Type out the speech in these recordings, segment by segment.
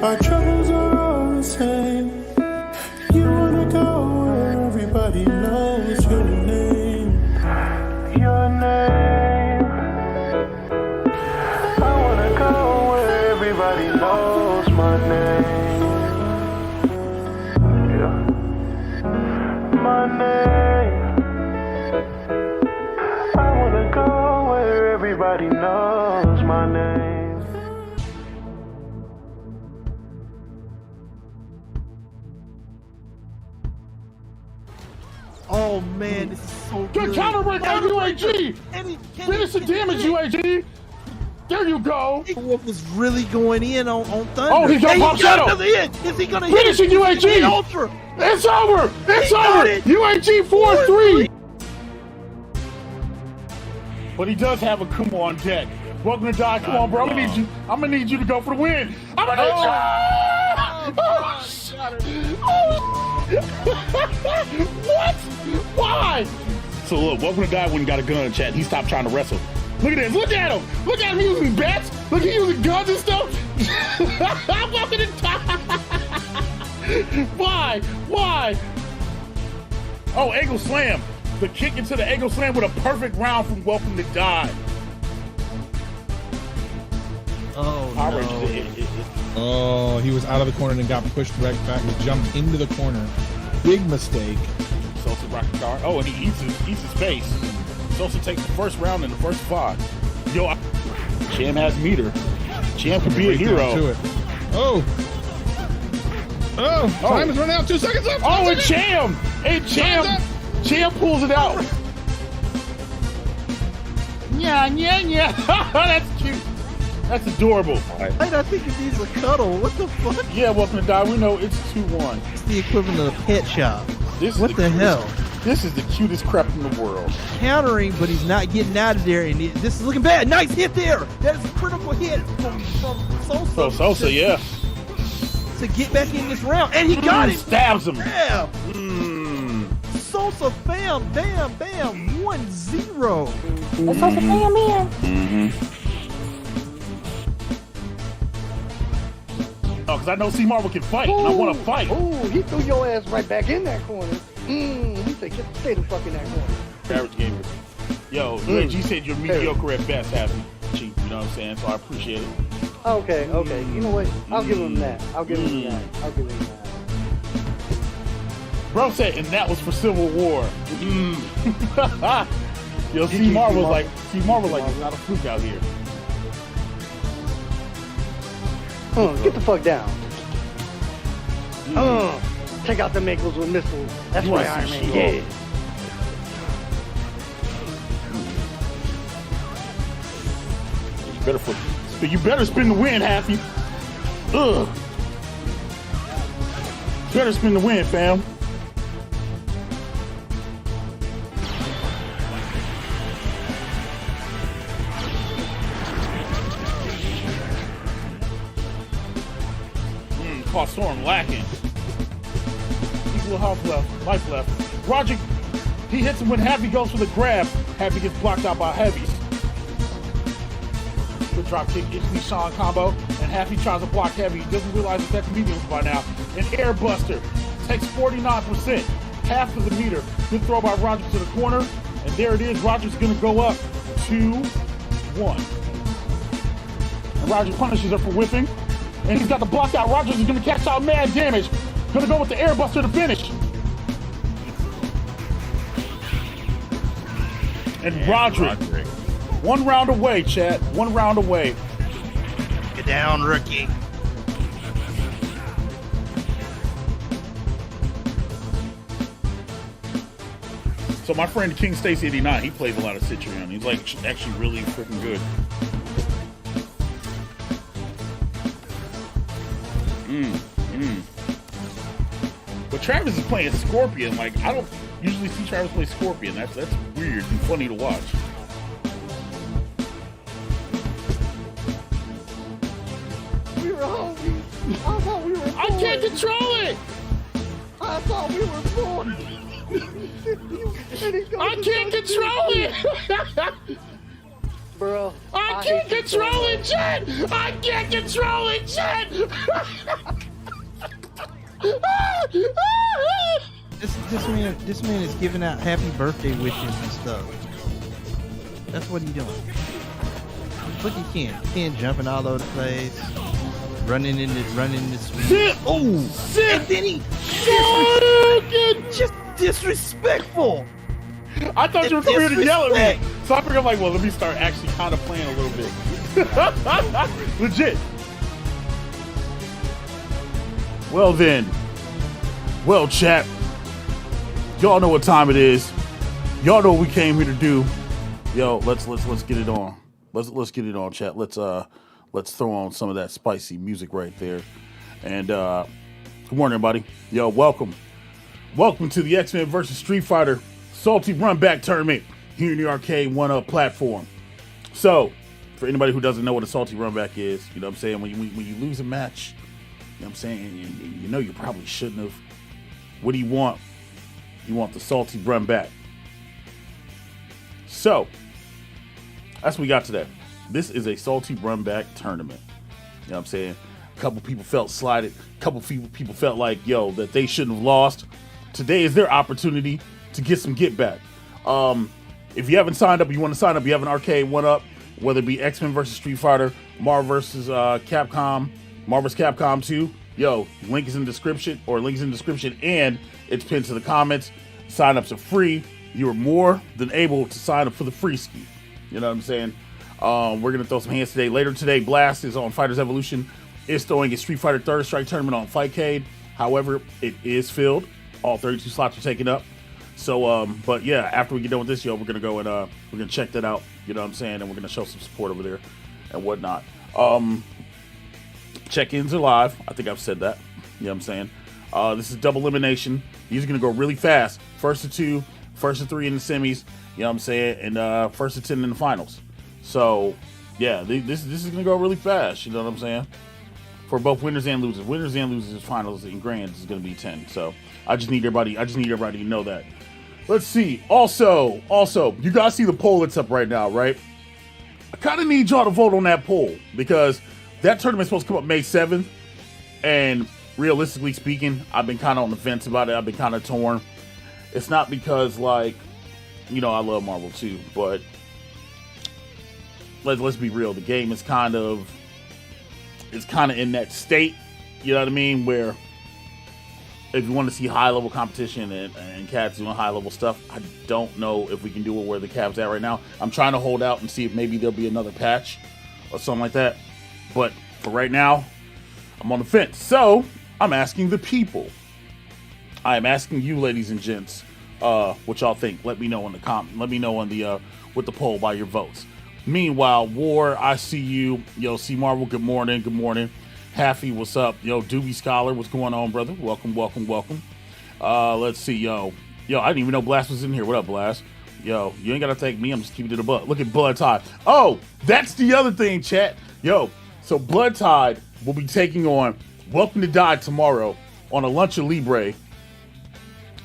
Our troubles are all the same. You wanna go where everybody knows your name. Your name. I wanna go where everybody knows my name. Yeah. My name. I wanna go where everybody knows my name. Oh man, this is so good. Good counter break on UAG! Finish the damage, UAG! There you go! Wolf was really going in on Thunder. Oh, he's gonna pop Shadow! Is he gonna hit? Finishing UAG! Ultra! It's over! It's over! UAG 4-3! But he does have a Kuma on deck. Welcome to Die. Come on, bro. I'm gonna need you to go for the win. I'm gonna need you! Oh, what? Why? So look, welcome to Die when he got a gun in the chat. He stopped trying to wrestle. Look at this. Look at him. Look at him using bats. Look, he using guns and stuff. I'm welcome to Die. Why? Why? Oh, Angle Slam. The kick into the Angle Slam with a perfect round from Welcome to Die. Oh, Power no. Oh, he was out of the corner and got pushed right back and jumped into the corner. Big mistake. Sosa rocket guard. Oh, and he eats his face. Sosa takes the first round in the first 5. Yo, Cham has meter. Cham could be a hero. To it. Oh. Oh, time is running out. 2 seconds left. Oh, and Cham! Hey, Cham! Cham pulls it out. Yeah. That's cute. That's adorable. I think it needs a cuddle. What the fuck? Yeah, welcome to Die. We know it's 2-1. It's the equivalent of a pet shop. What the hell? This is the cutest crap in the world. Countering, but he's not getting out of there, and this is looking bad. Nice hit there. That is a critical hit from Sosa. So Sosa, yeah. To get back in this round, and he got it. Stabs him. Yeah. Sosa, bam, 1-0. Sosa, bam. Oh, because I know C Marvel can fight, and I want to fight. Oh, he threw your ass right back in that corner. He said, stay the fuck in that corner. Average gamer. Yo, UAG said you're mediocre at best, Happy. Cheap, you know what I'm saying? So I appreciate it. Okay. You know what? I'll give him that. I'll give him that. Bro said, and that was for Civil War. Yo, C Marvel's like, there's not a fluke out here. Get the fuck down. Take out the ankles with missiles. That's right, Iron Man. Yeah. You better spin the win, Happy. Ugh. You better spin the win, fam. Caught Storm lacking. Equal health left, life left. Roger, he hits him when Happy goes for the grab. Happy gets blocked out by Heavies. Good drop kick, it's Sean combo, and Happy tries to block Heavy. He doesn't realize it's at the mediums by now. An air buster takes 49%, half of the meter. Good throw by Roger to the corner, and there it is. Roger's gonna go up 2-1. And Roger punishes her for whipping. And he's got the block out. Rogers is going to catch out mad damage. Going to go with the air buster to finish. And Roderick. 1 round away, chat. 1 round away. Get down, rookie. So my friend King Stacy 89, he plays a lot of Citrion. He's like actually really freaking good. But Travis is playing Scorpion. Like, I don't usually see Travis play Scorpion. That's weird and funny to watch. We were hungry. I thought we were born. I can't control it. I thought we were born. I can't control it. Bro. I can't control it, chat! I can't control it, chat! This man is giving out happy birthday wishes and stuff. That's what he's doing. Look at Ken jumping all over the place, running in the swing. Oh, and then he just disrespectful. I thought you were coming here to yell at me. So I figured, I'm like, well, let me start actually kind of playing a little bit. Legit. Well then. Well, chat. Y'all know what time it is. Y'all know what we came here to do. Yo, let's get it on. Let's get it on, chat. Let's throw on some of that spicy music right there. And good morning, everybody. Yo, welcome to the X-Men versus Street Fighter Salty Runback tournament here in the Arcade1Up platform. So, for anybody who doesn't know what a Salty Runback is, you know what I'm saying? When you lose a match, you know what I'm saying? You know you probably shouldn't have. What do you want? You want the Salty Runback. So, that's what we got today. This is a Salty Runback tournament. You know what I'm saying? A couple people felt slighted. A couple people felt like, yo, that they shouldn't have lost. Today is their opportunity to get some get back. If you haven't signed up, you want to sign up, you have an Arcade1Up, whether it be X-Men versus Street Fighter, Marvel versus Capcom, Marvel vs. Capcom 2, yo, link is in the description, and it's pinned to the comments. Sign-ups are free. You are more than able to sign up for the free ski. You know what I'm saying? We're going to throw some hands today. Later today, Blast is on Fighters Evolution. Is throwing a Street Fighter Third Strike tournament on Fightcade. However, it is filled. All 32 slots are taken up. So, but yeah, after we get done with this, yo, we're going to go and we're going to check that out. You know what I'm saying? And we're going to show some support over there and whatnot. Check-ins are live. I think I've said that. You know what I'm saying? This is double elimination. These are going to go really fast. First to 2, first to 3 in the semis. You know what I'm saying? And first to 10 in the finals. So, yeah, this is going to go really fast. You know what I'm saying? For both winners and losers. Winners and losers finals in grands is going to be 10. So, I just need everybody to know that. Let's see. Also, you guys see the poll that's up right now, right? I kind of need y'all to vote on that poll because that tournament's supposed to come up May 7th. And realistically speaking, I've been kind of on the fence about it. I've been kind of torn. It's not because, like, you know, I love Marvel too, but let's be real. The game is kind of in that state, you know what I mean, where if you want to see high-level competition and cats doing high-level stuff, I don't know if we can do it where the Cavs at right now. I'm trying to hold out and see if maybe there'll be another patch or something like that. But for right now, I'm on the fence. So I'm asking the people. I am asking you, ladies and gents, what y'all think. Let me know in the Let me know on the with the poll by your votes. Meanwhile, War, I see you. Yo, C Marvel, good morning. Good morning. Haffy, what's up? Yo, Doobie Scholar, what's going on, brother? Welcome. Let's see, yo, I didn't even know Blast was in here. What up, Blast? Yo, you ain't gotta thank me. I'm just keeping it a buck. Look at Blood Tide. Oh, that's the other thing, chat. Yo, so Blood Tide will be taking on Welcome to Die tomorrow on a Lucha Libre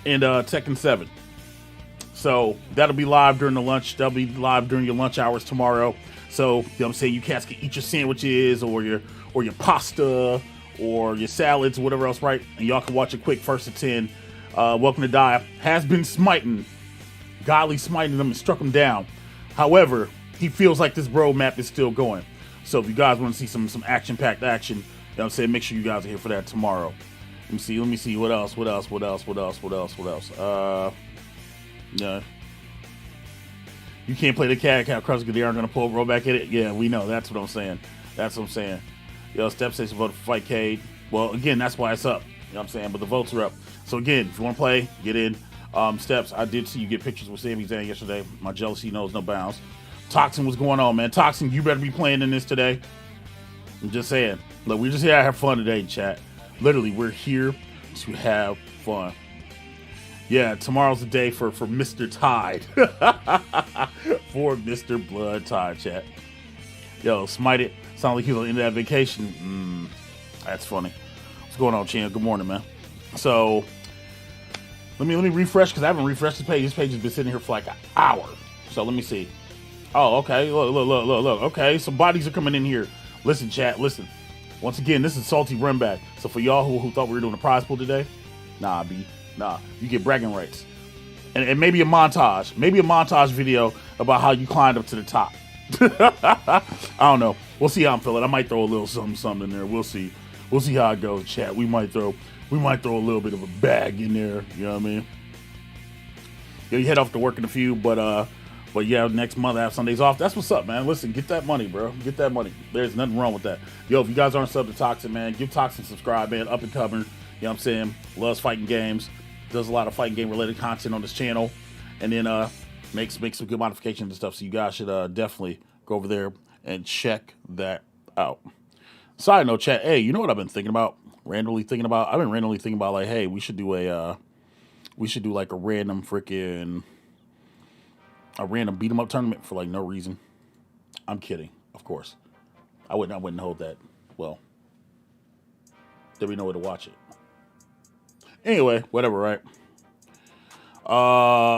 in Tekken 7. So that'll be live during the lunch. That'll be live during your lunch hours tomorrow. So, you know what I'm saying, you cats can eat your sandwiches or your pasta or your salads, whatever else, right? And y'all can watch a quick first to 10. Welcome to Die has been smiting. Godly smiting them and struck them down. However, he feels like this bro map is still going. So if you guys want to see some action-packed action, you know what I'm saying, make sure you guys are here for that tomorrow. Let me see. What else? Yeah. You can't play the cat cross because they aren't going to pull roll back at it. Yeah, we know. That's what I'm saying. Yo, Step Station voted for Fightcade. Well, again, that's why it's up. You know what I'm saying? But the votes are up. So again, if you want to play, get in. Steps, I did see you get pictures with Sami Zayn yesterday. My jealousy knows no bounds. Toxin, what's going on, man? Toxin, you better be playing in this today. I'm just saying. Look, we're just here to have fun today, chat. Literally, we're here to have fun. Yeah, tomorrow's the day for Mr. Tide. For Mr. Blood Tide, chat. Yo, Smite it. Sound like he's on the end of that vacation. That's funny. What's going on, Chan? Good morning, man. So, let me refresh, because I haven't refreshed the page. This page has been sitting here for like an hour. So, let me see. Oh, okay. Look. Okay, some bodies are coming in here. Listen, chat. Listen. Once again, this is Salty Runback. So for y'all who thought we were doing a prize pool today, nah, B. Nah, you get bragging rights. And maybe a montage. Maybe a montage video about how you climbed up to the top. I don't know. We'll see how I'm feeling. I might throw a little something in there. We'll see. We'll see how it goes, chat. We might throw a little bit of a bag in there. You know what I mean? Yo, you head off to work in a few, but yeah, next month I have Sundays off. That's what's up, man. Listen, get that money, bro. Get that money. There's nothing wrong with that. Yo, if you guys aren't subbed to Toxic, man, give Toxic a subscribe, man. Up and coming. You know what I'm saying? Loves fighting games. Does a lot of fighting game related content on this channel. And then makes some good modifications and stuff. So you guys should definitely go over there and check that out. Side note, chat. Hey, you know what I've been thinking about? I've been randomly thinking about like, hey, we should do like a random beat 'em up tournament for like no reason. I'm kidding, of course. I wouldn't hold that. Well, there'd be no way to watch it. Anyway, whatever, right?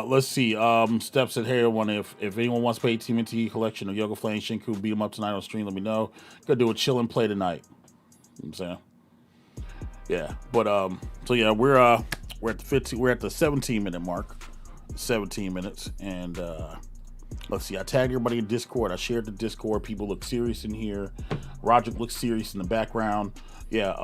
Let's see. Steps at here. One, if anyone wants to play TMNT collection of Yoga Flame Shinku beat 'em up tonight on stream, let me know. Gonna do a chill and play tonight. You know what I'm saying? Yeah, but so yeah, we're at the 15. We're at the 17-minute mark. 17 minutes, and let's see. I tagged everybody in Discord. I shared the Discord. People look serious in here. Roger looks serious in the background. Yeah,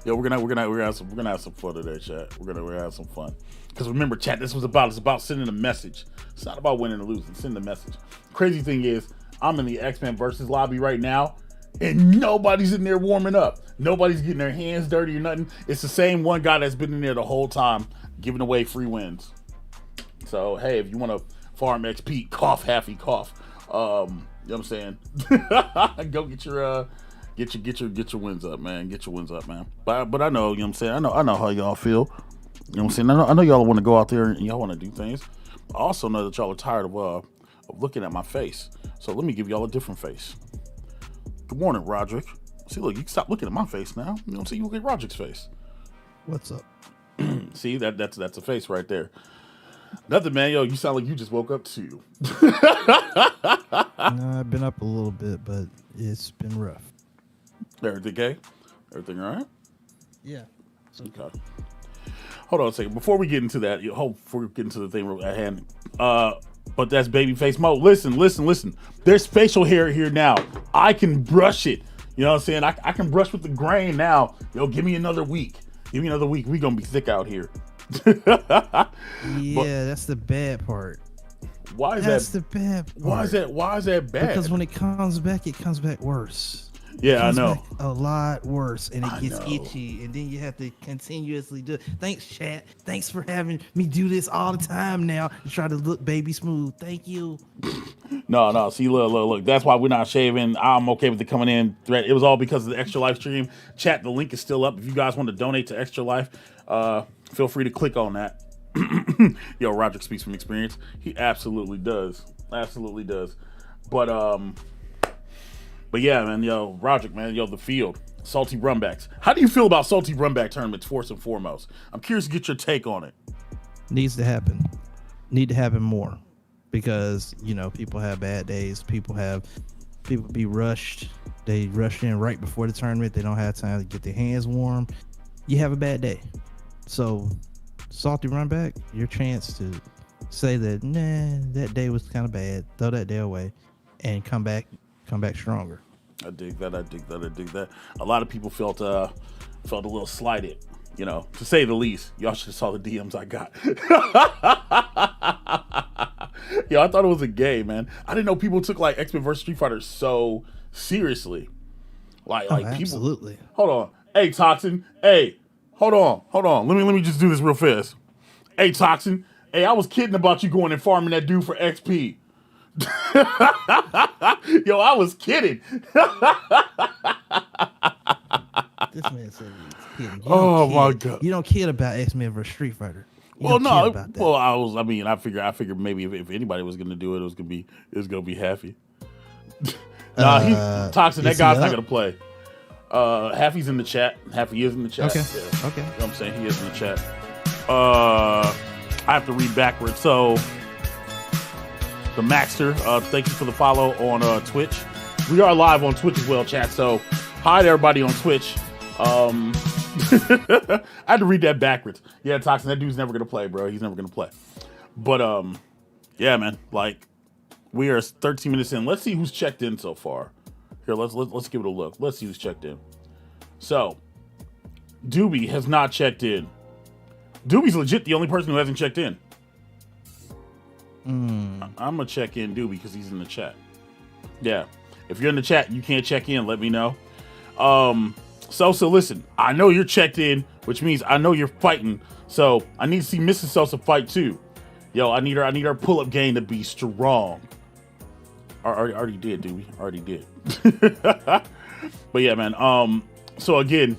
yeah, we're gonna have some fun today, chat. We're gonna have some fun. Because remember, chat, it's about sending a message. It's not about winning or losing. Sending a message. Crazy thing is, I'm in the X-Men versus lobby right now, and nobody's in there warming up. Nobody's getting their hands dirty or nothing. It's the same one guy that's been in there the whole time, giving away free wins. So hey, if you want to farm XP, cough, Happy, cough. You know what I'm saying? Go get your wins up, man. Get your wins up, man. But I know, you know what I'm saying? I know how y'all feel. You know what I'm saying? I know y'all want to go out there and y'all want to do things. I also know that y'all are tired of looking at my face. So let me give y'all a different face. Good morning, Roderick. See, look, you can stop looking at my face now. You know what I'm saying? You look at Roderick's face. What's up? See, that's a face right there. Nothing, man. Yo, you sound like you just woke up too. No, I've been up a little bit, but it's been rough. Everything okay? Everything all right? Yeah. Okay. Hold on a second. Before we get into that, before we get into the thing at hand, but that's babyface mode. Listen. There's facial hair here now. I can brush it. You know what I'm saying? I can brush with the grain now. Yo, give me another week. Give me another week. We gonna be thick out here. Yeah, that's the bad part. Why is that's that? the bad part. Why is that bad? Because when it comes back worse. Yeah, I know. A lot worse, and it gets itchy, and then you have to continuously do it. Thanks, chat. Thanks for having me do this all the time now to try to look baby smooth. Thank you. No. See, look. That's why we're not shaving. I'm okay with the coming in threat. It was all because of the Extra Life stream. Chat, the link is still up. If you guys want to donate to Extra Life, feel free to click on that. Yo, Roger speaks from experience. He absolutely does. Absolutely does. But yeah, man, yo, Roger, man, yo, the field, Salty Runbacks. How do you feel about Salty Runback tournaments, first and foremost? I'm curious to get your take on it. Needs to happen. Need to happen more, because you know people have bad days. People be rushed. They rush in right before the tournament. They don't have time to get their hands warm. You have a bad day. So, Salty Runback, your chance to say that, nah, that day was kind of bad. Throw that day away, and come back stronger. I dig that. A lot of people felt a little slighted, you know, to say the least. Y'all should have saw the DMs I got. Yo, I thought it was a game, man. I didn't know people took like X-Men vs Street Fighter so seriously. Like absolutely. People. Hold on. Hey, Toxin. Hey, hold on. Let me just do this real fast. Hey, Toxin. Hey, I was kidding about you going and farming that dude for XP. Yo, I was kidding. This man said he was kidding. My God. You don't kid about X-Men vs Street Fighter. I figured maybe if anybody was gonna do it, it was gonna be Happy. Nah, Toxic. That guy's not gonna play. Happy's in the chat. Happy is in the chat. Okay. Yeah. Okay. You know what I'm saying? He is in the chat. I have to read backwards. So the Maxter. Thank you for the follow on Twitch. We are live on Twitch as well, chat. So hi to everybody on Twitch. I had to read that backwards. Yeah, Toxin, that dude's never gonna play, bro. He's never gonna play. But yeah, man. Like, we are 13 minutes in. Let's see who's checked in so far. Here, let's give it a look. Let's see who's checked in. So, Doobie has not checked in. Doobie's legit the only person who hasn't checked in. I'm gonna check in Doobie because he's in the chat. Yeah, if you're in the chat, you can't check in. Let me know. Sosa, listen. I know you're checked in, which means I know you're fighting. So I need to see Mrs. Sosa fight too. Yo, I need her pull-up game to be strong. I already did, Doobie. Already did. But yeah, man. So again,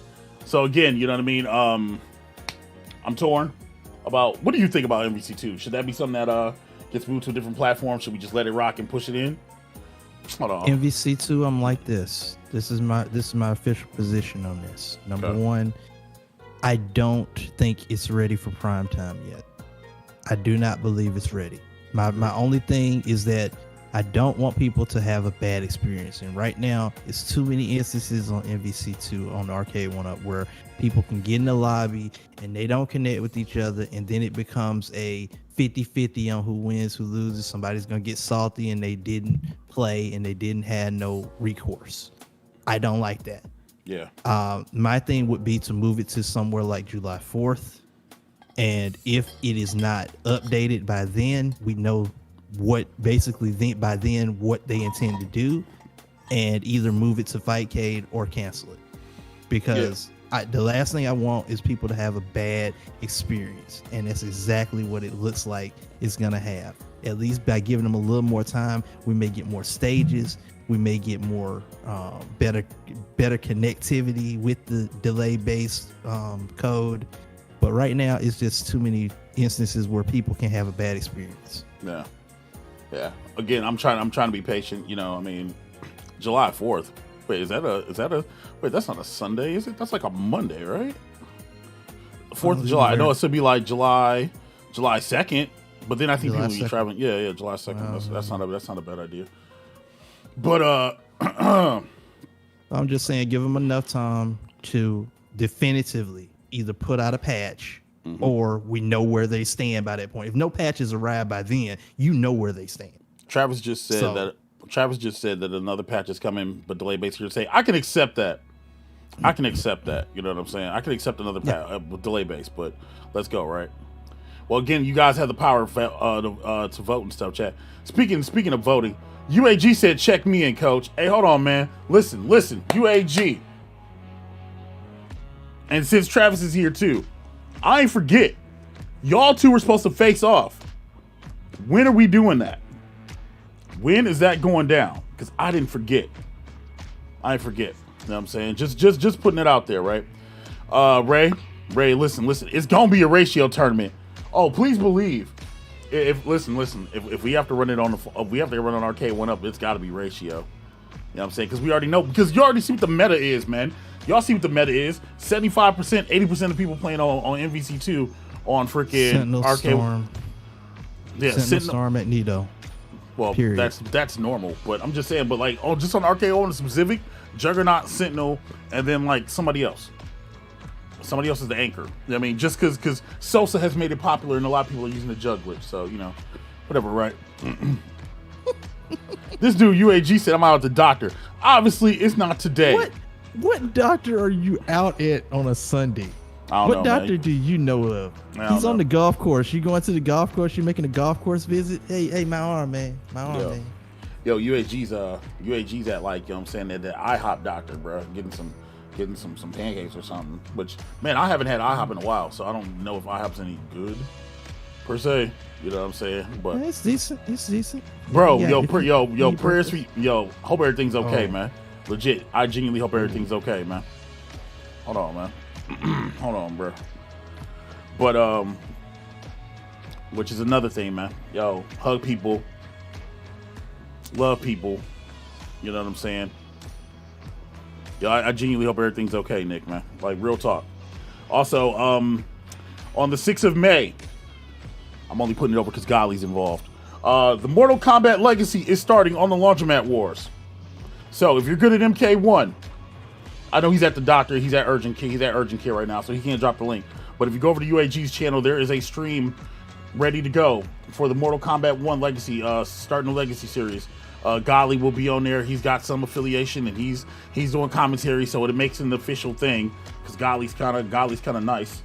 you know what I mean? I'm torn about, what do you think about MVC2? Should that be something that gets moved to a different platform? Should we just let it rock and push it in? Hold on. MVC2, I'm like this. This is my official position on this. Number one, I don't think it's ready for prime time yet. I do not believe it's ready. My only thing is that I don't want people to have a bad experience. And right now, it's too many instances on MVC2 on Arcade1Up where people can get in the lobby and they don't connect with each other. And then it becomes a 50-50 on who wins, who loses. Somebody's going to get salty and they didn't play and they didn't have no recourse. I don't like that. Yeah. My thing would be to move it to somewhere like July 4th. And if it is not updated by then, we know what basically by then what they intend to do, and either move it to Fightcade or cancel it, because the last thing I want is people to have a bad experience, and that's exactly what it looks like it's gonna have. At least by giving them a little more time, we may get more stages, we may get more better connectivity with the delay based code, but right now it's just too many instances where people can have a bad experience. Yeah. Again, I'm trying to be patient. You know, I mean, July 4th. Wait, is that a? Wait, that's not a Sunday, is it? That's like a Monday, right? 4th of July. I know it should be like July 2nd, but then I think people will be traveling. Yeah, July 2nd. That's not a bad idea. But I'm just saying, give them enough time to definitively either put out a patch. Or we know where they stand by that point. If no patches arrive by then, you know where they stand. Travis just said that another patch is coming, but delay based. You're saying I can accept that. I can accept that. You know what I'm saying? I can accept another patch with delay based, but let's go, right? Well, again, you guys have the power to vote and stuff, chat. Speaking of voting, UAG said check me in, coach. Hey, hold on, man. Listen, UAG. And since Travis is here too, I ain't forget. Y'all two were supposed to face off. When are we doing that? When is that going down? Because I didn't forget. I ain't forget. You know what I'm saying? Just putting it out there, right? Ray, listen. It's gonna be a ratio tournament. Oh, please believe. If we have to run it on Arcade1Up, it's got to be ratio. You know what I'm saying? Because we already know. Because you already see what the meta is, man. Y'all see what the meta is. 75%, 80% of people playing on MVC2 on freaking Sentinel Arcade. Storm. Yeah, Sentinel Storm at Nido. Well, period. That's normal. But I'm just saying, but like, just on Arcade on specific, Juggernaut, Sentinel, and then like somebody else. Somebody else is the anchor. You know what I mean, just because Sosa has made it popular and a lot of people are using the jug glitch. So, you know, whatever, right? This dude, UAG, said I'm out at the doctor. Obviously, it's not today. What doctor are you out at on a Sunday? What doctor do you know of? He's on the golf course. You going to the golf course? You making a golf course visit? Hey, my arm, man. Man. Yo, UAG's at, like, you know what I'm saying, that IHOP doctor, bro, getting some pancakes or something. Which, man, I haven't had IHOP in a while, so I don't know if IHOP's any good per se. You know what I'm saying? But it's decent. Bro, prayers for yo. Hope everything's okay, man. Legit, I genuinely hope everything's okay, man. Hold on, man. Hold on, bro. But which is another thing, man. Yo, hug people, love people. You know what I'm saying? Yo, I genuinely hope everything's okay, Nick, man. Like, real talk. Also, on the 6th of May, I'm only putting it over because Golly's involved. The Mortal Kombat Legacy is starting on the Laundromat Wars. So if you're good at MK1, I know he's at the doctor. He's at urgent care right now, so he can't drop the link. But if you go over to UAG's channel, there is a stream ready to go for the Mortal Kombat 1 Legacy, starting the Legacy series. Golly will be on there. He's got some affiliation, and he's doing commentary, so it makes it an official thing. Because Golly's kind of nice.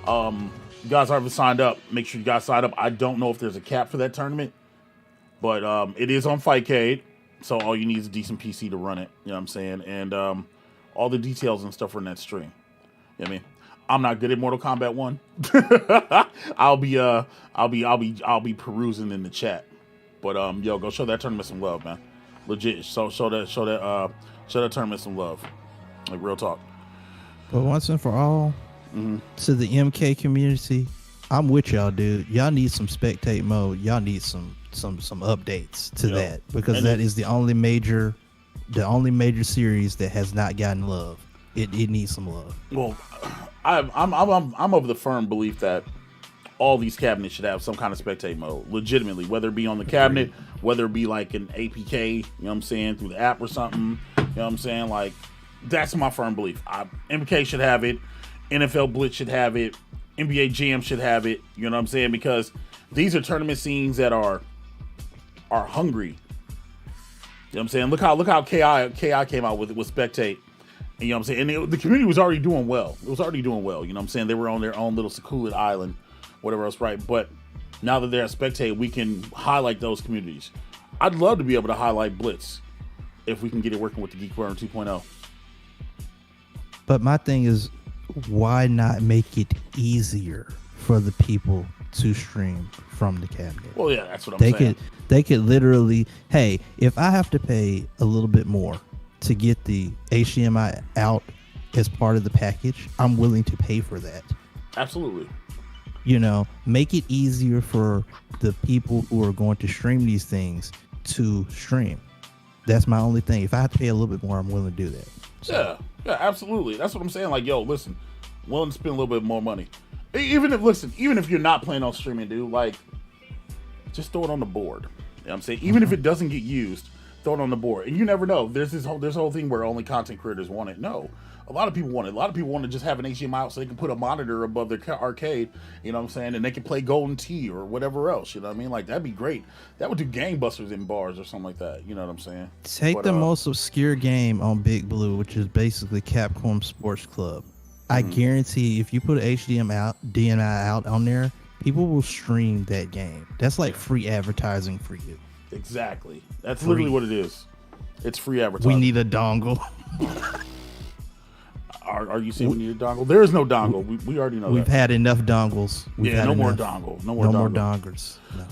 You guys haven't signed up. Make sure you guys sign up. I don't know if there's a cap for that tournament, but it is on Fightcade, so all you need is a decent PC to run it. You know what I'm saying? And all the details and stuff are in that stream. You know what I mean? I'm not good at Mortal Kombat 1. I'll be perusing in the chat. But yo, go show that tournament some love, man. Legit. So show that tournament some love. Like real talk. But once and for all, to the MK community, I'm with y'all, dude. Y'all need some spectate mode. Y'all need some updates to that, because that is the only major series that has not gotten love. It needs some love. Well, I'm of the firm belief that all these cabinets should have some kind of spectate mode, legitimately, whether it be on the cabinet, whether it be like an APK, you know what I'm saying, through the app or something, you know what I'm saying? Like, that's my firm belief. MK should have it, NFL Blitz should have it, NBA Jam should have it, you know what I'm saying? Because these are tournament scenes that are hungry. You know what I'm saying? Look how KI came out with spectate. And, you know what I'm saying? And the community was already doing well. It was already doing well. You know what I'm saying? They were on their own little secluded island, whatever else, right? But now that they're at Spectate, we can highlight those communities. I'd love to be able to highlight Blitz if we can get it working with the Geek Burner 2.0. But my thing is, why not make it easier for the people to stream from the cabinet? Well, yeah, that's what I'm saying. They could literally, hey, if I have to pay a little bit more to get the HDMI out as part of the package, I'm willing to pay for that. Absolutely. You know, make it easier for the people who are going to stream these things to stream. That's my only thing. If I have to pay a little bit more, I'm willing to do that. So. Yeah, absolutely. That's what I'm saying. Like, yo, listen, willing to spend a little bit more money. Even if you're not planning on streaming, dude, like, just throw it on the board. You know what I'm saying? Even if it doesn't get used, throw it on the board. And you never know. There's this whole thing where only content creators want it. No. A lot of people want it. A lot of people want to just have an HDMI out so they can put a monitor above their arcade, you know what I'm saying? And they can play Golden Tee or whatever else, you know what I mean? Like, that'd be great. That would do gangbusters in bars or something like that, you know what I'm saying? Take the most obscure game on Big Blue, which is basically Capcom Sports Club. I guarantee if you put DNI out on there, people will stream that game. That's like free advertising for you. Exactly. That's literally what it is. It's free advertising. We need a dongle. Are you saying we need a dongle? There is no dongle. We already know We've that. had enough dongles. No more dongle. No more dongers. No.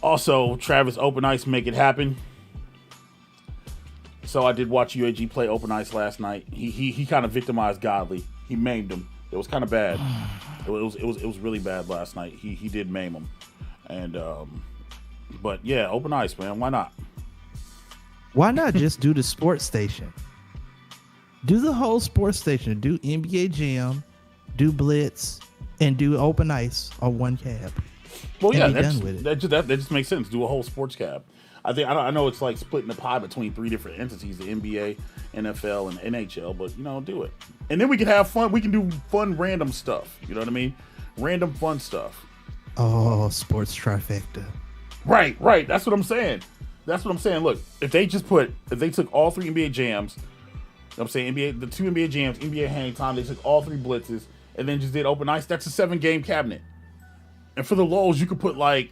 Also, Travis, Open Ice, make it happen. So I did watch UAG play Open Ice last night. He kind of victimized Godly. He maimed him. It was kind of bad. It was really bad last night. He did maim him. And but yeah, Open Ice, man. Why not? Why not just do the sports station? Do the whole sports station. Do NBA Jam, do Blitz, and do Open Ice on one cab. Well, yeah, that just makes sense. Do a whole sports cab. I know it's like splitting the pie between 3 different entities: the NBA, NFL, and NHL. But you know, do it, and then we can have fun. We can do fun, random stuff. You know what I mean? Random fun stuff. Oh, sports trifecta. Right. That's what I'm saying. Look, if they took all 3 NBA jams. I'm saying the 2 NBA jams, NBA hang time, they took all 3 blitzes and then just did Open Ice. That's a 7-game cabinet. And for the lulls, you could put like,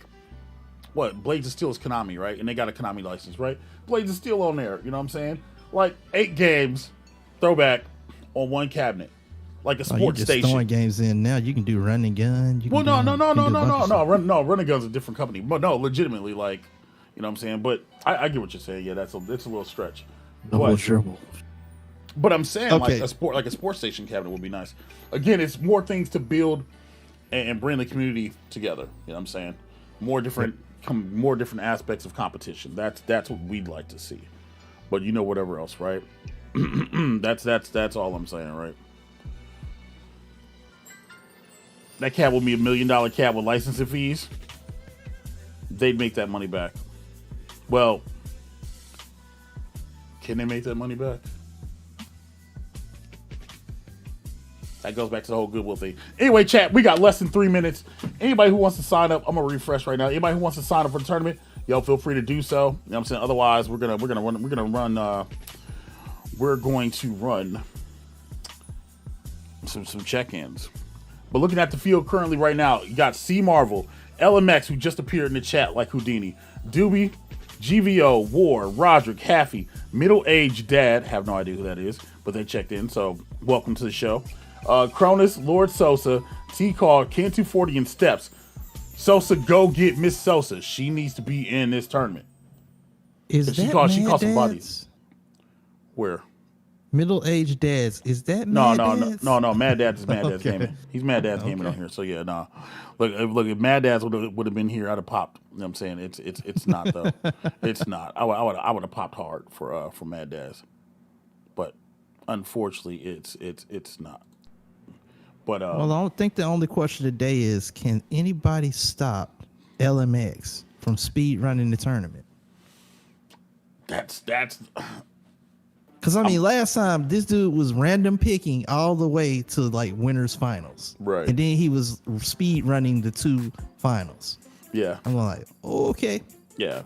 what, Blades of Steel is Konami, right? And they got a Konami license, right? Blades of Steel on there, you know what I'm saying? Like 8 games, throwback on one cabinet. Like a sports station. Throwing games in now. You can do Run and Gun. No. Run and Gun's a different company. But no, legitimately, like, you know what I'm saying? But I get what you're saying. Yeah, it's a little stretch. But I'm saying like a sports station cabinet would be nice. Again, it's more things to build and bring the community together. You know what I'm saying? More different aspects of competition. That's what we'd like to see. But you know, whatever else, right? that's all I'm saying, right? That cab will be $1 million cab with licensing fees. they'd make that money back. Well, can they make that money back? That goes back to the whole goodwill thing. Anyway, chat, we got less than 3 minutes. Anybody who wants to sign up, I'm gonna refresh right now. Anybody who wants to sign up for the tournament, yo, feel free to do so. You know what I'm saying? Otherwise, we're going to run some check-ins. But looking at the field currently right now, you got C Marvel, LMX, who just appeared in the chat like Houdini, Doobie, GVO, War, Roderick, Haffy, Middle-Aged Dad, have no idea who that is, but they checked in, so welcome to the show. Cronus, Lord Sosa, T-Call, Ken 240, and Steps. Sosa, go get Miss Sosa. She needs to be in this tournament. She called some bodies. Where? Middle-aged dads. Is that Mad Dads? No. Mad Dads is Mad Dads Okay. gaming. He's Mad Dads gaming on here. So yeah, no. Look, if Mad Dads would have been here, I'd have popped. You know what I'm saying? It's not though. It's not. I would have popped hard for Mad Dads. But unfortunately, it's not. But well, I think the only question today is, can anybody stop LMX from speed running the tournament? That's Because, I mean, last time, this dude was random picking all the way to, like, winners finals. Right. And then he was speed running the 2 finals. Yeah. I'm like, oh, okay. Yeah.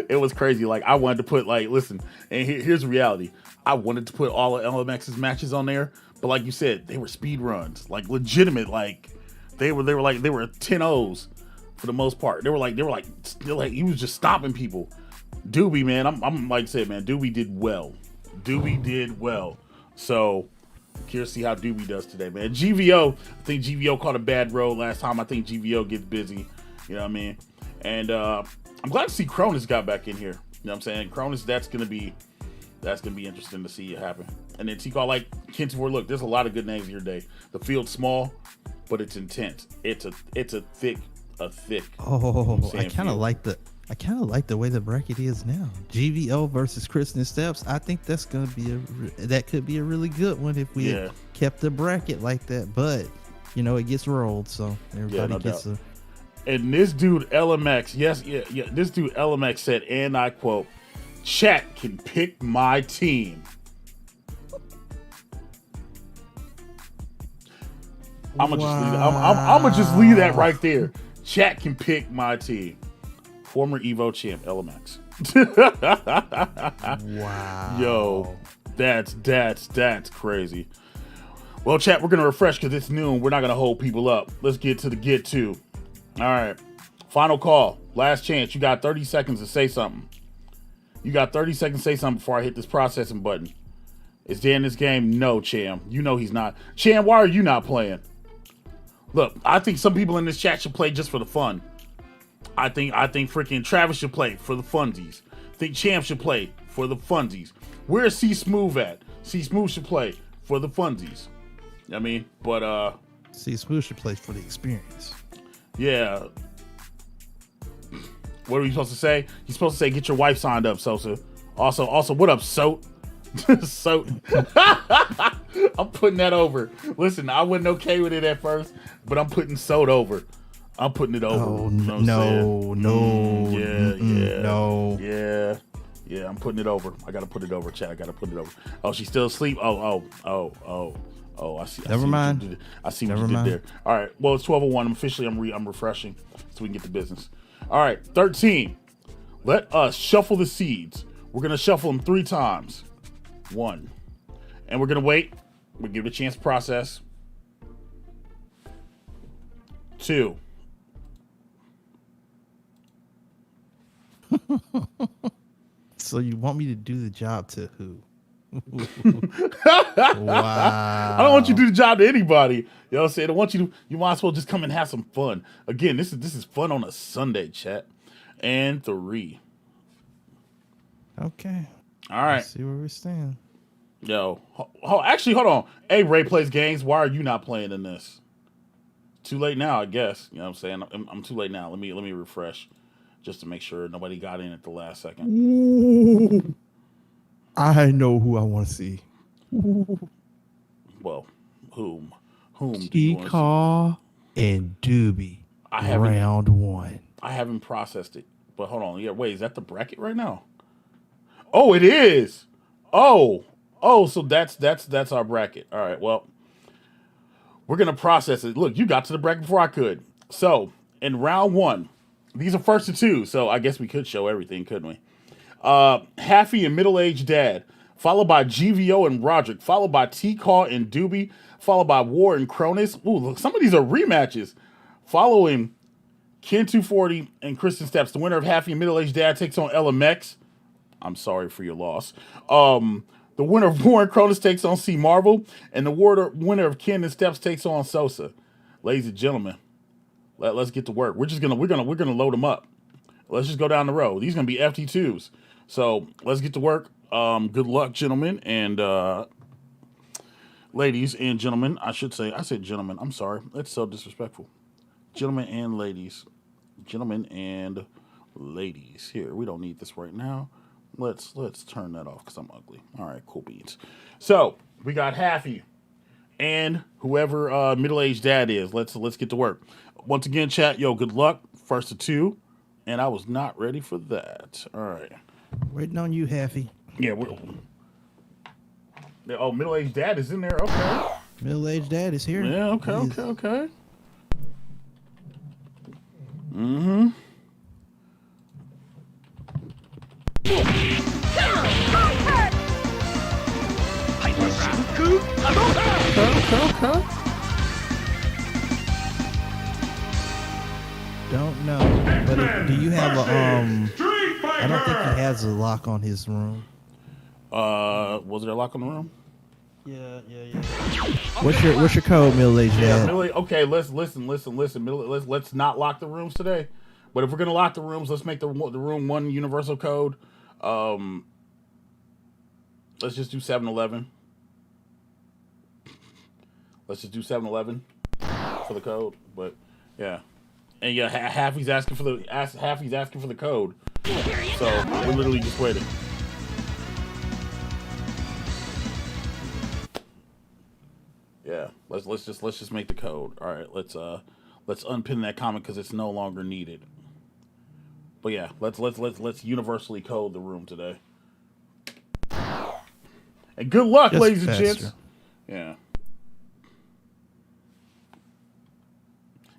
It was crazy. Like, I wanted to put, like, listen, and here's the reality. I wanted to put all of LMX's matches on there, but like you said, they were speed runs. Like, legitimate. Like, they were 10-0s for the most part. They were like, he was just stopping people. Doobie, man, I'm like I said, man, Doobie did well. So, curious to see how Doobie does today, man. GVO, I think GVO caught a bad road last time. I think GVO gets busy. You know what I mean? And I'm glad to see Cronus got back in here. You know what I'm saying? Cronus, that's gonna be interesting to see it happen. And then T-Call, like Kentworth, look, there's a lot of good names here today. The field's small, but it's intense. It's a thick. Oh, I kind of like the way the bracket is now. GVO versus Kristen Steps. I think that's gonna be that could be a really good one if we had kept the bracket like that. But you know, it gets rolled, so everybody gets a. And this dude LMX, this dude LMX said, and I quote, "Chat can pick my team." I'm gonna just leave that right there. Chat can pick my team. Former Evo champ LMX. Wow. Yo, that's crazy. Well, chat, we're gonna refresh because it's noon. We're not gonna hold people up. Let's get to the get to. All right, final call, last chance. You got 30 seconds to say something. Before I hit this processing button. Is Dan in this game? No, Cham. You know he's not. Cham, why are you not playing? Look, I think some people in this chat should play just for the fun. I think freaking Travis should play for the funsies. I think Cham should play for the funsies. Where's C Smooth at? C Smooth should play for the funsies. I mean, but C Smooth should play for the experience. Yeah. What are you supposed to say? You're supposed to say, get your wife signed up, Sosa. Also, what up, Soat? Soat. I'm putting that over. Listen, I wasn't okay with it at first, but I'm putting Soat over. I'm putting it over. Oh, you know no. Yeah, I'm putting it over. I gotta put it over, chat. I gotta put it over. Oh, she's still asleep? Oh, I see. Never mind. I see what you did there. All right. Well, it's 12:01. I'm refreshing so we can get to business. All right, 13. Let us shuffle the seeds. We're gonna shuffle them 3 times. 1. And we're gonna wait. We'll give it a chance to process. 2. So you want me to do the job to who? Wow. I don't want you to do the job to anybody. You know what I'm saying? I want you to, you might as well just come and have some fun. Again, this is fun on a Sunday, chat. And 3. Okay. All right. Let's see where we stand. Yo, actually, hold on. Hey, Ray plays games. Why are you not playing in this? Too late now, I guess. You know what I'm saying? I'm too late now. Let me refresh just to make sure nobody got in at the last second. Ooh. I know who I want to see. Well, whom do you want to see? T-Call and Doobie. Round 1. I haven't processed it. But hold on. Yeah, wait, is that the bracket right now? Oh, it is. Oh, so that's our bracket. All right, well, we're going to process it. Look, you got to the bracket before I could. So, in round 1, these are first to 2, so I guess we could show everything, couldn't we? Haffy and Middle-Aged Dad, followed by GVO and Roderick, followed by T-Call and Doobie, followed by War and Cronus. Ooh, look, some of these are rematches. Following Ken 240 and Kristen Steps. The winner of Haffy and Middle-Aged Dad takes on LMX. I'm sorry for your loss. The winner of War and Cronus takes on C Marvel, and the winner of Ken and Steps takes on Sosa. Ladies and gentlemen, let's get to work. We're gonna load them up. Let's just go down the road. These are gonna be FT2s. So let's get to work. Good luck, gentlemen and ladies and gentlemen. I said gentlemen. I'm sorry. That's so disrespectful. Gentlemen and ladies. Gentlemen and ladies. Here, we don't need this right now. Let's turn that off because I'm ugly. All right, cool beans. So we got Haffy and whoever Middle-Aged Dad is. Let's get to work. Once again, chat, yo, good luck. First to 2, and I was not ready for that. All right, Waiting on you, Haffy. yeah. Oh, Middle-Aged Dad is in there. Okay. Middle-Aged Dad is here. Yeah. Okay. He's- Okay. Mm-hmm. Okay. Don't know. But do you have a I don't think he has a lock on his room. Was there a lock on the room? Yeah. What's your code, Middle-Aged Dad? Okay, listen. Let's not lock the rooms today. But if we're gonna lock the rooms, let's make the room one universal code. Let's just do 7-Eleven. Let's just do 7-Eleven for the code. But yeah, and yeah, Haffy's asking for the code. So we're literally just waiting. Yeah, let's just make the code. All right, let's unpin that comment because it's no longer needed. But yeah, let's universally code the room today. And good luck, Just ladies and faster. gents. Yeah.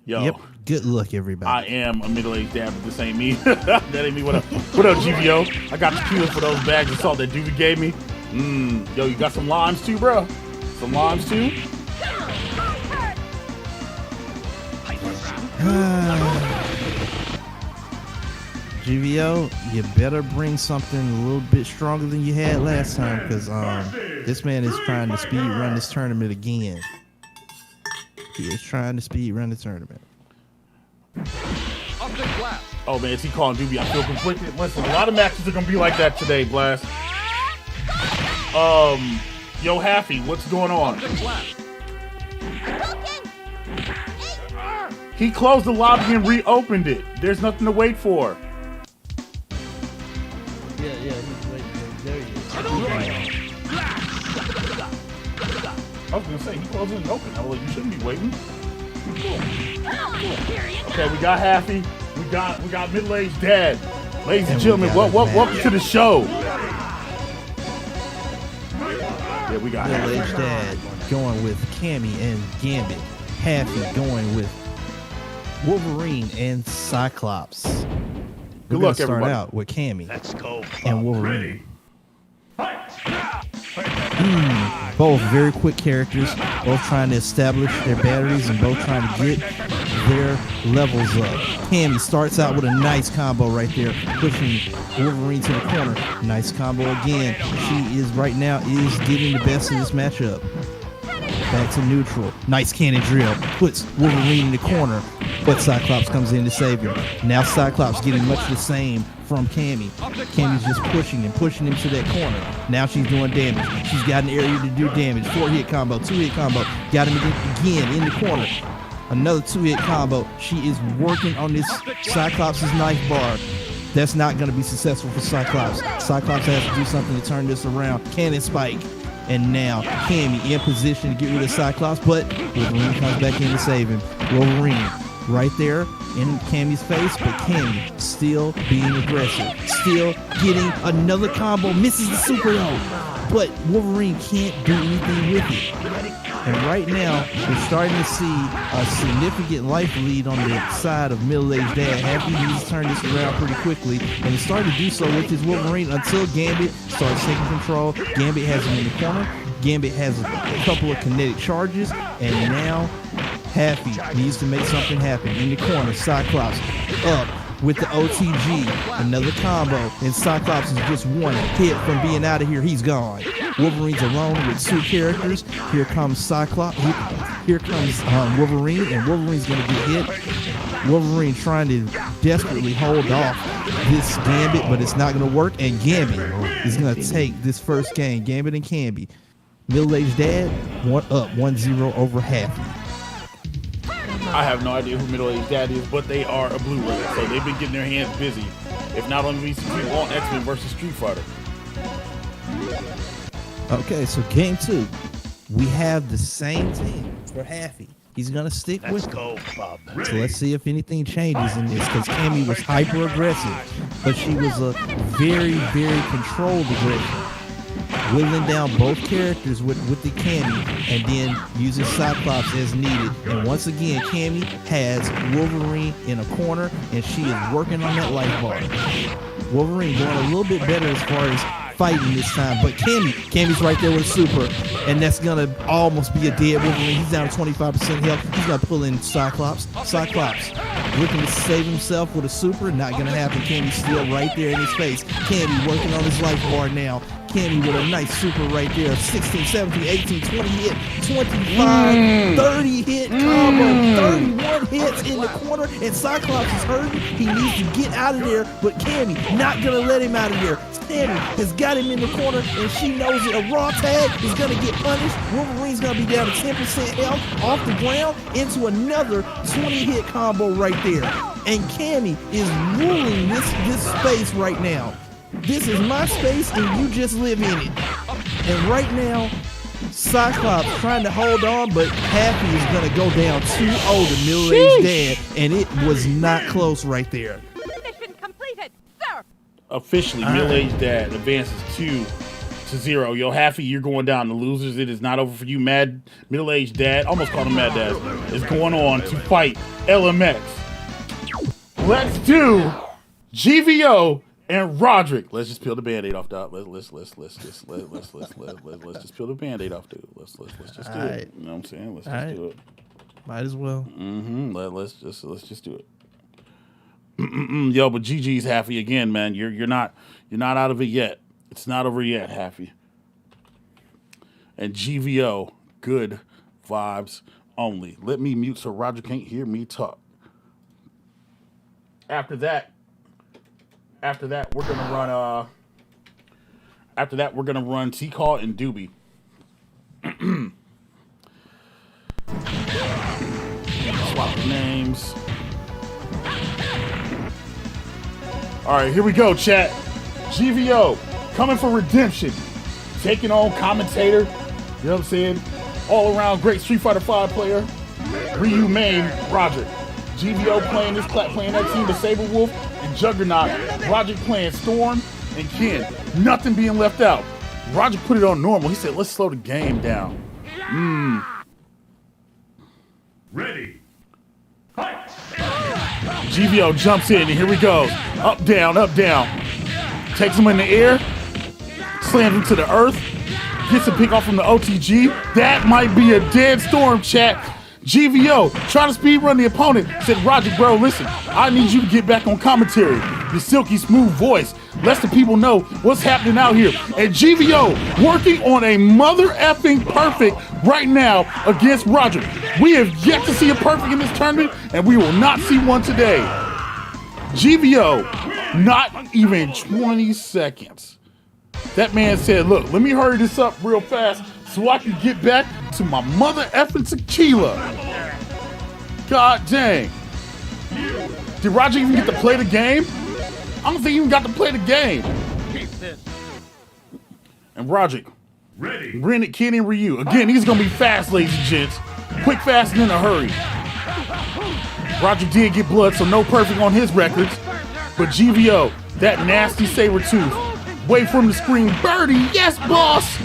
Yo, Yep. Good luck, everybody. I am a middle-aged dad, but this ain't me. That ain't me. What up, GVO? I got tequila for those bags of salt that Doobie gave me. Yo, you got some limes too, bro? Some limes too? GVO, you better bring something a little bit stronger than you had last time, because this man is trying to speed run this tournament again. He is trying to speed run the tournament. Oh man, is he calling Doobie? I feel conflicted. Listen, a lot of matches are gonna be like that today, Blast. Yo, Haffy, what's going on? He closed the lobby and reopened it. There's nothing to wait for. Yeah, he's waiting. There he is. I was gonna say he closed it and opened. I was like, you shouldn't be waiting. Okay, we got Haffy. We got middle-aged dad. Ladies and gentlemen, welcome to the show. Yeah, we got Middle-aged Haffy. dad going with Cammy and Gambit. Haffy going with Wolverine and Cyclops. Good We're luck, gonna start everybody. out with Cammy Let's go. and Wolverine. Both very quick characters, both trying to establish their batteries and both trying to get their levels up. Cammy starts out with a nice combo right there, pushing Wolverine to the corner. Nice combo again. She is right now getting the best of this matchup. Back to neutral. Nice cannon drill. Puts Wolverine in the corner, but Cyclops comes in to save him. Now Cyclops getting much the same from Cammy. Cammy's just pushing him to that corner. Now she's doing damage. She's got an area to do damage. 4-hit combo, 2-hit combo. Got him again in the corner. Another 2-hit combo. She is working on this Cyclops' knife bar. That's not going to be successful for Cyclops. Cyclops has to do something to turn this around. Cannon spike. And now Cammy in position to get rid of Cyclops, but Wolverine comes back in to save him. Wolverine right there in Cammy's face, but Cammy still being aggressive, still getting another combo, misses the super though, but Wolverine can't do anything with it. And right now, we're starting to see a significant life lead on the side of middle-aged dad. Happy needs to turn this around pretty quickly, and he's starting to do so with his Wolverine until Gambit starts taking control. Gambit has him in the corner. Gambit has a couple of kinetic charges, and now Happy needs to make something happen in the corner. Cyclops up with the OTG, another combo, and Cyclops is just one hit from being out of here. He's gone. Wolverine's alone with two characters. Here comes Cyclops. Here comes Wolverine, and Wolverine's going to get hit. Wolverine trying to desperately hold off this Gambit, but it's not going to work, and Gambit is going to take this first game. Gambit and Camby. Middle-aged dad, 1-0 over Happy. I have no idea who middle-aged dad is, but they are a blue ray, so they've been getting their hands busy. If not on VCT, on X-Men versus Street Fighter. Okay, so game 2, we have the same team for Happy. He's gonna stick with it. Go, Bob. So let's see if anything changes in this, because Cammy was hyper aggressive, but she was a very, very controlled aggression. Whittling down both characters with the Cammy, and then using Cyclops as needed. And once again, Cammy has Wolverine in a corner, and she is working on that life bar. Wolverine going a little bit better as far as fighting this time, but Cammy's right there with a super, and that's gonna almost be a dead Wolverine. He's down to 25% health. He's gonna pull in Cyclops. Cyclops looking to save himself with a super, not gonna happen. Cammy's still right there in his face. Cammy working on his life bar now. Cammy with a nice super right there. 16, 17, 18, 20 hit, 25, 30 hit combo, 31 hits in the corner, and Cyclops is hurting. He needs to get out of there, but Cammy not gonna let him out of there. Cammy has got him in the corner, and she knows it. A raw tag is gonna get punished. Wolverine's gonna be down to 10% health off the ground into another 20 hit combo right there. And Cammy is ruling this space right now. This is my space, and you just live in it. And right now, Cyclops trying to hold on, but Happy is going to go down 2-0 to middle-aged dad, and it was not close right there. Mission completed, sir. Officially, middle-aged dad advances 2-0. Yo, Happy, you're going down. The losers, it is not over for you. Mad middle-aged dad, almost called him Mad Dad, is going on to fight LMX. Let's do GVO and Roderick. Let's just peel the Band-Aid off, Doc. Let's just peel the Band-Aid off, dude. Let's just do it. You know what I'm saying? Let's just do it. Might as well. Let's just do it. Yo, but GG's Happy again, man. You're not out of it yet. It's not over yet, Happy. And GVO, good vibes only. Let me mute so Roger can't hear me talk. After that, we're gonna run. We're gonna run T-Call and Doobie. Swap the names. All right, here we go, chat. GVO coming for redemption, taking on commentator. You know what I'm saying? All around great Street Fighter V player, Ryu main Roger. GVO playing that team with Saber Wolf and Juggernaut. Roger playing Storm and Ken. Nothing being left out. Roger put it on normal. He said, let's slow the game down. Ready. Fight. GVO jumps in, and here we go. Up, down, up, down. Takes him in the air. Slams him to the earth. Gets a pick off from the OTG. That might be a dead Storm, chat. GVO trying to speed run the opponent. Said, Roger, bro, listen, I need you to get back on commentary. Your silky smooth voice lets the people know what's happening out here. And GVO working on a mother effing perfect right now against Roger. We have yet to see a perfect in this tournament, and we will not see one today. GVO, not even 20 seconds. That man said, look, let me hurry this up real fast so I can get back to my mother effing tequila. God dang. Did Roger even get to play the game? I don't think he even got to play the game. And Roger, Ready. Ren, Kenny, and Ryu. Again, these are going to be fast, ladies and gents. Quick, fast, and in a hurry. Roger did get blood, so no perfect on his records. But GVO, that nasty saber tooth, wait for him to scream, birdie, yes, boss!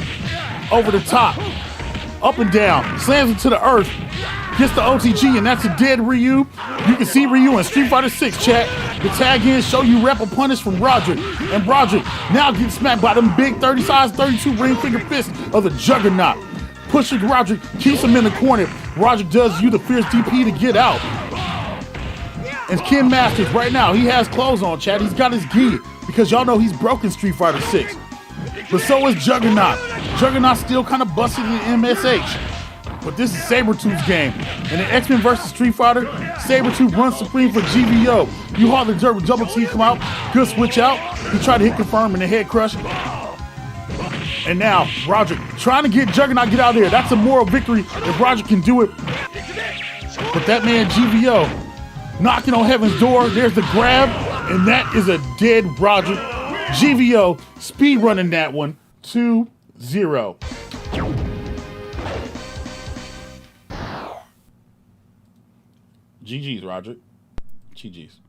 Over the top, up and down, slams him to the earth, gets the OTG, and that's a dead Ryu. You can see Ryu in Street Fighter 6, chat. The tag in show you rep a punish from Roderick. And Roderick now getting smacked by them big 30 size 32 ring finger fists of the Juggernaut. Pushing Roderick, keeps him in the corner. Roderick does you the fierce DP to get out. And Ken Masters right now, he has clothes on, chat. He's got his gi because y'all know he's broken Street Fighter 6. But so is Juggernaut. Juggernaut's still kind of busted in MSH. But this is Sabretooth's game. And in X-Men vs. Street Fighter, Sabretooth runs supreme for GVO. You hardly dirt with double T come out. Good switch out. He tried to hit confirm in the head crush. And now, Roderick trying to get Juggernaut get out of there. That's a moral victory if Roderick can do it. But that man GVO knocking on heaven's door. There's the grab. And that is a dead Roderick. GVO speed running that one 2-0. GG's, Roderick. GG's.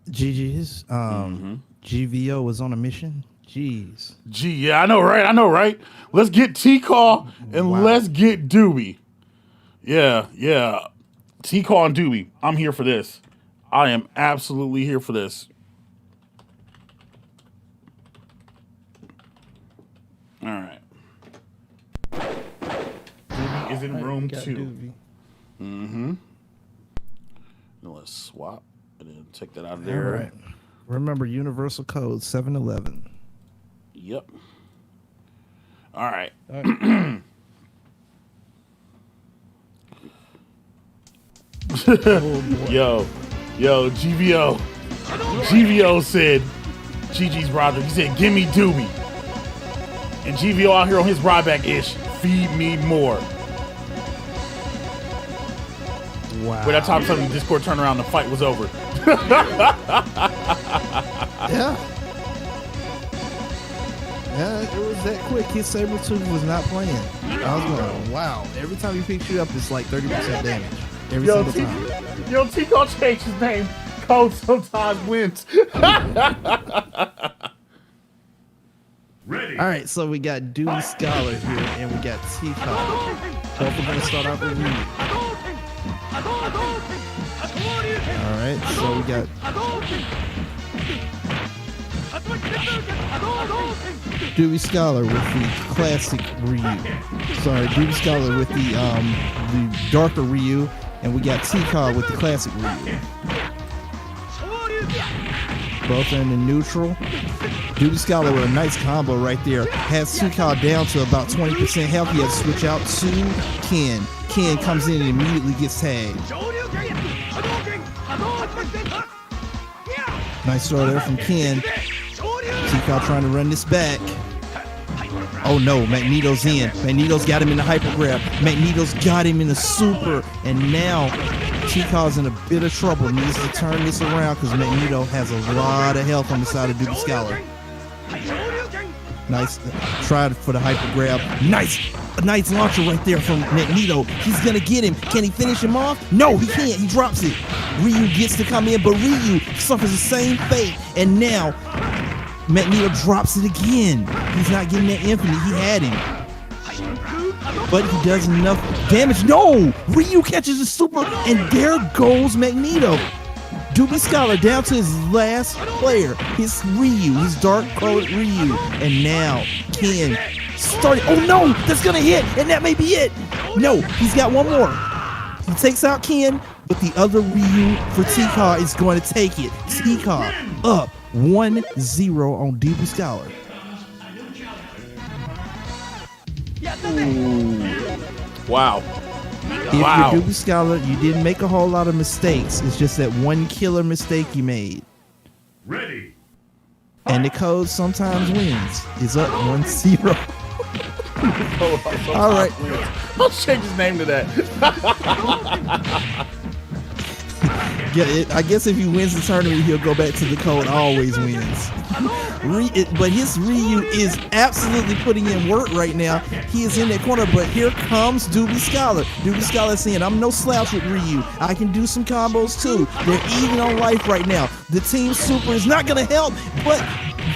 GG's. GVO was on a mission. Jeez. Yeah, I know, right? Let's get T-Call and let's get Doobie. Yeah. T-Call and Doobie. I'm here for this. I am absolutely here for this. All right. Doobie is in room 2. Mm-hmm. Now let's swap and then take that out of there. All right. Remember, universal code 711. Yep. All right. Yo, GVO. GVO said, GG's Roderick. He said, give me Doobie. And GVO out here on his Ryback-ish. Feed me more. Wow. But that time suddenly Discord turned around and the fight was over. Yeah, it was that quick. His Sabretooth was not playing. I was going, wow. Every time he picks you up, it's like 30% damage. Every single time. Yo, T-Call changed his name. Code sometimes wins. Ready. All right, so we got Doobie Scholar here, and we got T-Call. Both are going to start off with me. All right, so we got Doobie Scholar with the classic Ryu. Sorry, Doobie Scholar with the darker Ryu, and we got T-Call with the classic Ryu. Both are in the neutral. Doobie Scholar with a nice combo right there. Has T-Call down to about 20% health. He has to switch out to Ken. Ken comes in and immediately gets tagged. Nice throw there from Ken. T-Call trying to run this back. Oh no, Magneto's in. Magneto's got him in the hyper grab. Magneto's got him in the super. And now T-Call's in a bit of trouble. Needs to turn this around because Magneto has a lot of health on the side of Doobie Scholar. Nice. Tried for the hyper grab. Nice. A nice launcher right there from Magneto. He's going to get him. Can he finish him off? No, he can't. He drops it. Ryu gets to come in, but Ryu suffers the same fate. And now Magneto drops it again. He's not getting that infinite. He had him. But he does enough damage. No! Ryu catches the super, and there goes Magneto. Doobie Scholar down to his last player. His Ryu, his dark colored Ryu. And now Ken started. Oh no! That's gonna hit, and that may be it. No, he's got one more. He takes out Ken, but the other Ryu for T-Call is going to take it. T-Call up 1-0 on Doobie Scholar. Ooh. Wow. If you're Doobie Scholar, you didn't make a whole lot of mistakes. It's just that one killer mistake you made. Ready. And the code sometimes wins. It's up 1-0. All right. I'll change his name to that. Yeah, I guess if he wins the tournament, he'll go back to the code always wins. But his Ryu is absolutely putting in work right now. He is in that corner, but here comes Doobie Scholar. Doobie Scholar saying, I'm no slouch with Ryu. I can do some combos too. They're even on life right now. The team super is not going to help, but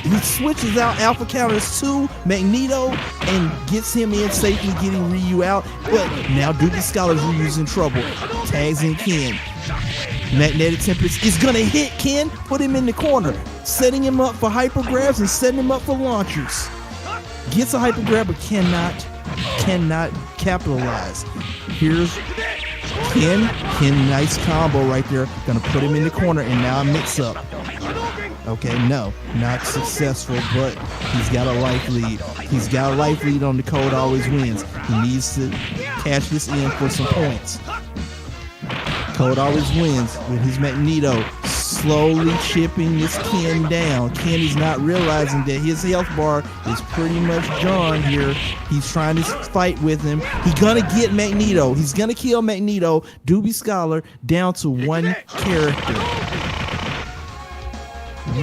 he switches out alpha counters to Magneto and gets him in safely, getting Ryu out. But now Doobie Scholar's Ryu's in trouble. Tags in Ken. Magnetic Tempest is gonna hit Ken, put him in the corner, setting him up for hyper grabs and setting him up for launchers. Gets a hyper grab, but cannot capitalize. Here's Ken, nice combo right there. Gonna put him in the corner, and now a mix up. Okay, no, not successful, but he's got a life lead. He's got a life lead on the Code Always Wins. He needs to cash this in for some points. Code Always Wins with his Magneto slowly chipping this Ken down. Ken is not realizing that his health bar is pretty much gone here. He's trying to fight with him. He's gonna get Magneto. He's gonna kill Magneto. Doobie Scholar down to one character.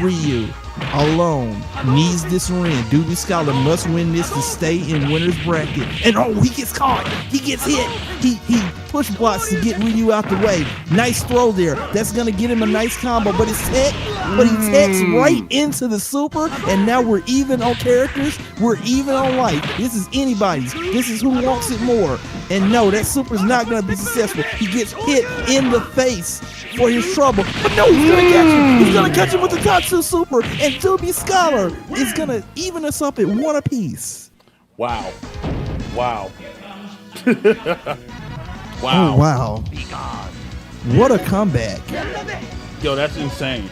Ryu alone needs this win. Doobie Scholar must win this to stay in winner's bracket. And oh, he gets caught. He gets hit. He push blocks to get Ryu out the way. Nice throw there. That's gonna get him a nice combo. But he techs right into the super. And now we're even on characters. We're even on life. This is anybody's. This is who wants it more. And no, that super is not gonna be successful. He gets hit in the face for his trouble. But no, he's gonna catch him. He's gonna catch him with the Tatsu super. And Doobie Scholar is gonna even us up at one apiece. Wow. Wow. Oh, wow. What a comeback. Yo, that's insane.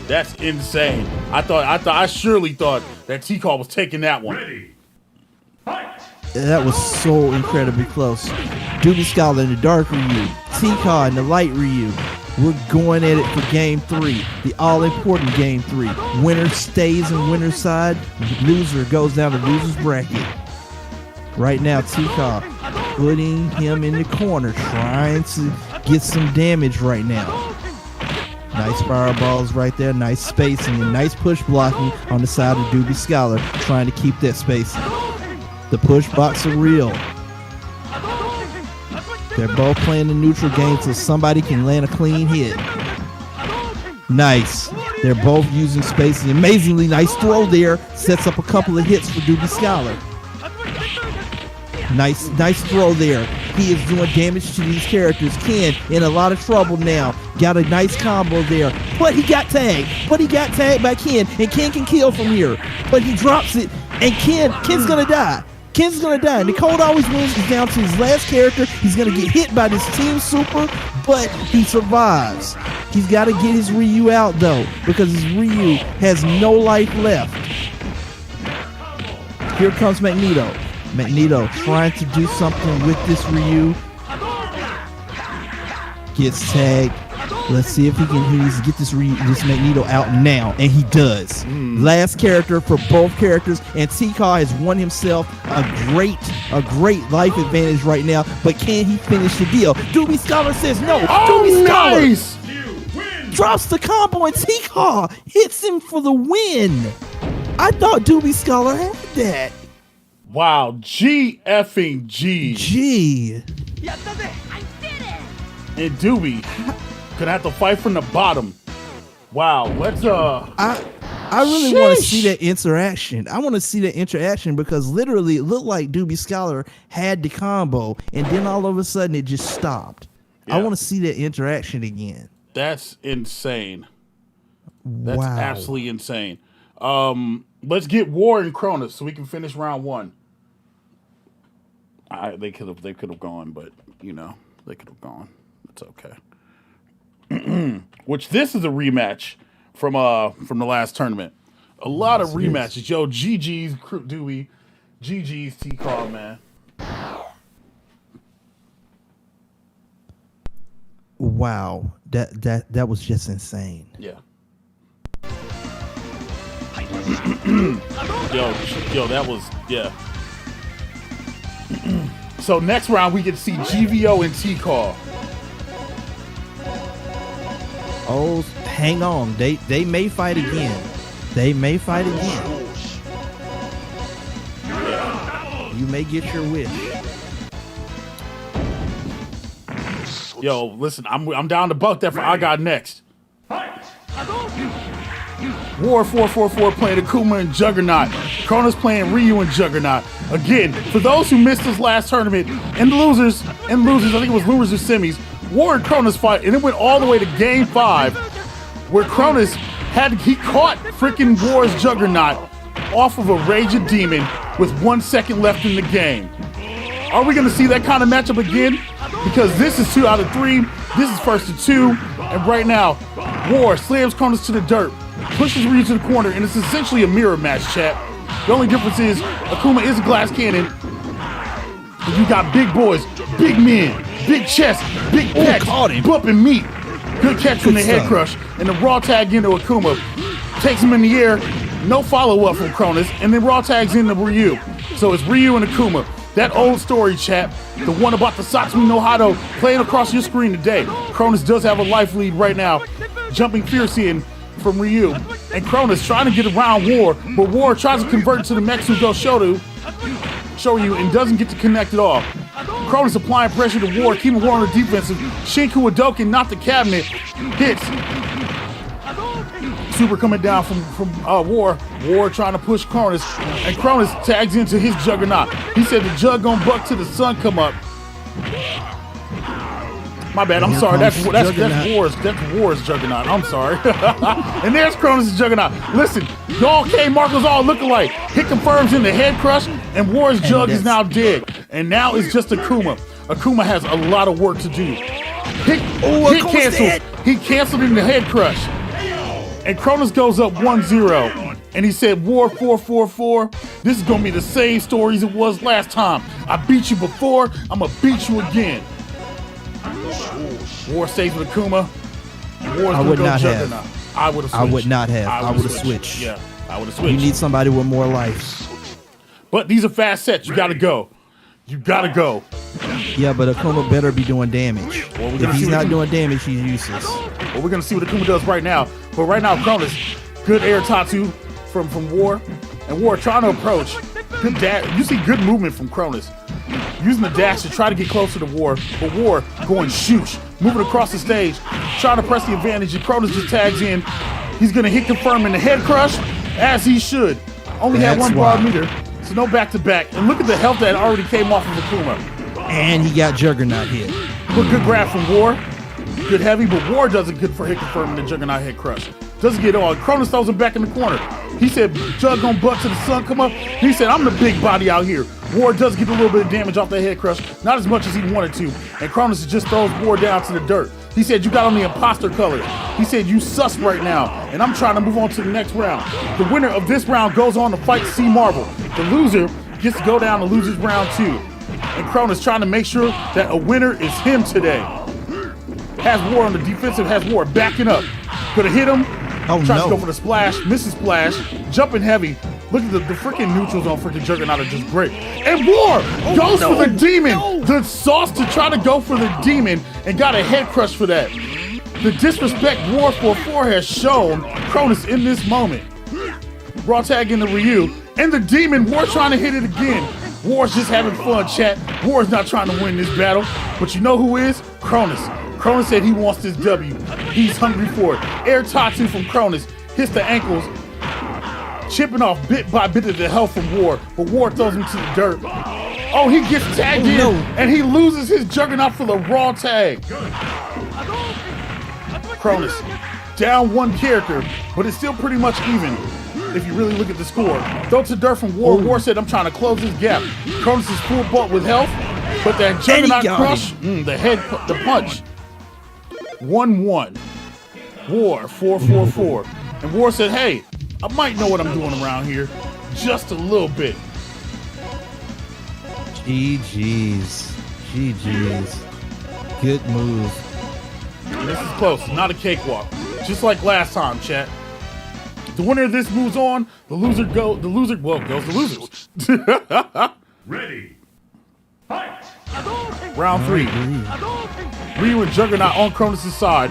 That's insane. I surely thought that T-Call was taking that one. Ready. Fight. That was so incredibly close. Doobie Scholar in the dark Ryu, T-Call in the light Ryu. We're going at it for game 3, the all-important game 3. Winner stays in winner's side, loser goes down to loser's bracket. Right now, T-Call putting him in the corner, trying to get some damage right now. Nice fireballs right there, nice spacing, and nice push blocking on the side of Doobie Scholar, trying to keep that spacing. The push blocks are real. They're both playing the neutral game so somebody can land a clean hit. Nice. They're both using spacing. Amazingly nice throw there. Sets up a couple of hits for Doobie Scholar. Nice throw there. He is doing damage to these characters. Ken in a lot of trouble now. Got a nice combo there. But he got tagged. By Ken. And Ken can kill from here. But he drops it. And Ken's gonna die. Ken's gonna die. And the Code Always Wins is down to his last character. He's gonna get hit by this team super, but he survives. He's gotta get his Ryu out though, because his Ryu has no life left. Here comes Magneto. Magneto trying to do something with this Ryu. Gets tagged. Let's see if he can get this Magneto out now, and he does. Last character for both characters, and T-Call has won himself a great life advantage right now. But can he finish the deal? Doobie Scholar says no. Doobie Scholar Nice! drops the combo, and T-Call hits him for the win. I thought Doobie Scholar had that. Wow, G effing G. Gee. I did it! And Doobie gonna have to fight from the bottom. Wow, let's I really want to see that interaction. I want to see that interaction because literally it looked like Doobie Scholar had the combo and then all of a sudden it just stopped. Yeah. I want to see that interaction again. That's insane. That's Wow. absolutely insane. Let's get War and Cronus so we can finish round 1. They could have gone, but you know, they could have gone. It's okay. Which this is a rematch from the last tournament. A lot of rematches. Yo, GG's Dewey, GG's T-Call, man. Wow, that was just insane. Yeah. yo, that was So next round we get to see GVO and T-Call. Oh, hang on. They may fight again. You may get your wish. Yo, listen, I'm down to buck that for I got next. Fight! War 444 playing Akuma and Juggernaut. Cronus playing Ryu and Juggernaut. Again, for those who missed this last tournament, and losers, I think it was losers or semis, War and Cronus fight, and it went all the way to game 5, where Cronus he caught freaking War's Juggernaut off of a Raging Demon with 1 second left in the game. Are we gonna see that kind of matchup again? Because this is 2 out of 3, this is 1st to 2, and right now, War slams Cronus to the dirt, pushes Ryu to the corner, and it's essentially a mirror match, chat. The only difference is Akuma is a glass cannon, and you got big boys, big men, big chest, big pecs, bumping meat. Good catch from the head crush, and the raw tag into Akuma. Takes him in the air, no follow-up from Cronus, and then raw tags into Ryu. So it's Ryu and Akuma. That old story, chat, the one about the Satsumi no Hado playing across your screen today. Cronus does have a life lead right now, jumping fiercely in from Ryu. And Cronus trying to get around War, but War tries to convert to the Metsugo Shoryu and doesn't get to connect at all. Cronus applying pressure to War, keeping War on the defensive. Shinku Hadoken, not the cabinet, hits. Super coming down from War. War trying to push Cronus, and Cronus tags into his Juggernaut. He said the Jug gonna buck till the sun come up. My bad, I'm sorry. That's War's Juggernaut. I'm sorry. And there's Cronus' Juggernaut. Listen, y'all K markers all look alike. Hit confirms in the head crush, and War's Jug is now dead. And now it's just Akuma. Akuma has a lot of work to do. Hit cancels. He canceled in the head crush. And Cronus goes up 1-0. And he said, War 444, this is gonna be the same story as it was last time. I beat you before, I'm gonna beat you again. War stays with Akuma. I would not have. I would have switched. I would not have. I would have switched. Yeah, I would have switched. You need somebody with more life. But these are fast sets. You gotta go. You gotta go. Yeah, but Akuma better be doing damage. Well, if he's not doing damage, he's useless. Well, we're gonna see what Akuma does right now. But right now, Cronus, good air Tatsu from War, and War trying to approach. Good dash. You see good movement from Cronus, using the dash to try to get closer to War. But War going shoosh, moving across the stage, trying to press the advantage. And Cronus just tags in. He's gonna hit confirm in the head crush, as he should. Only had one broad meter, so no back to back. And look at the health that already came off of Akuma. And he got Juggernaut hit. But good grab from War. Good heavy, but War doesn't good for hit confirming the Juggernaut head crush. Doesn't get on. Cronus throws him back in the corner. He said, Jug gonna butt till the sun come up. He said, I'm the big body out here. War does get a little bit of damage off that head crush. Not as much as he wanted to. And Cronus just throws War down to the dirt. He said, you got on the imposter colors. He said, you sus right now. And I'm trying to move on to the next round. The winner of this round goes on to fight C Marvel. The loser gets to go down to losers round 2. And Cronus trying to make sure that a winner is him today. Has War on the defensive, has War backing up. Gonna hit him. Tries to go for the splash, misses splash, jumping heavy. Look at the freaking neutrals on freaking Juggernaut are just great. And War goes for the demon. The sauce to try to go for the demon and got a head crush for that. The disrespect War 44 has shown Cronus in this moment. Raw tag into Ryu. And the demon, War trying to hit it again. War's just having fun, chat. War's not trying to win this battle. But you know who is? Cronus. Cronus said he wants this W. He's hungry for it. Air Tatsu from Cronus hits the ankles, chipping off bit by bit of the health from War, but War throws him to the dirt. Oh, he gets tagged in, and he loses his Juggernaut for the raw tag. Cronus, down one character, but it's still pretty much even if you really look at the score. Throw to dirt from War. War said, I'm trying to close this gap. Cronus is full butt with health, but that Juggernaut crush, the punch. 1-1. War 444. And War said, hey, I might know what I'm doing around here. Just a little bit. GG's. Good move. And this is close. Not a cakewalk. Just like last time, chat. The winner of this moves on. The loser goes the losers. Ready. Fight. Round 3. Ryu and Juggernaut on Cronus' side.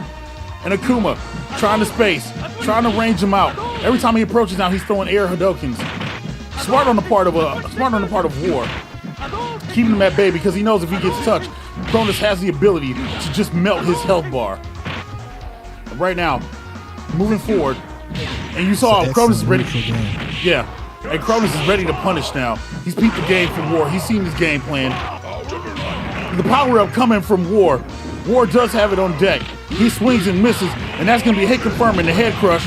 And Akuma trying to space, trying to range him out. Every time he approaches now, he's throwing air Hadokens. Smart on the part of War. keeping him at bay because he knows if he gets touched, Cronus has the ability to just melt his health bar. And right now, moving forward, and you saw Cronus is ready. Yeah, and Cronus is ready to punish now. He's beat the game from War. He's seen his game plan. The power-up coming from War. War does have it on deck. He swings and misses, and that's going to be a hit confirming the head crush.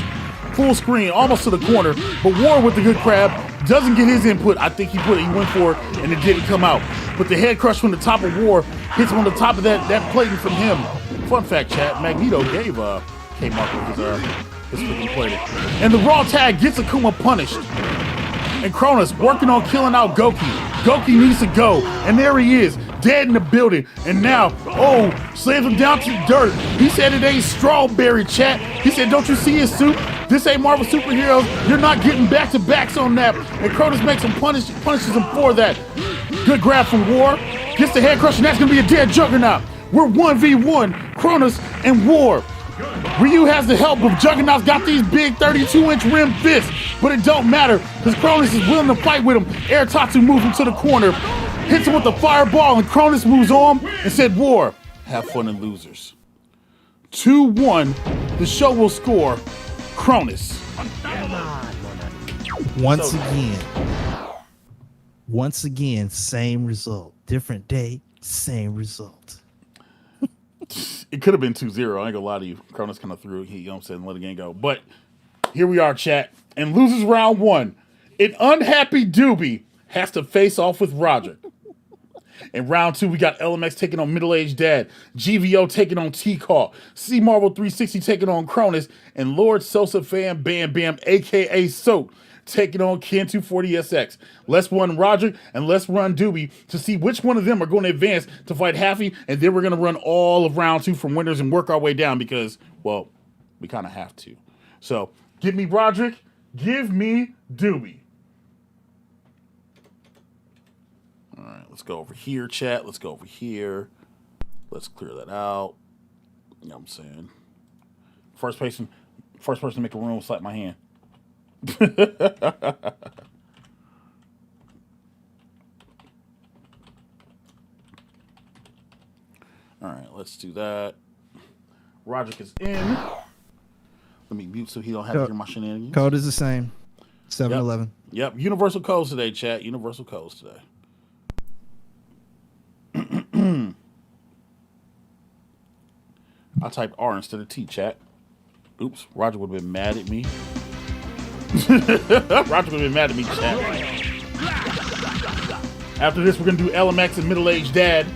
Full screen, almost to the corner, but War with the good crab doesn't get his input. I think he went for it, and it didn't come out. But the head crush from the top of War hits him on the top of that plating from him. Fun fact, chat, Magneto gave K-Mark his freaking plating. And the raw tag gets Akuma punished. And Cronus working on killing out Goki. Goki needs to go, and there he is, dead in the building. And now, slams him down to the dirt. He said it ain't strawberry, chat. He said, don't you see his suit? This ain't Marvel superheroes. You're not getting back-to-backs on that. And Cronus makes him punishes him for that. Good grab from War. Gets the head crush, and that's going to be a dead Juggernaut. We're 1v1, Cronus and War. Ryu has the help of Juggernaut's got these big 32-inch rim fists, but it don't matter because Cronus is willing to fight with him. Air Tatsu moves him to the corner, hits him with the fireball, and Cronus moves on and said, War, have fun and losers. 2-1, the show will score Cronus. Once again, same result. Different day, same result. It could have been 2-0. I ain't gonna lie to you. Cronus kind of threw it, you know what I'm saying, let the game go. But here we are, chat. And loses round 1. An unhappy Doobie has to face off with Roger. In round 2, we got LMX taking on Middle-Aged Dad, GVO taking on T-Call, C Marvel 360 taking on Cronus, and Lord Sosa Fan Bam Bam, aka Soap, taking on Ken 240SX. Let's run Roger and let's run Doobie to see which one of them are going to advance to fight Haffy, and then we're going to run all of round 2 from winners and work our way down because, well, we kind of have to. So, give me Roderick, give me Doobie. All right, let's go over here, chat. Let's go over here. Let's clear that out. You know what I'm saying? First person to make a room, slap my hand. All right, let's do that. Roderick is in. Let me mute so he don't have to hear my shenanigans. Code is the same. 7-11. Yep. Universal codes today, chat. Universal codes today. I typed R instead of T, chat. Oops, Roger would have been mad at me. Roger would have been mad at me, chat. After this, we're going to do LMX and Middle-Aged Dad.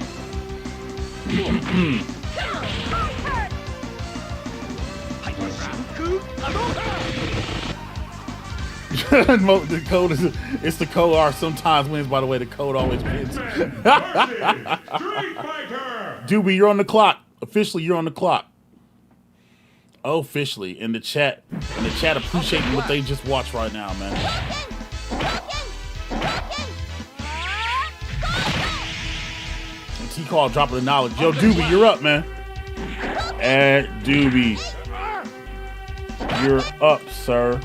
The code is it's the code R sometimes wins. By the way, the code always wins. Doobie, you're on the clock. Officially, you're on the clock. Officially, in the chat appreciating what they just watched right now, man. And T-Call dropping the knowledge. Yo, Doobie, you're up, man. And Doobie, you're up, sir.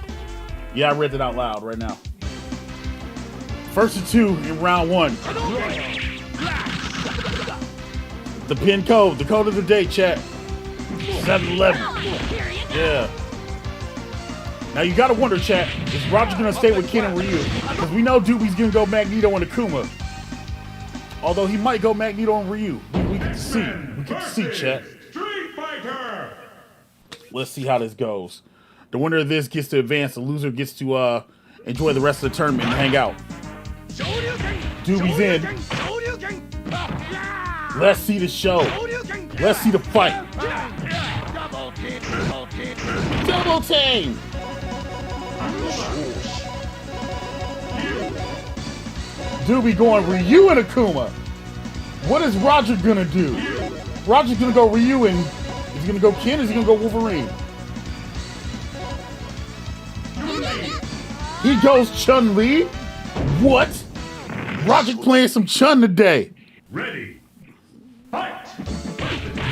Yeah, I read that out loud right now. First and 2 in round 1. The pin code, the code of the day, chat. 7-11. Yeah. Now you gotta wonder, chat, is Roger gonna stay with Ken and Ryu? Because we know Doobie's gonna go Magneto and Akuma. Although he might go Magneto and Ryu. We get to see. We get to see, chat. Street Fighter! Let's see how this goes. The winner of this gets to advance. The loser gets to enjoy the rest of the tournament and hang out. Doobie's in. Let's see the show. Let's see the fight. Double team. Doobie going Ryu and Akuma. What is Roger gonna do? Roger's gonna go Ryu and is he gonna go Ken or is he gonna go Wolverine? He goes Chun-Li. What? Roger playing some Chun today. Ready. Fight!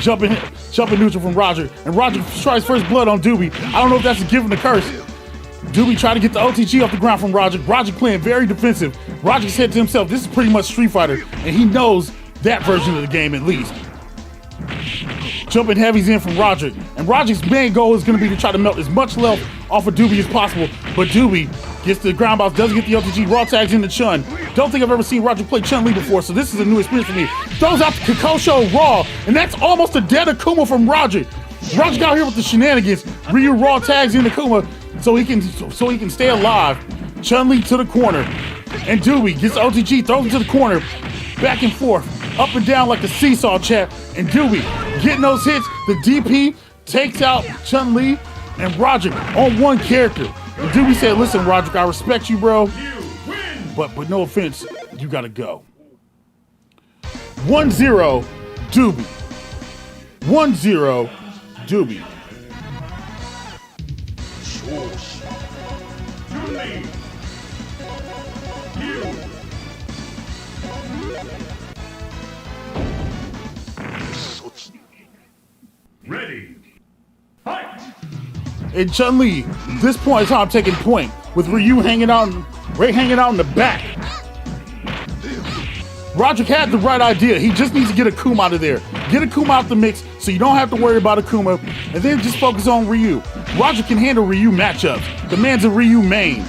Jumping neutral from Roger. And Roger tries first blood on Doobie. I don't know if that's a gift and a curse. Doobie tried to get the OTG off the ground from Roger. Roger playing very defensive. Roger said to himself, this is pretty much Street Fighter, and he knows that version of the game at least. Jumping heavies in from Roger. And Roger's main goal is going to be to try to melt as much health off of Doobie as possible. But Doobie gets the ground bounce, doesn't get the OTG, raw tags into Chun. Don't think I've ever seen Roger play Chun-Li before, so this is a new experience for me. Throws out the Kikosho raw, and that's almost a dead Akuma from Roger. Roger got here with the shenanigans. Ryu raw tags into Akuma so he can stay alive. Chun-Li to the corner. And Doobie gets the OTG, throws him to the corner. Back and forth, up and down like a seesaw, chat. And Doobie getting those hits. The DP takes out Chun-Li and Roger on one character. And Doobie said, listen, Roger, I respect you, bro. But no offense, you gotta go. 1-0, Doobie. 1-0, Doobie. Ready. Fight! And Chun-Li, this point is how I'm taking point, with Ryu hanging out in the back. Roger had the right idea. He just needs to get Akuma out of there. Get Akuma out the mix so you don't have to worry about Akuma, and then just focus on Ryu. Roger can handle Ryu matchups. The man's a Ryu main.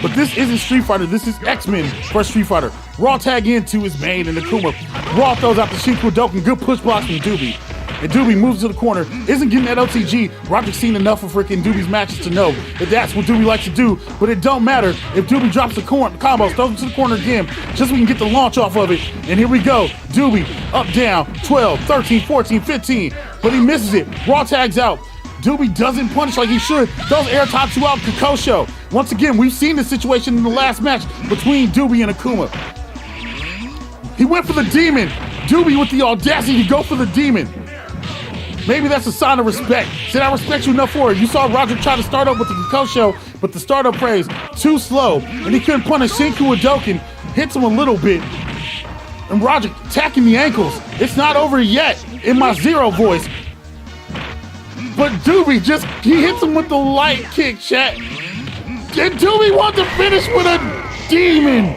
But this isn't Street Fighter, this is X-Men for Street Fighter. Raw tag into his main and Akuma. Raw throws out the Shinku Doken, good push blocks from Doobie. And Doobie moves to the corner, isn't getting that OTG. Roger's seen enough of freaking Doobie's matches to know that that's what Doobie likes to do, but it don't matter if Doobie drops the combos, throws him to the corner again, just so we can get the launch off of it. And here we go, Doobie, up, down, 12, 13, 14, 15, but he misses it. Raw tags out. Doobie doesn't punish like he should. Those air top 2 out Kikosho. Once again, we've seen the situation in the last match between Doobie and Akuma. He went for the demon. Doobie with the audacity to go for the demon. Maybe that's a sign of respect. Said I respect you enough for it. You saw Roger try to start up with the Kikosho, but the startup phase too slow, and he couldn't punish Shinku Doken. Hits him a little bit, and Roger attacking the ankles. It's not over yet in my Zero voice. But Doobie he hits him with the light kick, chat. And Doobie wants to finish with a demon.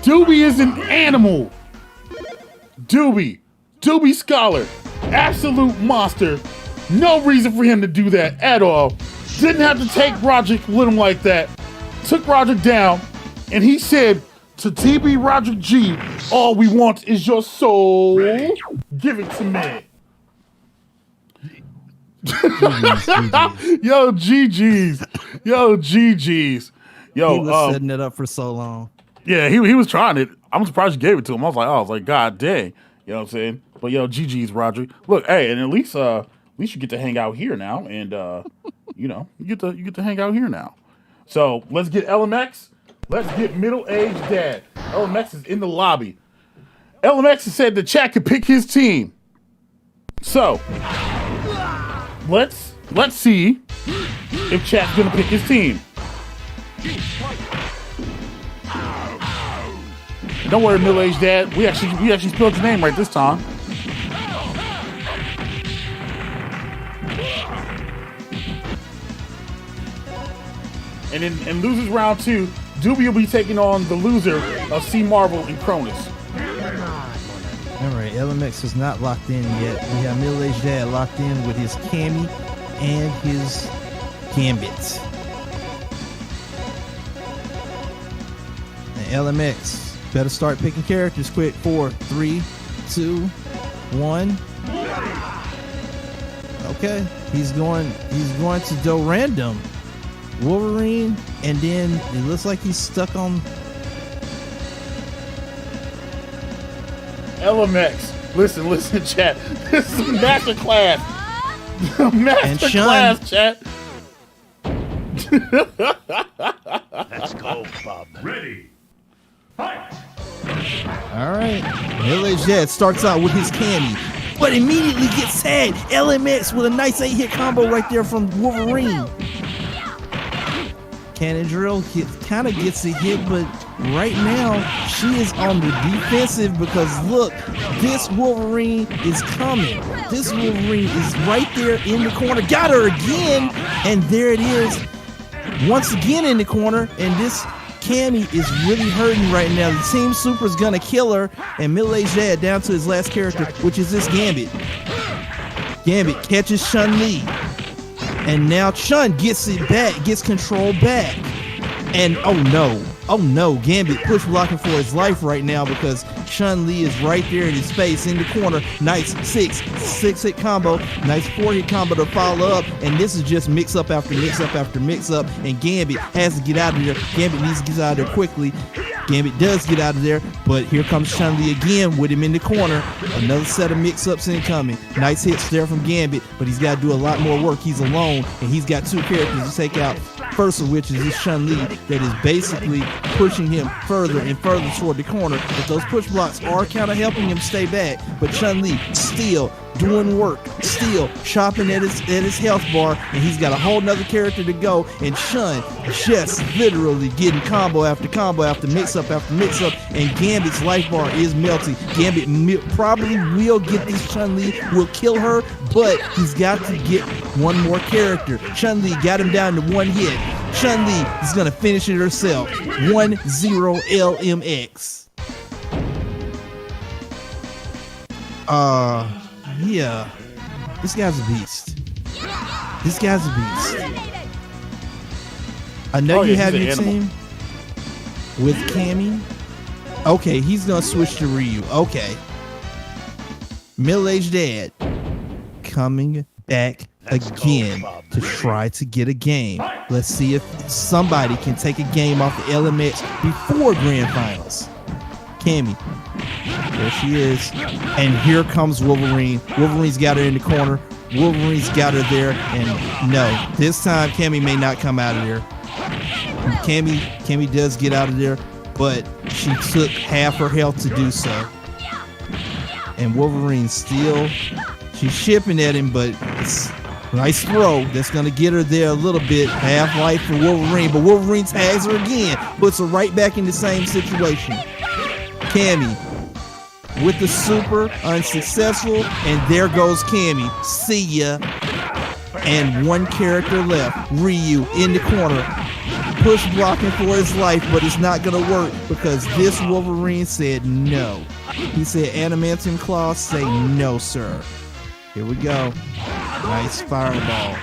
Doobie is an animal. Doobie Scholar. Absolute monster. No reason for him to do that at all. Didn't have to take Roger with him like that. Took Roger down, and he said to TB Roger G, all we want is your soul. Give it to me. Yo, GG's. Yo, GG's. Yo, he was setting it up for so long. Yeah, he was trying it. I'm surprised you gave it to him. I was like, God dang. You know what I'm saying? But yo, GG's, Roger. Look, hey, and at least you get to hang out here now, and you get to hang out here now. So let's get LMX. Let's get middle-aged dad. LMX is in the lobby. LMX has said the chat could pick his team. So let's see if chat's gonna pick his team. Don't worry, middle-aged dad. We actually spelled your name right this time. And in losers round 2, Doobie will be taking on the loser of C Marvel and Cronus. All right, LMX is not locked in yet. We have middle-aged dad locked in with his Cammy and his Gambits. And LMX better start picking characters quick. 4, 3, 2, 1. Okay, he's going to do random Wolverine, and then it looks like he's stuck on LMX. Listen, chat. This is a master class. Master class, chat. Let's go, Bob. Ready. Fight! All right. Middle-aged dad starts out with his Cammy, but immediately gets tagged. LMX with a nice 8-hit combo right there from Wolverine. Cannon Drill kind of gets a hit, but right now she is on the defensive because look, this Wolverine is coming. This Wolverine is right there in the corner. Got her again, and there it is. once again in the corner, and this Cammy is really hurting right now. The Team Super's gonna kill her, and middle-aged dad down to his last character, which is this Gambit. Gambit catches Chun-Li, and now Chun gets it back, gets control back, and oh no, Gambit push blocking for his life right now because Chun-Li is right there in his face in the corner. Nice six hit combo, nice 4-hit combo to follow up, and this is just mix up after mix up after mix up, and Gambit has to get out of there. Gambit needs to get out of there quickly. Gambit does get out of there, but here comes Chun-Li again with him in the corner. Another set of mix-ups incoming. Nice hits there from Gambit, but he's got to do a lot more work. He's alone, and he's got 2 characters to take out. First of which is this Chun-Li that is basically pushing him further and further toward the corner. But those push blocks are kind of helping him stay back. But Chun-Li still doing work, still chopping at his health bar, and he's got a whole nother character to go. And Chun just literally getting combo after combo after mix-up after mix-up, and Gambit's life bar is melting. Gambit probably will get this Chun-Li, will kill her, but he's got to get one more character. Chun-Li got him down to 1 hit. Chun-Li is gonna finish it herself. 1-0 LMX. Yeah. This guy's a beast. This guy's a beast. I know you have your team with Cammy. Okay, he's gonna switch to Ryu. Okay. Middle-aged dad coming back again to try to get a game. Let's see if somebody can take a game off the LMX before grand finals. Cammy, there she is, and here comes Wolverine. Wolverine's got her in the corner. Wolverine's got her there, and no, this time Cammy may not come out of there. Cammy does get out of there, but she took half her health to do so. And Wolverine still, she's shipping at him, but it's nice throw. That's going to get her there a little bit. Half life for Wolverine, but Wolverine tags her again, puts her right back in the same situation. Cammy with the super, unsuccessful, and there goes Cammy. See ya. And 1 character left. Ryu in the corner. Push blocking for his life, but it's not going to work because this Wolverine said no. He said, Adamantium Claw, say no, sir. Here we go. Nice fireball.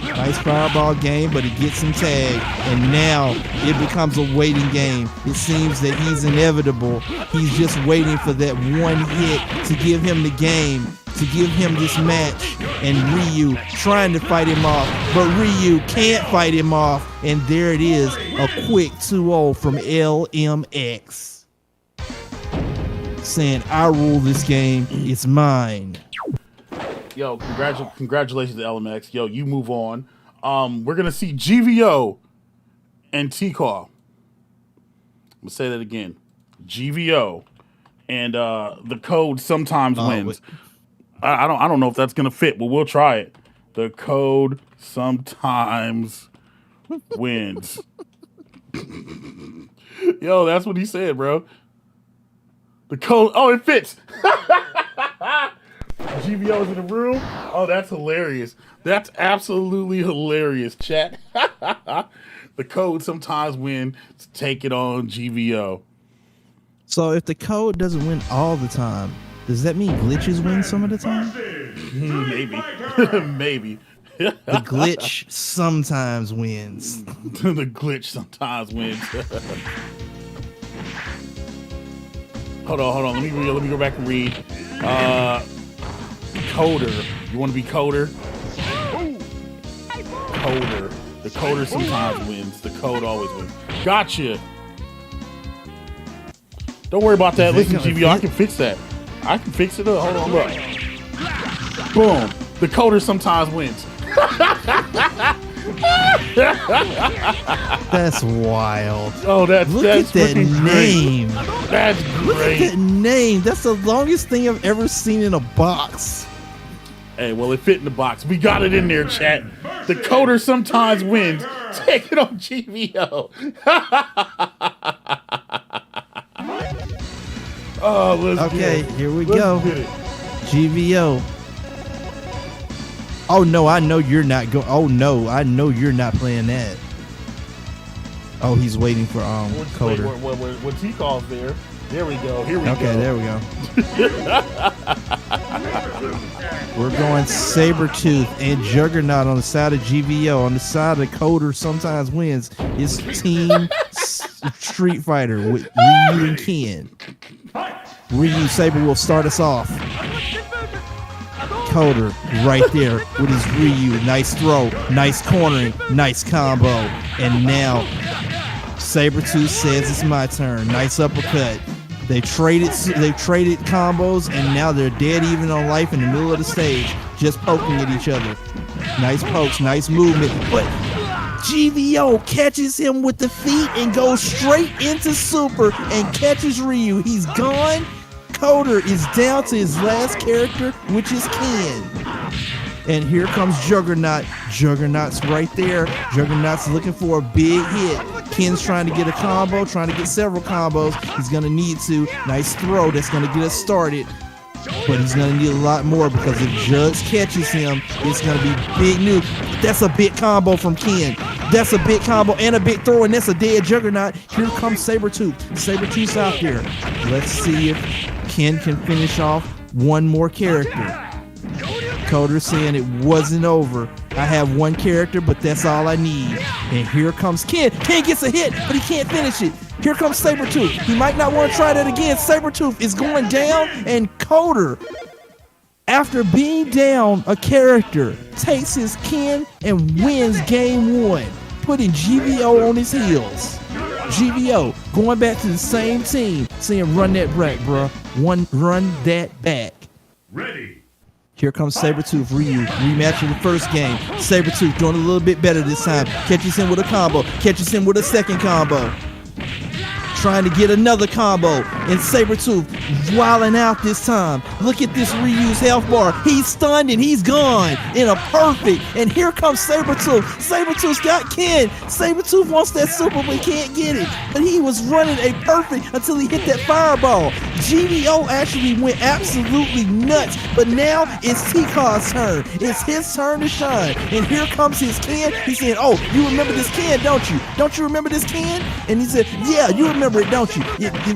Nice fireball game, but it gets him tagged. And now it becomes a waiting game. It seems that he's inevitable. He's just waiting for that 1 hit to give him the game, to give him this match. And Ryu trying to fight him off, but Ryu can't fight him off. And there it is, a quick 2-0 from LMX. Saying, I rule this game, it's mine. Yo, congratulations to LMX. Yo, you move on. We're gonna see GVO and T-Call. I'm gonna say that again. GVO and the code sometimes wins. I don't know if that's gonna fit, but we'll try it. The code sometimes wins. Yo, that's what he said, bro. The code. Oh, it fits. GVO's in the room. Oh, that's hilarious. That's absolutely hilarious, chat. The code sometimes wins. Take it on GVO. So if the code doesn't win all the time, does that mean glitches win some of the time? Maybe. Maybe. The glitch sometimes wins. The glitch sometimes wins. Hold on. Let me go back and read. Coder. You want to be Coder? Coder. The Coder sometimes wins. The code always wins. Gotcha. Don't worry about that. Listen, GVO, I can fix that. I can fix it up. Hold on, look. Boom. The Coder sometimes wins. That's wild. Oh, that's Look at that name. Great. That's great. Look at that name. That's the longest thing I've ever seen in a box. Hey, well, it fit in the box. We got it in there, chat. The Coder sometimes wins. Take it on GVO. Oh, let's okay, get it. Here we Let's go. get it. GVO. Oh no, I know you're not going. Oh no, I know you're not playing that. Oh, he's waiting for Coder. When T-Call's there. There we go. Here we go. Okay, there we go. We're going Sabretooth and Juggernaut on the side of GVO. On the side of Coder sometimes wins. It's Team Street Fighter with Ryu and Ken. Ryu Saber will start us off. Coder right there with his Ryu. Nice throw, nice cornering, nice combo. And now Sabretooth says it's my turn. Nice uppercut. They traded combos, and now they're dead even on life in the middle of the stage, just poking at each other. Nice pokes, nice movement, but GVO catches him with the feet and goes straight into super and catches Ryu. He's gone. Coder is down to his last character, which is Ken. And here comes Juggernaut. Juggernaut's right there. Juggernaut's looking for a big hit. Ken's trying to get a combo, trying to get several combos. He's going to need to. Nice throw. That's going to get us started. But he's going to need a lot more because if Jugs catches him, it's going to be big news. That's a big combo from Ken. That's a big combo and a big throw, and that's a dead Juggernaut. Here comes Sabretooth. Sabretooth's out there. Let's see if Ken can finish off one more character. Coder saying it wasn't over. I have one character, but that's all I need. And here comes Ken. Ken gets a hit, but he can't finish it. Here comes Sabretooth. He might not want to try that again. Sabretooth is going down, and Coder, after being down a character, takes his Ken and wins game one, putting GVO on his heels. GVO going back to the same team, saying run that back, bro. Run that back. Ready. Here comes Sabretooth, Ryu, rematch of the first game. Sabretooth doing a little bit better this time. Catches him with a combo, catches him with a second combo. Trying to get another combo, and Sabretooth wilding out this time. Look at this Ryu's health bar. He's stunned and he's gone in a perfect. And here comes Sabretooth. Sabretooth's got Ken. Sabretooth wants that super but can't get it. But he was running a perfect until he hit that fireball. GVO actually went absolutely nuts. But now it's T-Cod's turn. It's his turn to shine. And here comes his Ken. He's saying, oh, you remember this Ken, don't you? Don't you remember this Ken? And he said, yeah, you remember it, don't you?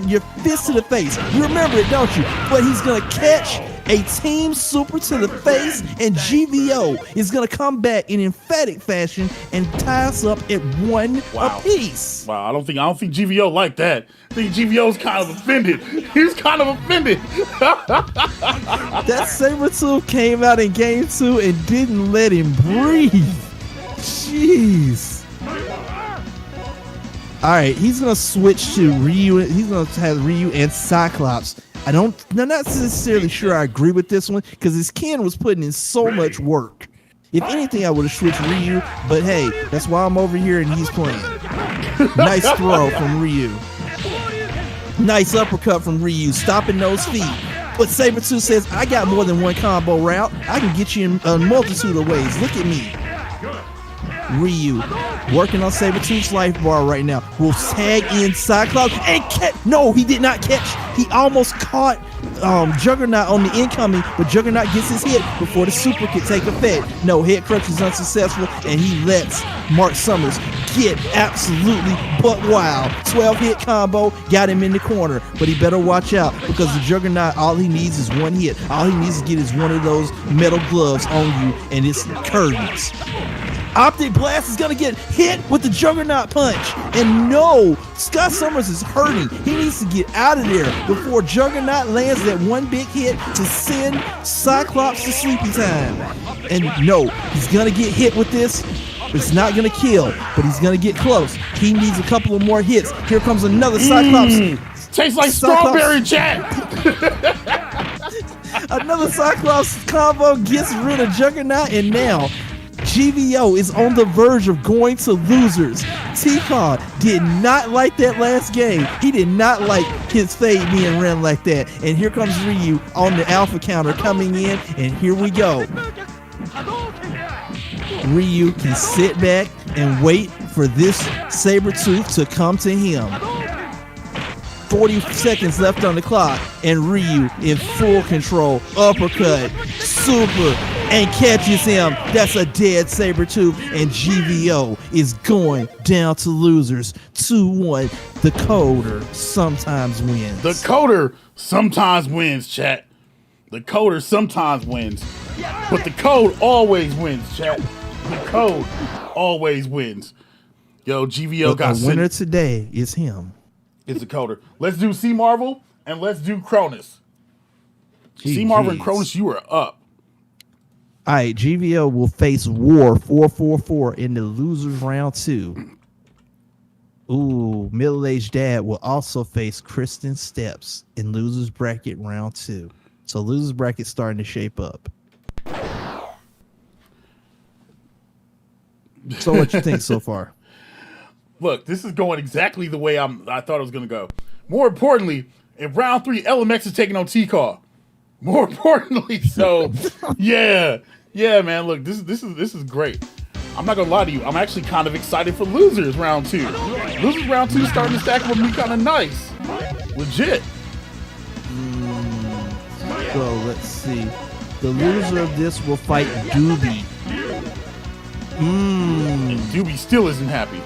Your fist to the face. You remember it, don't you? But he's going to catch a team super to the face, and GVO is going to come back in emphatic fashion and tie us up at one apiece. Wow, I don't think GVO like that. I think GVO's kind of offended. He's kind of offended. That Sabretooth came out in game 2 and didn't let him breathe. Jeez. All right, he's gonna switch to Ryu. He's gonna have Ryu and Cyclops. I'm not necessarily sure I agree with this one because his Ken was putting in so much work. If anything, I would have switched Ryu, but hey, that's why I'm over here and he's playing. Nice throw from Ryu. Nice uppercut from Ryu, stopping those feet. But Sabretooth says, I got more than one combo route. I can get you in a multitude of ways. Look at me. Ryu working on Sabretooth's life bar right now. Will tag in Cyclops and catch. No, he did not catch. He almost caught Juggernaut on the incoming, but Juggernaut gets his hit before the super could take effect. No, head crunch is unsuccessful, and he lets Mark Summers get absolutely butt wild. 12-hit combo, got him in the corner, but he better watch out because the Juggernaut, all he needs is one hit. All he needs to get is one of those metal gloves on you, and it's curtains. Optic Blast is going to get hit with the Juggernaut punch. And no, Scott Summers is hurting. He needs to get out of there before Juggernaut lands that one big hit to send Cyclops to sleepy time. And no, he's going to get hit with this. It's not going to kill, but he's going to get close. He needs a couple of more hits. Here comes another Cyclops. Tastes like strawberry jam. Another Cyclops combo gets rid of Juggernaut, and now GVO is on the verge of going to losers. T-Con did not like that last game. He did not like his fade being ran like that. And here comes Ryu on the alpha counter coming in, and here we go. Ryu can sit back and wait for this Sabretooth to come to him. 40 seconds left on the clock, and Ryu in full control. Uppercut, super, and catches him. That's a dead Sabretooth, and GVO is going down to losers 2-1. The coder sometimes wins. The coder sometimes wins, chat. The coder sometimes wins. But the code always wins, chat. The code always wins. Yo, GVO but got the winner today is him. It's the coder. Let's do C Marvel and let's do Cronus. C Marvel and Cronus, you are up. All right, GVO will face War 444 in the losers round 2. Ooh, middle-aged dad will also face Kristen Steps in losers bracket round 2. So losers bracket starting to shape up. So what you think so far? Look, this is going exactly the way I thought it was going to go. More importantly, in round 3, LMX is taking on T-Car. More importantly, so yeah, man. Look, this is great. I'm not gonna lie to you. I'm actually kind of excited for losers round 2. Losers round 2 starting to stack with me kind of nice, legit. So let's see. The loser of this will fight Doobie. And Doobie still isn't happy.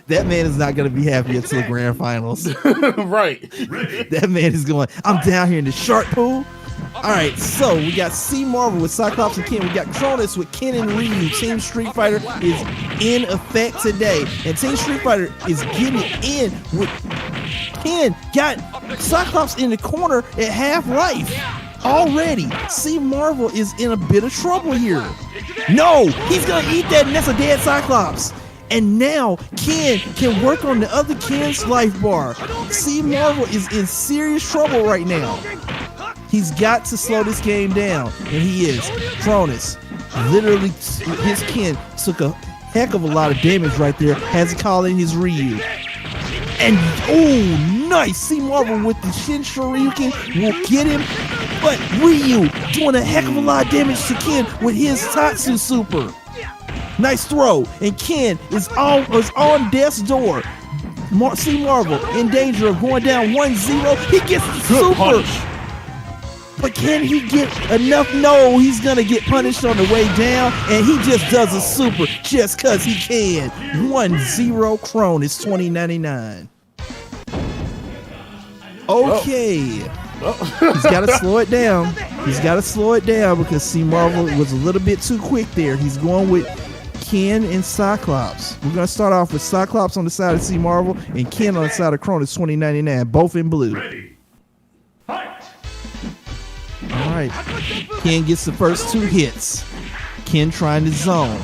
That man is not going to be happy until the grand finals. Right. That man is going, I'm down here in the shark pool. All right, so we got C Marvel with Cyclops and Ken. We got Cronus with Ken and Ryu. Team Street Fighter is in effect today. And Team Street Fighter is getting in with Ken. Got Cyclops in the corner at half-life. Already, C Marvel is in a bit of trouble here. No, he's going to eat that, and that's a dead Cyclops. And now Ken can work on the other Ken's life bar. C Marvel is in serious trouble right now. He's got to slow this game down, and he is. Cronus, literally, his Ken took a heck of a lot of damage right there. Has to call in his Ryu. And, oh, nice. C Marvel with the Shin Shoryuken will get him. But Ryu doing a heck of a lot of damage to Ken with his Tatsu Super. Nice throw, and Ken is on death's door. C Marvel in danger of going down 1-0. He gets the super. Punch. But can he get enough? No, he's going to get punished on the way down, and he just does a super just because he can. 1-0 Cronus 2099. Okay. He's got to slow it down. He's got to slow it down because C Marvel was a little bit too quick there. He's going with Ken and Cyclops. We're going to start off with Cyclops on the side of C Marvel and Ken on the side of Cronus 2099, both in blue. Ready. Fight. All right. Ken gets the first 2 hits. Ken trying to zone.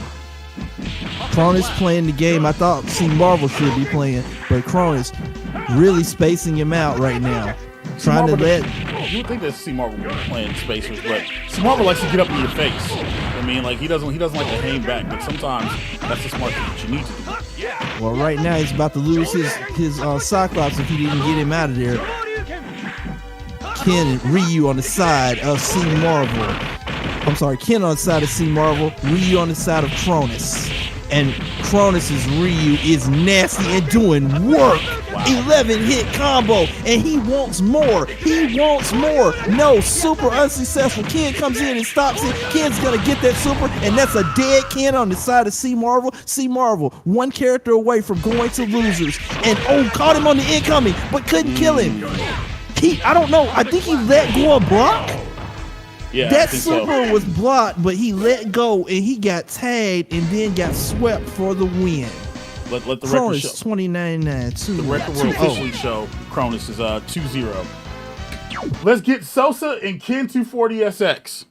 Cronus playing the game I thought C Marvel should be playing, but Cronus really spacing him out right now. Trying to let. You would think that C Marvel would be playing spacers, but C Marvel likes to get up in your face. I mean, like he doesn't like to hang back, but sometimes that's the smart thing that you need to do. Well, right now he's about to lose his Cyclops if he didn't get him out of there. Ken and Ryu on the side of C Marvel. I'm sorry, Ken on the side of C Marvel, Ryu on the side of Cronus. And Cronus's Ryu is nasty and doing work. 11-hit combo, and he wants more. He wants more. No, super unsuccessful. Ken comes in and stops it. Ken's gonna get that super, and that's a dead Ken on the side of C Marvel. C Marvel, 1 character away from going to losers. And caught him on the incoming, but couldn't kill him. I don't know. I think he let go a block. Yeah, that super was blocked, but he let go and he got tagged and then got swept for the win. Let the record Cronus show. 2099. The record will officially show Cronus is 2-0. Let's get Sosa and Ken 240SX.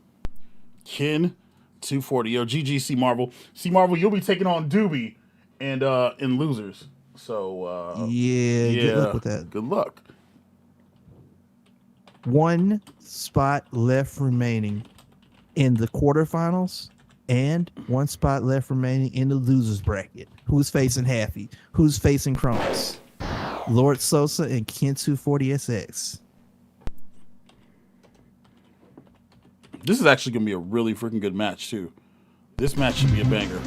Ken 240. Yo, GG C Marvel. C Marvel, you'll be taking on Doobie and in losers. So yeah, good luck with that. Good luck. 1 spot left remaining in the quarterfinals and 1 spot left remaining in the losers bracket. Who's facing Happy? Who's facing Cronus? Lord Sosa and Ken 240SX. This is actually going to be a really freaking good match, too. This match should be a banger.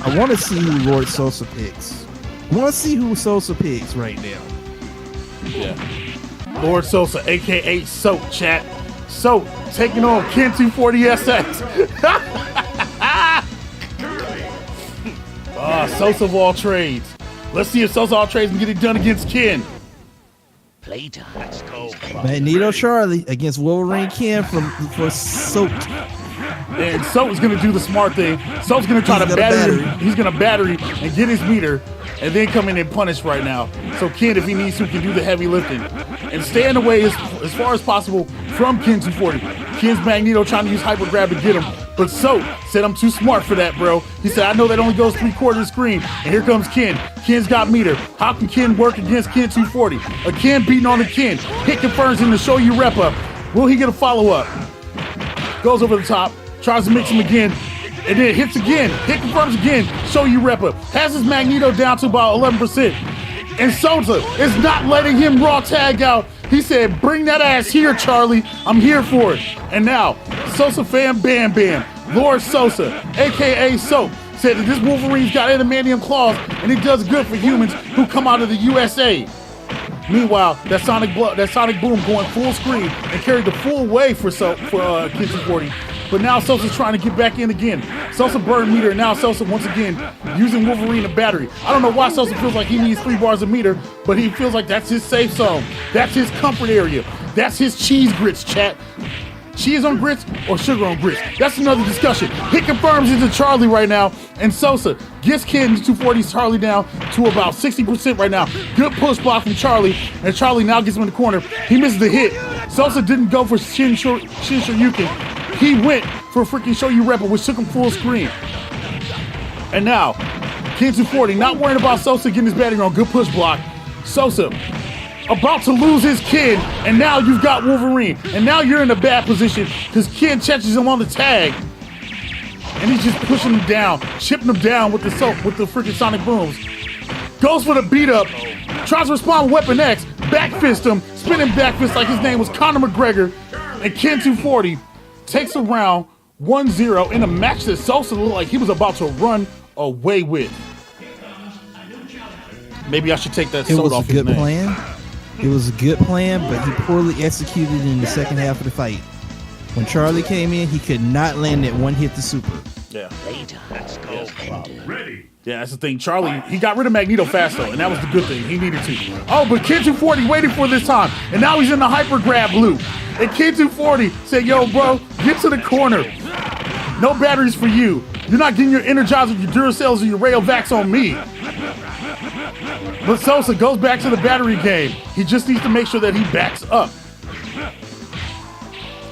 I want to see who Lord Sosa picks. I want to see who Sosa picks right now. Yeah. Lord Sosa, aka Soap, chat. Soap taking on Ken 240SX. Sosa of all trades. Let's see if Sosa all trades can get it done against Ken. Playtime. Let's go. Magneto Charlie against Wolverine Ken for Soap. And Soap's gonna do the smart thing. Soap's gonna try to battery. He's gonna battery and get his meter, and then come in and punish right now. So Ken, if he needs to, can do the heavy lifting and stay in the way as far as possible from Ken 240. Ken's Magneto trying to use hyper grab to get him, but Soap said, "I'm too smart for that, bro." He said, "I know that only goes 3/4 screen." And here comes Ken. Ken's got meter. How can Ken work against Ken 240? A Ken beating on the Ken. Hit confirms him to show you rep up. Will he get a follow up? Goes over the top. Tries to mix him again, and then hits again. Hit confirms again. Show you rep up. Has his Magneto down to about 11%. And Sosa is not letting him raw tag out. He said, "Bring that ass here, Charlie. I'm here for it." And now, Sosa fan Bam Bam, Lord Sosa, aka Soap, said that this Wolverine's got adamantium claws, and it does good for humans who come out of the USA. Meanwhile, that Sonic Boom going full screen and carried the full way for Ken 240. But now Sosa's trying to get back in again. Sosa burned meter, and now Sosa once again using Wolverine to battery. I don't know why Sosa feels like he needs 3 bars of meter, but he feels like that's his safe zone. That's his comfort area. That's his cheese grits, chat. Cheese on grits or sugar on grits? That's another discussion. Hit confirms into Charlie right now, and Sosa gets Ken 240's Charlie down to about 60% right now. Good push block from Charlie, and Charlie now gets him in the corner. He misses the hit. Sosa didn't go for Shin Shoryuken. He went for freaking Show You Repper, which took him full screen. And now, Ken 240 not worrying about Sosa getting his batting on. Good push block. Sosa about to lose his Ken, and now you've got Wolverine. And now you're in a bad position because Ken catches him on the tag. And he's just pushing him down, chipping him down with the freaking Sonic Booms. Goes for the beat up, tries to respond with Weapon X, back fist him, spinning back fist like his name was Conor McGregor. And Ken 240 takes a round 1-0 in a match that Sosa looked like he was about to run away with. Maybe I should take that soda off his name. It was a good plan. It was a good plan, but he poorly executed in the second half of the fight. When Charlie came in, he could not land that one hit to super. Yeah. Let's go. Ready. Yeah, that's the thing. Charlie, he got rid of Magneto fast though, and that was the good thing. He needed to. Oh, but Ken 240 waited for this time, and now he's in the hyper grab loop. And Ken 240 said, "Yo, bro, get to the corner. No batteries for you. You're not getting your Energizer, your Duracells, or your Rayovacs on me." But Sosa goes back to the battery game. He just needs to make sure that he backs up.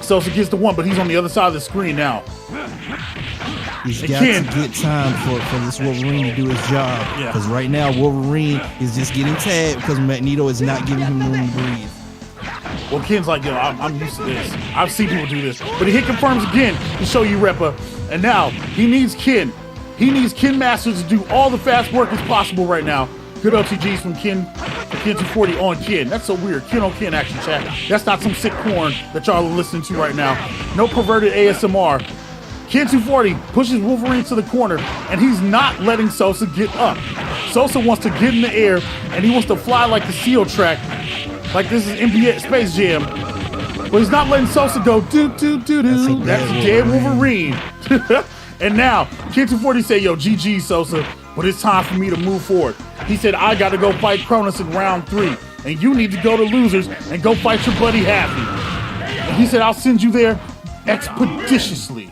Sosa gets the one, but he's on the other side of the screen now. He's got to get time for this Wolverine to do his job. Because right now, Wolverine is just getting tagged because Magneto is not giving him room to breathe. Well, Ken's like, "Yo, I'm used to this. I've seen people do this." But he hit confirms again to show you Reppa. And now he needs Ken. He needs Ken Masters to do all the fast work as possible right now. Good OTGs from Ken 240 on Ken. That's so weird. Ken on Ken action, chat. That's not some sick porn that y'all are listening to right now. No perverted ASMR. Ken 240 pushes Wolverine to the corner, and he's not letting Sosa get up. Sosa wants to get in the air, and he wants to fly like the seal track, like this is NBA Space Jam. But he's not letting Sosa go do-do-do-do. That's a dead Wolverine. And now, Ken 240 say, "Yo, GG, Sosa, but it's time for me to move forward." He said, "I got to go fight Cronus in round 3, and you need to go to losers and go fight your buddy Happy." And he said, "I'll send you there expeditiously."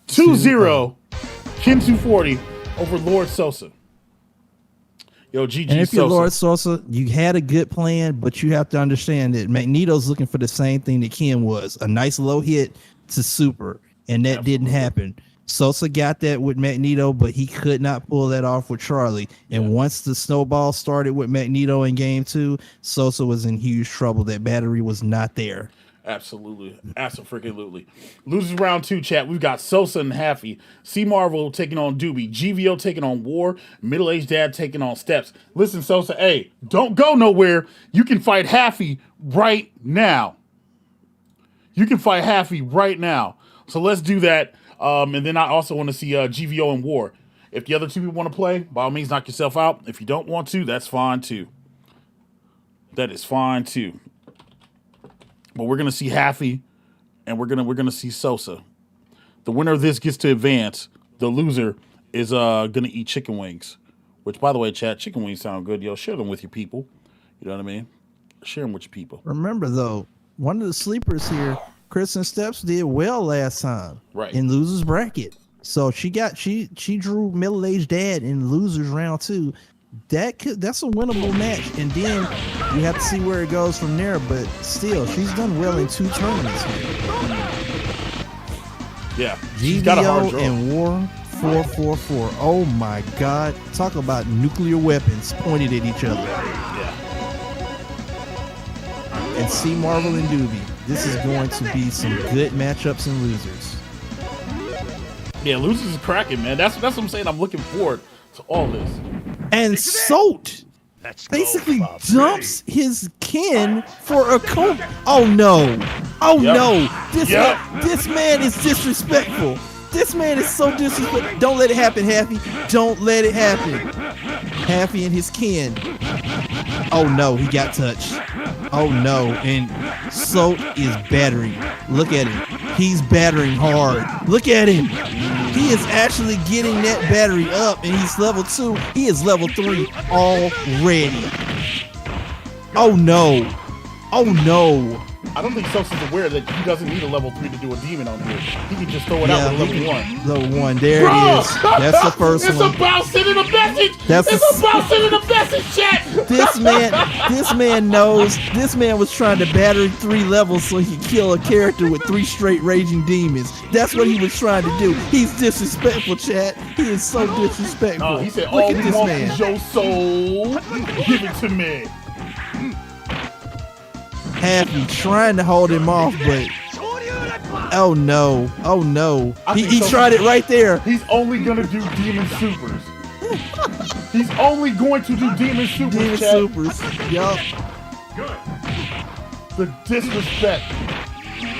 2-0, Ken 240 over Lord Sosa. Yo, GG And if you're Sosa. Lord Sosa, you had a good plan, but you have to understand that Magneto's looking for the same thing that Ken was, a nice low hit to super, and that didn't happen. Sosa got that with Magneto, but he could not pull that off with Charlie. And once the snowball started with Magneto in game 2, Sosa was in huge trouble. That battery was not there. Absolutely. Absolutely. Loses round 2, chat. We've got Sosa and Happy. C Marvel taking on Doobie. GVO taking on War. Middle-aged Dad taking on Steps. Listen, Sosa, hey, don't go nowhere. You can fight Happy right now. You can fight Happy right now. So let's do that. And then I also want to see GVO and War. If the other two people want to play, by all means, knock yourself out. If you don't want to, that's fine too. That is fine too. But we're gonna see Happy, and we're gonna see Sosa. The winner of this gets to advance. The loser is gonna eat chicken wings. Which, by the way, chat, chicken wings sound good. Yo, share them with your people. You know what I mean? Share them with your people. Remember though, one of the sleepers here, Kristen Steps, did well last time. Right. In losers bracket. So she drew middle-aged dad in losers round 2. That's a winnable match, and then you have to see where it goes from there. But still, she's done well in 2 tournaments here. Yeah, she's got a hard GBO draw. and War 444. Oh my God! Talk about nuclear weapons pointed at each other. Yeah. And see Marvel and Doobie. This is going to be some good matchups and losers. Yeah, losers is cracking, man. That's what I'm saying. I'm looking forward to all this. And Salt Let's go, basically Bobby. dumps his kin for a comb. Oh no! Oh Yep. no! Yep. This man is disrespectful. This man is so disrespectful. Don't let it happen, Happy. Don't let it happen. Happy and his kin. Oh no, he got touched. Oh no, and Salt is battering. Look at him. He's battering hard. Look at him. He is actually getting that battery up, and he's level 2. He is level 3 already. Oh no. Oh no. I don't think Sosa's aware that he doesn't need a level 3 to do a demon on here. He can just throw it out with level 1. Level 1. There Bro! it is. That's the first It's one. about sending a message. That's It's about sending a message, chat. This man knows. This man was trying to batter 3 levels so he could kill a character with 3 straight raging demons. That's what he was trying to do. He's disrespectful, chat. He is so disrespectful. Oh, he said, Look all at we this want man. is your soul. Give it to me. Happy trying to hold him off, but oh no, oh no. He tried it right there. He's only gonna do demon supers. He's only going to do demon supers, Demon chat. supers. Yup. The disrespect.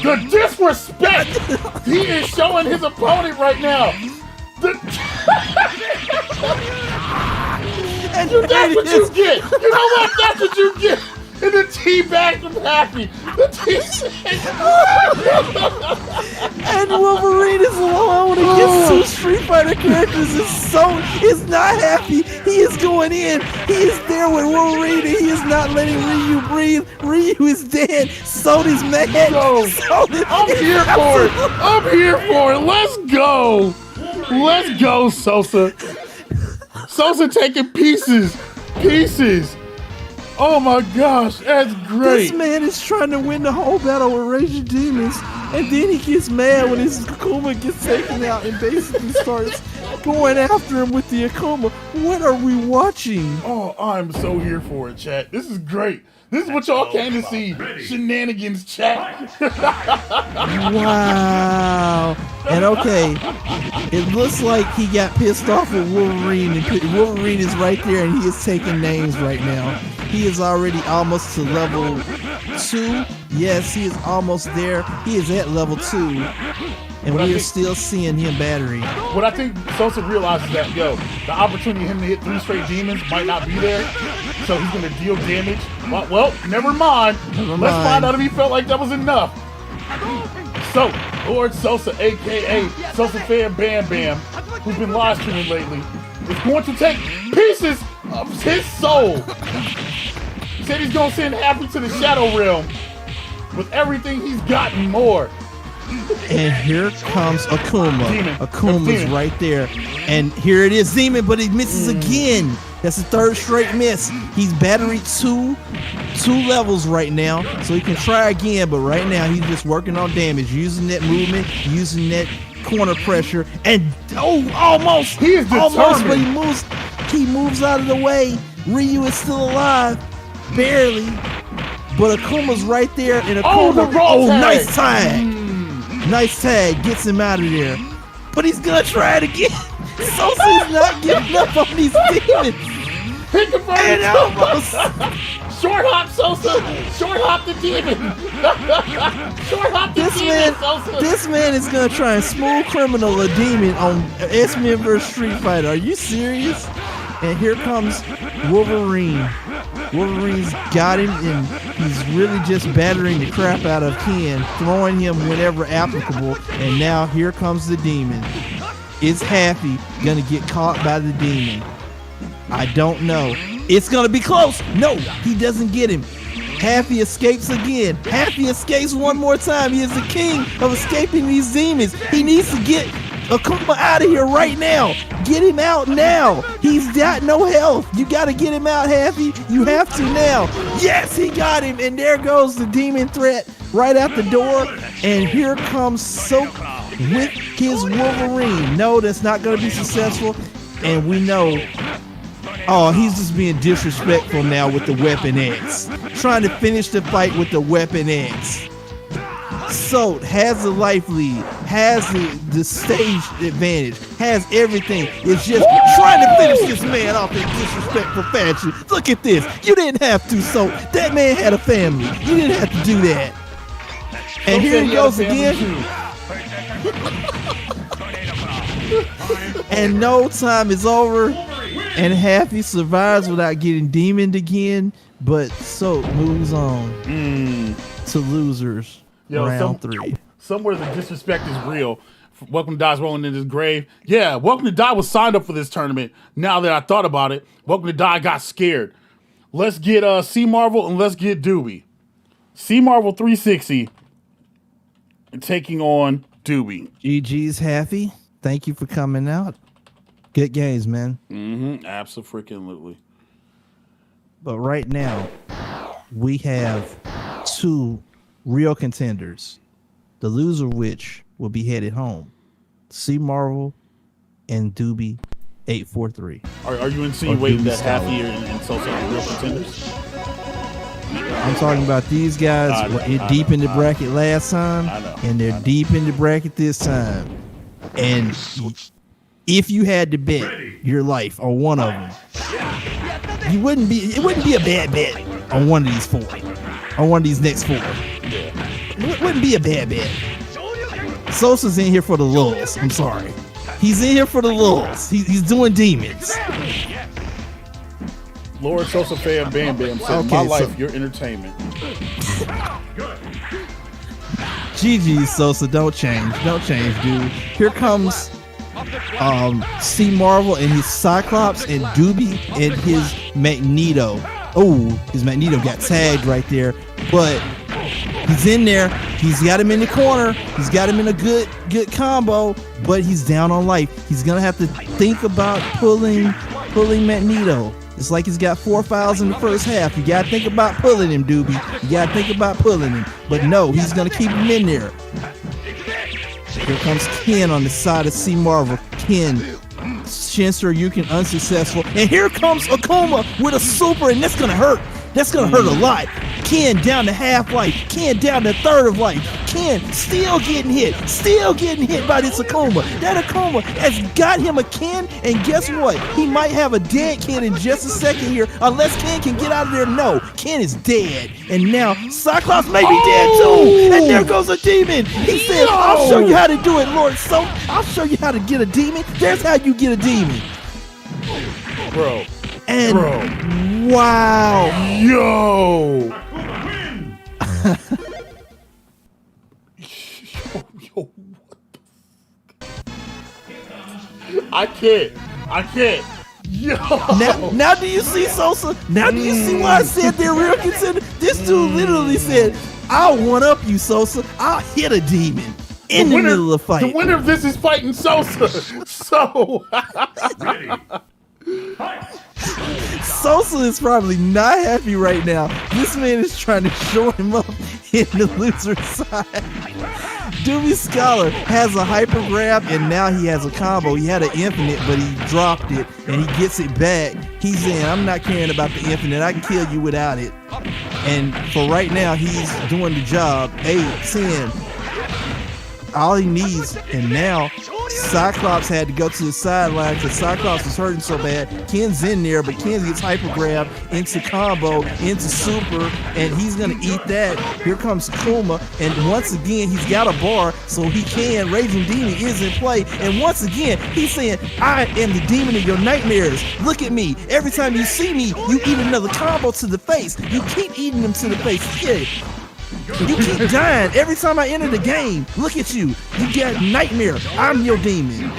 The disrespect! He is showing his opponent right now. And That's what you get. You know what? That's what you get. And the teabag from Happy. The And Wolverine is alone against 2 Street Fighter characters. Is not happy. He is going in. He is there with Wolverine, and he is not letting Ryu breathe. Ryu is dead. So is mad. Yo, I'm here for it. I'm here for it. Let's go. Let's go, Sosa. Sosa taking pieces. Oh my gosh, that's great. This man is trying to win the whole battle with Raging Demons, and then he gets mad when his Akuma gets taken out and basically starts going after him with the Akuma. What are we watching? Oh, I'm so here for it, chat. This is great. This is what y'all came to see. Shenanigans, chat. Wow. And okay, it looks like he got pissed off with Wolverine, and Wolverine is right there, and he is taking names right now. He is already almost to level 2. Yes, he is almost there. He is at level 2. And we are still seeing him battering. What I think Sosa realizes that, yo, the opportunity for him to hit 3 straight demons might not be there. So he's going to deal damage. Well, never mind. Let's find out if he felt like that was enough. So, Lord Sosa, a.k.a. Sosa Fan Bam Bam, who's been live streaming lately, is going to take pieces of his soul. He said he's going to send Happy to the Shadow Realm with everything he's got and more. And here comes Akuma. Demon. Akuma's Demon. right there. And here it is, Demon, but he misses again. That's the 3rd straight miss. He's battery 2 levels right now, so he can try again, but right now he's just working on damage, using that movement, using that corner pressure, and almost. He is almost, but determined. he moves out of the way. Ryu is still alive, barely. But Akuma's right there, and Akuma, the roll tag. nice tag. Nice tag, gets him out of there. But he's gonna try it again. Sosa's not giving up on these demons. He converted. And almost. Short hop Sosa. Short hop the demon. Short hop the demon, Sosa. This man is gonna try and smooth criminal a demon on X-Men vs Street Fighter. Are you serious? And here comes Wolverine. Wolverine's got him, and he's really just battering the crap out of Ken, throwing him whenever applicable. And now here comes the demon. Is Happy gonna get caught by the demon? I don't know. It's gonna be close. No, he doesn't get him. Happy escapes again. Happy escapes one more time. He is the king of escaping these demons. He needs to get Akuma out of here right now. Get him out now. He's got no health. You got to get him out, Happy. You have to now. Yes, he got him. And there goes the demon threat right out the door. And here comes Soap with his Wolverine. No, that's not going to be successful. And we know, oh, he's just being disrespectful now with the Weapon X. Trying to finish the fight with the Weapon X. Soap has the life lead, has the stage advantage, has everything. It's just trying to finish this man off in disrespectful fashion. Look at this. You didn't have to, Soap. That man had a family. You didn't have to do that. And here he goes again. And no time is over. And Happy survives without getting demoned again. But Soap moves on to losers. Yo, round 3. Somewhere the disrespect is real. Welcome to Die's rolling in his grave. Yeah, Welcome to Die was signed up for this tournament. Now that I thought about it, Welcome to Die got scared. Let's get C Marvel and let's get Doobie. C Marvel 360 taking on Doobie. GG's Happy. Thank you for coming out. Good games, man. Abso-freaking-lutely. But right now, we have 2 real contenders, the loser of which will be headed home. C Marvel and Doobie 843. Are you insinuating that Happy and Sosa are real contenders? I'm talking about these guys were deep in the bracket last time, and they're deep in the bracket this time. And if you had to bet your life on one of them, it wouldn't be a bad bet on one of these 4. On one of these next 4. It wouldn't be a bad bet. Sosa's in here for the lulz. I'm sorry. He's in here for the lulz. He's doing demons. Lord Sosa fan Bam Bam said, Okay, my life, your entertainment. GG Sosa, don't change, dude. Here comes C Marvel and his Cyclops, and Doobie and his Magneto. Oh, his Magneto got tagged right there, but he's in there. He's got him in the corner. He's got him in a good combo, but he's down on life. He's gonna have to think about pulling Magneto. It's like he's got 4 fouls in the first half. You gotta think about pulling him, Doobie. You gotta think about pulling him. But no, he's gonna keep him in there. Here comes Ken on the side of C Marvel. Ken, Shinser, you can unsuccessful. And here comes Akuma with a super, and that's gonna hurt. That's gonna hurt a lot. Ken down to half life. Ken down to third of life. Ken still getting hit by this Akuma. That Akuma has got him a Ken, and guess what? He might have a dead Ken in just a second here, unless Ken can get out of there. No, Ken is dead. And now Cyclops may be dead too. And there goes a demon. He said, I'll show you how to do it, Lord Soap. I'll show you how to get a demon. There's how you get a demon. Bro. And wow. Yo. Yo, what the I can't. Yo. Now do you see Sosa? Now do you see why I said they're real contenders? This dude literally said, I'll one up you, Sosa. I'll hit a demon in the middle of the fight. The winner of this is fighting Sosa. So Sosa is probably not happy right now. This man is trying to show him up in the loser side. Doobie Scholar has a hyper grab, and now he has a combo. He had an infinite, but he dropped it, and he gets it back. He's in. I'm not caring about the infinite. I can kill you without it. And for right now, he's doing the job. 8, 10. All he needs, and now Cyclops had to go to the sideline because Cyclops was hurting so bad. Ken's in there, but Ken gets hyper grabbed into combo, into super, and he's gonna eat that. Here comes Kuma, and once again he's got a bar, so he can. Raging Demon is in play, and once again he's saying, "I am the demon of your nightmares. Look at me. Every time you see me, you eat another combo to the face. You keep eating them to the face. Yeah. You keep dying every time I enter the game. Look at you. You got nightmare. I'm your demon."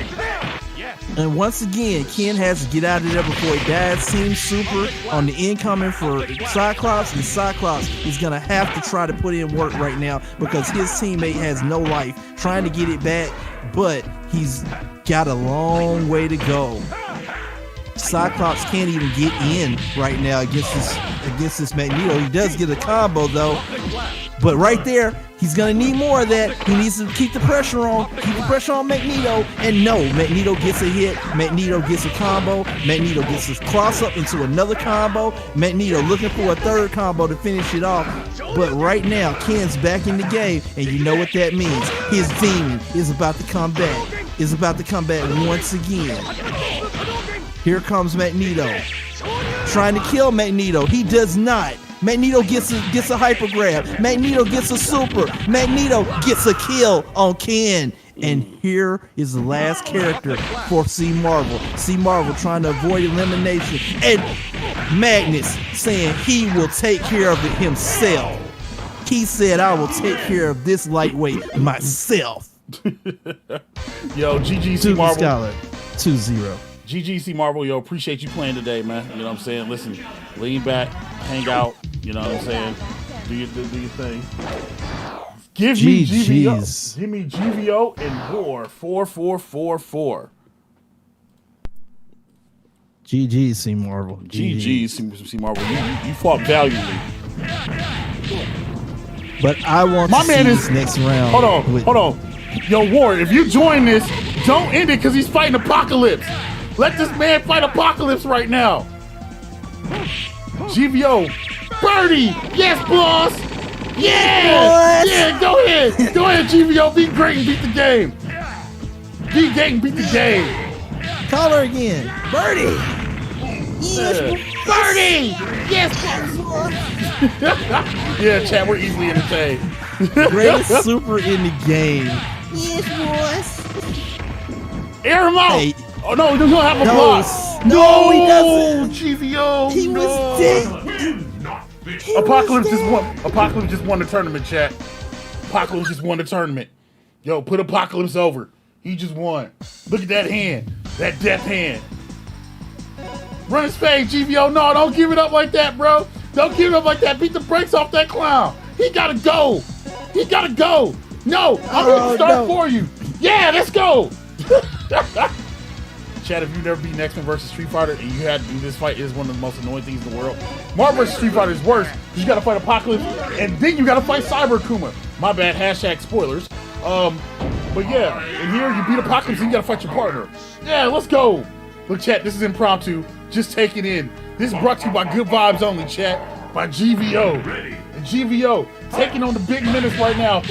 And once again, Ken has to get out of there before he dies. Team Super on the incoming for Cyclops, and Cyclops is going to have to try to put in work right now because his teammate has no life, trying to get it back, but he's got a long way to go. Cyclops can't even get in right now against this Magneto. He does get a combo though, but right there, he's gonna need more of that. He needs to keep the pressure on, Magneto. And no, Magneto gets a hit. Magneto gets a combo. Magneto gets his cross up into another combo. Magneto looking for a third combo to finish it off. But right now, Ken's back in the game, and you know what that means. His demon is about to come back. Once again. Here comes Magneto, trying to kill Magneto. He does not. Magneto gets a hyper grab. Magneto gets a super. Magneto gets a kill on Ken. And here is the last character for C. Marvel. C. Marvel trying to avoid elimination. And Magnus saying he will take care of it himself. He said, "I will take care of this lightweight myself." Yo, GGC Marvel. Scholar, 2-0. GGC Marvel, yo, appreciate you playing today, man. You know what I'm saying? Listen, lean back, hang out. You know what I'm saying? Do your thing. Give me GVO. Give me GVO and more. 4-4-4-4. GG, C. Marvel. GG, C. Marvel. You fought valiantly. But I want to see this next round. Hold on. Yo, Ward, if you join this, don't end it because he's fighting Apocalypse. Let this man fight Apocalypse right now. GVO. Birdie. Yes, boss. Yeah. Yeah, go ahead. Go ahead, GVO. Be great and beat the game. Be great and beat the game. Call her again. Birdie. Yes, Birdie. Yes, boss. Yeah, chat, we're easily entertained. Greatest super in the game. Yes, boss. Air him out. Hey. Oh, no, he doesn't have a block. No, he doesn't. GVO. He was dead. Apocalypse just won the tournament, chat. Apocalypse just won the tournament. Yo, put Apocalypse over. He just won. Look at that hand. That death hand. Run his fade, GVO. No, don't give it up like that, bro. Don't give it up like that. Beat the brakes off that clown. He gotta go. He gotta go. No, I'm gonna start for you. Yeah, let's go. Chad, if you've never beaten X-Men versus Street Fighter and you had to do this fight, it is one of the most annoying things in the world. Marvel versus Street Fighter is worse because you gotta fight Apocalypse and then you gotta fight Cyber Kuma. My bad, hashtag spoilers. But yeah, and here you beat Apocalypse and you gotta fight your partner. Yeah, let's go. Look, chat, this is impromptu. Just take it in. This is brought to you by Good Vibes Only, chat. By GVO. And GVO taking on the big menace right now.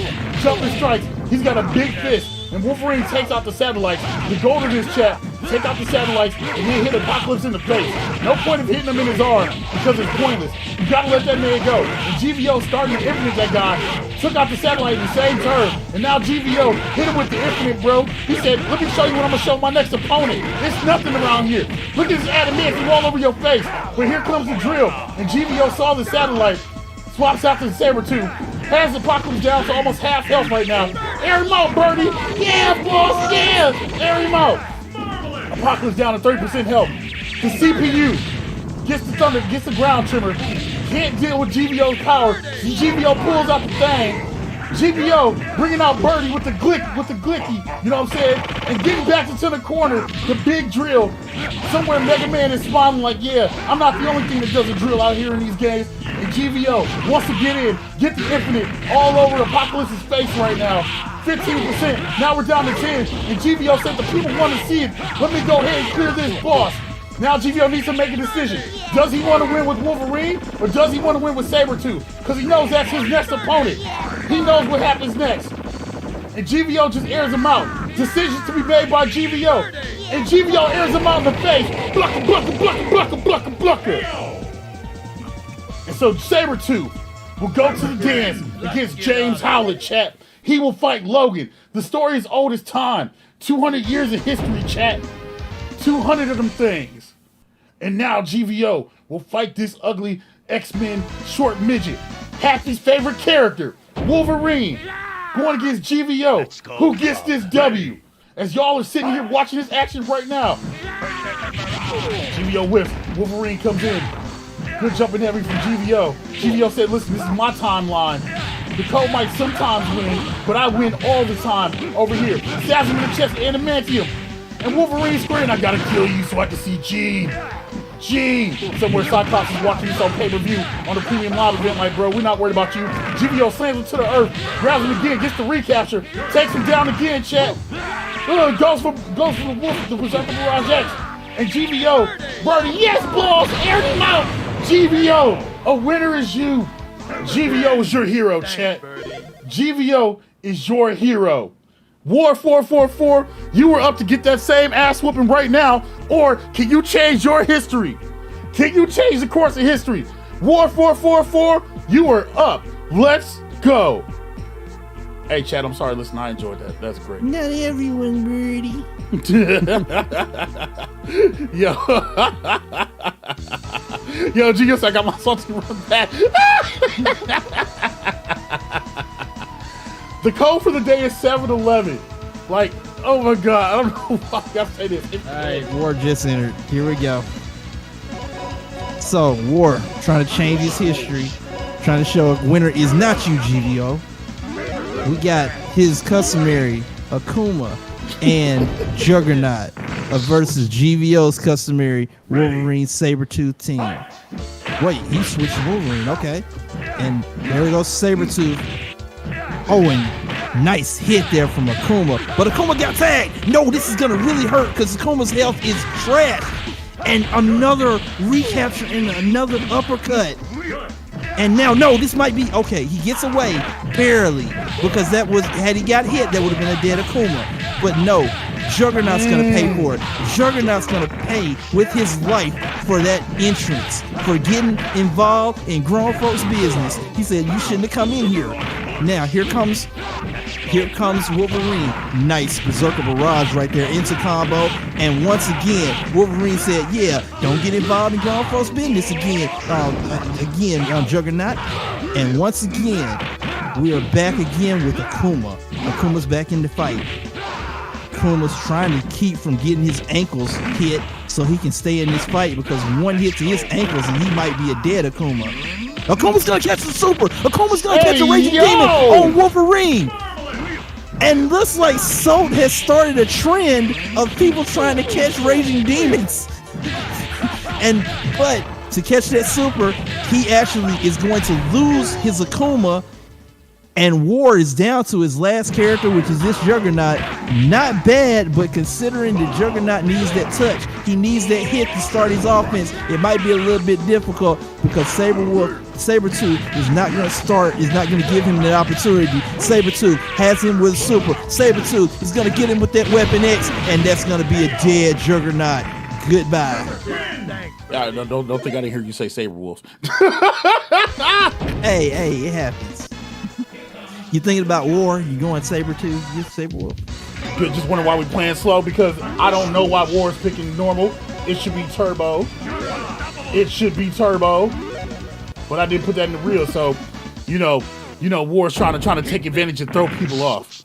Jumping strikes. He's got a big fist. And Wolverine takes out the satellites. The goal of this, chat, take out the satellites and then hit Apocalypse in the face. No point of hitting him in his arm because it's pointless. You gotta let that man go. And GVO starting to infinite that guy. Took out the satellite in the same turn. And now GVO hit him with the infinite, bro. He said, let me show you what I'm gonna show my next opponent. It's nothing around here. Look at this adamantium all over your face. But here comes the drill. And GVO saw the satellite. Swaps out to the Saber-tooth. Has Apocalypse down to almost half health right now. Air him out, Birdie. Yeah, boss. Yeah. Air him out. Apocalypse down to 30% health. The CPU gets the thunder, gets the ground trimmer. Can't deal with GVO's power. GVO pulls out the thing. GVO bringing out Birdie with the glicky, you know what I'm saying? And getting back into the corner, the big drill. Somewhere Mega Man is smiling like, yeah, I'm not the only thing that does a drill out here in these games. And GVO wants to get in, get the infinite all over Apocalypse's face right now. 15%, now we're down to 10. And GVO said the people want to see it. Let me go ahead and clear this boss. Now GVO needs to make a decision. Does he want to win with Wolverine or does he want to win with Saber-tooth? Because he knows that's his next opponent. He knows what happens next. And GVO just airs him out. Decisions to be made by GVO. And GVO airs him out in the face. Blucker, blucker, blucker, blucker, blucker, blucker. And so Sabretooth will go to the dance against James Howlett, chat. He will fight Logan. The story is old as time. 200 years of history, chat. 200 of them things. And now GVO will fight this ugly X-Men short midget. Happy's favorite character, Wolverine, going against GVO. Who gets this W? As y'all are sitting here watching this action right now. GVO whiffs. Wolverine comes in. Good jumping heavy from GVO. GVO said, listen, this is my timeline. The code might sometimes win, but I win all the time over here. Stabs him in the chest, adamantium. And Wolverine's screaming, I gotta kill you so I can see Gene. Gene! Somewhere Cyclops is watching this on pay-per-view on the premium live event like, bro, we're not worried about you. GVO slams him to the earth, grabs him again, gets the recapture, takes him down again, chat. Goes for the wolf, the Berserker Mirage X. And GVO, Birdie, yes, balls, aired him out. GVO, a winner is you. GVO is your hero, chat. GVO is your hero. War 444, you were up to get that same ass whooping right now, or can you change your history? Can you change the course of history? War 444, you are up. Let's go. Hey, Chad, I'm sorry. Listen, I enjoyed that. That's great. Not everyone, Birdie. Yo. Yo, Genius, I got my salty run back. The code for the day is 7-11. Like, oh my God. I don't know why I gotta say this. All right, War just entered. Here we go. So, War trying to change his history, trying to show a winner is not you, GVO. We got his customary Akuma and Juggernaut versus GVO's customary Wolverine Sabretooth team. Wait, he switched to Wolverine, okay. And there we go, Sabretooth. Oh, and nice hit there from Akuma. But Akuma got tagged. No, this is going to really hurt because Akuma's health is trash. And another recapture and another uppercut. And now, no, this might be, okay, he gets away, barely, because that was, had he got hit, that would have been a dead Akuma. But no, Juggernaut's going to pay for it. Juggernaut's going to pay with his life for that entrance, for getting involved in grown folks' business. He said, you shouldn't have come in here. Now, here comes Wolverine. Nice Berserker Barrage right there into combo. And once again, Wolverine said, yeah, don't get involved in grown folks' business again, Juggernaut. And once again, we are back again with Akuma. Akuma's back in the fight. Akuma's trying to keep from getting his ankles hit so he can stay in this fight, because one hit to his ankles and he might be a dead Akuma. Akuma's gonna catch the super. Akuma's gonna catch a Raging Demon on Wolverine. And looks like Salt has started a trend of people trying to catch Raging Demons. But to catch that super, he actually is going to lose his Akuma. And War is down to his last character, which is this Juggernaut. Not bad, but considering the Juggernaut needs that touch, he needs that hit to start his offense, it might be a little bit difficult because Sabretooth is not going to give him that opportunity. Sabretooth has him with a super. Sabretooth is going to get him with that Weapon X, and that's going to be a dead Juggernaut. Goodbye. Don't think I didn't hear you say Saberwolves. Hey, it happens. You thinking about War? You going Sabretooth? You Saberwolf? Good. Just wondering why we playing slow, because I don't know why War is picking normal. It should be turbo. But I didn't put that in the reel, so you know, War's trying to take advantage and throw people off.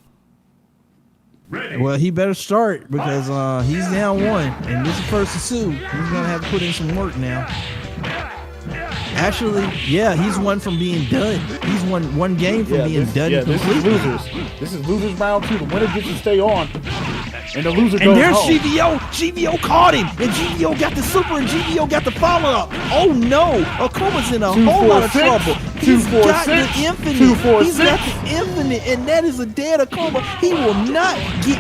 Well, he better start because he's down one, and this is first to 2. He's gonna have to put in some work now. Actually, yeah, he's one from being done. He's one game from being done completely. This is losers round 2. The winner gets to stay on, and the loser goes home. And there's GVO. GVO caught him, and GVO got the super, and GVO got the follow-up. Oh no, Akuma's in a whole lot of trouble. He's got 246, the infinite. 246. He's got the infinite, and that is a dead combo. He will not get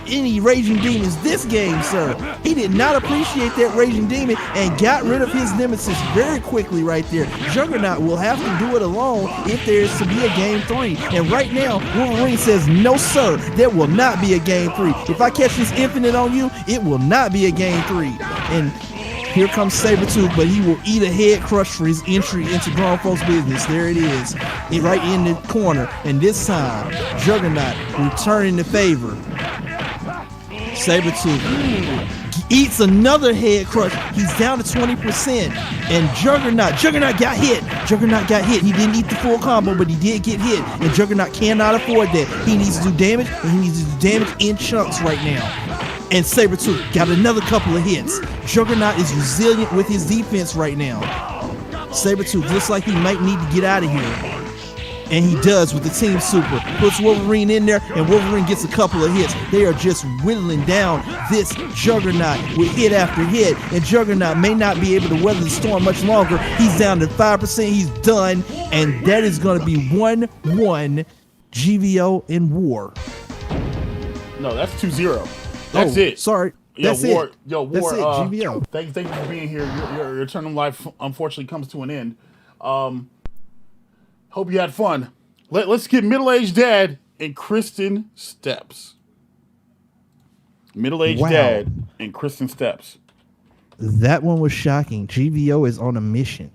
any Raging Demons this game, sir. He did not appreciate that Raging Demon and got rid of his nemesis very quickly right there. Juggernaut will have to do it alone if there is to be a game 3. And right now, Wolverine says, no, sir, there will not be a game 3. If I catch this infinite on you, it will not be a game 3. And here comes Sabretooth, but he will eat a head crush for his entry into grown folks' business. There it is, right in the corner. And this time, Juggernaut returning the favor. Sabretooth eats another head crush. He's down to 20%. And Juggernaut got hit. Juggernaut got hit. He didn't eat the full combo, but he did get hit. And Juggernaut cannot afford that. He needs to do damage, and he needs to do damage in chunks right now. And Sabretooth got another couple of hits. Juggernaut is resilient with his defense right now. Sabretooth looks like he might need to get out of here. And he does with the Team Super. Puts Wolverine in there, and Wolverine gets a couple of hits. They are just whittling down this Juggernaut with hit after hit. And Juggernaut may not be able to weather the storm much longer. He's down to 5%. He's done. And that is going to be 1-1 GVO in War. No, that's 2-0. That's it. Sorry. That's War, it. Yo, War. That's it, GVO. Thank you for being here. Your turn in life unfortunately comes to an end. Hope you had fun. Let's get Middle-Aged Dad and Kristen Steps. Middle-Aged Dad and Kristen Steps. That one was shocking. GVO is on a mission.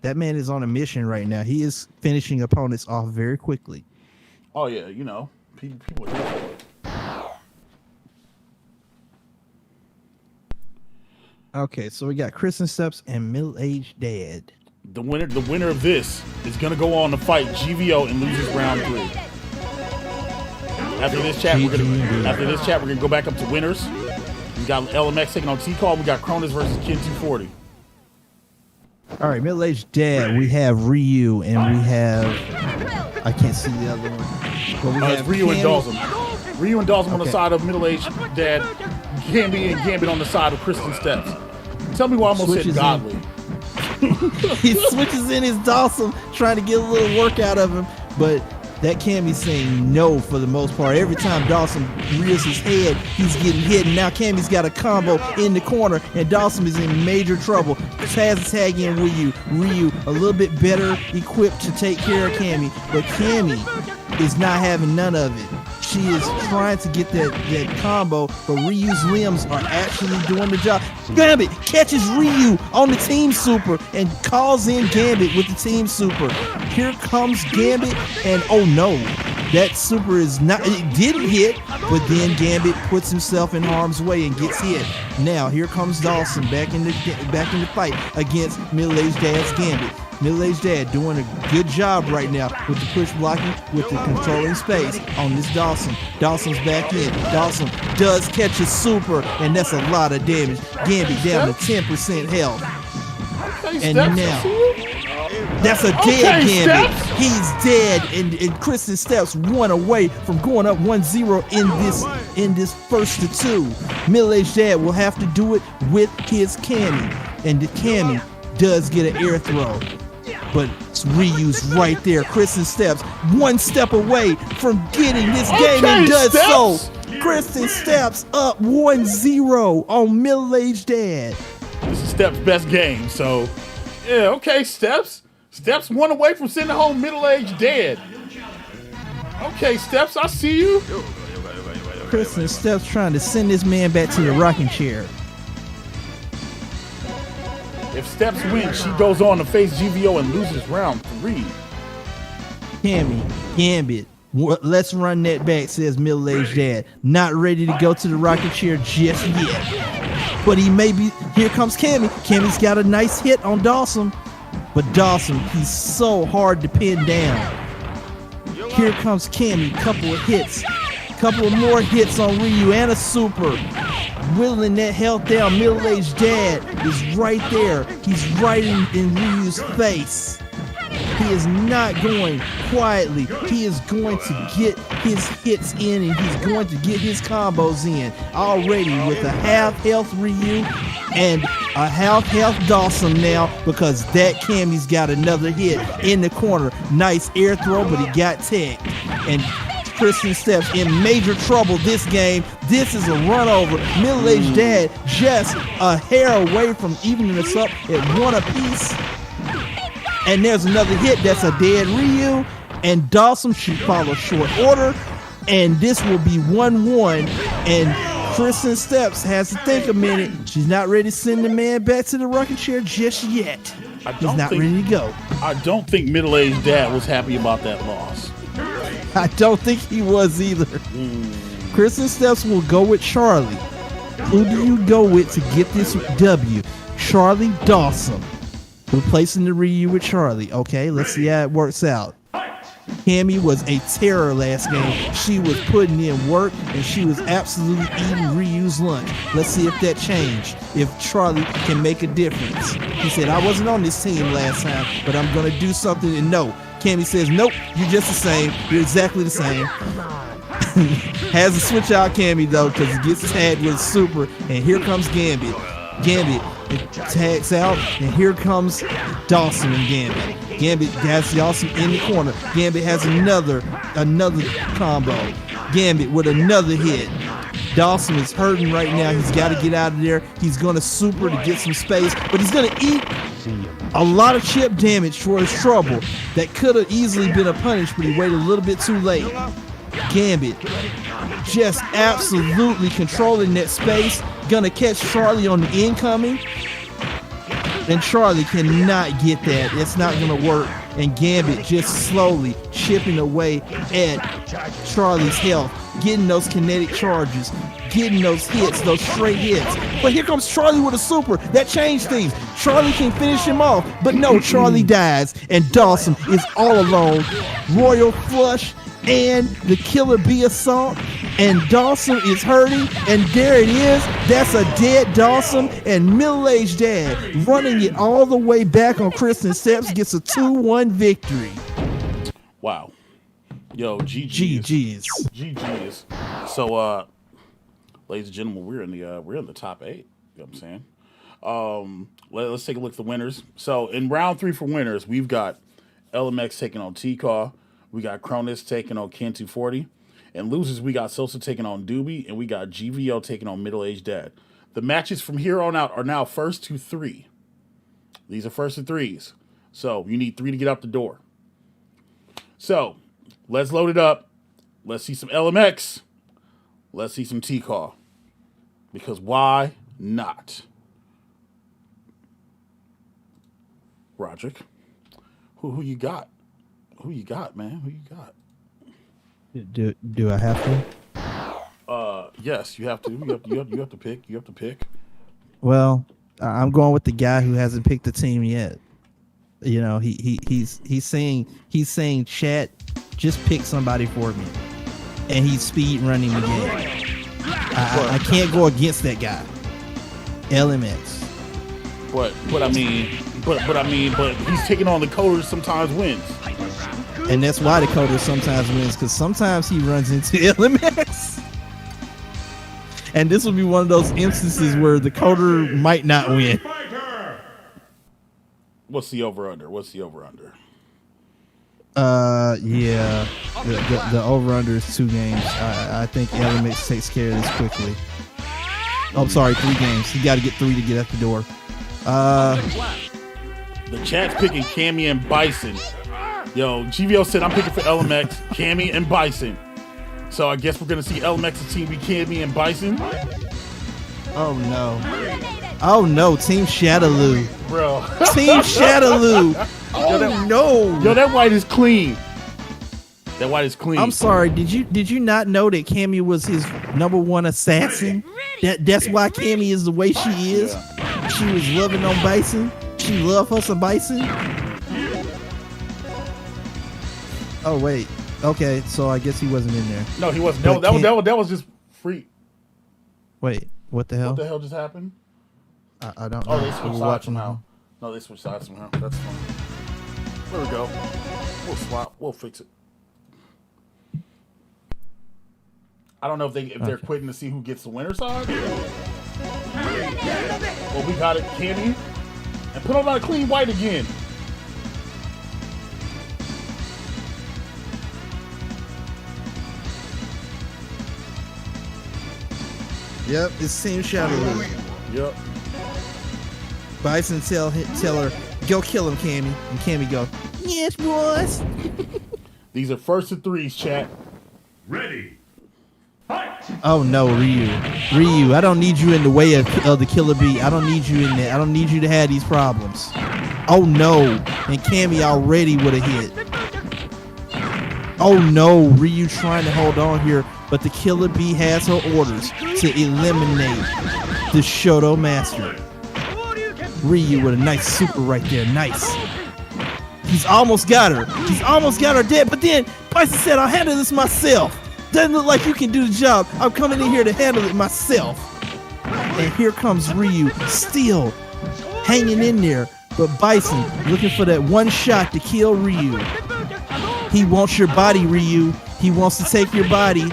That man is on a mission right now. He is finishing opponents off very quickly. Oh, yeah, you know. People are here for it. Okay, so we got Kristen Steps and Middle-Aged Dad. The winner of this is gonna go on to fight GVO and loses round 3. After this chat, we're gonna go back up to winners. We got LMX taking on T-Call. We got Cronus versus Kid 240. All right, Middle-Aged Dad. We have Ryu and we have, I can't see the other one. But we have Ryu and Dawson. Ryu and Dawson on the side of Middle-Aged Dad. Gambit and Gambit on the side of Kristen Steps. Tell me why I almost said Godly. He switches in his Dawson, trying to get a little work out of him, but that Cammy's saying no for the most part. Every time Dawson rears his head, he's getting hit, and now Cammy's got a combo in the corner, and Dawson is in major trouble. Tries to tag in Ryu. Ryu a little bit better equipped to take care of Cammy, but Cammy is not having none of it. She is trying to get that combo, but Ryu's limbs are actually doing the job. Gambit catches Ryu on the Team Super and calls in Gambit with the Team Super. Here comes Gambit, and oh no, that Super is not, it didn't hit, but then Gambit puts himself in harm's way and gets hit. Now here comes Dawson back in the fight against Middle-Aged Dad's Gambit. Middle-Aged Dad doing a good job right now with the push blocking, with the controlling space on this Dawson. Dawson's back in. Dawson does catch a super, and that's a lot of damage. Gambit down to 10% health. And now, that's a dead Gambit. He's dead, and Kristen Steps 1 away from going up 1-0 in this first to 2. Middle-Aged Dad will have to do it with his Cammy, and the Cammy does get an air throw. But Ryu's right there. Kristen Steps 1 step away from getting this game and does so. Kristen Steps up 1-0 on Middle-Aged Dad. This is Steps' best game, so yeah, okay, Steps. Steps 1 away from sending home Middle-Aged Dad. Okay, Steps, I see you. Kristen Steps trying to send this man back to the rocking chair. If Steps wins, she goes on to face GVO and loses round 3. Cammy, Gambit, let's run that back, says Middle-Aged Dad. Not ready to go to the rocking chair just yet. But he may be. Here comes Cammy. Cammy's got a nice hit on Dawson. But Dawson, he's so hard to pin down. Here comes Cammy, couple of hits. Couple of more hits on Ryu and a super. Whittling that health down. Middle-Aged Dad is right there. He's right in Ryu's face. He is not going quietly. He is going to get his hits in, and he's going to get his combos in. Already with a half health Ryu and a half Dawson now because that Cammy's got another hit in the corner. Nice air throw, but he got tagged. And Kristen Steps in major trouble this game. This is a run over. Middle-aged dad just a hair away from evening us up at 1 apiece. And there's another hit. That's a dead Ryu. And Dawson should follow short order. And this will be 1-1. And Kristen Steps has to think a minute. She's not ready to send the man back to the rocking chair just yet. He's not ready to go. I don't think middle-aged dad was happy about that loss. I don't think he was either. Kristen Steps will go with Charlie. Who do you go with to get this W? Charlie Dawson. Replacing the Ryu with Charlie. Okay, let's see how it works out. Cammy was a terror last game. She was putting in work and she was absolutely eating Ryu's lunch. Let's see if that changed. If Charlie can make a difference. He said, I wasn't on this team last time, but I'm going to do something. And no, Cammy says, nope, you're just the same. You're exactly the same. Has to switch out Cammy though, because he gets tagged with super. And here comes Gambit. Gambit tags out, and here comes Dawson and Gambit. Gambit has Dawson in the corner. Gambit has another combo. Gambit with another hit. Dawson is hurting right now. He's got to get out of there. He's going to super to get some space, but he's going to eat a lot of chip damage for his trouble. That could have easily been a punish, but he waited a little bit too late. Gambit just absolutely controlling that space. Gonna catch Charlie on the incoming. And Charlie cannot get that. It's not gonna work. And Gambit just slowly chipping away at Charlie's health, getting those kinetic charges, getting those hits, those straight hits. But here comes Charlie with a super. That changed things. Charlie can finish him off, but no, Charlie dies. And Dawson is all alone. Royal flush and the killer bee assault. And Dawson is hurting, and there it is. That's a dead Dawson, and middle-aged dad running it all the way back on Kristen Steps gets a 2-1 victory. Wow. Yo, GG's. GG's. So, ladies and gentlemen, we're in the top 8. You know what I'm saying? Let's take a look at the winners. So, in round 3 for winners, we've got LMX taking on T-Caw. We got Cronus taking on Ken240. And losers, we got Sosa taking on Doobie, and we got GVO taking on Middle-Aged Dad. The matches from here on out are now first to 3. These are first to 3s. So you need 3 to get out the door. So let's load it up. Let's see some LMX. Let's see some T-Caw. Because why not? Roderick, who you got? Who you got, man? Who you got? Do I have to? Yes, you have to. You have to pick. You have to pick. Well, I'm going with the guy who hasn't picked the team yet. You know, he's saying, chat, just pick somebody for me, and he's speed running the game. I can't go against that guy. LMX. But he's taking on the coders. Sometimes wins. And that's why the coder sometimes wins, because sometimes he runs into LMX. And this will be one of those instances where the coder might not win. What's the over-under? Yeah. The over-under is 2 games. I think LMX takes care of this quickly. Oh, sorry, 3 games. You got to get 3 to get out the door. The chat's picking Cammy and Bison. Yo, GVO said I'm picking for LMX, Cammy, and Bison. So I guess we're going to see LMX's team be Cammy and Bison. Oh, no. Team Shadaloo. Bro. Team Shadaloo. Oh, no. Yo, that white is clean. I'm sorry. Did you not know that Cammy was his #1 assassin? That's why Cammy is the way she is. Yeah. She was loving on Bison. She loved her some Bison. Oh wait. Okay, so I guess he wasn't in there. No, he wasn't. That was just free. Wait, what the hell? What the hell just happened? I don't know. Oh, they switched sides somehow. No, they switched sides somehow. That's fine. There we go. We'll swap. We'll fix it. I don't know if they're quitting to see who gets the winner side. Well, we got it, Cammy. And put on that clean white again. Yep, it's Team Shadow. Yep. Bison tell her, go kill him, Cammy. And Cammy go, yes, boys. These are first and threes, chat. Ready. Fight. Oh no, Ryu, I don't need you in the way of the Killer Bee. I don't need you in there. I don't need you to have these problems. Oh no, and Cammy already would have hit. Oh no, Ryu trying to hold on here, but the Killer Bee has her orders to eliminate the Shoto Master. Ryu with a nice super right there, nice. He's almost got her. He's almost got her dead, but then Bison said, I'll handle this myself. Doesn't look like you can do the job. I'm coming in here to handle it myself. And here comes Ryu, still hanging in there, but Bison looking for that one shot to kill Ryu. He wants your body, Ryu. He wants to take your body.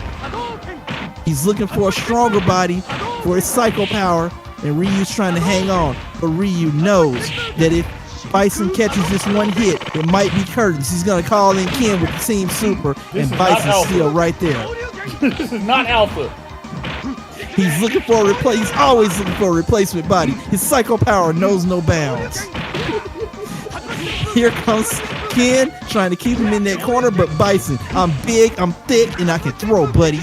He's looking for a stronger body for his psycho power, and Ryu's trying to hang on. But Ryu knows that if Bison catches this one hit, it might be curtains. He's going to call in Ken with the Team Super, and Bison's still right there. This is not alpha. He's looking for a replace. He's always looking for a replacement body. His psycho power knows no bounds. Here comes Ken trying to keep him in that corner, but Bison, I'm big, I'm thick, and I can throw, buddy.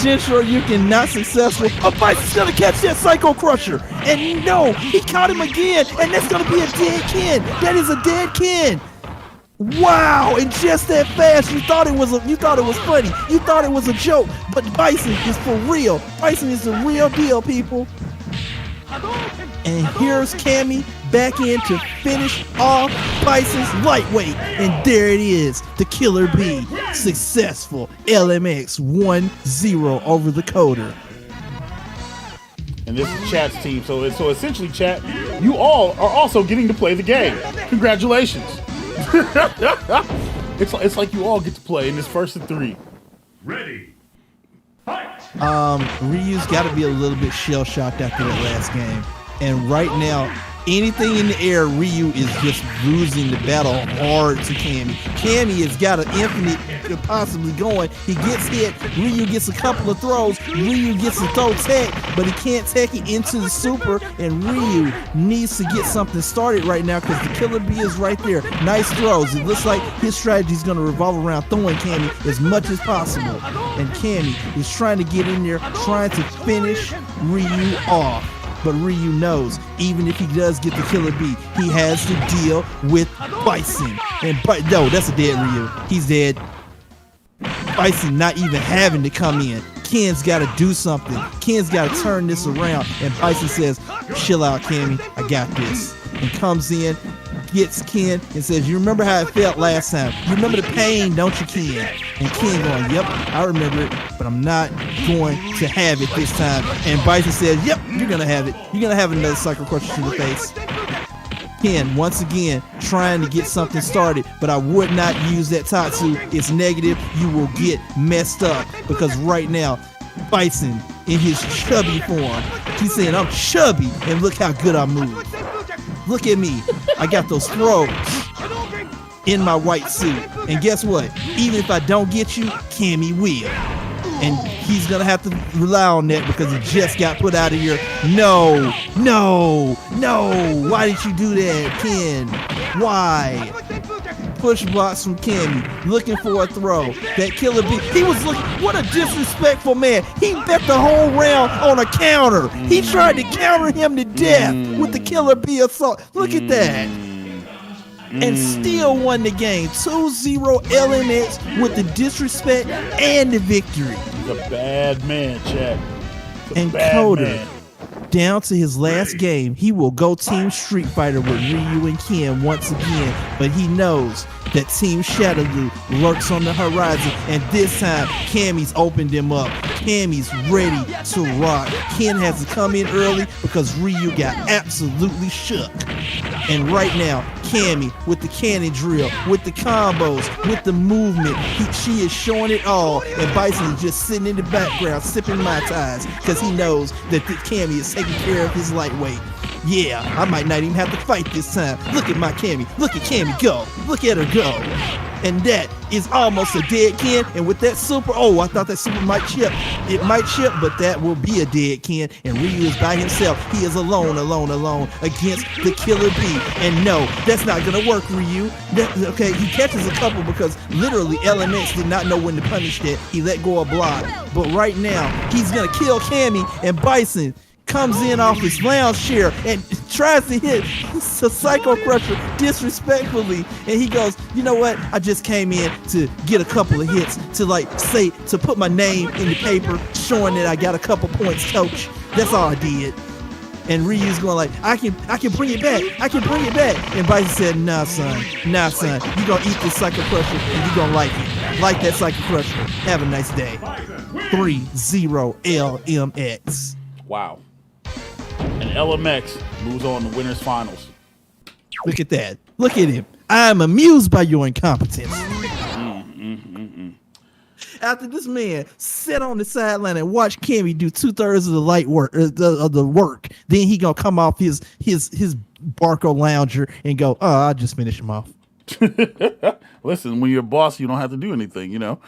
Shinshiro, you can not successful. But Bison's gonna catch that Psycho Crusher, and no, he caught him again, and that's gonna be a dead Ken. That is a dead Ken. Wow! And just that fast, you thought it was funny. You thought it was a joke, but Bison is for real. Bison is the real deal, people. And here's Cammy back in to finish off Bison's lightweight. And there it is, the Killer Bee. Successful. LMX 1-0 over the Coder. And this is Chat's team. So essentially, Chat, you all are also getting to play the game. Congratulations. It's like you all get to play in this first and three. Ready. Fight. Ryu's got to be a little bit shell-shocked after that last game. And right now, anything in the air, Ryu is just losing the battle hard to Cammy. Cammy has got an infinite possibly going. He gets hit. Ryu gets a couple of throws. Ryu gets to throw tech, but he can't tech it into the super. And Ryu needs to get something started right now because the Killer Bee is right there. Nice throws. It looks like his strategy is going to revolve around throwing Cammy as much as possible. And Cammy is trying to get in there, trying to finish Ryu off. But Ryu knows, even if he does get the Killer Bee, he has to deal with Bison. And no, that's a dead Ryu. He's dead. Bison not even having to come in. Ken's got to do something. Ken's got to turn this around. And Bison says, chill out, Cammy. I got this. And comes in, gets Ken, and says, you remember how it felt last time? You remember the pain, don't you, Ken? And Ken going, yep, I remember it, but I'm not going to have it this time. And Bison says, yep, you're going to have it. You're going to have another Psycho Crusher to the face. Ken, once again, trying to get something started, but I would not use that Tatsu. It's negative. You will get messed up because right now, Bison, in his chubby form, he's saying, I'm chubby, and look how good I move. Look at me. I got those throws in my white suit. And guess what? Even if I don't get you, Cammy will. And he's going to have to rely on that because he just got put out of here. No. Why did you do that, Ken? Why? Push blocks from Cammy, looking for a throw. That Killer Bee, he was looking, what a disrespectful man. He bet the whole round on a counter. He tried to counter him to death with the Killer Bee assault. Look at that. And still won the game. 2-0 LMX with the disrespect and the victory. He's a bad man, Chad. And Coder, down to his last game, he will go Team Street Fighter with Ryu and Ken once again, but he knows that Team Shadowloo lurks on the horizon, and this time, Cammy's opened him up. Cammy's ready to rock. Ken has to come in early because Ryu got absolutely shook. And right now, Cammy with the cannon drill, with the combos, with the movement. She is showing it all, and Bison is just sitting in the background sipping Mai Tais because he knows that the Cammy is taking care of his lightweight. Yeah, I might not even have to fight this time. Look at my Cammy. Look at Cammy go. Look at her go. And that is almost a dead Ken. And with that super, oh, I thought that super might chip. It might chip, but that will be a dead Ken. And Ryu is by himself. He is alone against the Killer Bee. And no, that's not going to work, Ryu. Okay, he catches a couple because literally LMX did not know when to punish that. He let go of block. But right now, he's going to kill Cammy, and Bison comes in off his lounge chair and tries to hit a Psycho Crusher disrespectfully, and he goes, you know what, I just came in to get a couple of hits to put my name in the paper showing that I got a couple points, coach. That's all I did. And Ryu's going like, I can bring it back, and Bison said, nah son, you gonna eat this Psycho Crusher and you gonna like that Psycho Crusher. Have a nice day. 3-0 LMX. Wow. And LMX moves on to winners finals. Look at that. Look at him. I'm amused by your incompetence. After this man sat on the sideline and watched Cammy do 2/3 of the light work, of the work, then he gonna come off his Barco lounger and go, oh, I'll just finish him off. Listen, when you're a boss, you don't have to do anything, you know.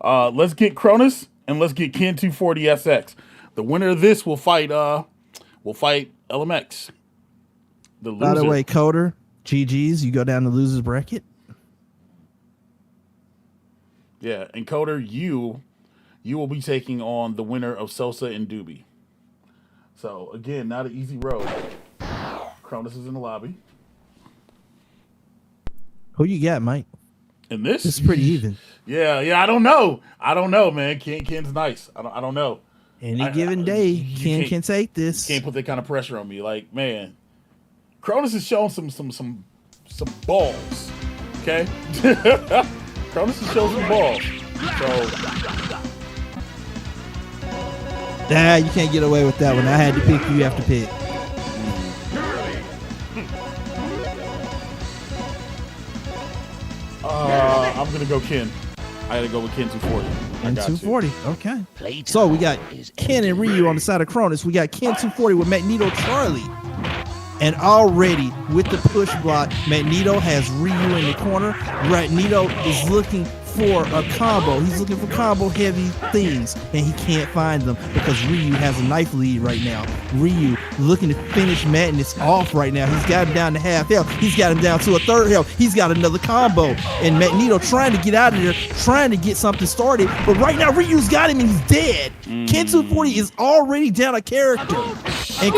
Let's get Cronus and let's get Ken 240 SX. The winner of this will fight LMX. The loser. By the way, Coder, GG's, you go down the loser's bracket. Yeah, and Coder, you will be taking on the winner of Sosa and Doobie. So again, not an easy road. Cronus is in the lobby. Who you got, Mike? And this is pretty even. Yeah, I don't know, man. Ken's nice. I don't know. Any given day, Ken can take this. Can't put that kind of pressure on me. Like, man, Cronus is showing some balls. Okay, Cronus is showing some balls. So, nah, you can't get away with that one. I had to pick. You have to pick. I'm gonna go Ken. I gotta go with Ken 240. Ken 240. Okay. So we got Ken and Ryu on the side of Cronus. We got Ken 240 with Magneto Charlie. And already with the push block, Magneto has Ryu in the corner. Magneto is looking for a combo. He's looking for combo heavy things, and he can't find them because Ryu has a knife lead right now. Ryu looking to finish Madness off right now. He's got him down to half health. He's got him down to a third health. He's got another combo, and Magneto trying to get out of there, trying to get something started. But right now, Ryu's got him, and he's dead. Ken 240 is already down a character, and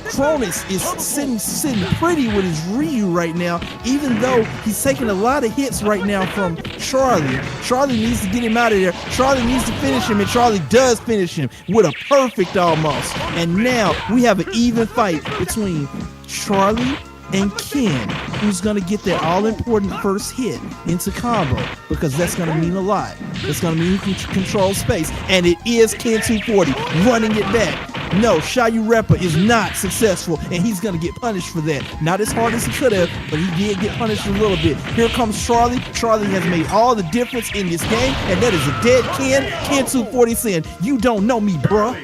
Cronus is sitting pretty with his Ryu right now, even though he's taking a lot of hits right now from Charlie. Charlie needs to get him out of there. Charlie needs to finish him, and Charlie does finish him with a perfect almost. And now we have an even fight between Charlie and Ken, who's going to get that all-important first hit into combo, because that's going to mean a lot. It's going to mean he can control space, and it is Ken 240 running it back. No, Shayu Reppa is not successful, and he's going to get punished for that. Not as hard as he could have, but he did get punished a little bit. Here comes Charlie. Charlie has made all the difference in this game, and that is a dead Ken. Ken 240 saying, you don't know me, bruh,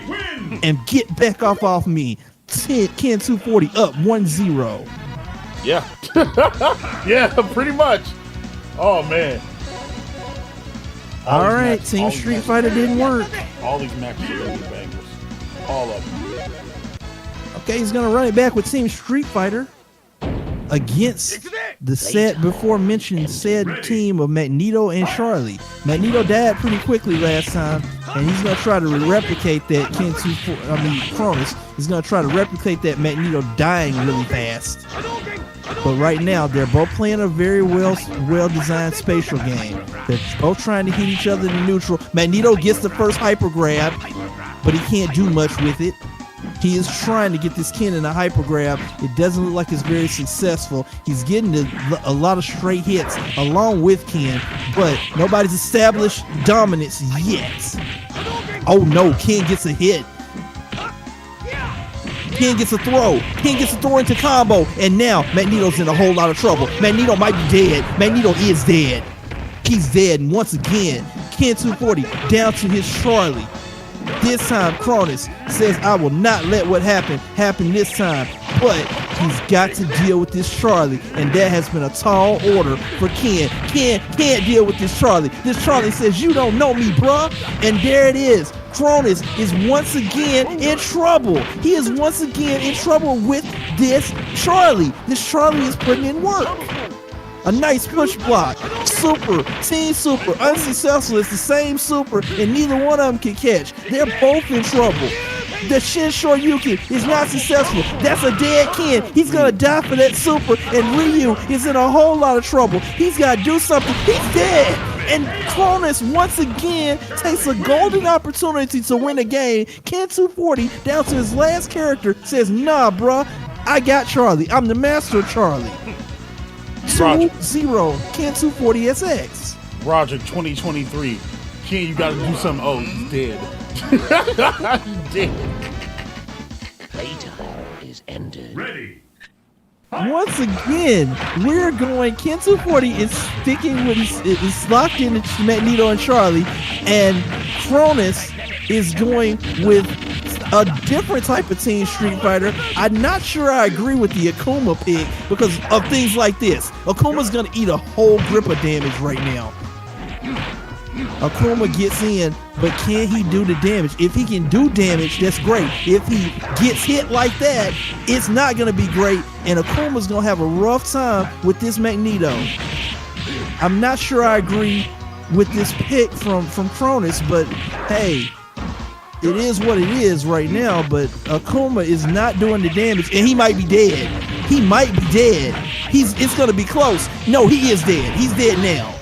and get back off me. Ken 240 up 1-0. Yeah. Yeah, pretty much. Oh, man. All right, Team Street Fighter didn't work. All these matches are going to be bangers. All of them. Okay, he's going to run it back with Team Street Fighter against the said before mentioned said team of Magneto and Charlie. Magneto died pretty quickly last time, and he's going to try to replicate that. Cronus is going to try to replicate that Magneto dying really fast. But right now, they're both playing a very well-designed spatial game. They're both trying to hit each other in neutral. Magneto gets the first hyper grab, but he can't do much with it. He is trying to get this Ken in a hyper grab. It doesn't look like it's very successful. He's getting a lot of straight hits along with Ken, but nobody's established dominance yet. Oh no, Ken gets a hit. Ken gets a throw. Ken gets a throw into combo. And now Magneto's in a whole lot of trouble. Magneto might be dead. Magneto is dead. He's dead. And once again, Ken 240 down to his Charlie. This time, Cronus says, I will not let what happened happen this time. But he's got to deal with this Charlie. And that has been a tall order for Ken. Ken can't deal with this Charlie. This Charlie says, you don't know me, bruh. And there it is. Cronus is once again in trouble. He is once again in trouble with this Charlie. This Charlie is putting in work. A nice push block. Super. Team Super. Unsuccessful. It's the same Super, and neither one of them can catch. They're both in trouble. The Shin Shoryuken is not successful. That's a dead Ken. He's going to die for that Super, and Ryu is in a whole lot of trouble. He's got to do something. He's dead. And Cronus once again takes a golden opportunity to win the game. Ken 240, down to his last character, says, nah, bruh, I got Charlie. I'm the master of Charlie. 2-0, Ken 240 SX. Roger, 2023. Ken, you gotta do something. Oh, he's dead. He's dead. Playtime is ended. Ready. Once again, we're going. Ken 240 is sticking with is locked into Magneto and Charlie, and Cronus is going with a different type of Team Street Fighter. I'm not sure I agree with the Akuma pick because of things like this. Akuma's gonna eat a whole grip of damage right now. Akuma gets in, but can he do the damage? If he can do damage, that's great. If he gets hit like that, it's not gonna be great, and Akuma's gonna have a rough time with this Magneto. I'm not sure I agree with this pick from Cronus, but hey, it is what it is right now. But Akuma is not doing the damage, and he might be dead. He might be dead. It's gonna be close. No, he is dead. He's dead now.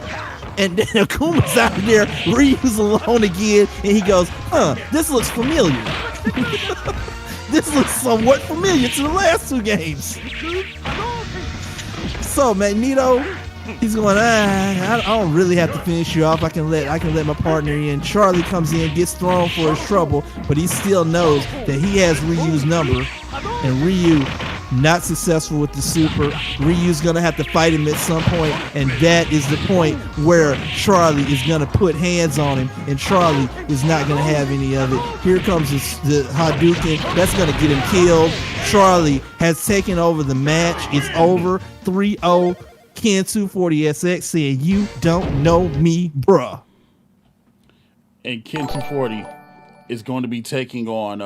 And then Akuma's out there, Ryu's alone again, and he goes, this looks familiar. This looks somewhat familiar to the last two games. So Magneto, he's going, I don't really have to finish you off. I can let my partner in. Charlie comes in, gets thrown for his trouble, but he still knows that he has Ryu's number, and Ryu not successful with the Super. Ryu's gonna have to fight him at some point, and that is the point where Charlie is gonna put hands on him, and Charlie is not gonna have any of it. Here comes the Hadouken. That's gonna get him killed. Charlie has taken over the match. It's over. 3-0. Ken 240 SX saying, you don't know me, bruh. And Ken 240 is going to be taking on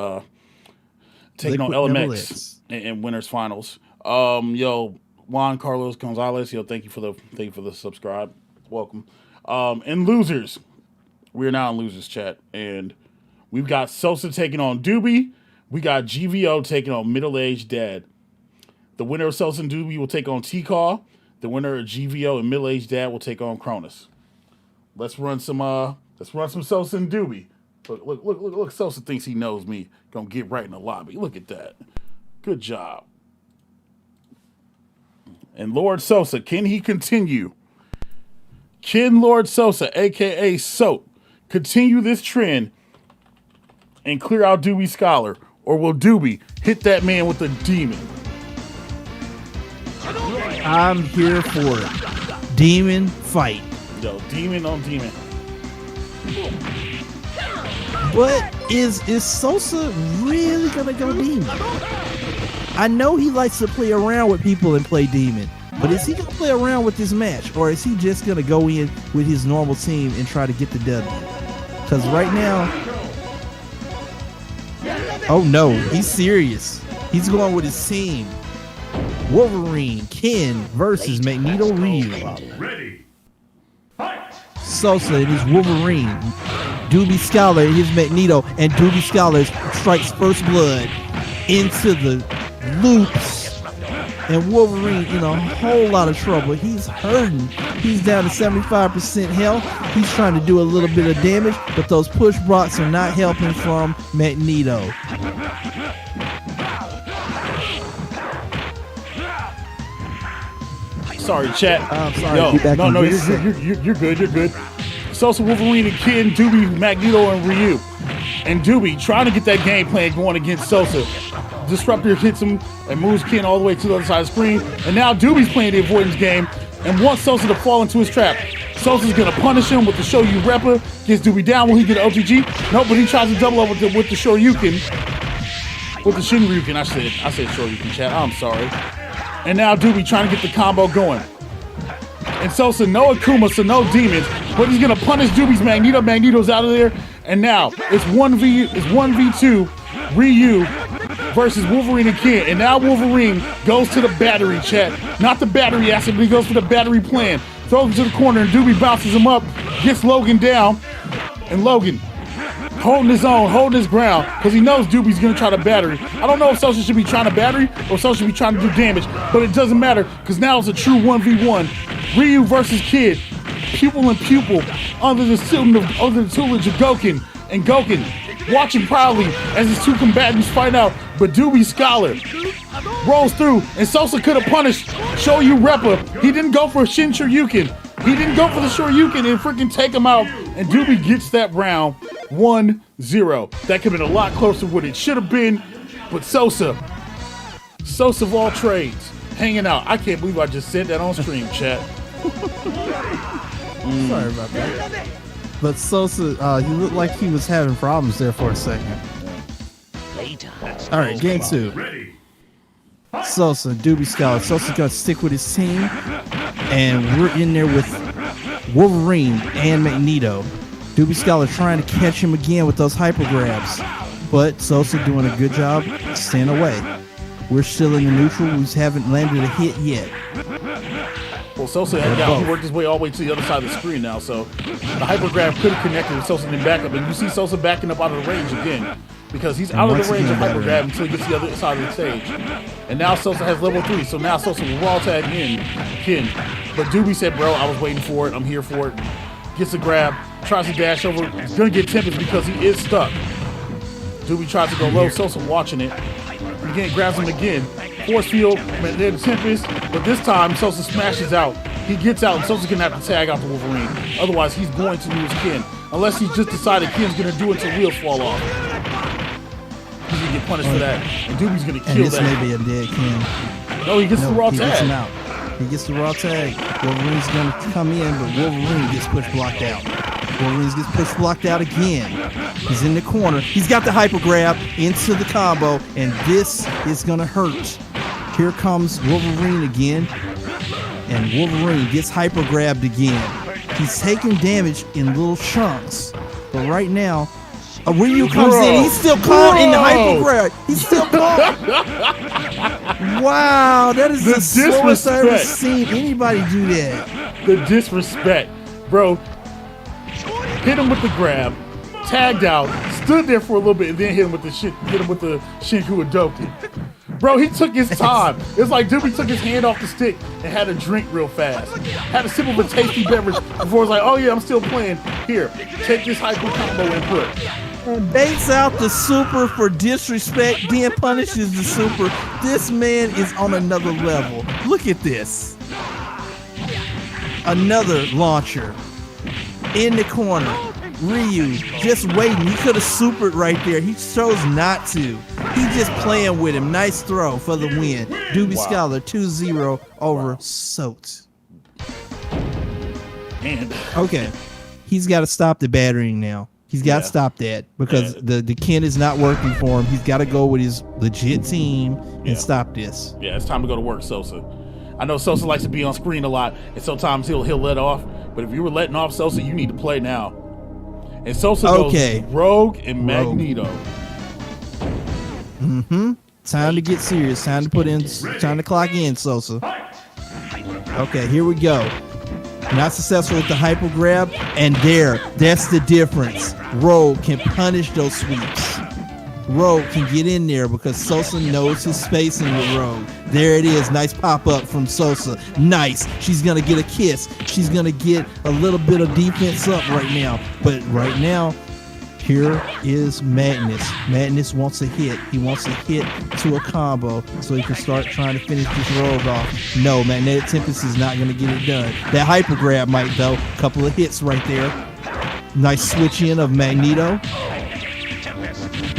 LMX in winners finals. Yo, Juan Carlos Gonzalez, yo, thank you for the subscribe. Welcome. And losers, we're now in losers chat, and we've got Sosa taking on Doobie. We got GVO taking on Middle-Aged Dad. The winner of Sosa and Doobie will take on T-Call. The winner of GVO and Middle-Aged Dad will take on Cronus. Let's run some Sosa and Doobie. Look, Sosa thinks he knows me. Gonna get right in the lobby. Look at that. Good job. And Lord Sosa, can he continue? Can Lord Sosa, a.k.a. Soap, continue this trend and clear out Doobie Scholar? Or will Doobie hit that man with a demon? I'm here for it. Demon fight. Yo, demon on demon. But is Sosa really gonna go demon? I know he likes to play around with people and play demon, but is he gonna play around with this match, or is he just gonna go in with his normal team and try to get the W? Because right now, oh no, he's serious. He's going with his team. Wolverine, Ken versus Magneto Ryu. Ready. Fight. Sosa and his Wolverine. Doobie Scholar and his Magneto, and Doobie Scholar strikes first blood into the loops. And Wolverine in a whole lot of trouble. He's hurting. He's down to 75% health. He's trying to do a little bit of damage, but those push blocks are not helping from Magneto. Sorry, chat. I'm sorry. Yo, no, you're good. You're good. Sosa, Wolverine, and Ken, Doobie, Magneto, and Ryu. And Doobie trying to get that game plan going against Sosa. Disruptor hits him and moves Ken all the way to the other side of the screen. And now Doobie's playing the avoidance game and wants Sosa to fall into his trap. Sosa's gonna punish him with the Shoyu Reppa. Gets Doobie down. Will he get an OTG? Nope, but he tries to double up with the Shoryuken. With the Shinryuken, I said Shoryuken, chat. I'm sorry. And now Doobie trying to get the combo going. And Sosa, no Akuma, so no demons, but he's gonna punish Doobie's Magneto. Magneto's out of there. And now it's 1v2 Ryu versus Wolverine and Ken. And now Wolverine goes to the battery, chat. Not the battery acid, but he goes for the battery plan. Throws him to the corner and Doobie bounces him up, gets Logan down. And Logan holding his own, holding his ground, because he knows Doobie's gonna try to battery. I don't know if Sosa should be trying to battery or Sosa should be trying to do damage, but it doesn't matter, because now it's a true 1v1. Ryu versus Kid, pupil and pupil, under the tutelage of Goken. And Goken watching proudly as his two combatants fight out, but Doobie Scholar rolls through, and Sosa could have punished Shoyu Reppa. He didn't go for Shin Shoryuken. He didn't go for the Shoryuken and freaking take him out, and Doobie gets that round 1-0. That could have been a lot closer than what it should have been, but Sosa of all trades, hanging out. I can't believe I just said that on stream, chat. Sorry about that. But Sosa, he looked like he was having problems there for a second. All right, game 2. Ready. Sosa, Doobie Scholar. Sosa's gonna stick with his team, and we're in there with Wolverine and Magneto. Doobie Scholar trying to catch him again with those hyper grabs, but Sosa doing a good job staying away. We're still in the neutral. We haven't landed a hit yet. Well, Sosa had down. He worked his way all the way to the other side of the screen now, so the hyper grab could have connected with Sosa and then back up. And you see Sosa backing up out of the range again, because he's out of the range of hyper grab until he gets to the other side of the stage. And now Sosa has level 3, so now Sosa will raw tag in Ken. But Doobie said, bro, I was waiting for it. I'm here for it. Gets a grab, tries to dash over. He's going to get Tempest because he is stuck. Doobie tries to go low. Sosa watching it. Again, grabs him again. Force field, then Tempest. But this time, Sosa smashes out. He gets out, and Sosa's going to have to tag out the Wolverine. Otherwise, he's going to lose Ken. Unless he's just decided Ken's going to do it until wheels fall off. He's going to get punished for that. And Doobie's going to kill that. And this may be a dead Ken. No, he gets the raw he tag. gets him out. He gets the raw tag. Wolverine's going to come in, but Wolverine gets push blocked out. Wolverine gets push blocked out again. He's in the corner. He's got the hyper grab into the combo, and this is going to hurt. Here comes Wolverine again, and Wolverine gets hyper grabbed again. He's taking damage in little chunks, but right now, Ryu comes in. He's still caught in the hyper grab. He's still caught. Wow, that is the slowest I've ever seen anybody do that. The disrespect, bro. Hit him with the grab, tagged out, stood there for a little bit, and then hit him with the Shinku Adoken. Bro, he took his time. It's like Doobie took his hand off the stick and had a drink real fast. Had a sip of a tasty beverage before it's like, oh yeah, I'm still playing. Here, take this hyper combo input. And baits out the super for disrespect, then punishes the super. This man is on another level. Look at this. Another launcher. In the corner. Ryu just waiting. He could have supered right there. He chose not to. He's just playing with him. Nice throw for the win. Doobie Scholar 2-0 over Soat. And okay. He's got to stop the battering now. He's got to stop that because the Ken is not working for him. He's got to go with his legit team and stop this. Yeah, it's time to go to work, Sosa. I know Sosa likes to be on screen a lot, and sometimes he'll let off. But if you were letting off Sosa, you need to play now. And Sosa goes Rogue and Magneto. Time to get serious. Time to put in. Time to clock in, Sosa. Okay, here we go. Not successful with the hyper grab, and that's the difference. Rogue can punish those sweeps. Rogue can get in there because Sosa knows his spacing with Rogue. There it is. Nice pop-up from Sosa. Nice. She's going to get a kiss. She's going to get a little bit of defense up right now. But right now, here is Madness. Madness wants a hit. He wants a hit to a combo so he can start trying to finish this Rogue off. No, Magnetic Tempest is not going to get it done. That hyper grab might, though. Couple of hits right there. Nice switch in of Magneto.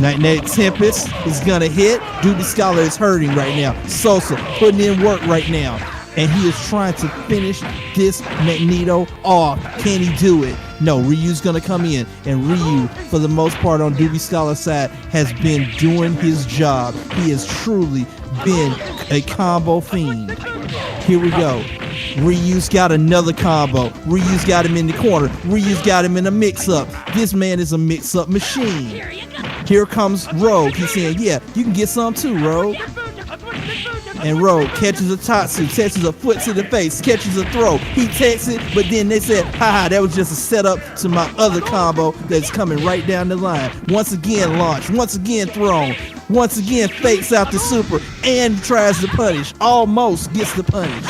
Night Night Tempest is gonna hit. Doobie Scholar is hurting right now. Sosa putting in work right now. And he is trying to finish this Magneto off. Can he do it? No, Ryu's gonna come in, and Ryu, for the most part on Doobie Scholar's side, has been doing his job. He has truly been a combo fiend. Here we go. Ryu's got another combo. Ryu's got him in the corner. Ryu's got him in a mix-up. This man is a mix-up machine. Here comes Rogue. He's saying, yeah, you can get some too, Rogue. And Rogue catches a Tatsu, catches a foot to the face, catches a throw. He takes it, but then they said, haha, that was just a setup to my other combo that's coming right down the line. Once again launched, once again thrown, once again fakes out the super and tries to punish. Almost gets the punish.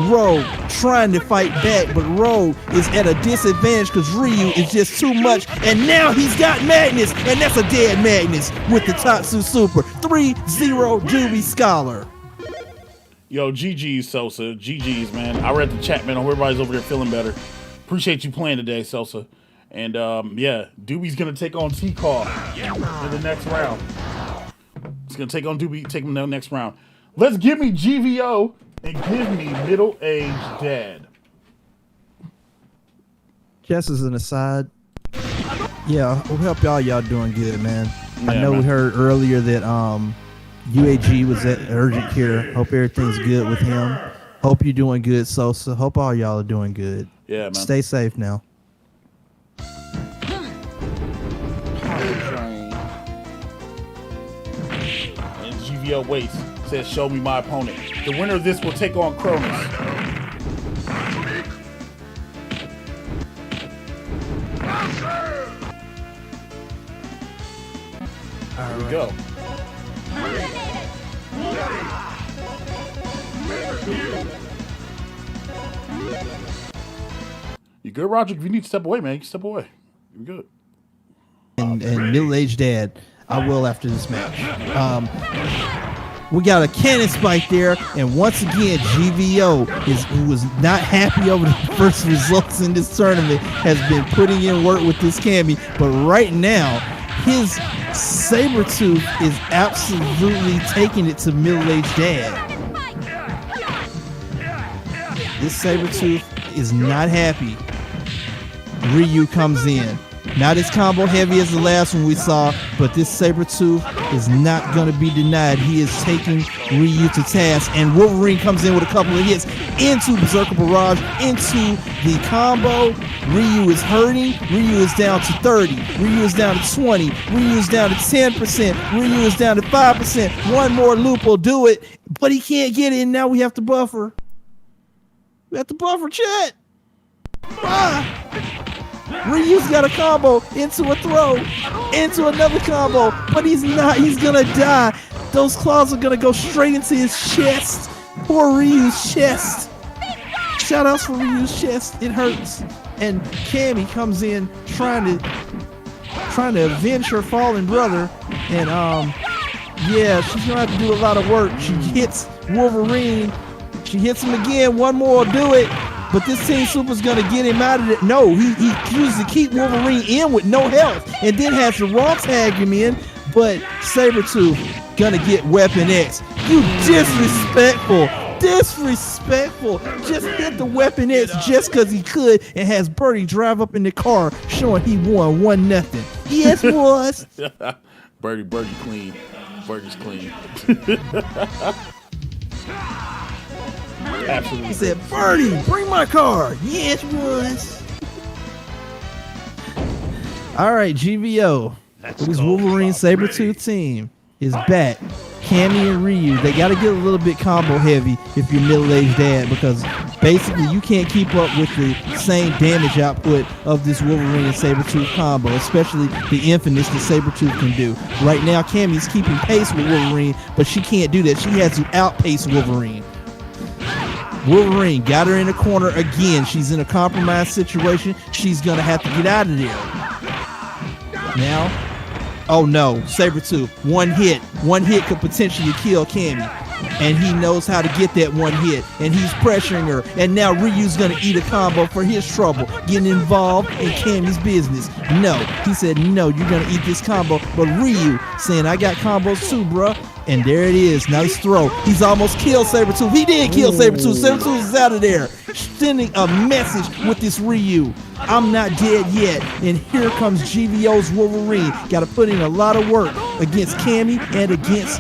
Rogue trying to fight back, but Rogue is at a disadvantage because Ryu is just too much. And now he's got Magnus, and that's a dead Magnus with the Tatsu Super. 3-0 Doobie Scholar. Yo, GG's, Sosa. GG's, man. I read the chat, man. I hope everybody's over there feeling better. Appreciate you playing today, Sosa. And, yeah, Doobie's going to take on T-Car in the next round. He's going to take on Doobie, take him in the next round. Let's give me GVO and give me middle-aged dad. Just as an aside, yeah, we'll help y'all doing good, man. Yeah, I know man. we heard earlier that UAG was at urgent care. Hope everything's good with him. Hope you're doing good, Sosa. Hope all y'all are doing good. Yeah, man. Stay safe now. And GVO waits. Says, show me my opponent. The winner of this will take on Cronus. Here we go. You good, Roger? If you need to step away, man, you can step away. You're good. And middle-aged dad, I will after this match. We got a cannon spike there, and once again, GVO who was not happy over the first results in this tournament, has been putting in work with this Cammy. But right now, his Sabretooth is absolutely taking it to middle-aged dad. This Sabretooth is not happy. Ryu comes in. Not as combo heavy as the last one we saw, but this Sabretooth is not going to be denied. He is taking Ryu to task, and Wolverine comes in with a couple of hits into Berserker Barrage, into the combo. Ryu is hurting. Ryu is down to 30. Ryu is down to 20. Ryu is down to 10%. Ryu is down to 5%. One more loop will do it, but he can't get it, and now we have to buffer. We have to buffer, chat. Ryu's got a combo into a throw, into another combo, but he's not. He's gonna die. Those claws are gonna go straight into his chest. Poor Ryu's chest. Shout outs for Ryu's chest. It hurts. And Cammy comes in trying to avenge her fallen brother. And yeah, she's gonna have to do a lot of work. She hits Wolverine. She hits him again. One more will do it. But this Team Super's gonna get him out of it. No, he chooses to keep Wolverine in with no health, and then has to raw tag him in. But Sabretooth gonna get Weapon X. You disrespectful. Just hit the Weapon X just because he could, and has Birdie drive up in the car showing he won 1-0. Yes, boys. Birdie clean. Birdie's clean. Absolutely. He said, Birdie, bring my car. Yes, boys. All right, GVO. This Wolverine Sabretooth team is back. Cammy and Ryu, they got to get a little bit combo heavy if you're middle-aged dad, because basically you can't keep up with the same damage output of this Wolverine and Sabretooth combo, especially the infinite that Sabretooth can do. Right now, Cammy's keeping pace with Wolverine, but she can't do that. She has to outpace Wolverine. Wolverine got her in the corner again. She's in a compromised situation. She's going to have to get out of there. Now, oh no, Sabretooth, one hit could potentially kill Cammy. and he knows how to get that one hit, and he's pressuring her, and now Ryu's gonna eat a combo for his trouble, getting involved in Cammy's business. No, he said, no, you're gonna eat this combo, but Ryu saying, I got combos too, bruh. And there it is, nice throw. He's almost killed Sabretooth. He did kill Sabretooth. Sabretooth is out of there, sending a message with this Ryu. I'm not dead yet. And here comes GVO's Wolverine. Got to put in a lot of work against Cammy and against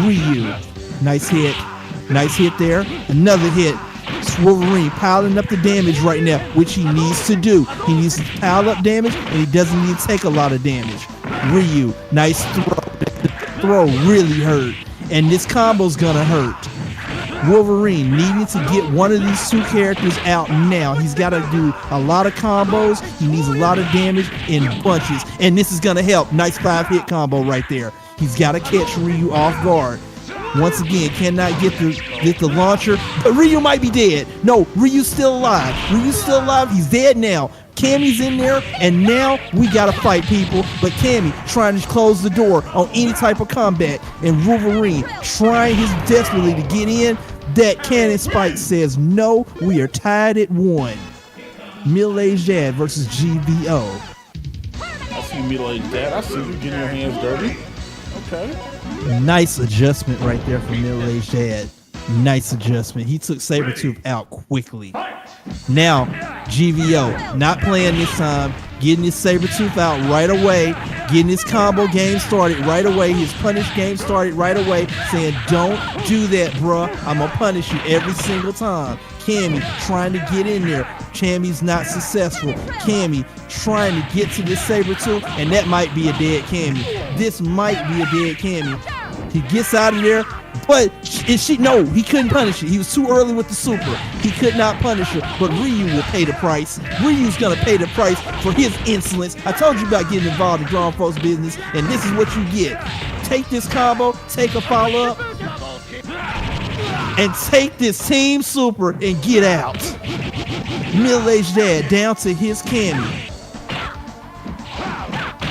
Ryu. Nice hit. Nice hit there. Another hit. It's Wolverine piling up the damage right now, which he needs to do. He needs to pile up damage, and he doesn't need to take a lot of damage. Ryu, nice throw. The throw really hurt, and this combo's gonna hurt. Wolverine needing to get one of these two characters out now. He's got to do a lot of combos. He needs a lot of damage in bunches, and this is gonna help. Nice 5-hit combo right there. He's got to catch Ryu off guard. Once again, cannot get the launcher, but Ryu might be dead. No, Ryu's still alive. Ryu's still alive. He's dead now. Cammy's in there, and now we gotta fight, people. But Cammy trying to close the door on any type of combat, and Wolverine trying his desperately to get in. That cannon spike says no. We are tied at 1. Middle-aged dad versus GVO. I see middle-aged dad. I see you getting your hands dirty. Okay. Nice adjustment right there from middle-aged dad. Nice adjustment. He took Sabretooth out quickly. Now, GVO not playing this time, getting his Sabretooth out right away, getting his combo game started right away, his punish game started right away, saying, don't do that, bruh. I'm gonna punish you every single time. Cammy trying to get in there. Cammy's not successful. Cammy trying to get to this Sabretooth, and that might be a dead Cammy. This might be a dead Cammy. He gets out of there, but no, he couldn't punish it. He was too early with the super. He could not punish her, but Ryu will pay the price. Ryu's gonna pay the price for his insolence. I told you about getting involved in grown folks' business, and this is what you get. Take this combo, take a follow-up, and take this team super and get out. Middle-aged dad down to his Cammy.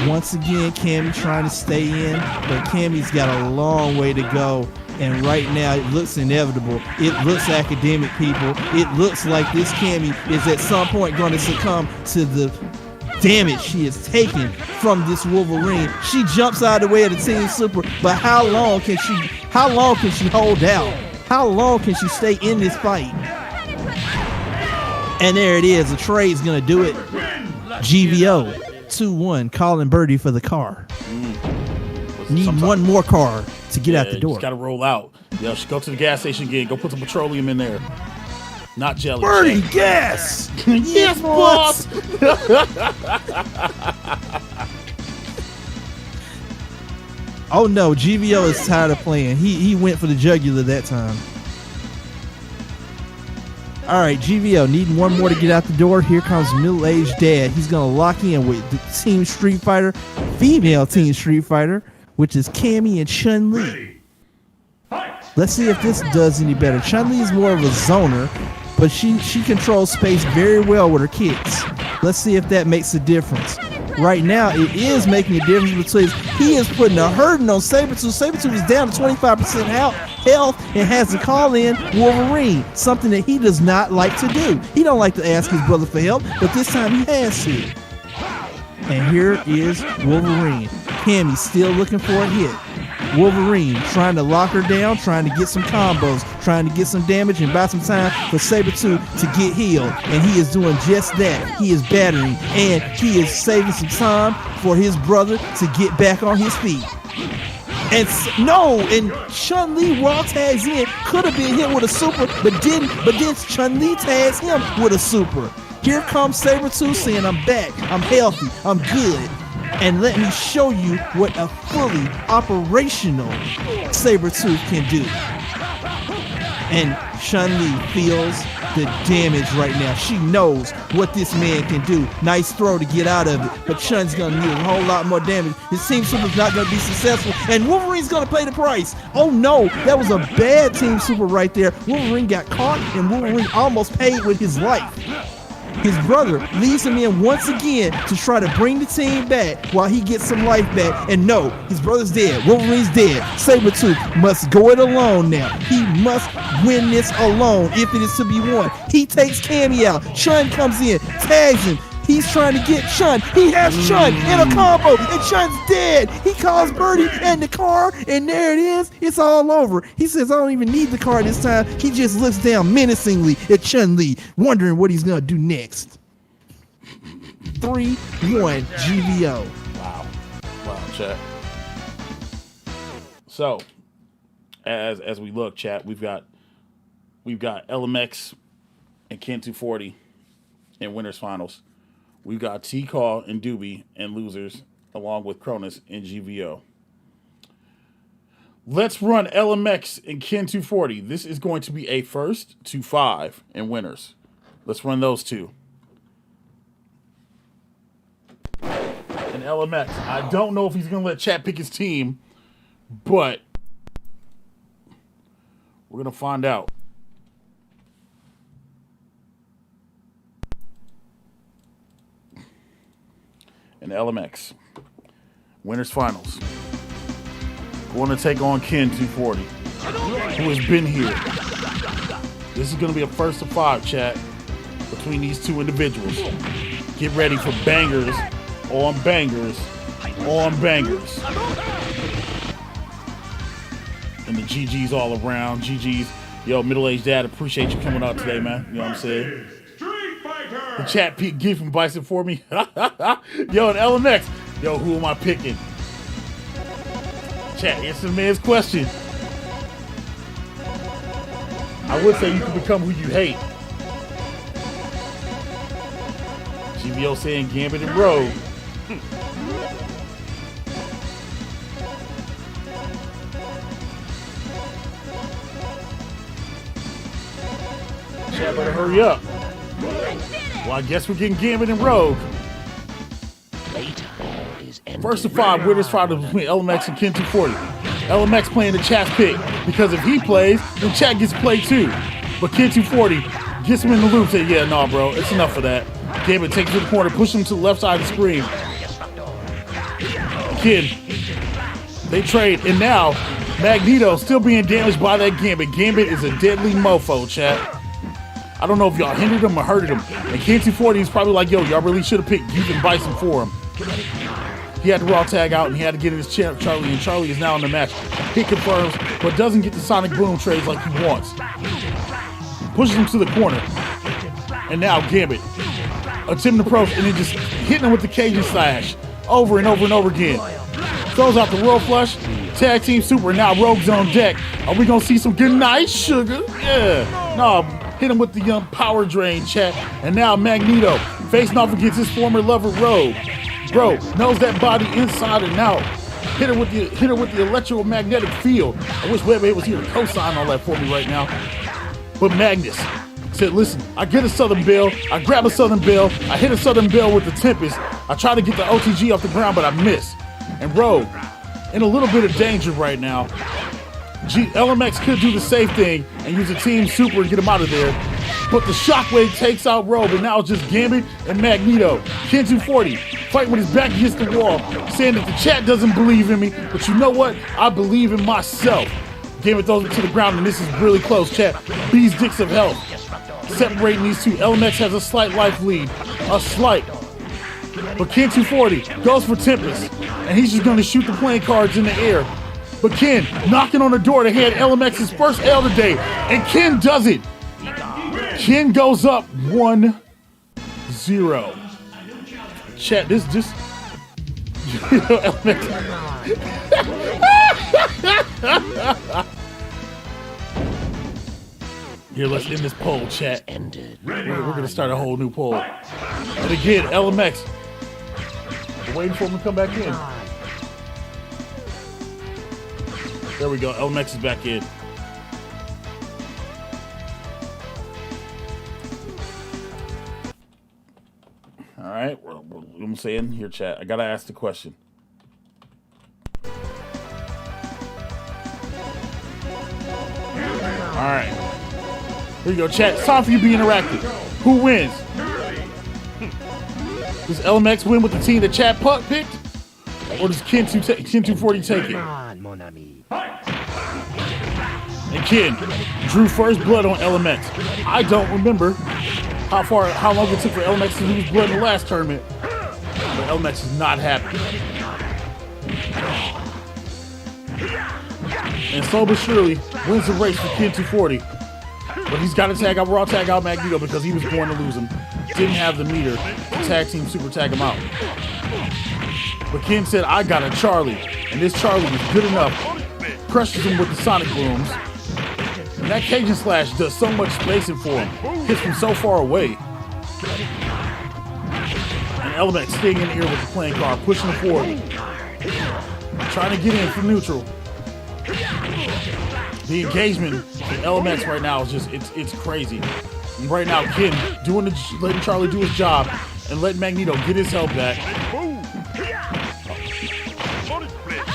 Once again, Cammy trying to stay in, but Cammy's got a long way to go. And right now, it looks inevitable. It looks academic, people. It looks like this Cammy is at some point going to succumb to the damage she has taken from this Wolverine. She jumps out of the way of the team super, but how long can she hold out? How long can she stay in this fight? And there it is. The trade's going to do it. GVO 2-1, calling Birdie for the car. Need one more car to get out the door. Just got to roll out. Yo, go to the gas station again. Go put some petroleum in there. Not jelly. Birdie, gas! Yes, boss! Oh no, GVO is tired of playing. He went for the jugular that time. All right, GVO needing one more to get out the door. Here comes middle-aged dad. He's gonna lock in with the Team Street Fighter, female Team Street Fighter, which is Cammy and Chun-Li. Let's see if this does any better. Chun-Li is more of a zoner, but she controls space very well with her kicks. Let's see if that makes a difference. Right now, it is making a difference between he is putting a hurting on Sabretooth. Sabretooth is down to 25% health and has to call in Wolverine, something that he does not like to do. He don't like to ask his brother for help, but this time he has to. And here is Wolverine. Cammy still looking for a hit. Wolverine trying to lock her down, trying to get some combos, trying to get some damage and buy some time for Sabretooth to get healed. And he is doing just that. He is battering and he is saving some time for his brother to get back on his feet. And Chun-Li raw tags in, could have been hit with a super, but then Chun-Li tags him with a super. Here comes Sabretooth saying, I'm back, I'm healthy, I'm good. And let me show you what a fully operational Sabretooth can do. And Chun-Li feels the damage right now. She knows what this man can do. Nice throw to get out of it, but Chun's gonna need a whole lot more damage. His team super's not gonna be successful, and Wolverine's gonna pay the price. Oh no, that was a bad team super right there. Wolverine got caught, and Wolverine almost paid with his life. His brother leads him in once again to try to bring the team back while he gets some life back. And no, his brother's dead. Wolverine's dead. Sabretooth must go it alone now. He must win this alone if it is to be won. He takes Cammy out. Chun comes in, tags him. He's trying to get Chun. He has Chun in a combo, and Chun's dead. He calls Birdie and the car, and there it is. It's all over. He says, I don't even need the car this time. He just looks down menacingly at Chun-Li, wondering what he's going to do next. 3-1 GVO. Wow, chat. So, as we look, chat, we've got LMX and Ken 240 in winners finals. We've got T-Call and Doobie and losers, along with Cronus and GVO. Let's run LMX and Ken 240. This is going to be a 1st to 5 in winners. Let's run those two. And LMX, I don't know if he's going to let chat pick his team, but we're going to find out. And LMX, winners finals. Going to take on Ken 240, who has been here. This is going to be a 1st to 5, chat, between these two individuals. Get ready for bangers on bangers on bangers. And the GG's all around. GG's, yo, middle-aged dad, appreciate you coming out today, man. You know what I'm saying? The chat peak gift from Bison for me. Yo, and LMX. Yo, who am I picking? Chat, answer the man's question. I would say you can become who you hate. GVO saying Gambit and Rogue. Chat, better hurry up. Well, I guess we're getting Gambit and Rogue. 1st to 5 winners finals between LMX and Ken 240. LMX playing the chat's pick because if he plays, then chat gets played too. But Ken 240 gets him in the loop. Say, yeah, nah, bro, it's enough of that. Gambit takes him to the corner, push him to the left side of the screen. Ken, they trade, and now Magneto still being damaged by that Gambit. Gambit is a deadly mofo, chat. I don't know if y'all hindered him or hurted him. And Ken 240 is probably like, yo, y'all really should have picked Youth and Bison for him. He had the raw tag out and he had to get in his champ, Charlie, and Charlie is now in the match. He confirms, but doesn't get the Sonic Boom trades like he wants. Pushes him to the corner. And now Gambit. Attempting to approach and then just hitting him with the Cajun slash. Over and over and over again. Throws out the Royal Flush. Tag Team Super. Now Rogue's on deck. Are we going to see some good night, sugar? Yeah. No. Hit him with the young power drain, chat. And now Magneto facing off against his former lover, Rogue. Bro, knows that body inside and out. Hit her with the electromagnetic field. I wish Webhead was here to co-sign all that for me right now. But Magnus said, listen, I get a Southern Belle. I grab a Southern Belle. I hit a Southern Belle with the Tempest. I try to get the OTG off the ground, but I miss. And Rogue, in a little bit of danger right now. LMX could do the safe thing and use a Team Super and get him out of there. But the Shockwave takes out Rogue, and now it's just Gambit and Magneto. Ken 240 fighting with his back against the wall, saying that the chat doesn't believe in me, but you know what? I believe in myself. Gambit throws it to the ground, and this is really close, chat. Bees dicks of health. Separating these two, LMX has a slight life lead. A slight. But Ken 240 goes for Tempest, and he's just going to shoot the playing cards in the air. But Ken knocking on the door to hand LMX's first L today, and Ken does it. Ken goes up 1-0. Chat, this just Here, let's end this poll, chat. We're gonna start a whole new poll. And again, LMX. We're waiting for him to come back in. There we go. LMX is back in. All right. I'm saying here, chat. I gotta ask the question. All right. Here you go, chat. It's time for you to be interactive. Who wins? Does LMX win with the team that Chat Putt picked? Or does Ken 240 take it? And Ken drew first blood on LMX. I don't remember how long it took for LMX to lose blood in the last tournament. But LMX is not happy. And slowly but surely wins the race for Ken 240. But he's got to tag out, raw tag out Magneto because he was going to lose him. Didn't have the meter to tag team super tag him out. But Ken said, I got a Charlie. And this Charlie is good enough. Crushes him with the Sonic Booms. And that Cajun Slash does so much spacing for him. Hits him so far away. And LMX staying in the air with the playing card, pushing him forward. Trying to get in from neutral. The engagement in LMX right now is just, it's crazy. And right now, Ken letting Charlie do his job and letting Magneto get his help back.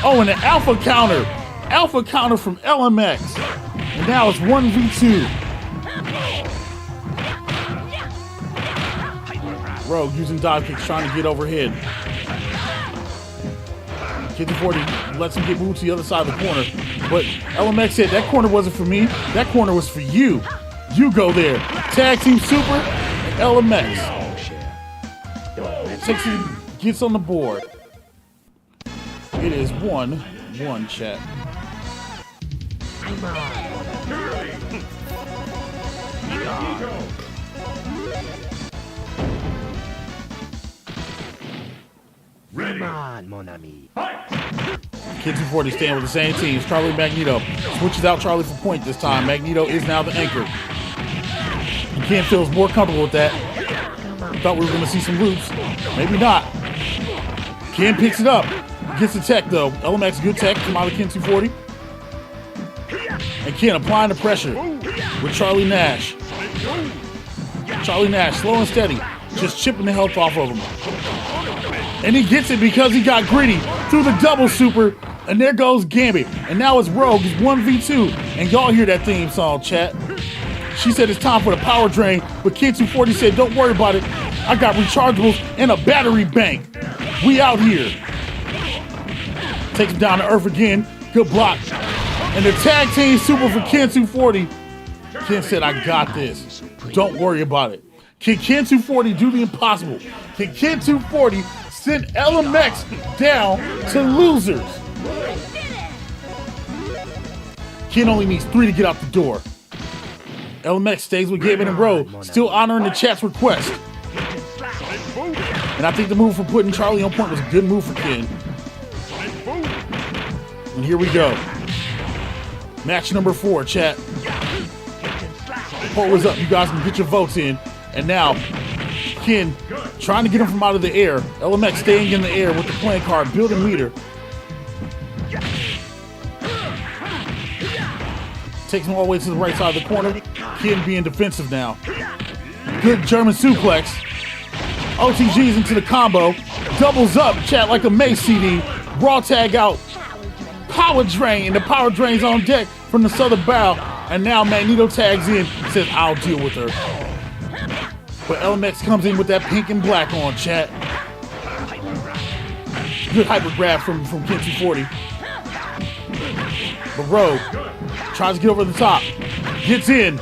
Oh, and an alpha counter. Alpha counter from LMX. And now it's 1v2. Rogue using dive kicks, trying to get overhead. Ken 240 lets him get moved to the other side of the corner. But LMX said, that corner wasn't for me. That corner was for you. You go there. Tag team super and LMX. Gets on the board. It is 1-1, chat. Ready. Come on, mon ami. Ken 240 staying with the same teams. Charlie and Magneto. Switches out Charlie for point this time. Magneto is now the anchor. And Ken feels more comfortable with that. Thought we were going to see some loops. Maybe not. Ken picks it up. Gets the tech though. LMX good tech from out of Ken 240. And Ken applying the pressure with Charlie Nash. Charlie Nash slow and steady. Just chipping the health off of him. And he gets it because he got greedy through the double super. And there goes Gambit. And now it's Rogue. It's 1v2. And y'all hear that theme song, chat. She said it's time for the power drain. But Ken 240 said, don't worry about it. I got rechargeables and a battery bank. We out here. Takes him down to earth again. Good block. And the tag team super for Ken 240. Ken said, I got this. Don't worry about it. Can Ken 240 do the impossible? Can Ken 240 send LMX down to losers? Ken only needs 3 to get out the door. LMX stays with Gambit and Rowe, still honoring the chat's request. And I think the move for putting Charlie on point was a good move for Ken. And here we go. Match number 4, chat. The poll was up. You guys can get your votes in. And now, Ken trying to get him from out of the air. LMX staying in the air with the playing card, building meter. Takes him all the way to the right side of the corner. Ken being defensive now. Good German suplex. OTGs into the combo. Doubles up, chat, like a Mace CD. Raw tag out. Power drain. And the power drain's on deck from the southern bow. And now Magneto tags in. Says, I'll deal with her. But LMX comes in with that pink and black on, chat. Good hyper grab from Ken 240. But Rogue tries to get over the top. Gets in.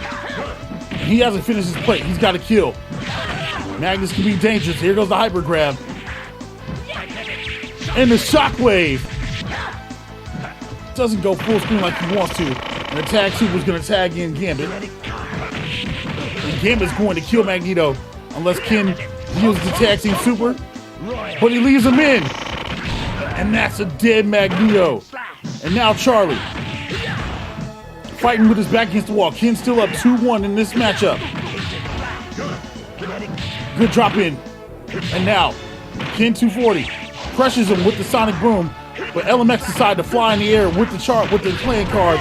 He hasn't finished his plate. He's got to kill. Magnus can be dangerous. Here goes the hyper grab. And the shockwave. Doesn't go full screen like he wants to. And the tag super is going to tag in Gambit. And Gambit's going to kill Magneto unless Ken uses the tag team super. But he leaves him in. And that's a dead Magneto. And now Charlie. Fighting with his back against the wall. Ken's still up 2-1 in this matchup. Good drop in. And now, Ken 240 pressures him with the Sonic Boom. But LMX decides to fly in the air with the playing card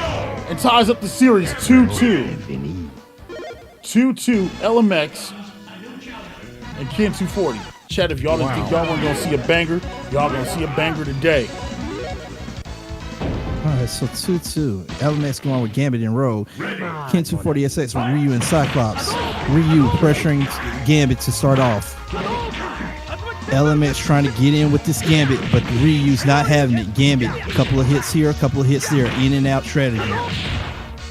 and ties up the series 2-2. 2-2 LMX and Ken 240. Chat, if y'all didn't think y'all weren't gonna see a banger, y'all gonna see a banger today. All right, so 2-2. LMX going with Gambit and Rogue. Ken 240 SX with Ryu and Cyclops. Ryu pressuring Gambit to start off. LMX trying to get in with this Gambit, but the Ryu's not having it. Gambit, a couple of hits here, a couple of hits there. In and out strategy.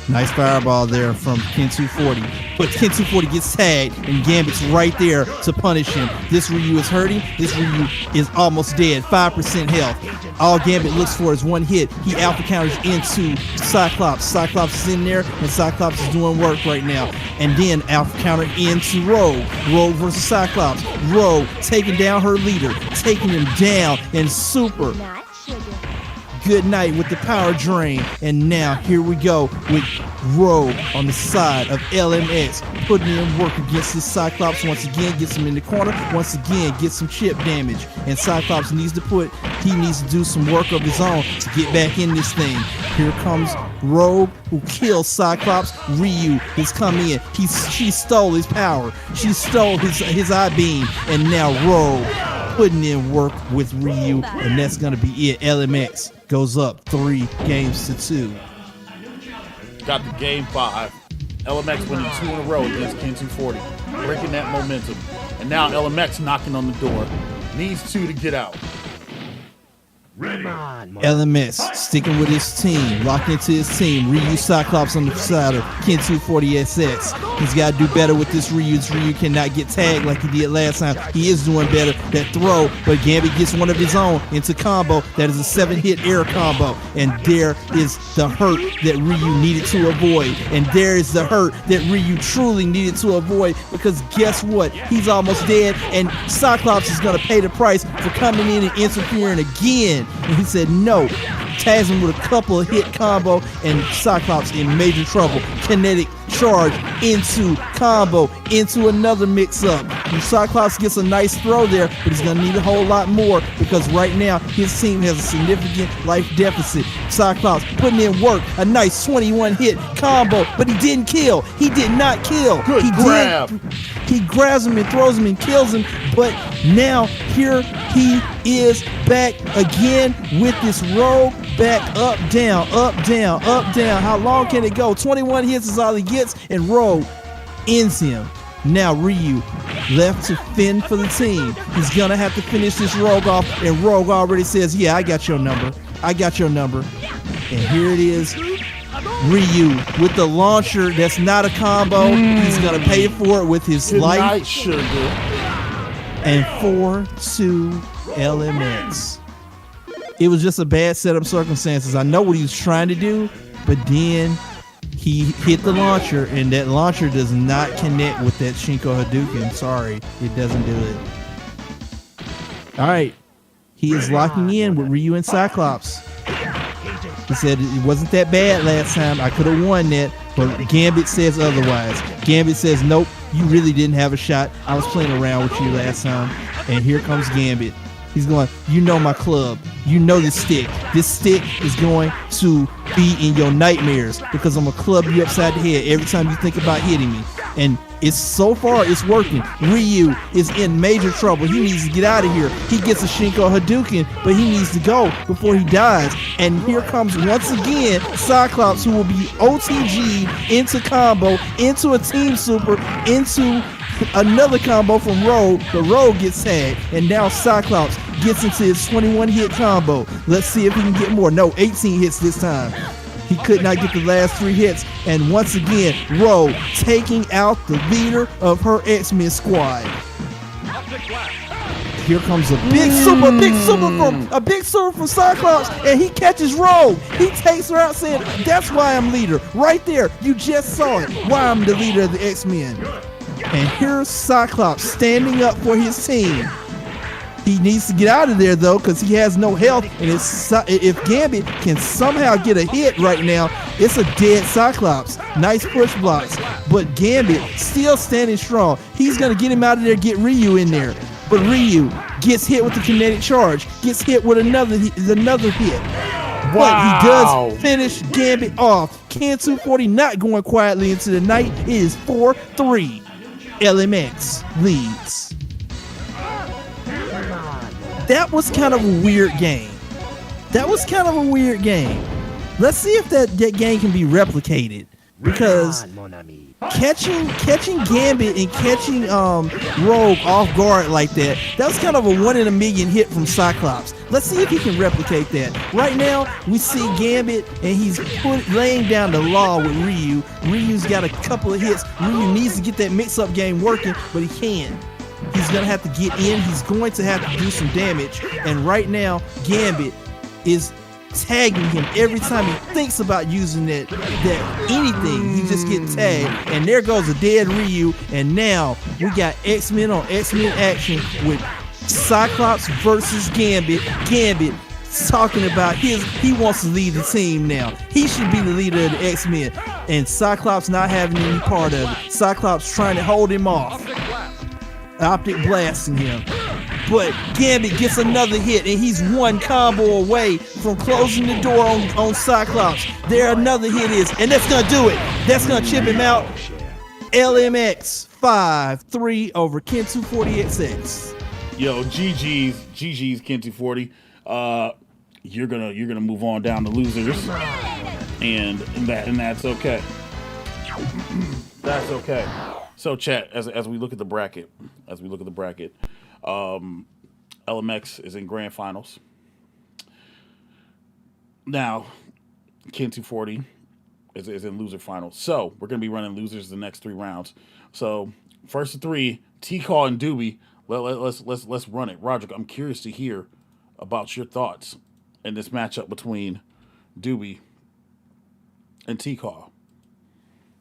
Nice fireball there from Ken240. But Ken240 gets tagged, and Gambit's right there to punish him. This Ryu is hurting. This Ryu is almost dead. 5% health. All Gambit looks for is one hit. He alpha counters into Cyclops. Cyclops is in there, and Cyclops is doing work right now. And then alpha counter into Rogue. Rogue versus Cyclops. Rogue taking down her leader, taking him down, and super. Good night with the power drain. And now here we go with Rogue on the side of LMX, putting in work against this Cyclops. Once again, gets him in the corner. Once again, gets some chip damage. And Cyclops needs to do some work of his own to get back in this thing. Here comes Rogue, who kills Cyclops. Ryu has come in. She stole his power. She stole his eye beam. And now Rogue putting in work with Ryu, and that's gonna be it. LMX goes up 3-2. Got the game 5. LMX winning 2 in a row against Ken240, breaking that momentum. And now LMX knocking on the door. Needs 2 to get out. Ready. LMX sticking with his team, locked into his team. Ryu Cyclops on the side of Ken240SX. He's got to do better with this Ryu. This Ryu cannot get tagged like he did last time. He is doing better. That throw, but Gambit gets one of his own into combo. That is a 7-hit air combo. And there is the hurt that Ryu needed to avoid. And there is the hurt that Ryu truly needed to avoid, because guess what? He's almost dead, and Cyclops is going to pay the price for coming in and interfering again. And he said no. Tags him with a couple of hit combo, and Cyclops in major trouble. Kinetic charge into combo, into another mix-up. And Cyclops gets a nice throw there, but he's going to need a whole lot more, because right now his team has a significant life deficit. Cyclops putting in work. A nice 21-hit combo, but he didn't kill. He did not kill. Good grab. He grabs him and throws him and kills him, but now here he is back again with this Rogue. Back, up, down, up, down, up, down. How long can it go? 21 hits is all he gets, and Rogue ends him. Now Ryu left to fend for the team. He's gonna have to finish this Rogue off, and Rogue already says, yeah, I got your number. I got your number. And here it is. Ryu with the launcher. That's not a combo. He's gonna pay for it with his Good life. night, sugar. And 4-2 LMX. It was just a bad set of circumstances. I know what he was trying to do, but then he hit the launcher, and that launcher does not connect with that Shinko Hadouken. Sorry, it doesn't do it. All right, he is locking in with Ryu and Cyclops. He said it wasn't that bad last time. I could have won that, but Gambit says otherwise. Gambit says, nope, you really didn't have a shot. I was playing around with you last time. And here comes Gambit. He's going, you know my club. You know this stick. This stick is going to be in your nightmares, because I'm going to club you upside the head every time you think about hitting me. And so far, it's working. Ryu is in major trouble. He needs to get out of here. He gets a Shinko Hadouken, but he needs to go before he dies. And here comes once again Cyclops, who will be OTG'd into combo, into a team super, into another combo from Rogue. The Rogue gets tagged, and now Cyclops gets into his 21-hit combo. Let's see if he can get more. No, 18 hits this time. He could not get the last 3 hits. And once again, Rogue taking out the leader of her X-Men squad. Here comes a big super from Cyclops, and he catches Rogue. He takes her out, saying, that's why I'm leader. Right there, you just saw it. Why I'm the leader of the X-Men. And here's Cyclops standing up for his team. He needs to get out of there, though, because he has no health. And if Gambit can somehow get a hit right now, it's a dead Cyclops. Nice push blocks. But Gambit still standing strong. He's going to get him out of there, get Ryu in there. But Ryu gets hit with the kinetic charge, gets hit with another hit. Wow. But he does finish Gambit off. Ken240 not going quietly into the night. It is 4-3. LMX leads. That was kind of a weird game. Let's see if that game can be replicated. because catching Gambit and catching Rogue off guard like that was kind of a 1 in a million hit from Cyclops. Let's see if he can replicate that. Right now, we see Gambit, and he's laying down the law with Ryu. Ryu's got a couple of hits. Ryu needs to get that mix-up game working, but he can. He's going to have to get in. He's going to have to do some damage. And right now, Gambit is tagging him every time he thinks about using that anything. He just gets tagged. And there goes a dead Ryu. And now we got X-Men on X-Men action with Cyclops versus Gambit. Gambit talking about he wants to lead the team now. He should be the leader of the X-Men. And Cyclops not having any part of it. Cyclops trying to hold him off. Optic blasting him. But Gambit gets another hit, and he's one combo away from closing the door on Cyclops. There another hit is, and that's going to do it. That's going to chip him out. LMX 5-3 over Ken240XX. Yo, GG's Ken240. You're gonna move on down to losers, and that's okay. That's okay. So chat, as we look at the bracket, LMX is in grand finals. Now, Ken240 is in loser finals. So we're gonna be running losers the next 3 rounds. So first of 3, T-Call and Doobie. Let's run it. Roger, I'm curious to hear about your thoughts in this matchup between Doobie and T-Call.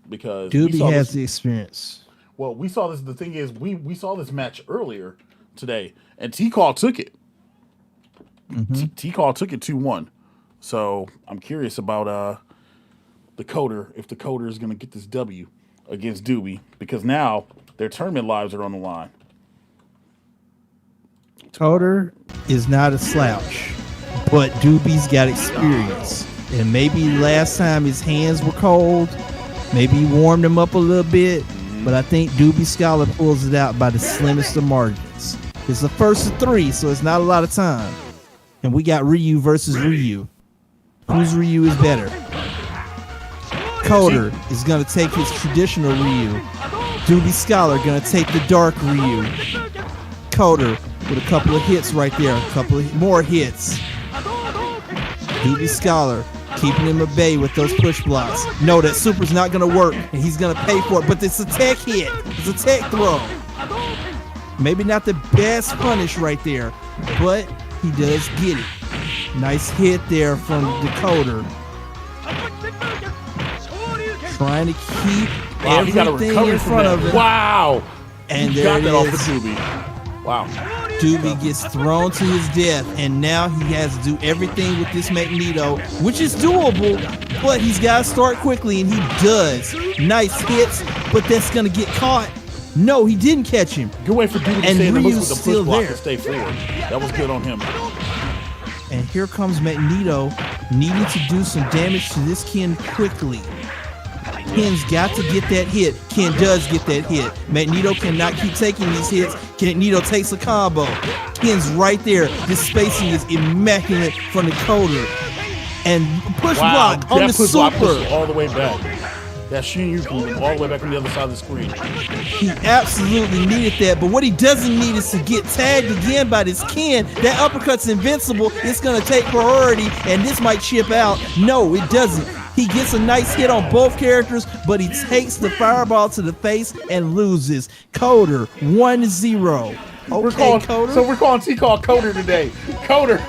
Because Doobie has the experience. Well, we saw this. The thing is, we saw this match earlier today, and T-Call took it. T-Call took it 2-1. So I'm curious about the Coder, if the Coder is going to get this W against Doobie, because now their tournament lives are on the line. Coder is not a slouch, but Doobie's got experience. And maybe last time his hands were cold, maybe he warmed them up a little bit, but I think Doobie Scholar pulls it out by the slimmest of margins. It's the first of 3, so it's not a lot of time. And we got Ryu versus Ryu. Whose Ryu is better? Coder is going to take his traditional Ryu. Doobie Scholar going to take the dark Ryu. Coder with a couple of hits right there, a couple of more hits. Doobie Scholar keeping him at bay with those push blocks. No, that super's not going to work, and he's going to pay for it, but it's a tech hit. It's a tech throw. Maybe not the best punish right there, but he does get it. Nice hit there from the Coder. Trying to keep everything in front of him. Wow. And he there got it that off is. of Doobie. Wow. Doobie gets thrown to his death, and now he has to do everything with this Magneto, which is doable, but he's got to start quickly, and he does. Nice hits, but that's going to get caught. No, he didn't catch him. Good way for Doobie to And stay in the hooks Ryu's with the still push block there. and stay forward. That was good on him. And here comes Magneto needing to do some damage to this Ken quickly. Ken's got to get that hit. Ken does get that hit. Magneto cannot keep taking these hits. Magneto takes a combo. Ken's right there. This spacing is immaculate from the Coder. And push block on the push block super. pushed all the way back. That Shin-Ryu all the way back on the other side of the screen. He absolutely needed that, but what he doesn't need is to get tagged again by this Ken. That uppercut's invincible. It's going to take priority, and this might chip out. No, it doesn't. He gets a nice hit on both characters, but he takes the fireball to the face and loses. Coder 1-0. Okay, Coder. So we're calling T-Call Coder today. Coder.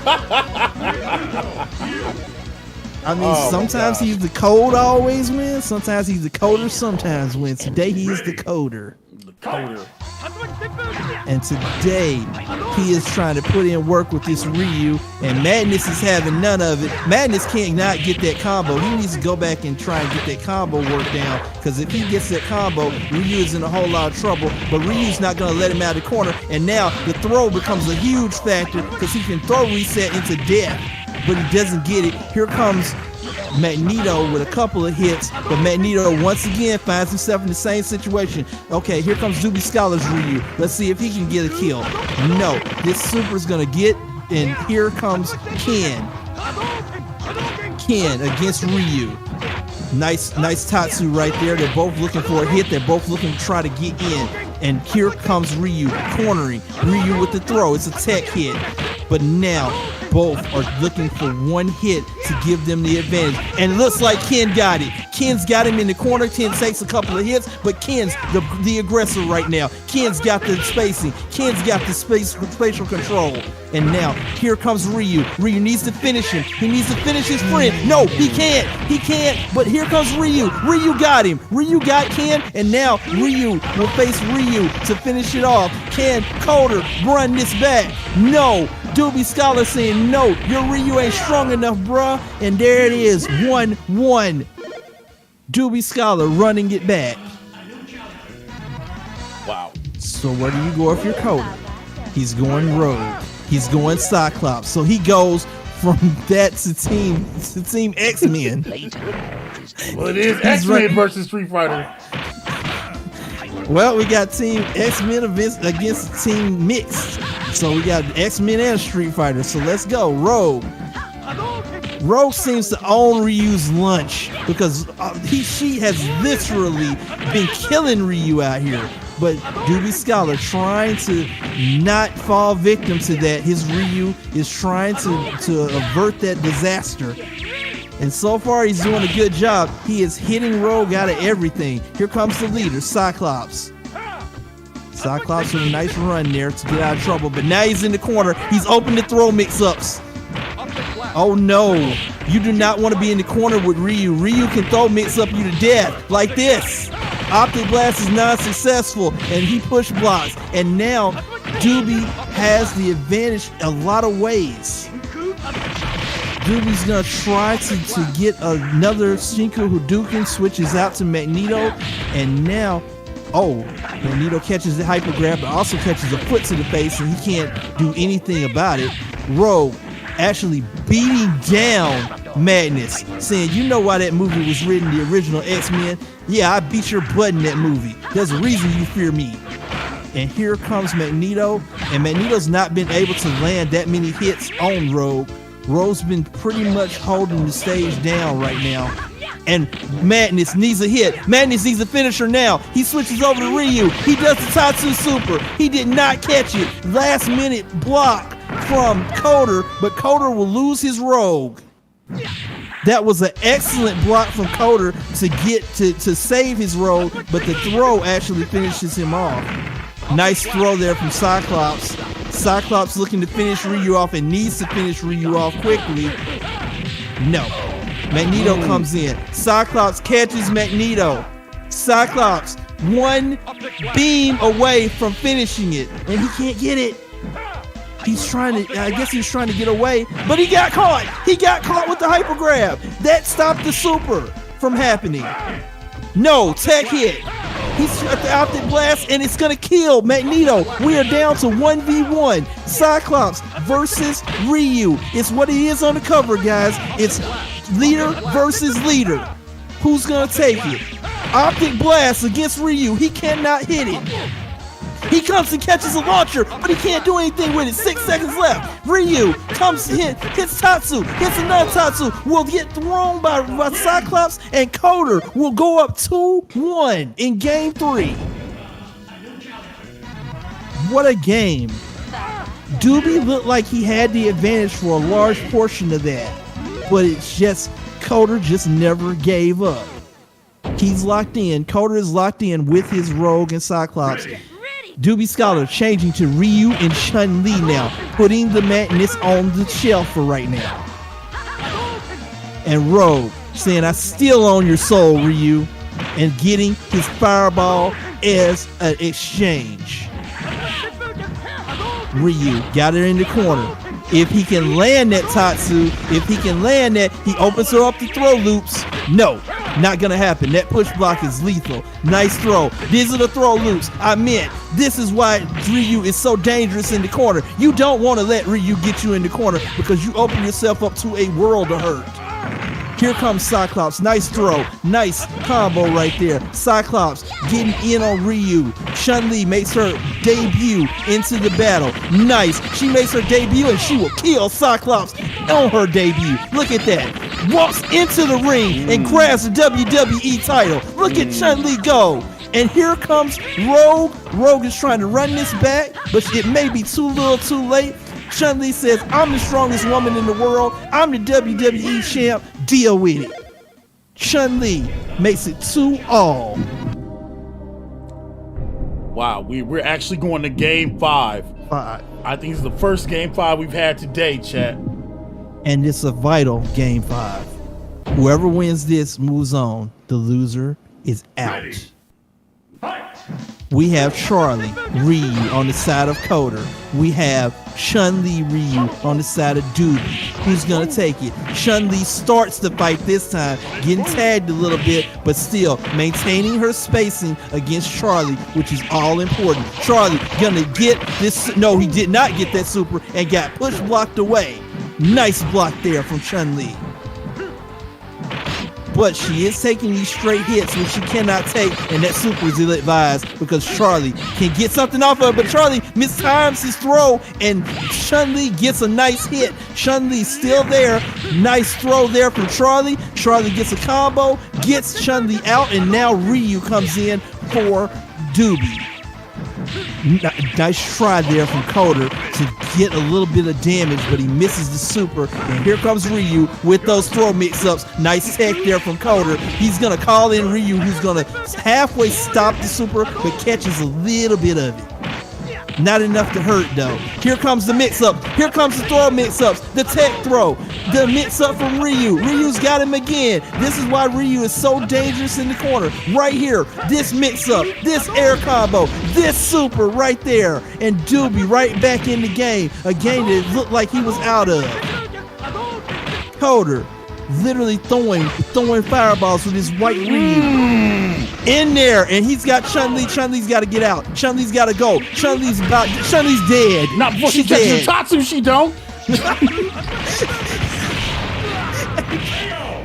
I mean, sometimes he's the code always wins. Sometimes he's the Coder sometimes wins. Today he is the Coder. The Coder. And today he is trying to put in work with this Ryu, and Madness is having none of it. Madness can't not get that combo. He needs to go back and try and get that combo work down, because if he gets that combo, Ryu is in a whole lot of trouble. But Ryu's not going to let him out of the corner, and now the throw becomes a huge factor, because he can throw reset into death, but he doesn't get it. Here comes Magneto with a couple of hits, but Magneto once again finds himself in the same situation. Okay, here comes Doobie Scholar's Ryu. Let's see if he can get a kill. No, this super's gonna get, and here comes Ken. Ken against Ryu. Nice Tatsu right there. They're both looking for a hit. They're both looking to try to get in. And here comes Ryu cornering. Ryu with the throw. It's a tech hit. But now both are looking for one hit to give them the advantage. And it looks like Ken got it. Ken's got him in the corner. Ken takes a couple of hits, but Ken's the aggressor right now. Ken's got the spacing. Ken's got the spatial control. And now here comes Ryu. Ryu needs to finish him. He needs to finish his friend. No, he can't. He can't. But here comes Ryu. Ryu got him. Ryu got Ken, and now Ryu will face Ryu to finish it off. Can Coder run this back? No. Doobie Scholar saying no. Your Ryu ain't strong enough, bruh. And there it is. 1-1. Doobie Scholar running it back. Wow. So where do you go if you're Coder? He's going Rogue. He's going Cyclops. So he goes from that to Team X-Men. Well, it is X-Men versus Street Fighter. Well, we got Team X-Men against Team Mixed. So we got X-Men and Street Fighter. So let's go. Rogue. Rogue seems to own Ryu's lunch because she has literally been killing Ryu out here. But Doobie Scholar trying to not fall victim to that. His Ryu is trying to avert that disaster. And so far he's doing a good job. He is hitting Rogue out of everything. Here comes the leader, Cyclops. Cyclops with a nice run there to get out of trouble. But now he's in the corner. He's open to throw mix-ups. Oh no, you do not want to be in the corner with Ryu. Ryu can throw mix-up you to death like this. Optic Blast is non-successful and he push blocks. And now Doobie has the advantage a lot of ways. Doobie's gonna try to get another Shinku Hadouken, switches out to Magneto, and now, Magneto catches the hyper grab, but also catches a foot to the face, and he can't do anything about it. Rogue actually beating down Madness, saying, you know why that movie was written, the original X-Men? Yeah, I beat your butt in that movie. There's a reason you fear me. And here comes Magneto, and Magneto's not been able to land that many hits on Rogue. Rogue's been pretty much holding the stage down right now. And Madness needs a hit. Madness needs a finisher now. He switches over to Ryu. He does the Tatsu Super. He did not catch it. Last minute block from Coder, but Coder will lose his Rogue. That was an excellent block from Coder to get to save his Rogue, but the throw actually finishes him off. Nice throw there from Cyclops. Cyclops looking to finish Ryu off and needs to finish Ryu off quickly. No. Magneto comes in. Cyclops catches Magneto. Cyclops one beam away from finishing it, and he can't get it. He's trying to, I guess he's trying to get away, but he got caught. He got caught with the hyper grab. That stopped the super from happening. No, tech hit. He's at the Optic Blast, and it's gonna kill Magneto. We are down to 1v1. Cyclops versus Ryu. It's what it is on the cover, guys. It's leader versus leader. Who's gonna take it? Optic Blast against Ryu. He cannot hit it. He comes and catches a launcher, but he can't do anything with it. 6 seconds left. Ryu comes, hits Tatsu, hits another Tatsu, will get thrown by Cyclops, and Coder will go up 2-1 in game 3. What a game. Doobie looked like he had the advantage for a large portion of that, but it's just, Coder just never gave up. He's locked in. Coder is locked in with his Rogue and Cyclops. Doobie Scholar changing to Ryu and Chun-Li now, putting the Madness on the shelf for right now. And Rogue saying, I still own your soul, Ryu, and getting his fireball as an exchange. Ryu got it in the corner. If he can land that Tatsu, if he can land that, he opens her up to throw loops. No, not gonna happen. That push block is lethal. Nice throw. These are the throw loops. I meant, this is why Ryu is so dangerous in the corner. You don't want to let Ryu get you in the corner because you open yourself up to a world of hurt. Here comes Cyclops. Nice throw. Nice combo right there. Cyclops getting in on Ryu. Chun-Li makes her debut into the battle. Nice. She makes her debut and she will kill Cyclops on her debut. Look at that. walks into the ring and grabs the WWE title. Look at Chun-Li go. And here comes Rogue. Rogue is trying to run this back, but it may be too little too late. Chun-Li says, I'm the strongest woman in the world. I'm the WWE champ. Deal with it. Chun-Li makes it 2-all. Wow, we're actually going to game 5. I think it's the first game 5 we've had today, chat. And it's a vital game 5. Whoever wins this moves on. The loser is out. Ready. Fight. We have Charlie Ryu on the side of Coder. We have Chun-Li Ryu on the side of Doobie. Who's gonna take it? Chun-Li starts the fight this time, getting tagged a little bit, but still maintaining her spacing against Charlie, which is all important. Charlie gonna get this. No, he did not get that super and got push blocked away. Nice block there from Chun-Li. But she is taking these straight hits, which she cannot take, and that super is ill-advised because Charlie can get something off of it, but Charlie mistimes his throw, and Chun-Li gets a nice hit. Chun-Li still there. Nice throw there from Charlie. Charlie gets a combo, gets Chun-Li out, and now Ryu comes in for Doobie. Nice try there from Coder to get a little bit of damage, but he misses the super. And here comes Ryu with those throw mix-ups. Nice tech there from Coder. He's going to call in Ryu, who's going to halfway stop the super, but catches a little bit of it. Not enough to hurt, though. Here comes the mix-up. Here comes the throw mix-ups. The tech throw. The mix-up from Ryu. Ryu's got him again. This is why Ryu is so dangerous in the corner. Right here. This mix-up. This air combo. This super right there. And Doobie right back in the game. A game that it looked like he was out of. Coder literally throwing fireballs with his white Ryu. In there, and he's got Chun-Li. Chun-Li's got to get out. Chun-Li's got to go. Chun-Li's dead. Not before she catches Tatsu, she don't.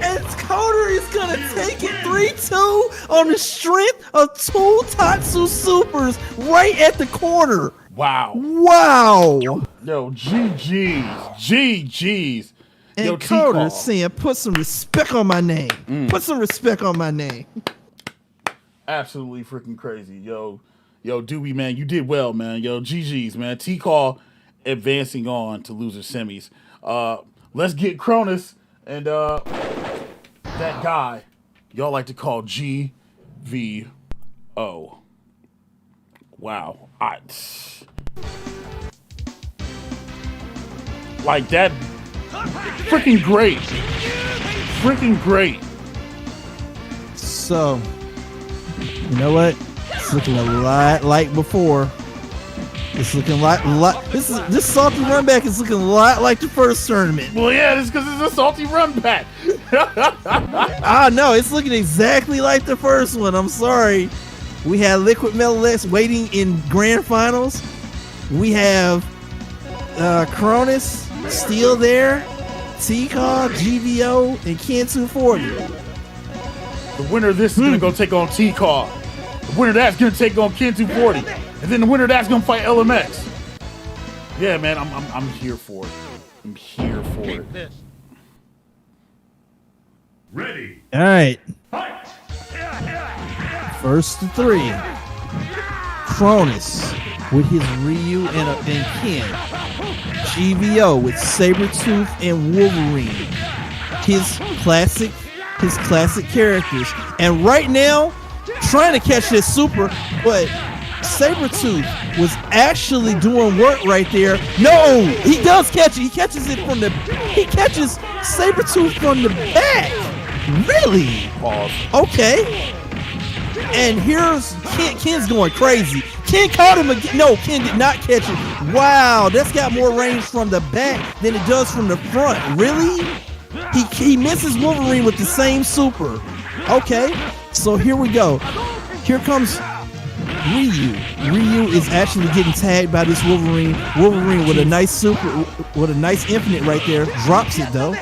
And Coder is going to take it 3-2 on the strength of 2 Tatsu supers right at the corner. Wow. Yo, GG's. And Yo, Coder saying, put some respect on my name. Put some respect on my name. Absolutely freaking crazy. Yo, Doobie, man, you did well, man. Yo, GG's, man. T-Call advancing on to loser semis. Let's get Cronus and that guy y'all like to call GVO. Wow. Like that. Freaking great. So, you know what? It's looking a lot like before. It's looking like this salty runback is looking a lot like the first tournament. Well, yeah, it's because it's a salty runback. No, it's looking exactly like the first one. I'm sorry. We had Liquid Metal X waiting in grand finals. We have Cronus still there. T-Call, GVO, and Ken240. The winner of this is gonna go take on T-Call. The winner of that's gonna take on Ken240, and then the winner of that's gonna fight LMX. Yeah, man, I'm here for it. I'm here for it. Ready. All right. Fight. First to 3. Cronus with his Ryu and Ken. GVO with Sabretooth and Wolverine. His classic characters. And right now, trying to catch this super, but Sabretooth was actually doing work right there. No, he does catch it. He catches Sabretooth from the back. Really? Pause. Okay. And here's Ken's going crazy. Ken caught him again. No, Ken did not catch it. Wow, that's got more range from the back than it does from the front. Really? He misses Wolverine with the same super. Okay, so here we go. Here comes Ryu. Ryu is actually getting tagged by this Wolverine. Wolverine with a nice super, with a nice infinite right there. Drops it though.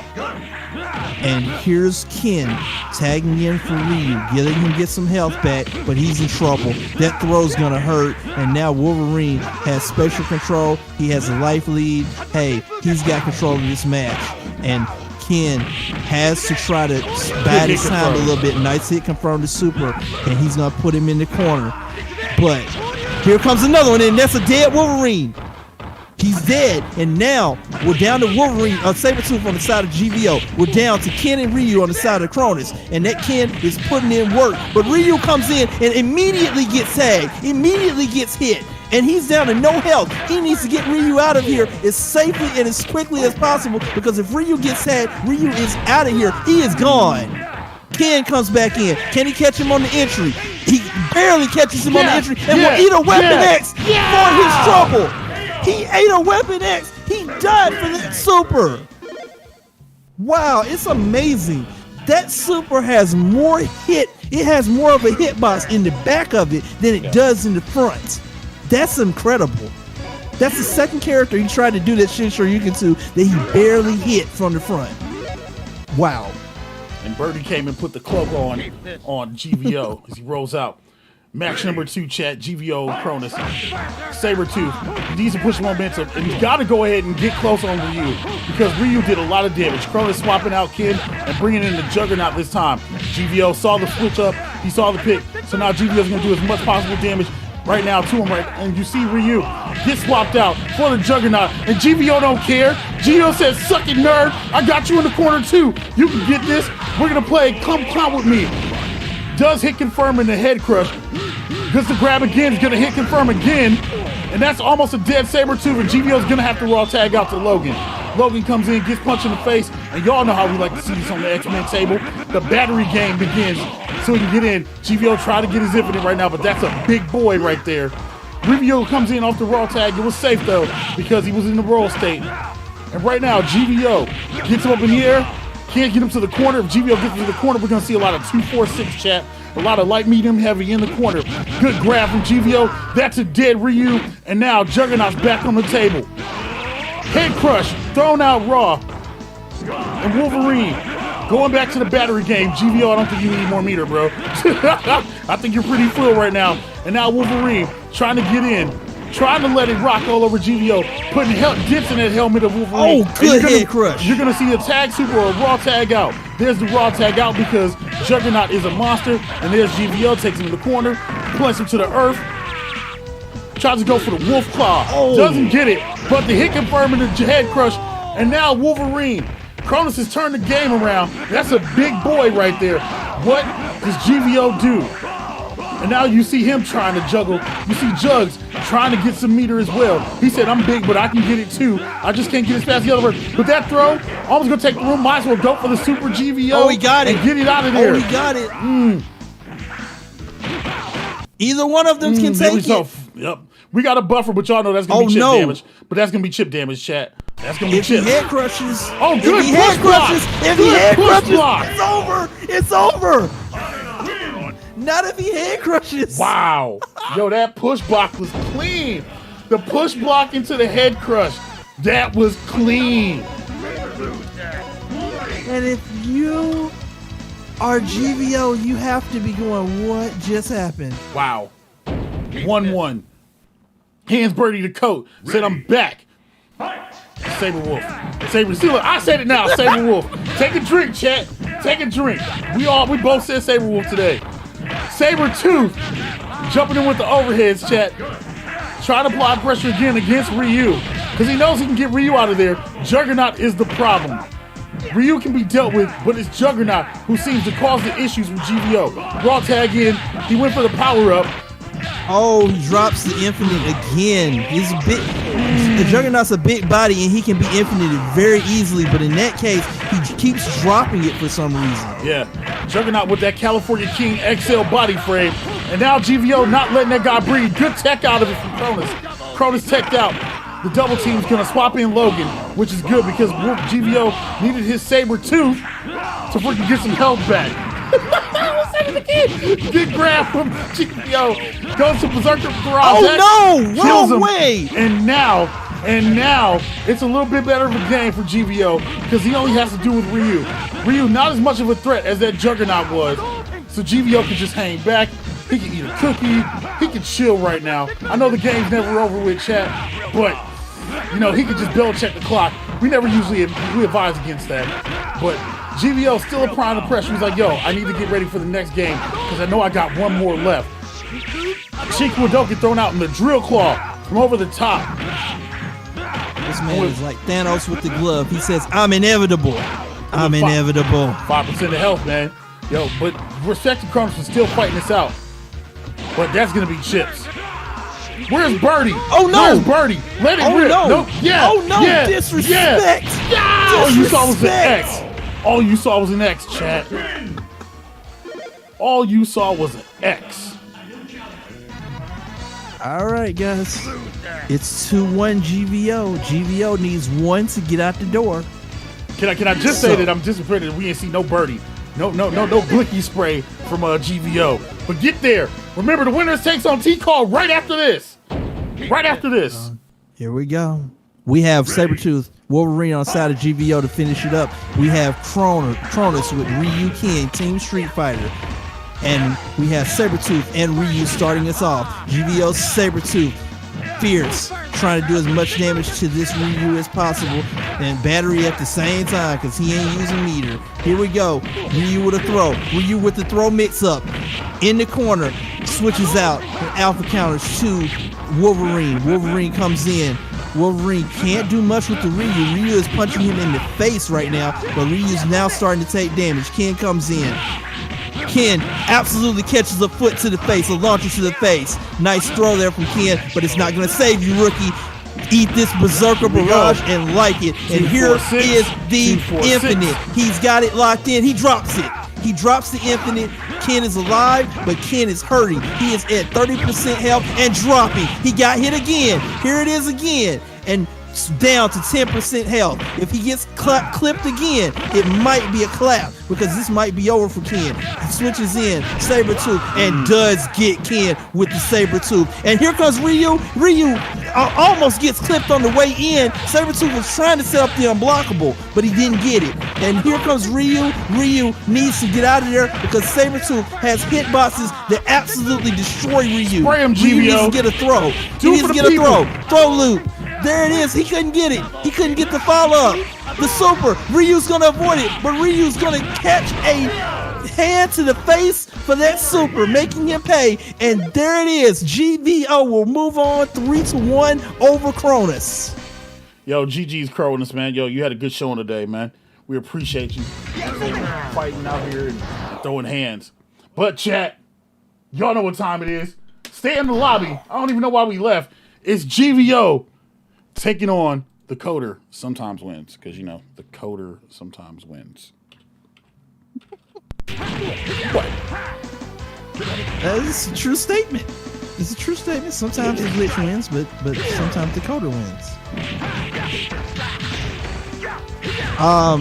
And here's Ken tagging in for Ryu, letting him get some health back, but he's in trouble. That throw's gonna hurt, and now Wolverine has spatial control. He has a life lead. Hey, he's got control of this match. And Ken has to try to bide his time a little bit. Nice hit confirmed the super, and he's gonna put him in the corner. But here comes another one, and that's a dead Wolverine. He's dead, and now we're down to Wolverine, Sabretooth on the side of GVO. We're down to Ken and Ryu on the side of Cronus, and that Ken is putting in work. But Ryu comes in and immediately gets tagged, immediately gets hit, and he's down to no health. He needs to get Ryu out of here as safely and as quickly as possible, because if Ryu gets tagged, Ryu is out of here. He is gone. Ken comes back in. Can he catch him on the entry? He barely catches him on the entry, and will eat a Weapon X for his trouble. He ate a Weapon X. He died for that super. Wow, it's amazing. That super has more hit. It has more of a hitbox in the back of it than it does in the front. That's incredible. That's the second character he tried to do that shit Shoryuken to that he barely hit from the front. Wow. And Birdie came and put the cloak on GVO as he rolls out. Match number 2, chat. GVO Cronus. Sabretooth. He needs to push momentum, and he's got to go ahead and get close on Ryu, because Ryu did a lot of damage. Cronus swapping out Ken and bringing in the Juggernaut this time. GVO saw the switch up. He saw the pick. So now GVO's going to do as much possible damage right now to him. And you see Ryu get swapped out for the Juggernaut, and GVO don't care. GVO says, "Suck it, nerd. I got you in the corner too. You can get this. We're going to play Come Clown with me." Does hit confirm in the head crush. Gets the grab again. He's going to hit confirm again. And that's almost a dead Sabretooth. And GVO's going to have to raw tag out to Logan. Logan comes in, gets punched in the face. And y'all know how we like to see this on the X-Men table. The battery game begins so he can get in. GVO trying to get his infinite right now, but that's a big boy right there. Ryu comes in off the raw tag. It was safe, though, because he was in the roll state. And right now, GVO gets him up in the air. Can't get him to the corner. If GVO gets to the corner, we're going to see a lot of 2-4-6, chat. A lot of light, medium, heavy in the corner. Good grab from GVO. That's a dead Ryu. And now Juggernaut's back on the table. Head crush, thrown out raw. And Wolverine going back to the battery game. GVO, I don't think you need more meter, bro. I think you're pretty full right now. And now Wolverine trying to get in. Trying to let it rock all over GVO, putting dips in that helmet of Wolverine. Oh, good head crush. You're going to see a tag super or a raw tag out. There's the raw tag out because Juggernaut is a monster, and there's GVO, takes him in the corner, plants him to the earth, tries to go for the wolf claw. Oh. Doesn't get it, but the hit confirming the head crush, and now Wolverine. Cronus has turned the game around. That's a big boy right there. What does GVO do? And now you see him trying to juggle. You see Jugs trying to get some meter as well. He said, "I'm big, but I can get it too. I just can't get as fast as the other person." But that throw, almost gonna take the room. Might as well go for the super GVO. Oh, he got it. And get it out of there. Oh, he got it. Either one of them can take it. Yep. We got a buffer, but y'all know that's gonna be chip damage. But that's gonna be chip damage, chat. That's gonna be if chip. He head crushes. Oh, good. If he head crushes. If he head crushes, block. it's over. It's over. Not if he head crushes. Wow. Yo, that push block was clean. The push block into the head crush. That was clean. And if you are GVO, you have to be going, what just happened? Wow. 1-1. Hands Birdie the coat. Said, "I'm back." Saber Wolf. Saber. See, look, I said it now. Saber Wolf. Take a drink, chat. Take a drink. We both said Saber Wolf today. Sabretooth jumping in with the overheads, chat. Trying to apply pressure again against Ryu, because he knows he can get Ryu out of there. Juggernaut is the problem. Ryu can be dealt with, but it's Juggernaut who seems to cause the issues with GVO. Raw tag in. He went for the power up. Oh, he drops the infinite again. He's a bit. The Juggernaut's a big body, and he can be infinited very easily. But in that case, he keeps dropping it for some reason. Yeah, Juggernaut with that California King XL body frame, and now GVO not letting that guy breathe. Good tech out of it from Cronus. Cronus teched out. The double team's gonna swap in Logan, which is good because GVO needed his Sabretooth to freaking get some health back. Good grab from GVO. Goes to Berserker Garage. Oh no! Wrong way! And now it's a little bit better of a game for GVO because he only has to do with Ryu. Ryu not as much of a threat as that Juggernaut was. So GVO can just hang back. He can eat a cookie. He can chill right now. I know the game's never over with, chat, but you know, he can just double check the clock we never usually we advise against that. But GVO still applying the pressure. He's like, yo, I need to get ready for the next game because I know I got one more left. Chiku don't get thrown out in the drill claw from over the top. This man is like Thanos with the glove. He says, I'm inevitable. I'm inevitable. 5% of health, man. Yo, but respect to Cronus for still fighting this out. But that's going to be chips. Where's Birdie? Oh, no. Where's Birdie? Let it rip. No. Nope. Yeah. Oh, no. Yeah. Disrespect. Yeah. All you saw was an X. All you saw was an X, chat. All you saw was an X. All right, guys. It's 2-1 GVO. GVO needs one to get out the door. Can I just say that I'm disappointed that we ain't see no Birdie. No blicky spray from GVO. But get there. Remember, the winners takes on T-Call right after this. Right after this. Here we go. We have Sabretooth, Wolverine on the side of GVO to finish it up. We have Cronus with Ryu King, Team Street Fighter. And we have Sabretooth and Ryu starting us off. GVO Sabretooth, fierce, trying to do as much damage to this Ryu as possible. And battery at the same time because he ain't using meter. Here we go. Ryu with a throw. Ryu with the throw mix up. In the corner, switches out. And alpha counters to Wolverine. Wolverine comes in. Wolverine can't do much with the Ryu. Ryu is punching him in the face right now, but Ryu's now starting to take damage. Ken comes in. Ken absolutely catches a foot to the face, a launcher to the face. Nice throw there from Ken, but it's not going to save you, rookie. Eat this Berserker Barrage and like it. And here is the Infinite. He's got it locked in. He drops it. He drops the Infinite. Ken is alive, but Ken is hurting. He is at 30% health and dropping. He got hit again. Here it is again. And down to 10% health. If he gets clipped again, it might be a clap because this might be over for Ken. He switches in, Sabretooth, and does get Ken with the Sabretooth. And here comes Ryu. Ryu almost gets clipped on the way in. Sabretooth was trying to set up the unblockable, but he didn't get it. And here comes Ryu. Ryu needs to get out of there because Sabretooth has hitboxes that absolutely destroy Ryu. Spray him, Ryu needs GVO. to get a throw. He needs to get a throw. Throw loop. There it is. He couldn't get it. He couldn't get the follow-up. The super. Ryu's going to avoid it, but Ryu's going to catch a hand to the face for that super, making him pay. And there it is. GVO will move on 3-1 over Cronus. Yo, GG's Cronus, man. Yo, you had a good showing today, man. We appreciate you fighting out here and throwing hands. But chat, y'all know what time it is. Stay in the lobby. I don't even know why we left. It's GVO taking on the Coder sometimes wins, because you know the Coder sometimes wins. What? It's a true statement. It's a true statement. Sometimes the glitch wins, but sometimes the Coder wins. I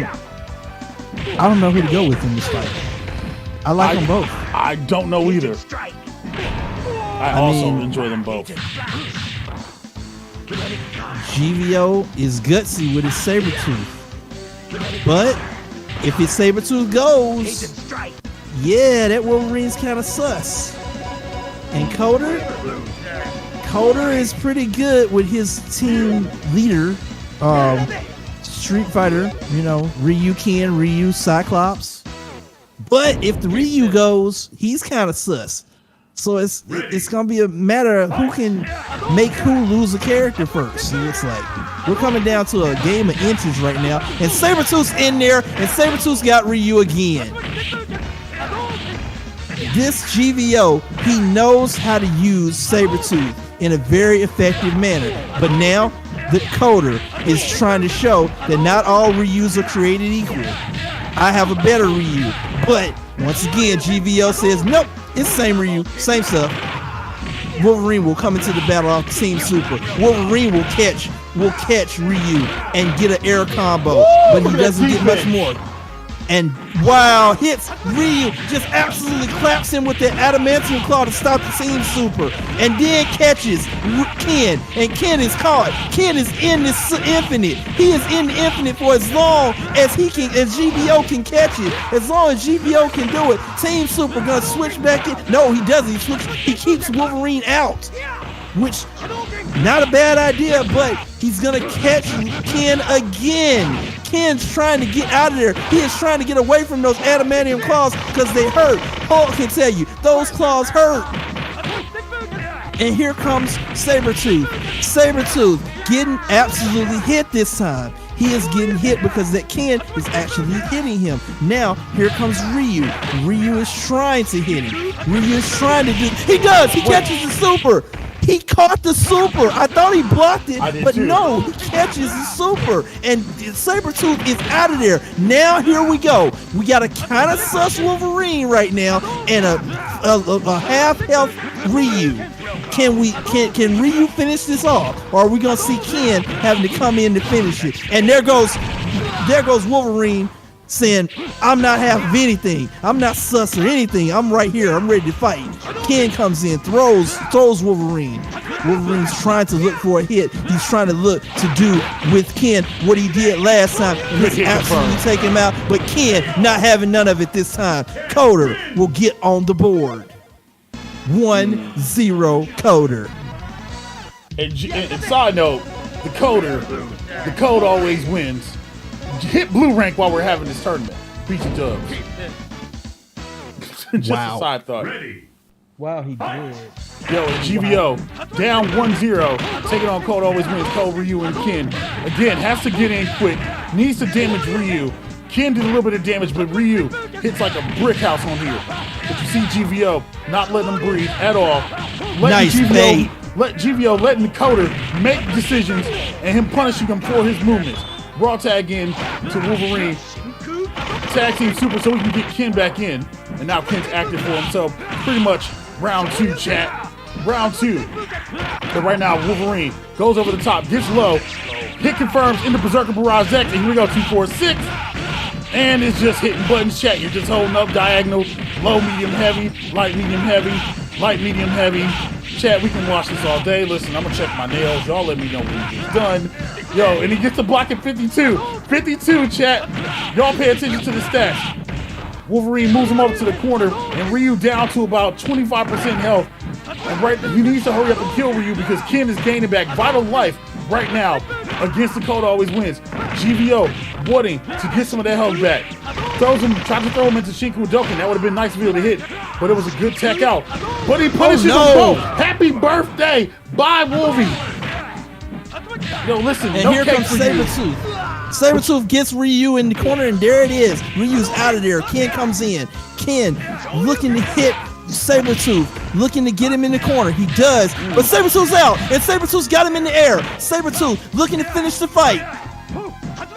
don't know who to go with in this fight. I like them both. I don't know either. I also enjoy them both. GVO is gutsy with his Sabretooth. But if his Sabretooth goes, yeah, that Wolverine's kind of sus. And Coder is pretty good with his team leader, Street Fighter, you know, Ryu Ken, Ryu Cyclops. But if the Ryu goes, he's kind of sus. So it's gonna be a matter of who can make who lose a character first. It looks like we're coming down to a game of inches right now, and Sabretooth's in there, and Sabretooth's got Ryu again. This GVO, he knows how to use Sabretooth in a very effective manner, but now the Coder is trying to show that not all Ryus are created equal. I have a better Ryu, but once again, GVO says nope. It's same Ryu, same stuff. Wolverine will come into the battle off Team Super. Wolverine will catch Ryu and get an air combo, but he doesn't get much more. And wow, hits Ryu, just absolutely claps him with the adamantium claw to stop the Team Super, and then catches Ken, and Ken is caught. Ken is in this Infinite. He is in the Infinite for as long as GVO can catch it. As long as GVO can do it. Team Super gonna switch back in. No, he doesn't. He keeps Wolverine out. which not a bad idea, but he's gonna catch Ken again. Ken's trying to get out of there. He is trying to get away from those adamantium claws because they hurt. Hulk can tell you, those claws hurt. And here comes Sabretooth. Sabretooth getting absolutely hit this time. He is getting hit because that Ken is actually hitting him. Now, here comes Ryu. Ryu is trying to hit him. Ryu is trying to do, he does, he catches the super. He caught the super. I thought he blocked it, but no, he catches the super. And Sabretooth is out of there. Now, here we go. We got a kind of sus Wolverine right now and a half health Ryu. Can Ryu finish this off? Or are we gonna see Ken having to come in to finish it? And there goes Wolverine saying, I'm not half of anything. I'm not sus or anything. I'm right here. I'm ready to fight. Ken comes in, throws Wolverine. Wolverine's trying to look for a hit. He's trying to look to do with Ken what he did last time. He's absolutely take him out, but Ken not having none of it this time. Coder will get on the board. 1-0 Coder. And side note, the code always wins. Hit blue rank while we're having this tournament. Beat your dubs. Just a side thought. Ready. Wow, he did. Yo, GVO, down 1-0. Taking on Code always wins. Code, Ryu, and Ken. Again, has to get in quick. Needs to damage Ryu. Ken did a little bit of damage, but Ryu hits like a brick house on here. But you see GVO not letting him breathe at all. Nice bait. Letting the Coder make decisions and him punishing him for his movements. Raw tag in to Wolverine. Tag team super so we can get Ken back in. And now Ken's active for him. So pretty much round 2, chat. Round 2. But right now, Wolverine goes over the top, gets low. Hit confirms in the Berserker Barrage X. And here we go, 2, 4, 6. And it's just hitting buttons, chat. You're just holding up diagonal, low, medium, heavy, light, medium, heavy, light, medium, heavy. Chat, we can watch this all day. Listen, I'm gonna check my nails. Y'all let me know when he's done. Yo, and he gets a block at 52. 52, chat. Y'all pay attention to the stats. Wolverine moves him over to the corner, and Ryu down to about 25% health. And he needs to hurry up and kill Ryu because Ken is gaining back vital life right now against the Code always wins. GVO wanting to get some of that health back. Tries to throw him into Shinku Doken. That would have been nice for him to hit, but it was a good tech out. But he punishes them both. Happy birthday, bye Wolvie. Yo, listen, and no here cake comes for you. Sabretooth. Sabretooth gets Ryu in the corner, and there it is. Ryu's out of there. Ken comes in. Ken looking to hit Sabretooth, looking to get him in the corner. He does, but Sabretooth's out, and Sabretooth's got him in the air. Sabretooth looking to finish the fight.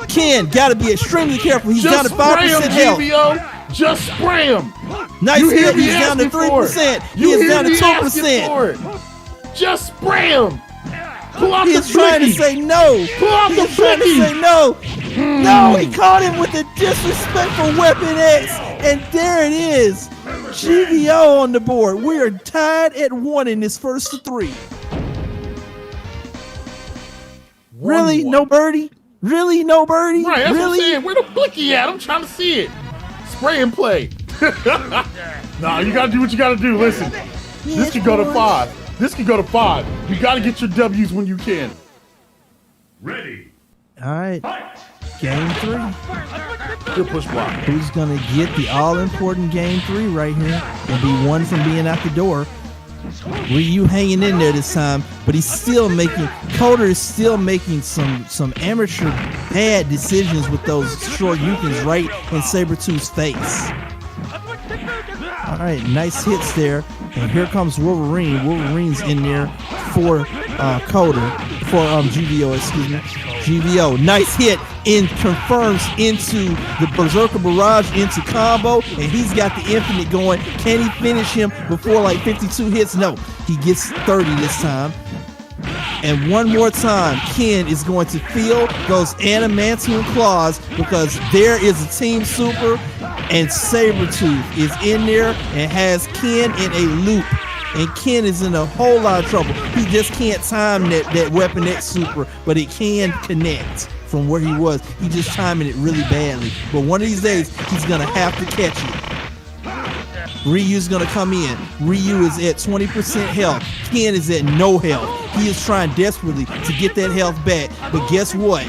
Ken got to be extremely careful. He's down to 5% health. GVO. Just spray him. Nice hit. He's down to 3%. He is down to 2%. Just spray him. Pull out He's the trying to blicky. say no. Pull out the He's trying to blicky. say no. No, he caught him with a disrespectful Weapon X, and there it is. GVO on the board. We are tied at 1 in this first of 3. Really? 1-1. No birdie? Really? No birdie? Right, that's what I'm really? saying. Where the blicky at? I'm trying to see it. Spray and play. Nah, you gotta do what you gotta do. Listen, this could go to 5. This could go to 5. You gotta get your W's when you can. Ready. All right. Fight. Game 3. Good push block. Who's gonna get the all-important game 3 right here and be 1 from being out the door? Ryu hanging in there this time, but he's still making, Coder is still making some amateur bad decisions with those short Yukins right in Sabretooth's face. All right, nice hits there. And here comes Wolverine. Wolverine's in there for Coder, for GVO, excuse me. GVO, nice hit, and confirms into the Berserker Barrage into combo, and he's got the infinite going. Can he finish him before like 52 hits? No, he gets 30 this time. And one more time, Ken is going to feel those adamantium claws because there is a team super, and Sabretooth is in there and has Ken in a loop. And Ken is in a whole lot of trouble. He just can't time that Weapon X super, but it can connect from where he was. He just timing it really badly. But one of these days, he's going to have to catch it. Ryu's gonna come in. Ryu is at 20% health. Ken is at no health. He is trying desperately to get that health back. But guess what?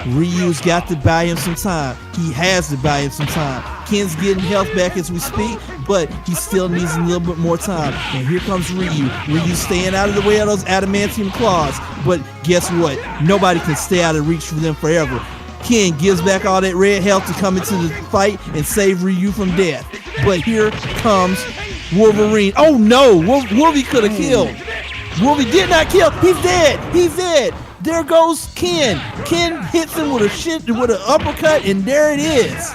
Ryu's got to buy him some time. He has to buy him some time. Ken's getting health back as we speak, but he still needs a little bit more time. And here comes Ryu. Ryu's staying out of the way of those adamantium claws. But guess what? Nobody can stay out of reach for them forever. Ken gives back all that red health to come into the fight and save Ryu from death. But here comes Wolverine. Oh no! Wolvie could have killed. Wolvie did not kill. He's dead. He's dead. There goes Ken. Ken hits him with an uppercut, and there it is.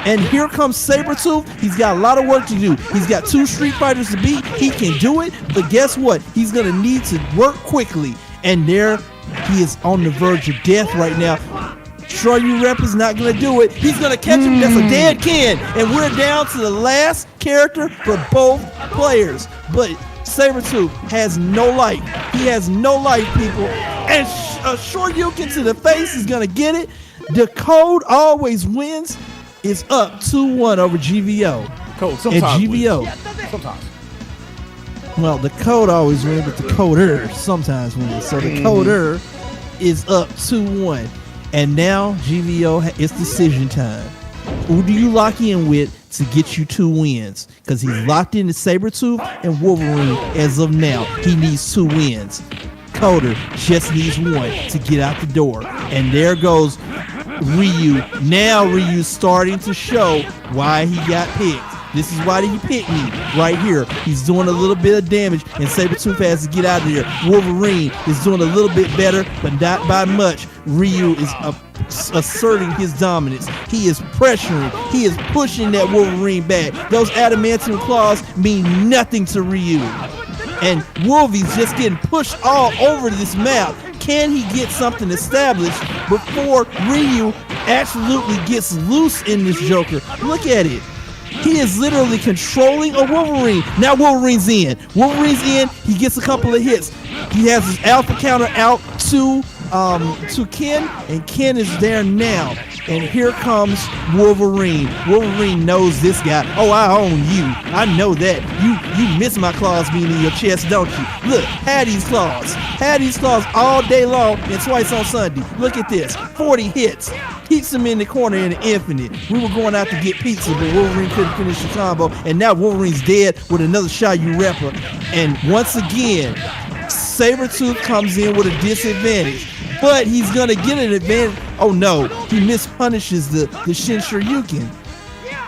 And here comes Sabretooth. He's got a lot of work to do. He's got 2 Street Fighters to beat. He can do it, but guess what? He's gonna need to work quickly. And there he is on the verge of death right now. Shoryu Rep is not gonna do it. He's gonna catch him. That's a dead Ken. And we're down to the last character for both players. But Sabretooth has no life. He has no life, people. And Shoryuken to the face is gonna get it. The Code Always Wins is up 2-1 over GVO. Code sometimes and GVO. wins. Sometimes. Well, the Code always wins, but the Coder sometimes wins. So the Coder is up 2-1. And now GVO, it's decision time. Who do you lock in with to get you 2 wins? Because he's locked into Sabretooth and Wolverine as of now. He needs 2 wins. Coder just needs 1 to get out the door. And there goes Ryu. Now Ryu's starting to show why he got picked. This is why he picked me right here. He's doing a little bit of damage, and Sabretooth has to get out of there. Wolverine is doing a little bit better, but not by much. Ryu is asserting his dominance. He is pressuring. He is pushing that Wolverine back. Those adamantium claws mean nothing to Ryu. And Wolvie's just getting pushed all over this map. Can he get something established before Ryu absolutely gets loose in this Joker? Look at it. He is literally controlling a Wolverine. Now Wolverine's in. Wolverine's in. He gets a couple of hits. He has his alpha counter out to Ken, and Ken is there now. And here comes Wolverine. Wolverine knows this guy. Oh, I own you. I know that. You miss my claws being in your chest, don't you? Look, had these claws. Had these claws all day long and twice on Sunday. Look at this. 40 hits. Keeps him in the corner in the infinite. We were going out to get pizza, but Wolverine couldn't finish the combo. And now Wolverine's dead with another Shoryu Repper. And once again, Sabretooth comes in with a disadvantage. But he's going to get an advantage. Oh no, he mispunishes the Shin Shoryuken.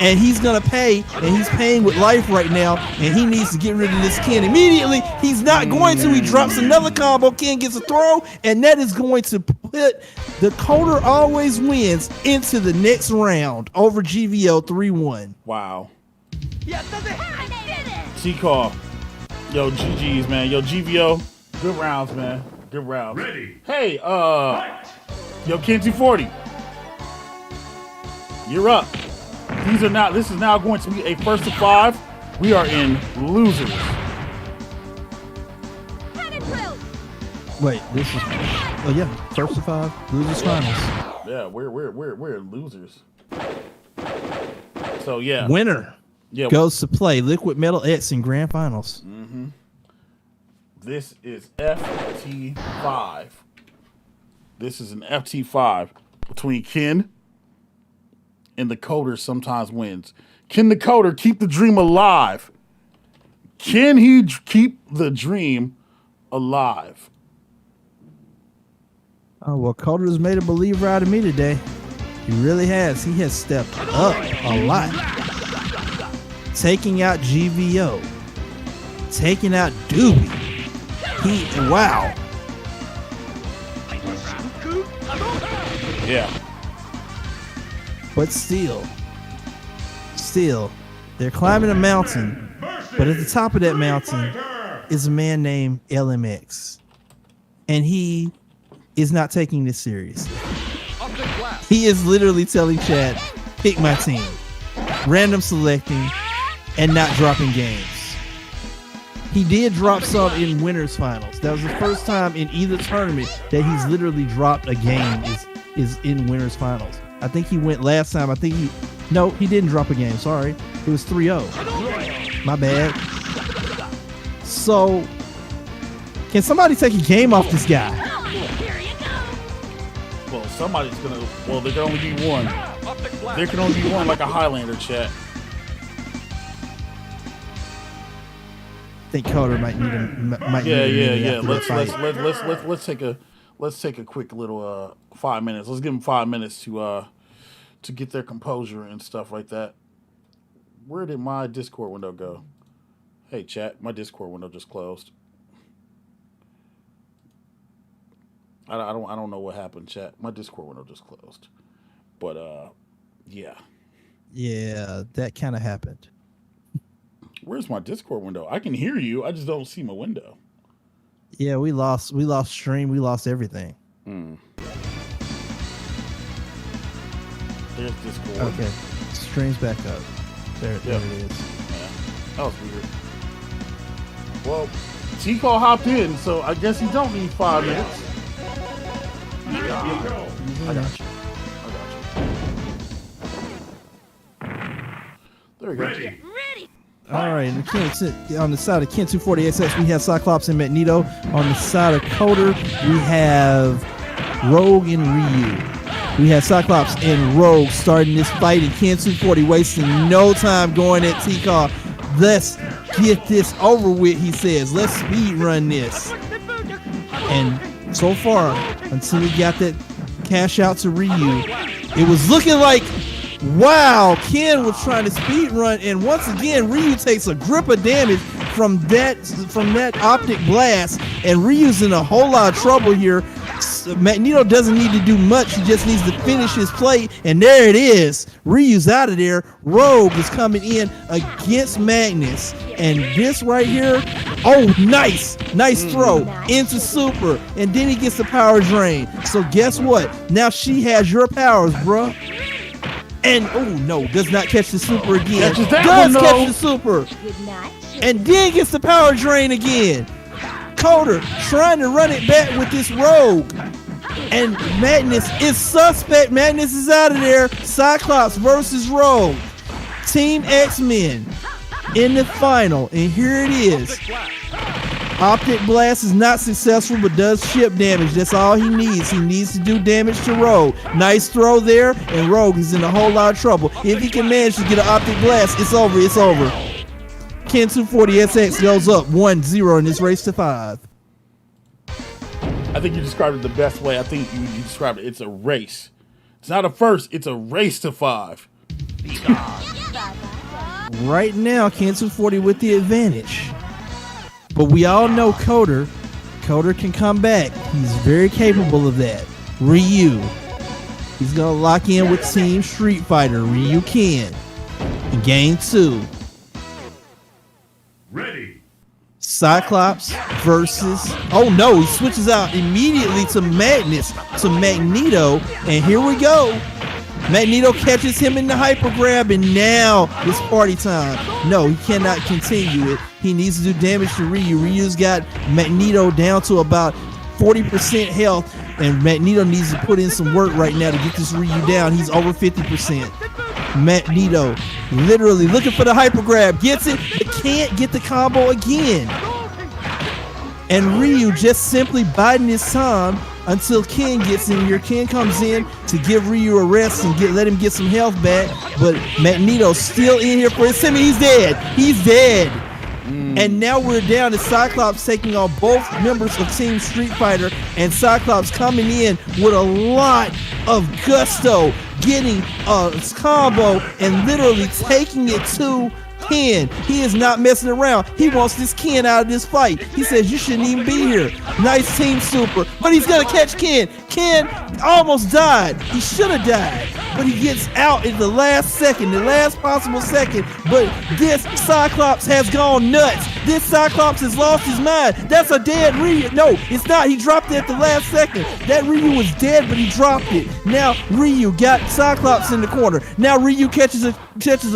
And he's going to pay, and he's paying with life right now, and he needs to get rid of this Ken immediately. He's not going to. He drops another combo. Ken gets a throw, and that is going to put the Coder Always Wins into the next round over GVO 3-1. Wow. T-Call. Yo, GG's, man. Yo, GVO. Good rounds, man. Good rounds. Ready. Hey, yo, Ken 240. You're up. This is now going to be a first to 5. We are in losers. Wait, this is first to 5, losers finals. Yeah, we're losers. So yeah. Winner goes to play Liquid Metal X in grand finals. Mm-hmm. This is FT5. This is an FT5 between Ken and the Coder Sometimes Wins. Can the Coder keep the dream alive? Can he keep the dream alive? Oh, well, Coder's made a believer out of me today. He really has. He has stepped up a lot. Taking out GVO. Taking out Doobie. Wow. Yeah. But still, they're climbing a mountain. But at the top of that mountain is a man named LMX. And he is not taking this seriously. He is literally telling Chad, pick my team. Random selecting and not dropping games. He did drop some in winners finals. That was the first time in either tournament that he's literally dropped a game is in winners finals. I think he went last time. He didn't drop a game. Sorry. It was 3-0. My bad. So, can somebody take a game off this guy? Well, somebody's gonna. Well, there can only be one. There can only be one, like a Highlander, chat. I think Coder might need him. Yeah. Let's take a quick little 5 minutes. Let's give them 5 minutes to get their composure and stuff like that. Where did my Discord window go? Hey, chat, my Discord window just closed. I don't know what happened, chat. My Discord window just closed. But yeah. Yeah, that kind of happened. Where's my Discord window? I can hear you. I just don't see my window. Yeah, we lost stream. We lost everything. There's Discord. Okay, stream's back up. There it is. Yeah, that was weird. Well, T-Call hopped in, so I guess you don't need 5 minutes. I got you. There we go. Ready. All right, on the side of Ken 240XX, we have Cyclops and Magneto. On the side of Coder, we have Rogue and Ryu. We have Cyclops and Rogue starting this fight, and Ken 240 wasting no time going at T-Call. Let's get this over with, he says. Let's speed run this. And so far, until we got that cash out to Ryu, it was looking like, wow, Ken was trying to speed run, and once again, Ryu takes a grip of damage from that optic blast, and Ryu's in a whole lot of trouble here. Magneto doesn't need to do much. He just needs to finish his play, and there it is. Ryu's out of there. Rogue is coming in against Magnus, and this right here, oh, nice throw into Super, and then he gets the power drain. So guess what? Now she has your powers, bruh. And oh no, does not catch the Super again. Does catch the Super, and then gets the power drain again. Coder trying to run it back with this Rogue, and Magnus is suspect. Magnus is out of there. Cyclops versus Rogue, Team X-Men in the final, and here it is. Optic Blast is not successful, but does ship damage. That's all he needs. He needs to do damage to Rogue. Nice throw there, and Rogue is in a whole lot of trouble. If he can manage to get an Optic Blast, it's over. It's over. Ken 240SX goes up 1-0 in this race to 5. I think you described it the best way. I think you described it. It's a race. It's not a first. It's a race to 5. Right now, Ken 240 with the advantage. But we all know Coder can come back. He's very capable of that. Ryu, he's going to lock in with Team Street Fighter. Ryu can. In game 2. Ready. Cyclops versus, oh no, he switches out immediately to Magnus, to Magneto, and here we go. Magneto catches him in the hyper grab, and now it's party time. No, he cannot continue it. He needs to do damage to Ryu. Ryu's got Magneto down to about 40% health, and Magneto needs to put in some work right now to get this Ryu down. He's over 50%. Magneto literally looking for the hyper grab, gets it, but can't get the combo again. And Ryu just simply biding his time until Ken gets in here. Ken comes in to give Ryu a rest and let him get some health back, but Magneto's still in here for his semi. He's dead. He's dead. And now we're down to Cyclops taking on both members of Team Street Fighter, and Cyclops coming in with a lot of gusto, getting a combo and literally taking it to Ken. He is not messing around. He wants this Ken out of this fight. He says, you shouldn't even be here. Nice Team Super, but he's gonna catch Ken. Ken almost died. He should have died, but he gets out in the last second, the last possible second. But this Cyclops has gone nuts. This Cyclops has lost his mind. That's a dead Ryu. No, it's not. He dropped it at the last second. That Ryu was dead, but he dropped it. Now Ryu got Cyclops in the corner. Now Ryu catches a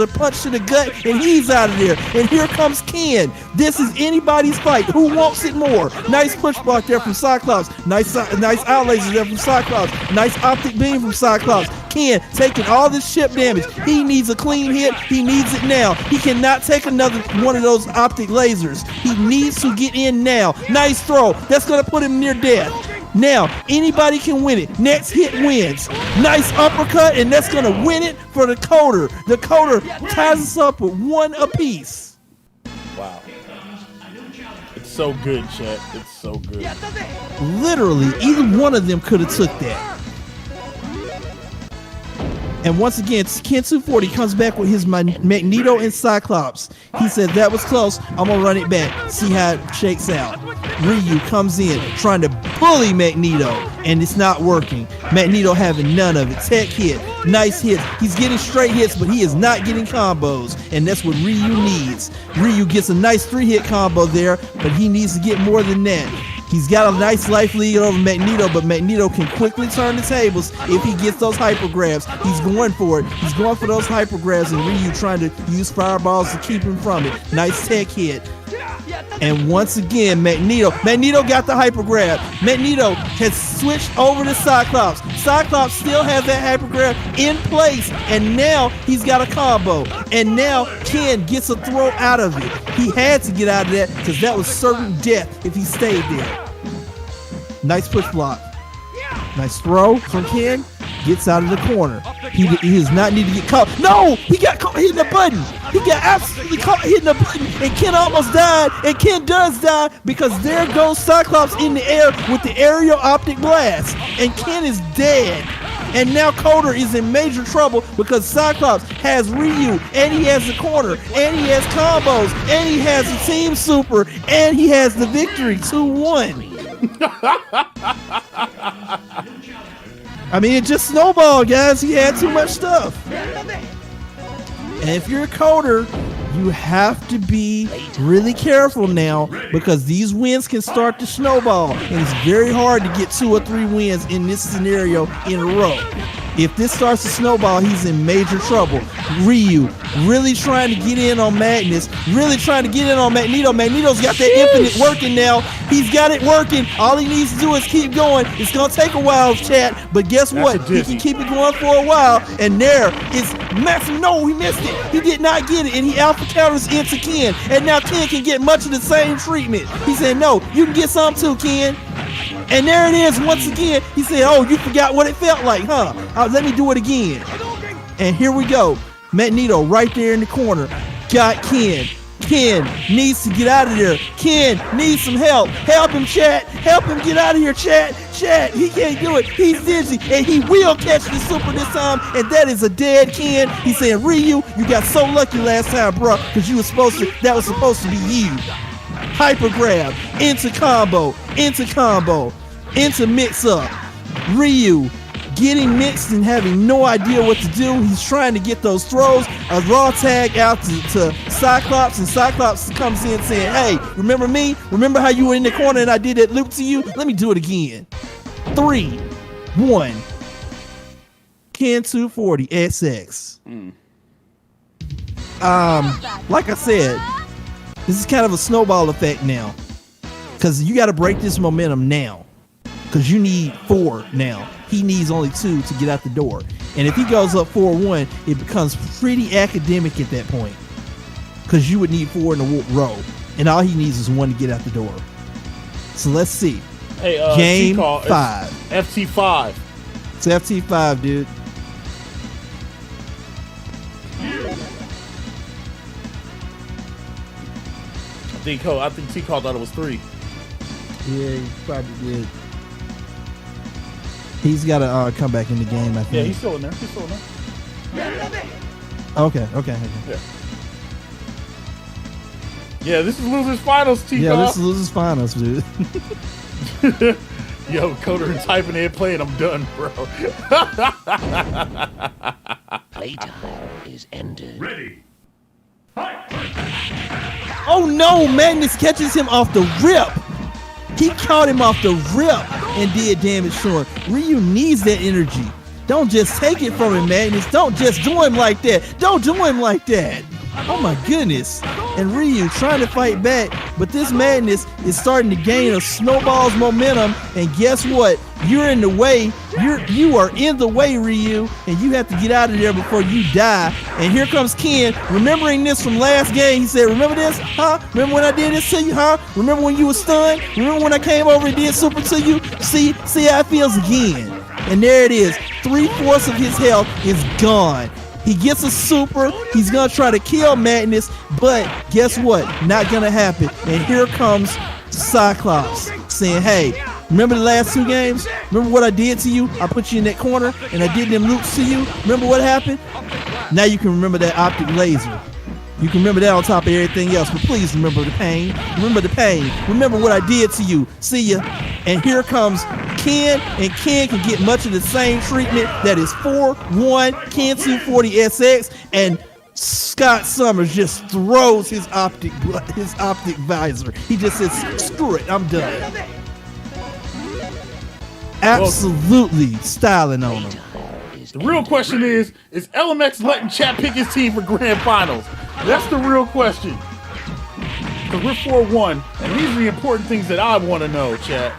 punch to the gut, and he's out of there. And here comes Ken. This is anybody's fight. Who wants it more? Nice push block there from Cyclops. Nice out laser there from Cyclops. Nice optic beam from Cyclops. Ken taking all this chip damage. He needs a clean hit. He needs it now. He cannot take another one of those optic lasers. He needs to get in now. Nice throw. That's going to put him near death. Now, anybody can win it. Next hit wins. Nice uppercut, and that's going to win it for the Coder. The Coder ties us up with 1 apiece. Wow. It's so good, chat. It's so good. Literally, either one of them could have took that. And once again, Ken 240 comes back with his Magneto and Cyclops. He said, that was close. I'm going to run it back. See how it shakes out. Ryu comes in trying to bully Magneto, and it's not working. Magneto having none of it. Tech hit. Nice hit. He's getting straight hits, but he is not getting combos, and that's what Ryu needs. Ryu gets a nice 3-hit combo there, but he needs to get more than that. He's got a nice life lead over Magneto, but Magneto can quickly turn the tables if he gets those hyper grabs. He's going for it. He's going for those hyper grabs, and Ryu trying to use fireballs to keep him from it. Nice tech hit. And once again, Magneto got the hyper grab. Magneto has switched over to Cyclops. Cyclops still has that hyper grab in place, and now he's got a combo. And now Ken gets a throw out of it. He had to get out of that because that was certain death if he stayed there. Nice push block. Nice throw from Ken. Gets out of the corner. He does not need to get caught. No! He got caught hitting the button. He got absolutely caught hitting the button. And Ken almost died. And Ken does die because there goes Cyclops in the air with the aerial optic blast. And Ken is dead. And now Coder is in major trouble because Cyclops has Ryu, and he has the corner, and he has combos, and he has the team super, and he has the victory 2-1. I mean, it just snowballed, guys. He had too much stuff. And if you're a Coder, you have to be really careful now because these wins can start to snowball. And it's very hard to get 2 or 3 wins in this scenario in a row. If this starts to snowball, he's in major trouble. Ryu really trying to get in on Magnus, really trying to get in on Magneto. Magneto's got that infinite working now. He's got it working. All he needs to do is keep going. It's going to take a while, chat, but guess what? He can keep it going for a while, and there is Maxim. No, he missed it. He did not get it, and he alpha counters into Ken, and now Ken can get much of the same treatment. He said, no, you can get some too, Ken. And there it is once again. He said, oh, you forgot what it felt like, huh? Let me do it again. And here we go. Magneto right there in the corner. Got Ken. Ken needs to get out of there. Ken needs some help. Help him, chat. Help him get out of here, chat. Chat, he can't do it. He's dizzy, and he will catch the super this time, and that is a dead Ken. He's saying, Ryu, you got so lucky last time, bro, because that was supposed to be you. Hyper grab, into combo, into mix up. Ryu getting mixed and having no idea what to do. He's trying to get those throws. A raw tag out to Cyclops, and Cyclops comes in saying, hey, remember me? Remember how you were in the corner and I did that loop to you? Let me do it again. 3, 1. Ken 240 XX. Like I said, this is kind of a snowball effect now, because you got to break this momentum now, because you need 4 now. He needs only 2 to get out the door. And if he goes up 4-1, it becomes pretty academic at that point, because you would need 4 in a row, and all he needs is 1 to get out the door. So let's see. Hey, Game 5. FT5. It's FT5, dude. I think T-Call thought it was 3. Yeah, he probably did. He's got to come back in the game, I think. Yeah, he's still in there. Okay. Yeah, this is losers finals, T-Call. Yeah, this is losers finals, dude. Yo, Coder typing in playing, I'm done, bro. Playtime is ended. Ready. Oh no, Magnus catches him off the rip. He caught him off the rip and did damage to him. Ryu needs that energy. Don't just take it from him, Magnus. Don't just do him like that. Don't do him like that. Oh my goodness. and Ryu trying to fight back, but this madness is starting to gain a snowball's momentum, and guess what? You're in the way. You are in the way, Ryu, and you have to get out of there before you die. And here comes Ken, remembering this from last game. He said, remember this? Huh? Remember when I did this to you? Huh? Remember when you were stunned? Remember when I came over and did super to you? See how it feels again. And there it is. 3/4 of his health is gone. He gets a super. He's going to try to kill Madness, but guess what? Not going to happen. And here comes Cyclops saying, hey, remember the last 2 games? Remember what I did to you? I put you in that corner and I did them loops to you. Remember what happened? Now you can remember that optic laser. You can remember that on top of everything else, but please remember the pain. Remember the pain. Remember what I did to you. See ya. And here comes Ken, and Ken can get much of the same treatment. That is 4-1 Ken 240SX, and Scott Summers just throws his optic visor. He just says, screw it, I'm done. Absolutely styling on him. The real question is LMX letting chat pick his team for grand finals? That's the real question. Because we're 4-1, and these are the important things that I want to know, chat.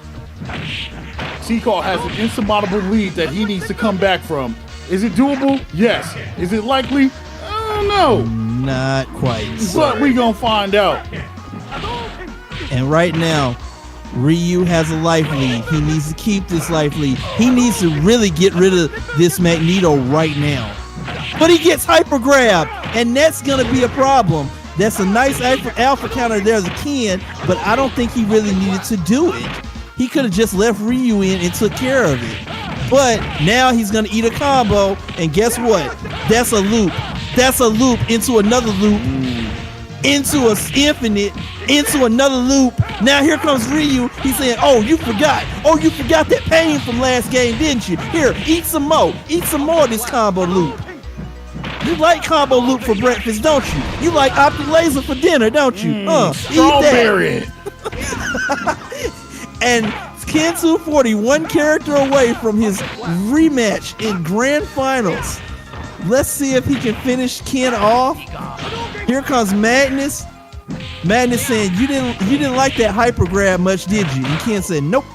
T-Call has an insurmountable lead that he needs to come back from. Is it doable? Yes. Is it likely? I don't know. Not quite. But we gonna find out. And right now, Ryu has a life lead. He needs to keep this life lead. He needs to really get rid of this Magneto right now. But he gets hyper grab, and that's gonna be a problem. That's a nice alpha counter there as a Ken, but I don't think he really needed to do it. He could have just left Ryu in and took care of it. But now he's gonna eat a combo, and guess what? That's a loop. That's a loop into another loop, into an infinite, into another loop. Now here comes Ryu. He's saying, oh, you forgot. Oh, you forgot that pain from last game, didn't you? Here, eat some more. Eat some more of this combo loop. You like combo loop for breakfast, don't you? You like optic laser for dinner, don't you? Strawberry. Eat that. And Ken 240 one character away from his rematch in grand finals. Let's see if he can finish Ken off. Here comes Madness. Madness saying, you didn't like that hyper grab much, did you? And Ken said, nope,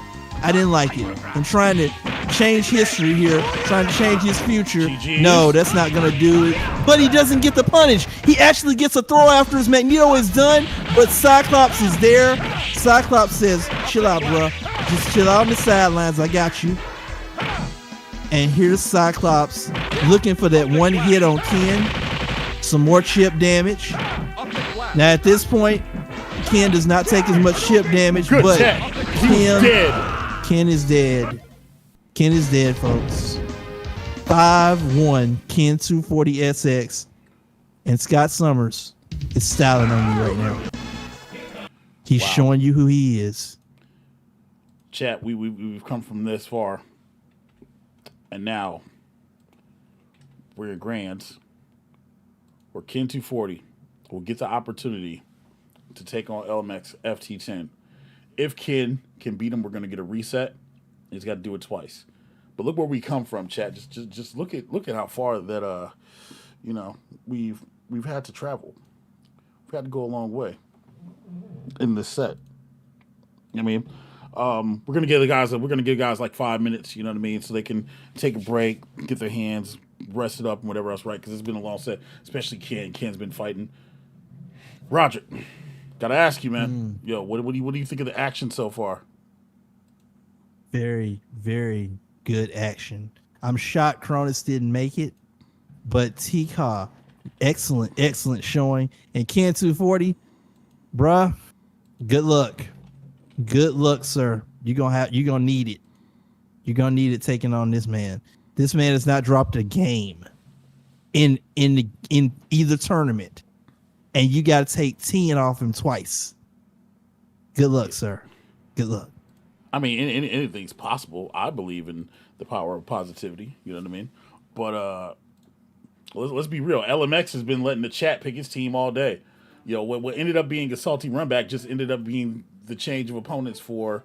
I didn't like it. I'm trying to change history here, trying to change his future. No, that's not gonna do it. But he doesn't get the punish. He actually gets a throw after his Magneto is done, but Cyclops is there. Cyclops says, chill out, bro. Just chill out on the sidelines, I got you. And here's Cyclops looking for that one hit on Ken. Some more chip damage. Now at this point, Ken does not take as much chip damage, but Ken is dead. Ken is dead, folks. 5-1 Ken 240SX, and Scott Summers is styling on you right now. He's showing you who he is. Chat, we've come from this far, and now we're in grands. Where Ken 240 will get the opportunity to take on LMX FT10. If Ken can beat him, we're going to get a reset. He's got to do it twice. But look where we come from, chat. Just look at how far that we've had to travel. We've had to go a long way in this set. I mean, we're gonna give guys like 5 minutes. You know what I mean, so they can take a break, get their hands rested up, and whatever else, right? Because it's been a long set, especially Ken. Ken's been fighting. Roger, gotta ask you, man. Yo, what do you think of the action so far? Very, very good action. I'm shocked Cronus didn't make it, but Tika, excellent showing. And Ken 240, bruh, good luck. Good luck, sir. You're gonna need it. You're gonna need it taking on this man. This man has not dropped a game in either tournament, and you got to take 10 off him twice. Good luck, sir. Good luck. I mean, anything's possible. I believe in the power of positivity. You know what I mean? But let's be real. LMX has been letting the chat pick his team all day. You know, what ended up being a salty runback just ended up being the change of opponents for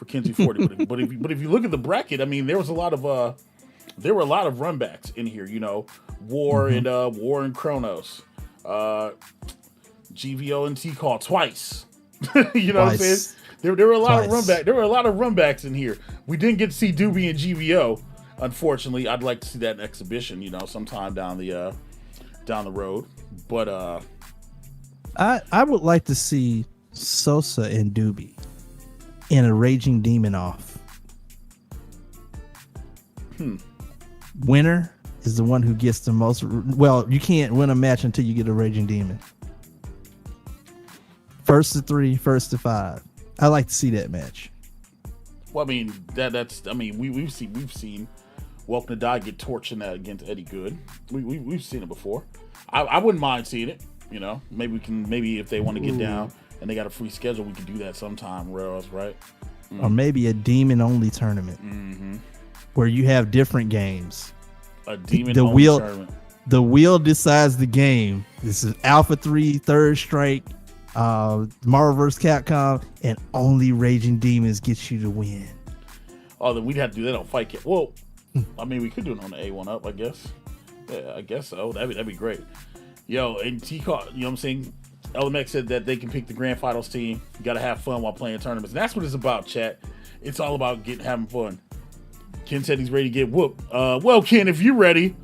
Ken 240. but if you look at the bracket, I mean, there were a lot of runbacks in here. You know, War and Kronos. GVO and T-Call twice. You know what I'm Twice. saying? There were a lot Twice. of runback. There were a lot of runbacks in here. We didn't get to see Doobie and GVO. Unfortunately, I'd like to see that in exhibition. Sometime down the road. But I would like to see Sosa and Doobie in a Raging Demon off. Winner is the one who gets the most. Well, you can't win a match until you get a Raging Demon. First to 3, first to 5. I like to see that match. well, I mean that's. I mean we've seen Welcome to Die get torched in that against Eddie Good. We've seen it before. I wouldn't mind seeing it. Maybe if they want to get down and they got a free schedule, we could do that sometime. Rails, right? Or maybe a demon only tournament where you have different games. A demon The only wheel- tournament. The wheel decides the game. This is Alpha 3, Third Strike, Marvel vs. Capcom, and only Raging Demons gets you to win. Oh, then we'd have to do that on Fight Kit. Well, I mean, we could do it on the A1Up, I guess. Yeah, I guess so. That'd be great. Yo, and T-Call, you know what I'm saying? LMX said that they can pick the grand finals team. You got to have fun while playing tournaments. And that's what it's about, chat. It's all about having fun. Ken said he's ready to get whooped. Well, Ken, if you're ready,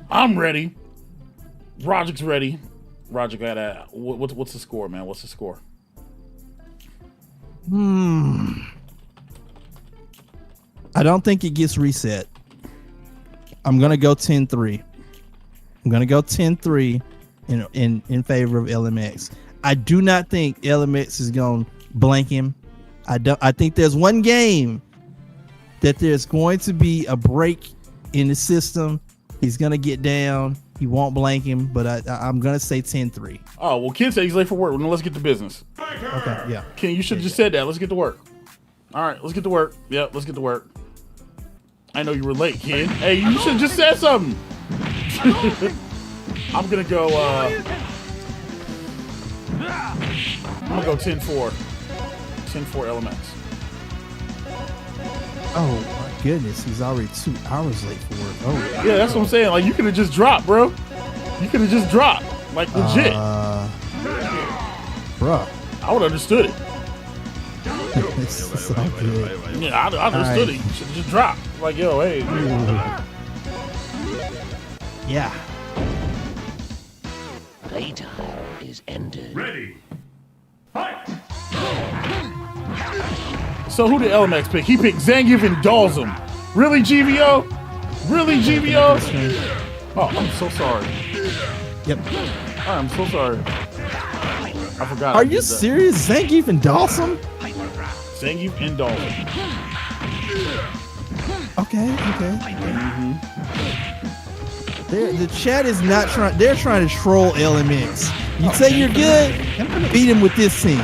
I'm ready. Roger's ready. Roger got a what's the score, man? What's the score? I don't think it gets reset. I'm gonna go 10-3. I'm gonna go 10-3 in favor of LMX. I do not think LMX is gonna blank him. I think there's one game that there's going to be a break in the system. He's gonna get down. He won't blank him, but I'm gonna say 10-3. Oh, well, Ken said he's late for work. Well, then let's get to business. Okay, yeah. Ken, you should have just said that. Let's get to work. All right, let's get to work. Yep, let's get to work. I know you were late, Ken. Hey, you should have just said something. I'm gonna go 10-4. 10-4 LMX. Oh my goodness, he's already 2 hours late for work. Oh Yeah, that's what I'm saying. Like, you could have just dropped, bro. You could have just dropped. Like, legit. bruh. I would have understood it. This is so good. Yeah, I understood right. it. You should have just dropped. Like, yo, hey. Yeah. Playtime is ended. Ready. Fight. So who did LMX pick? He picked Zangief and Dalsum. Really, GVO? Really, GVO? Oh, I'm so sorry. Yep. I'm so sorry. I forgot. Are I you did that. serious? Zangief and Dawson? Zangief and Dalsum. Okay. The chat is not trying. They're trying to troll LMX. You say you're good, beat him with this team.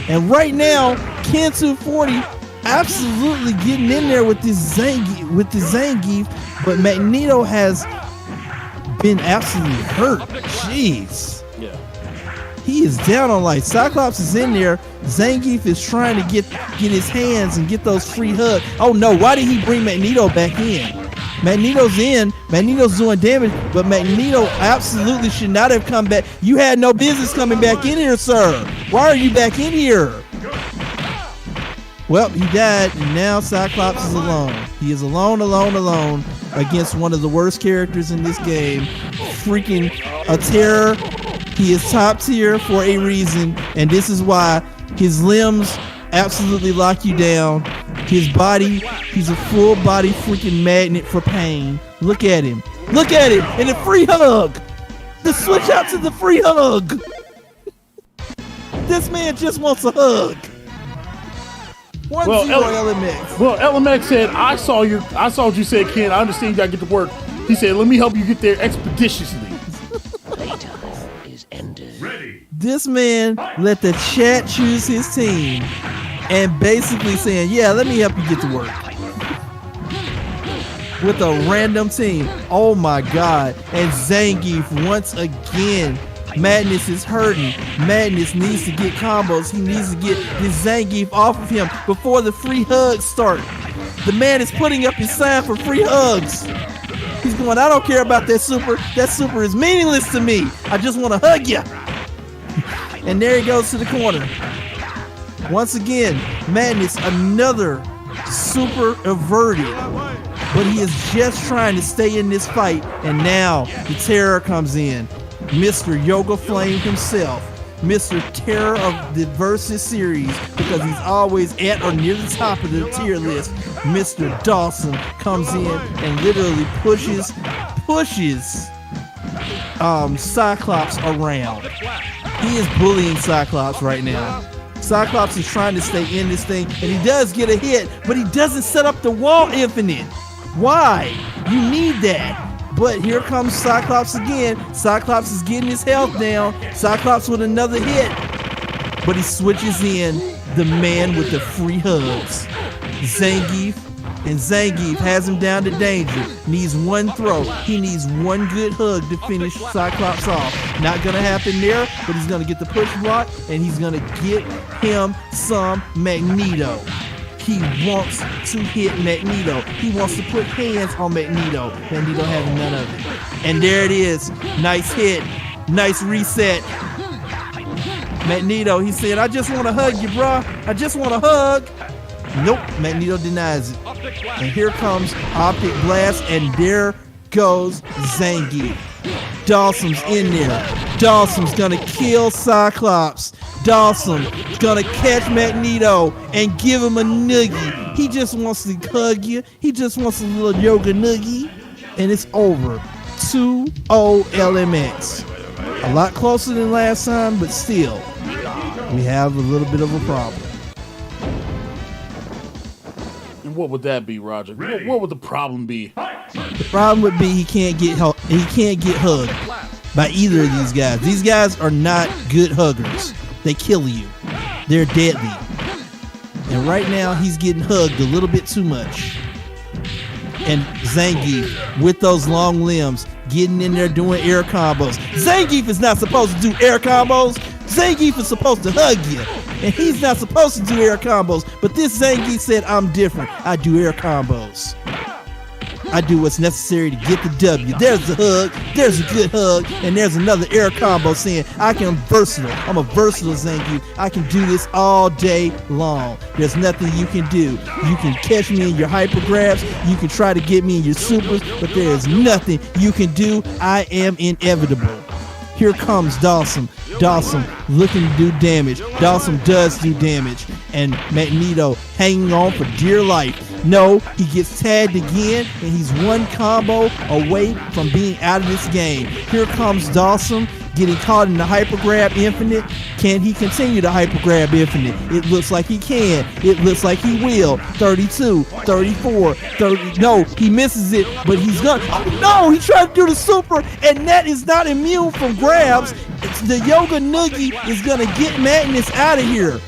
And right now, Ken240 absolutely getting in there with this Zangief, but Magneto has been absolutely hurt. Jeez. Yeah. He is down on life. Cyclops is in there. Zangief is trying to get his hands and get those free hugs. Oh no, why did he bring Magneto back in? Magneto's in. Magneto's doing damage, but Magneto absolutely should not have come back. You had no business coming back in here, sir. Why are you back in here? Well, he died, and now Cyclops is alone. He is alone against one of the worst characters in this game. Freaking a terror. He is top tier for a reason, and this is why his limbs absolutely lock you down. His body, he's a full body freaking magnet for pain. Look at him. Look at him. And the free hug. The switch out to the free hug. This man just wants a hug. 1-0 LMX. Well, LMX said, I saw what you said, Ken. I understand you gotta get to work. He said, let me help you get there expeditiously. Playtime is ended. Ready. This man let the chat choose his team and basically saying, yeah, let me help you get to work. With a random team. Oh my God. And Zangief once again. Madness is hurting. Madness needs to get combos. He needs to get this Zangief off of him before the free hugs start. The man is putting up his sign for free hugs. He's going, I don't care about that super. That super is meaningless to me. I just want to hug you. And there he goes to the corner. Once again, Madness, another super averted. But he is just trying to stay in this fight. And now the terror comes in. Mr. Yoga Flame himself. Mr. Terror of the Versus series, because he's always at or near the top of the tier list. Mr. Dawson comes in and literally pushes Cyclops around. He is bullying Cyclops right now. Cyclops is trying to stay in this thing, and he does get a hit, but he doesn't set up the wall infinite. Why? You need that. But here comes Cyclops again. Cyclops is getting his health down. Cyclops with another hit. But he switches in the man with the free hugs. Zangief. And Zangief has him down to danger. Needs one throw. He needs one good hug to finish Cyclops off. Not going to happen there, but he's going to get the push block, and he's going to get him some Magneto. He wants to hit Magneto. He wants to put hands on Magneto. Magneto having none of it. And there it is. Nice hit. Nice reset. Magneto, he said, I just want to hug you, bruh. I just want to hug. Nope. Magneto denies it. And here comes Optic Blast, and there goes Zangief. Dawson's in there. Dawson's gonna kill Cyclops. Dawson's gonna catch Magneto and give him a noogie. He just wants to hug you. He just wants a little yoga noogie. And it's over. 2-0 LMX. A lot closer than last time, but still, we have a little bit of a problem. And what would that be, Roger? What would the problem be? The problem would be he can't get hugged by either of these guys. These guys are not good huggers. They kill you. They're deadly. And right now he's getting hugged a little bit too much. And Zangief with those long limbs getting in there doing air combos. Zangief is not supposed to do air combos. Zangief is supposed to hug you. And he's not supposed to do air combos. But this Zangief said, I'm different. I do air combos. I do what's necessary to get the W. There's the hug. There's a good hug. And there's another air combo saying, I'm versatile. I'm a versatile Zangief. I can do this all day long. There's nothing you can do. You can catch me in your hyper grabs. You can try to get me in your supers. But there is nothing you can do. I am inevitable. Here comes Dawson. Dawson looking to do damage. Dawson does do damage. And Magneto hanging on for dear life. No, he gets tagged again, and he's one combo away from being out of this game. Here comes Dawson getting caught in the hyper grab infinite. Can he continue the hyper grab infinite? It looks like he can. It looks like he will. 32, 34, 30. No, he misses it, but he's gonna. Oh no, he tried to do the super, and that is not immune from grabs. The Yoga Noogie is gonna get Madness out of here.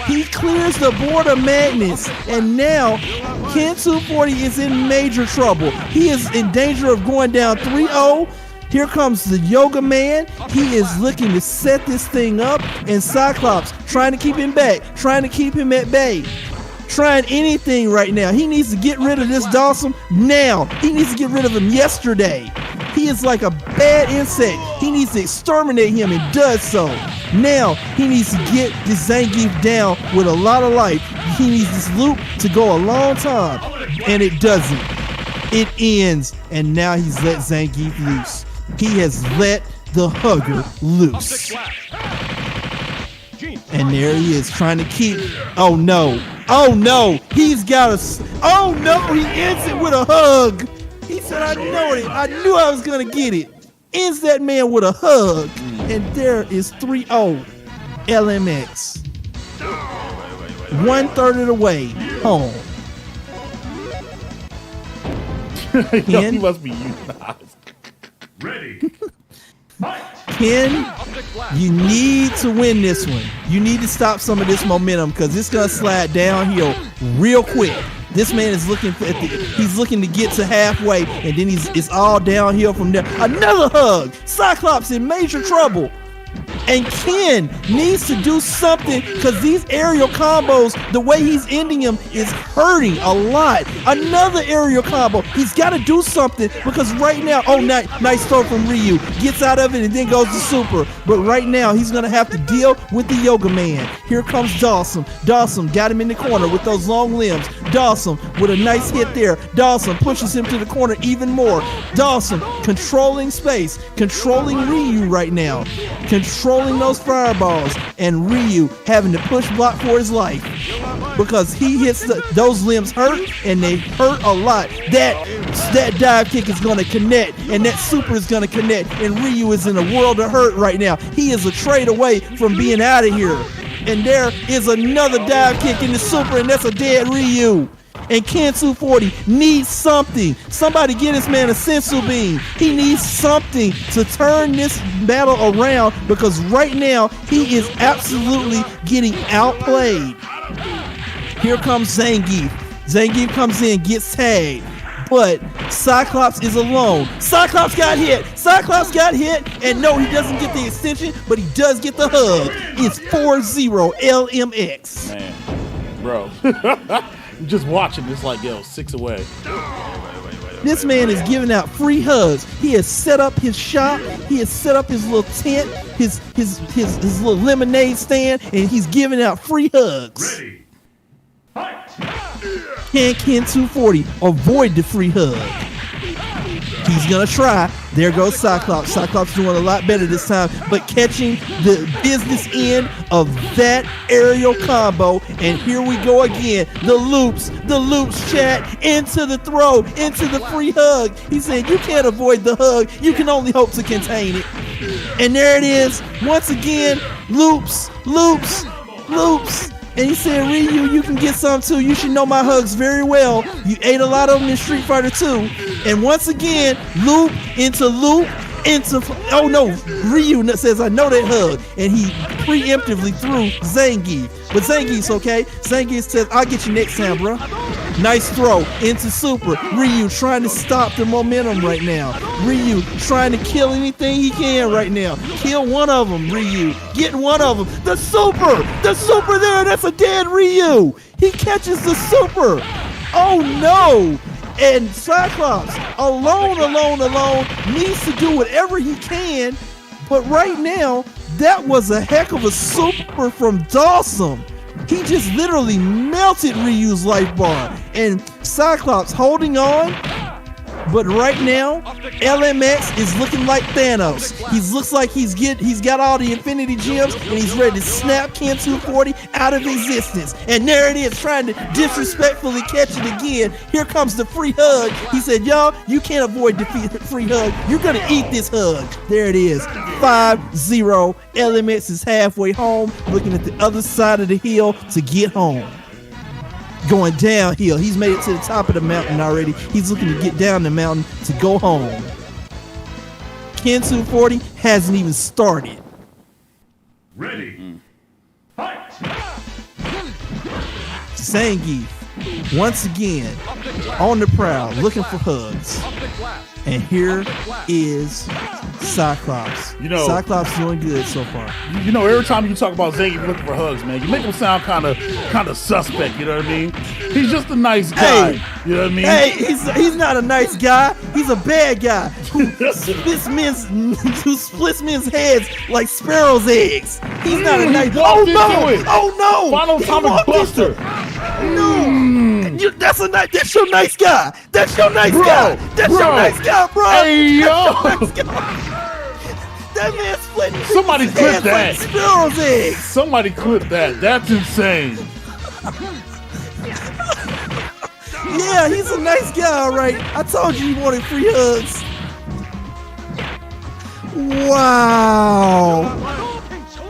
He clears the board of Madness, and now Ken 240 is in major trouble. He is in danger of going down 3-0. Here comes the Yoga Man. He is looking to set this thing up, and Cyclops trying to keep him back, trying to keep him at bay, trying anything right now. He needs to get rid of this Dawson now. He needs to get rid of him yesterday. He is like a bad insect. He needs to exterminate him and does so. Now he needs to get this Zangief down with a lot of life. He needs this loop to go a long time, and it doesn't. It ends, and now he's let Zangief loose. He has let the hugger loose. And there he is trying to keep. Oh no. Oh no. He's got a. Oh no. He ends it with a hug. He said, I know it. I knew I was going to get it. Ends that man with a hug. And there is 3-0 LMX. 1/3 of the way home. Yo, he must be euthanized. Ready. Ken, you need to win this one. You need to stop some of this momentum because it's going to slide downhill real quick. This man is looking he's looking to get to halfway, and then it's all downhill from there. Another hug. Cyclops in major trouble. And Ken needs to do something because these aerial combos, the way he's ending them is hurting a lot. Another aerial combo. He's got to do something because right now, nice throw from Ryu. Gets out of it and then goes to super. But right now, he's going to have to deal with the Yoga Man. Here comes Dawson. Dawson got him in the corner with those long limbs. Dawson with a nice hit there. Dawson pushes him to the corner even more. Dawson controlling space, controlling Ryu right now. Controlling those fireballs, and Ryu having to push block for his life because he hits those limbs hurt, and they hurt a lot. That dive kick is going to connect, and that super is going to connect, and Ryu is in a world of hurt right now. He is a trade away from being out of here, and there is another dive kick in the super, and that's a dead Ryu. And Ken 240 needs something. Somebody get this man a sensu bean. He needs something to turn this battle around because right now he is absolutely getting outplayed. Here comes Zangief. Zangief comes in, gets tagged. But Cyclops is alone. Cyclops got hit. Cyclops got hit. And no, he doesn't get the extension, but he does get the hug. It's 4-0 LMX. Man, bro. Just watching this like, yo, 6 away. This man is giving out free hugs. He has set up his shop. He has set up his little tent, his little lemonade stand, and he's giving out free hugs. Ready. Fight. Can Ken 240 avoid the free hug? He's gonna try. There goes Cyclops. Cyclops doing a lot better this time, but catching the business end of that aerial combo. And here we go again. The loops, chat, into the throw, into the free hug. He said, you can't avoid the hug. You can only hope to contain it. And there it is. Once again, loops. And he said, Ryu, you can get some too. You should know my hugs very well. You ate a lot of them in Street Fighter 2. And once again, loop, oh no, Ryu says, I know that hug. And he preemptively threw Zangief. But Zangief's okay. Zangief says, I'll get you next time, bro. Nice throw into super. Ryu trying to stop the momentum right now. Ryu trying to kill anything he can right now. Kill one of them, Ryu. Get one of them. The super there. That's a dead Ryu. He catches the super. Oh no. And Cyclops, alone, needs to do whatever he can. But right now, that was a heck of a super from Dawson. He just literally melted Ryu's life bar. And Cyclops holding on. But right now, LMX is looking like Thanos. He looks like he's got all the Infinity Gems and he's ready to snap Ken 240 out of existence. And there it is, trying to disrespectfully catch it again. Here comes the free hug. He said, y'all, you can't avoid the free hug. You're gonna eat this hug. There it is, 5-0. LMX is halfway home, looking at the other side of the hill to get home. Going downhill. He's made it to the top of the mountain already. He's looking to get down the mountain to go home. Ken 240 hasn't even started. Ready. Fight. Zangief, once again, on the prowl, looking for hugs. And here is Cyclops. You know, Cyclops doing good so far. You know, every time you talk about Zangief looking for hugs, man, you make him sound kind of suspect. You know what I mean? He's just a nice guy. Hey, you know what I mean? Hey, he's not a nice guy. He's a bad guy who splits men's heads like sparrow's eggs. He's not a nice. Oh no! Final Atomic Buster. No. That's your nice guy. That's your nice guy. That's your nice guy, bro. Hey yo. That man splitting. Somebody clip that. Like sparrow's eggs. Somebody clip that. That's insane. Yeah, he's a nice guy, all right. I told you he wanted free hugs. Wow.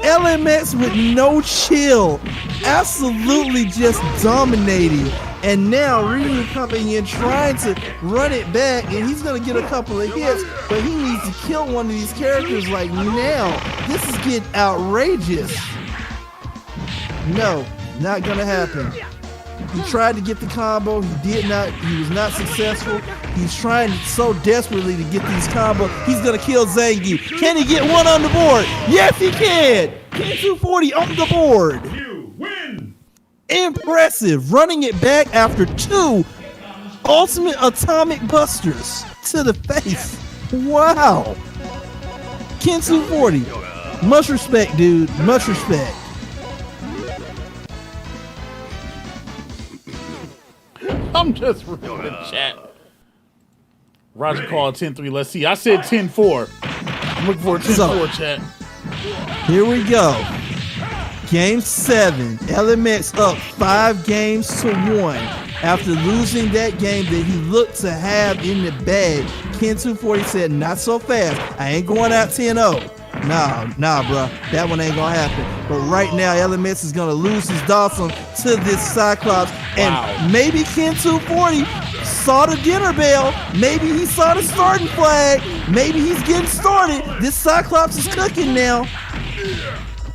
LMX with no chill. Absolutely just dominating. And now Ryu coming in trying to run it back, and he's going to get a couple of hits, but he needs to kill one of these characters like now. This is getting outrageous. No, not going to happen. He tried to get the combo. He did not. He was not successful. He's trying so desperately to get these combos. He's gonna kill Zangief. Can he get one on the board? Yes, he can. Ken240 on the board. You win. Impressive. Running it back after 2 ultimate atomic busters to the face. Wow. Ken240. Much respect, dude. Much respect. I'm just reading the chat. Roger called 10-3. Let's see. I said 10-4. I'm looking for a 10-4 chat. Here we go. Game 7. LMX up 5 games to 1. After losing that game that he looked to have in the bag, Ken240 said, not so fast. I ain't going out 10-0. Nah, bro. That one ain't gonna happen. But right now, LMX is gonna lose his Dawson to this Cyclops. And maybe Ken240 saw the dinner bell. Maybe he saw the starting flag. Maybe he's getting started. This Cyclops is cooking now.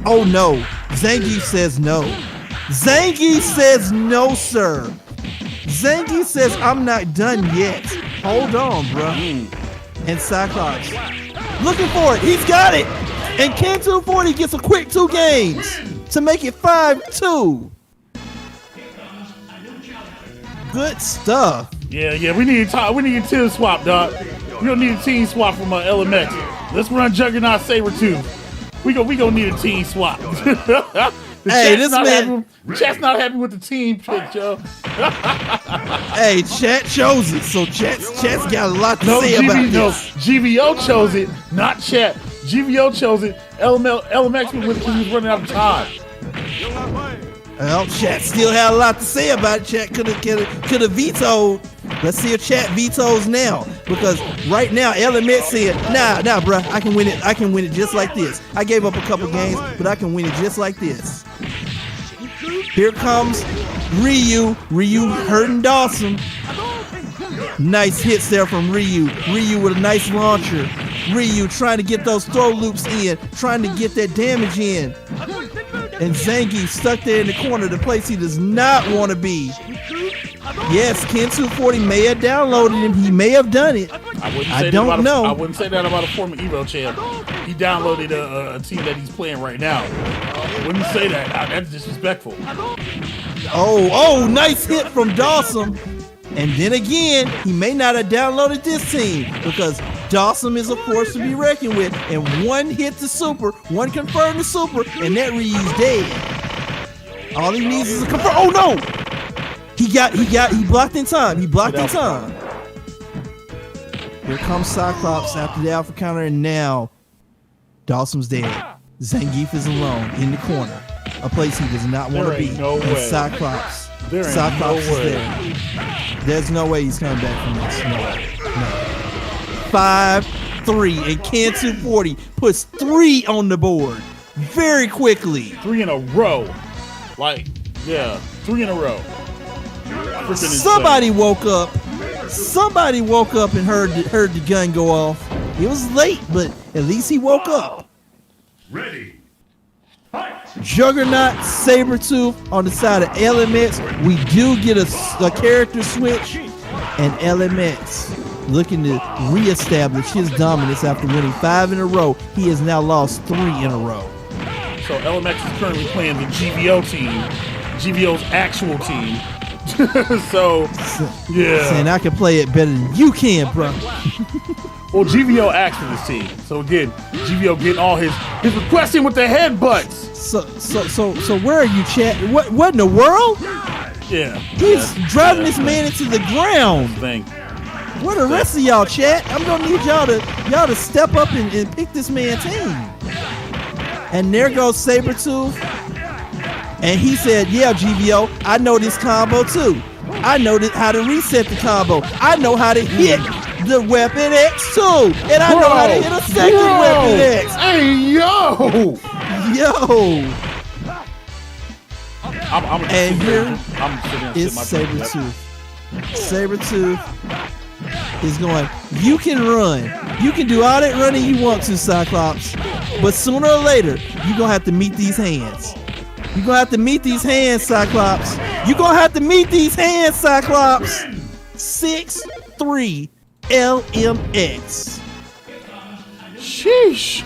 Oh no. Zangief says no. Zangief says no, sir. Zangief says, I'm not done yet. Hold on, bro. And Cyclops looking for it. He's got it. And Ken240 gets a quick 2 games to make it 5-2. Good stuff. Yeah. We need a team swap, dog. We don't need a team swap from LMX. Let's run Juggernaut Sabretooth. We gonna need a team swap. Hey, this man. Chat's not happy with the team pick, yo. Hey, chat chose it, so chat's got a lot to say about this. GVO chose it, not chat. GVO chose it. LMX went with it because he was running out of time. Well, chat still had a lot to say about it. Chat could have vetoed. Let's see if chat vetoes now, because right now LMX said, nah, bro, I can win it. I can win it just like this. I gave up a couple games, but I can win it just like this. Here comes Ryu. Ryu hurting Dawson. Nice hits there from Ryu. Ryu with a nice launcher. Ryu trying to get those throw loops in, trying to get that damage in. And Zangief stuck there in the corner, the place he does not want to be. Yes, Ken240 may have downloaded him. He may have done it. I don't know. I wouldn't say that about a former Evo champ. He downloaded a team that he's playing right now. I wouldn't say that. That's disrespectful. Oh, nice hit from Dawson. And then again, he may not have downloaded this team, because Dawson is a force to be reckoned with. And one hit the super, one confirmed the super, and that Ryu's dead. All he needs is a confirm. Oh no! He blocked in time. He blocked in time. Here comes Cyclops after the alpha counter, and now Dawson's dead. Zangief is alone in the corner, a place he does not want to be. And Cyclops is there. There's no way he's coming back from this. No. 5-3, and Ken240 puts 3 on the board very quickly. 3 in a row. 3 in a row. Somebody woke up. Somebody woke up and heard the gun go off. It was late, but at least he woke up. Ready. Fight. Juggernaut Sabretooth on the side of LMX. We do get a character switch, and LMX looking to reestablish his dominance after winning 5 in a row. He has now lost 3 in a row. So LMX is currently playing the GVO team, GVO's actual team. Saying I can play it better than you can, bro. Well, GVO asked for this team. So again, GVO getting all his requests in with the headbutts. So where are you, chat? What in the world? Yeah. He's driving this man into the ground. Where the rest of y'all, chat? I'm gonna need y'all to step up and pick this man's team. And there goes Sabretooth. And he said, yeah, GVO, I know this combo too. I know how to reset the combo. I know how to hit the Weapon X too. And I know how to hit a second Weapon X. Hey, yo! And here is Sabretooth. Sabretooth is going, you can run. You can do all that running you want to, Cyclops. But sooner or later, you're going to have to meet these hands. You're going to have to meet these hands, Cyclops. You're gonna have to meet these hands, Cyclops. 6-3 LMX. Sheesh.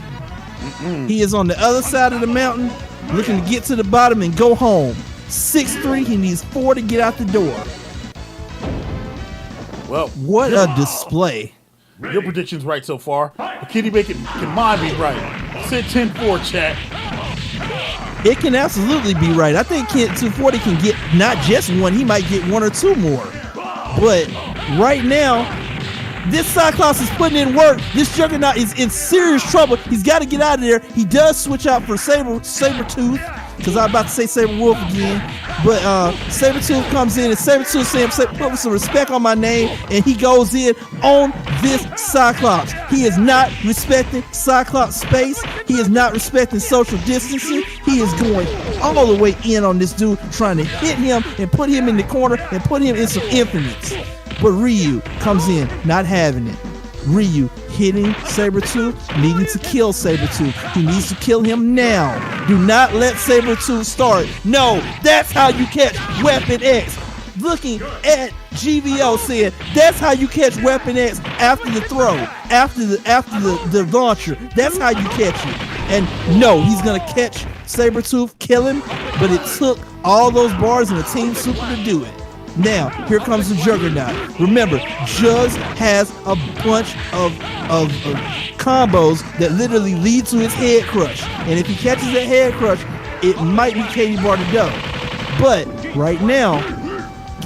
He is on the other side of the mountain, looking to get to the bottom and go home. 6-3. He needs 4 to get out the door. Well, What a display. your prediction's right so far. But Kitty Bacon can mine be right. Sit 10-4, chat. It can absolutely be right. I think Kent 240 can get not just one, he might get 1 or 2 more. But right now, this Cyclops is putting in work. This Juggernaut is in serious trouble. He's got to get out of there. He does switch out for Sabretooth, because I'm about to say Saberwolf again. But Sabretooth comes in, and Sabretooth says, put some respect on my name, and he goes in on this Cyclops. He is not respecting Cyclops space. He is not respecting social distancing. He is going all the way in on this dude, trying to hit him and put him in the corner and put him in some infinites. But Ryu comes in, not having it. Ryu hitting Sabretooth, needing to kill Sabretooth. He needs to kill him now. Do not let Sabretooth start. No, that's how you catch Weapon X. Looking at GVO saying, that's how you catch Weapon X after the throw, after the launcher. That's how you catch it. And no, he's gonna catch Sabretooth, kill him, but it took all those bars and a Team Super to do it. Now, here comes the Juggernaut. Remember, Juz has a bunch of combos that literally lead to his head crush. And if he catches that head crush, it might be Katie Barnado. But right now,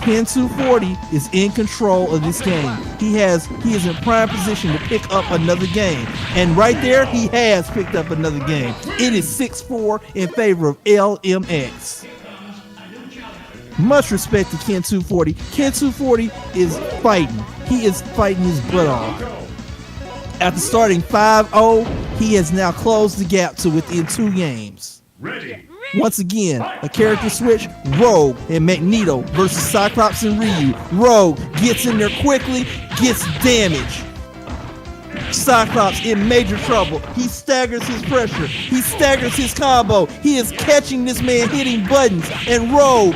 Ken 240 is in control of this game. He is in prime position to pick up another game. And right there, he has picked up another game. It is 6-4 in favor of LMX. Much respect to Ken 240. Ken 240 is fighting. He is fighting his butt off. After starting 5-0, he has now closed the gap to within 2 games. Ready. Once again, a character switch, Rogue and Magneto versus Cyclops and Ryu. Rogue gets in there quickly, gets damage. Cyclops in major trouble. He staggers his pressure. He staggers his combo. He is catching this man hitting buttons. And Rogue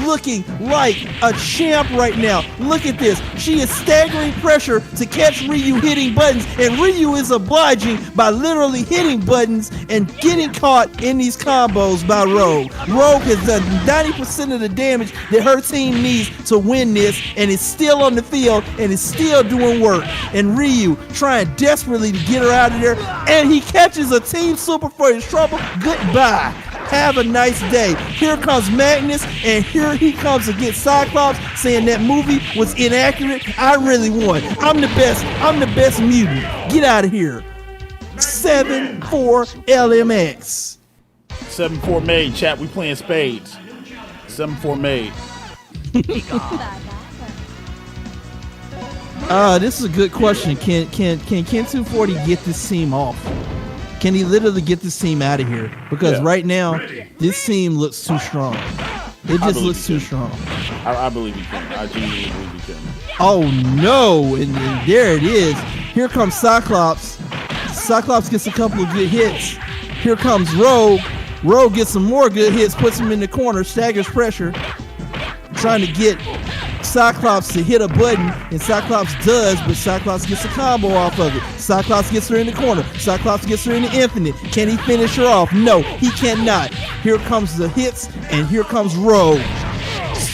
looking like a champ right now. Look at this. She is staggering pressure to catch Ryu hitting buttons. And Ryu is obliging by literally hitting buttons and getting caught in these combos by Rogue. Rogue has done 90% of the damage that her team needs to win this, and is still on the field and is still doing work. And Ryu trying desperately to get her out of there, and he catches a Team Super for his trouble. Goodbye. Have a nice day. Here comes Magnus, and here he comes against Cyclops, saying that movie was inaccurate. I really won. I'm the best. I'm the best mutant. Get out of here. 7-4 LMX. 7-4 made, chat. We playing spades. 7-4 made. This is a good question. Can Ken 240 get this team off? Can he literally get this team out of here? Because right now, this team looks too strong. It just looks too strong. I believe he can. I genuinely believe he can. Oh no! And there it is. Here comes Cyclops. Cyclops gets a couple of good hits. Here comes Rogue. Rogue gets some more good hits, puts him in the corner, staggers pressure, trying to get Cyclops to hit a button, and Cyclops does, but Cyclops gets a combo off of it. Cyclops gets her in the corner. Cyclops gets her in the infinite. Can he finish her off? No, he cannot. Here comes the hits, and here comes Rogue.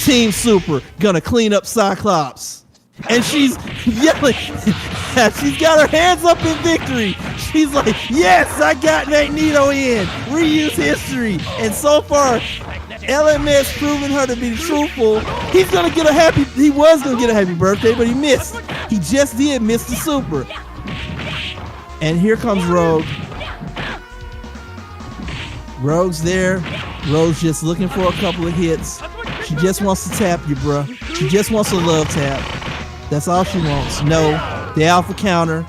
Team Super gonna clean up Cyclops. And she's yelling. She's got her hands up in victory. She's like, yes, I got Magneto in. Reuse history. And so far, LMS proving her to be truthful. He was gonna get a happy birthday, but he missed. He just did miss the super. And here comes Rogue. Rogue's there. Rogue's just looking for a couple of hits. She just wants to tap you, bruh. She just wants a love tap. That's all she wants. No, the alpha counter.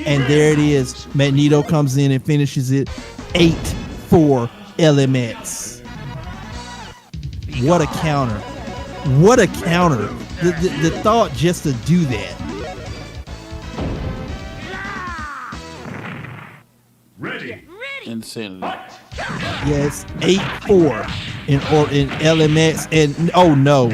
And there it is. Magneto comes in and finishes it. 8-4 LMX. What a counter. What a counter. The thought just to do that. Ready. Insanity. Yes, 8-4 in LMX, and oh no.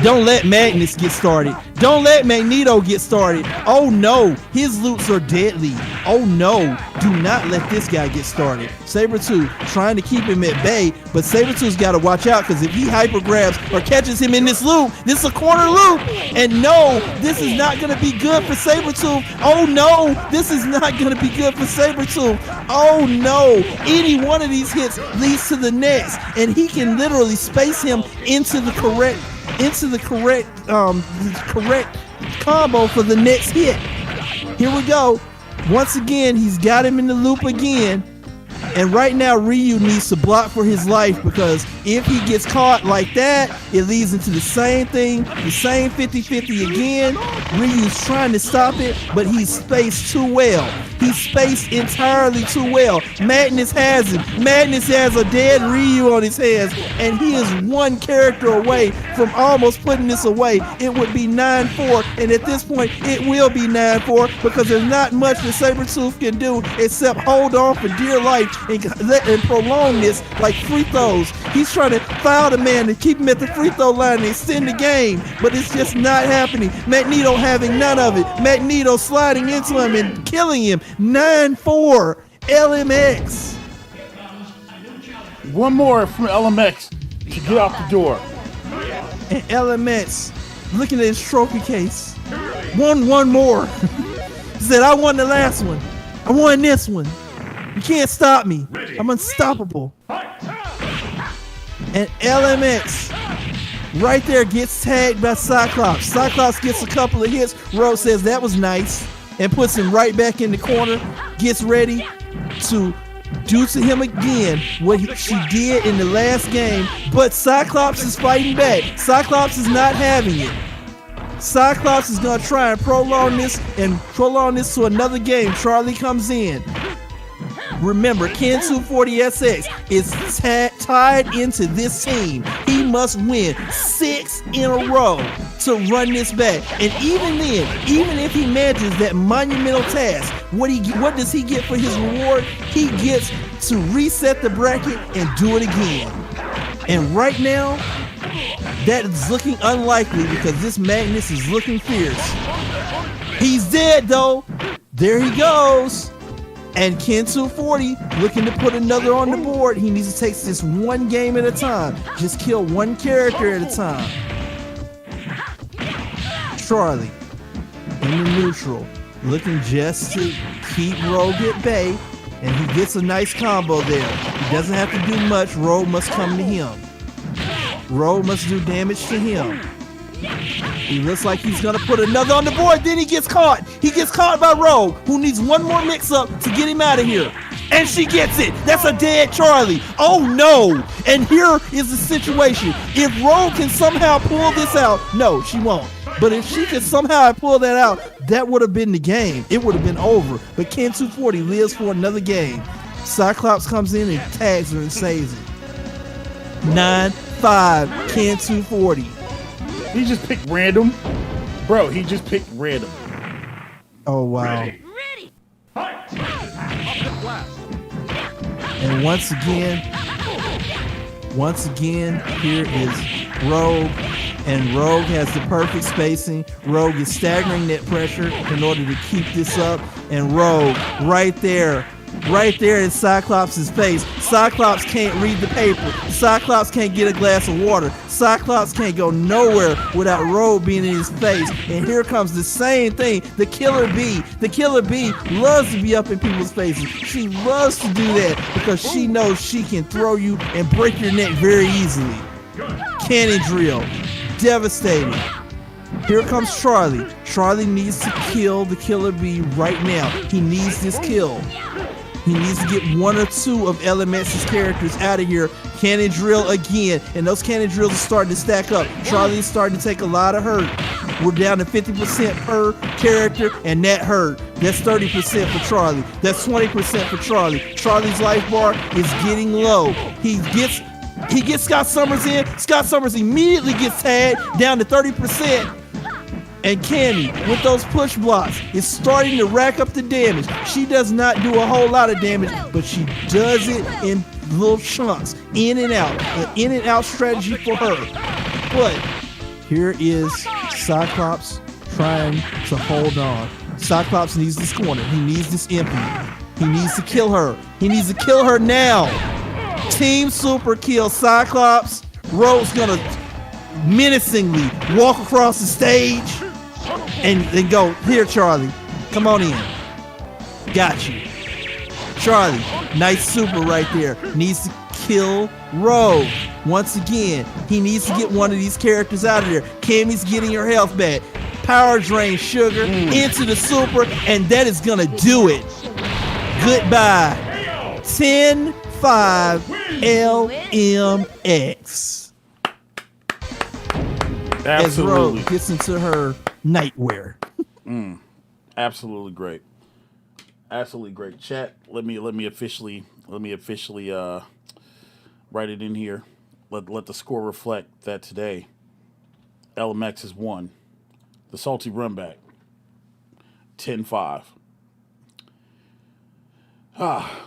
Don't let Magnus get started. Don't let Magneto get started. Oh no, his loops are deadly. Oh no, do not let this guy get started. Sabretooth trying to keep him at bay, but Sabretooth's got to watch out because if he hyper grabs or catches him in this loop, this is a corner loop. And no, this is not going to be good for Sabretooth. Oh no, this is not going to be good for Sabretooth. Oh no, any one of these hits leads to the next, and he can literally space him into the correct combo for the next hit. Here we go. Once again, he's got him in the loop again. And right now, Ryu needs to block for his life because if he gets caught like that, it leads into the same thing, the same 50-50 again. Ryu's trying to stop it, but he's spaced too well. He's spaced entirely too well. Madness has him. Madness has a dead Ryu on his hands, and he is one character away from almost putting this away. It would be 9-4, and at this point, it will be 9-4 because there's not much that Sabretooth can do except hold on for dear life and prolong this like free throws. He's trying to foul the man to keep him at the free throw line and extend the game, but it's just not happening. Magneto having none of it. Magneto sliding into him and killing him. 9-4 LMX. One more from LMX to get out the door. And LMX looking at his trophy case. One more. He said, I won the last one. I won this one. You can't stop me. I'm unstoppable. And LMX right there gets tagged by Cyclops. Cyclops gets a couple of hits. Rose says that was nice and puts him right back in the corner. Gets ready to do to him again what she did in the last game. But Cyclops is fighting back. Cyclops is not having it. Cyclops is going to try and prolong this to another game. Charlie comes in. Remember, Ken 240SX is tied into this team. He must win 6 in a row to run this back. And even then, even if he manages that monumental task, what does he get for his reward? He gets to reset the bracket and do it again. And right now, that is looking unlikely because this Magnus is looking fierce. He's dead though. There he goes. And Ken 240 looking to put another on the board. He needs to take this one game at a time. Just kill one character at a time. Charlie in the neutral, looking just to keep Rogue at bay. And he gets a nice combo there. He doesn't have to do much. Rogue must come to him. Rogue must do damage to him. He looks like he's gonna put another on the board, then he gets caught. He gets caught by Rogue, who needs one more mix-up to get him out of here. And she gets it. That's a dead Charlie. Oh no. And here is the situation. If Rogue can somehow pull this out, no, she won't. But if she could somehow pull that out, that would have been the game. It would have been over. But Ken 240 lives for another game. Cyclops comes in and tags her and saves it. 9-5, Ken 240. He just picked random. Bro, he just picked random. Oh, wow. Ready. And once again, here is Rogue. And Rogue has the perfect spacing. Rogue is staggering net pressure in order to keep this up. And Rogue, right there in Cyclops' face. Cyclops can't read the paper. Cyclops can't get a glass of water. Cyclops can't go nowhere without Rogue being in his face. And here comes the same thing. The Killer Bee. The Killer Bee loves to be up in people's faces. She loves to do that because she knows she can throw you and break your neck very easily. Cannon drill. Devastating. Here comes Charlie. Charlie needs to kill the Killer Bee right now. He needs this kill. He needs to get one or two of LMX's characters out of here. Cannon drill again, and those cannon drills are starting to stack up. Charlie's starting to take a lot of hurt. We're down to 50% per character, and that hurt. That's 30% for Charlie. That's 20% for Charlie. Charlie's life bar is getting low. He gets Scott Summers in. Scott Summers immediately gets tagged down to 30%. And Candy, with those push blocks, is starting to rack up the damage. She does not do a whole lot of damage, but she does it in little chunks, in and out. An in and out strategy for her. But here is Cyclops trying to hold on. Cyclops needs this corner. He needs this Infinite. He needs to kill her. He needs to kill her now. Team Super kill Cyclops. Rogue's gonna menacingly walk across the stage and then go, here, Charlie, come on in. Got you. Charlie, nice super right there. Needs to kill Rogue. Once again, he needs to get one of these characters out of there. Cammy's getting her health back. Power drain Sugar into the super, and that is gonna do it. Goodbye. 10-5 LMX. As Rogue gets into her nightwear. Absolutely great. Absolutely great. Chat, let me officially write it in here. Let the score reflect that today LMX has won the Salty Runback 10-5.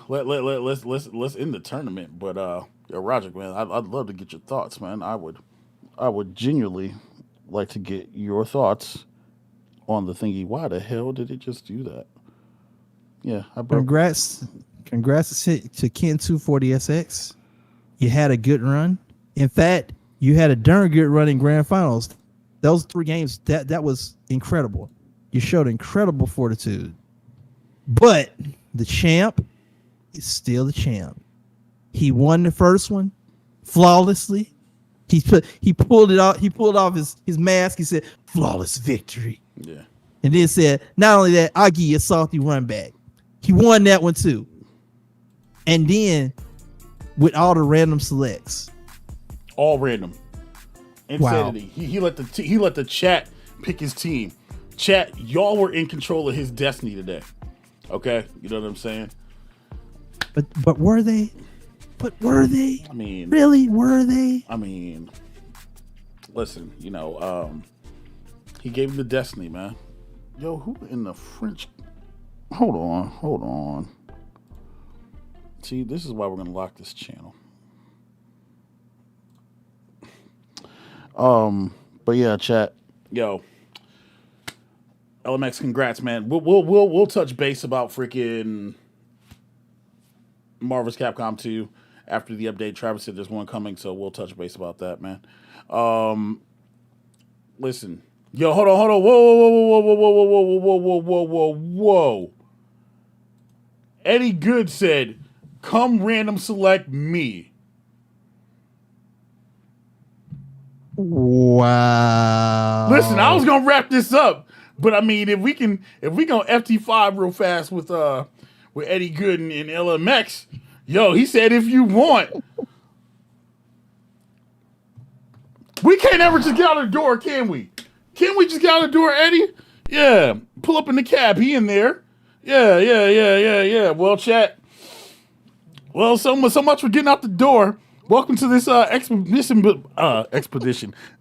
Let's end the tournament. But Roger, man, I'd love to get your thoughts, man. I would genuinely like to get your thoughts on the thingy. Why the hell did it just do that? Yeah, I broke. Congrats to Ken 240SX. You had a good run. In fact, you had a darn good run in Grand Finals. Those 3 games, that was incredible. You showed incredible fortitude. But the champ is still the champ. He won the first one flawlessly. He pulled it out. He pulled off his mask. He said, "Flawless victory." Yeah. And then said, "Not only that, I'll give you a salty run back." He won that one too. And then with all the random selects, all random, insanity. Wow. He let the chat pick his team. Chat, y'all were in control of his destiny today. Okay, you know what I'm saying? But were they? But were they? I mean, really, were they? I mean, listen, he gave him the destiny, man. Yo, who in the French? Hold on. See, this is why we're gonna lock this channel. But yeah, chat. Yo, LMX, congrats, man. We'll touch base about freaking Marvel's Capcom 2 after the update. Travis said there's one coming, so we'll touch base about that, man. Listen. Yo, hold on. Whoa. Eddie Good said, "Come random select me." Wow. Listen, I was gonna wrap this up, but I mean, if we gonna FT5 real fast with Eddie Good and LMX, yo, he said if you want. We can't ever just get out of the door, can we? Can we just get out of the door, Eddie? Yeah. Pull up in the cab. He in there. Yeah. Well, chat. Well, so much for getting out the door. Welcome to this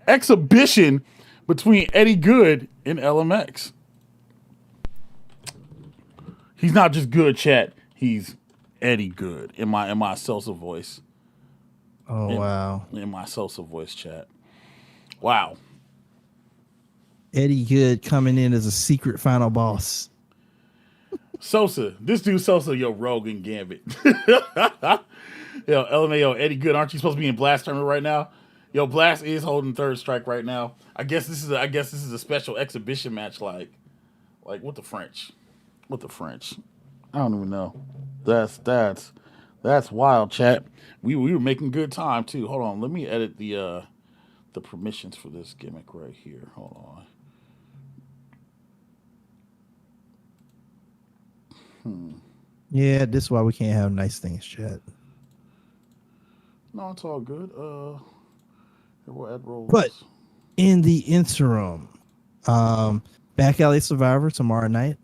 exhibition between Eddie Good and LMX. He's not just good, chat. He's Eddie Good in my Sosa voice. Wow. In my Sosa voice, chat. Wow. Eddie Good coming in as a secret final boss. Sosa, this dude Sosa, yo, Rogue and Gambit. Yo, LMAO, Eddie Good, aren't you supposed to be in Blast tournament right now? Yo, Blast is holding third strike right now. I guess this is a special exhibition match, like what the French? What the French? I don't even know. That's wild, chat. We were making good time too. Hold on, let me edit the permissions for this gimmick right here. Hold on. Yeah, this is why we can't have nice things, chat. No, it's all good. We'll add rolls. But in the interim, BackAlley Survivor tomorrow night.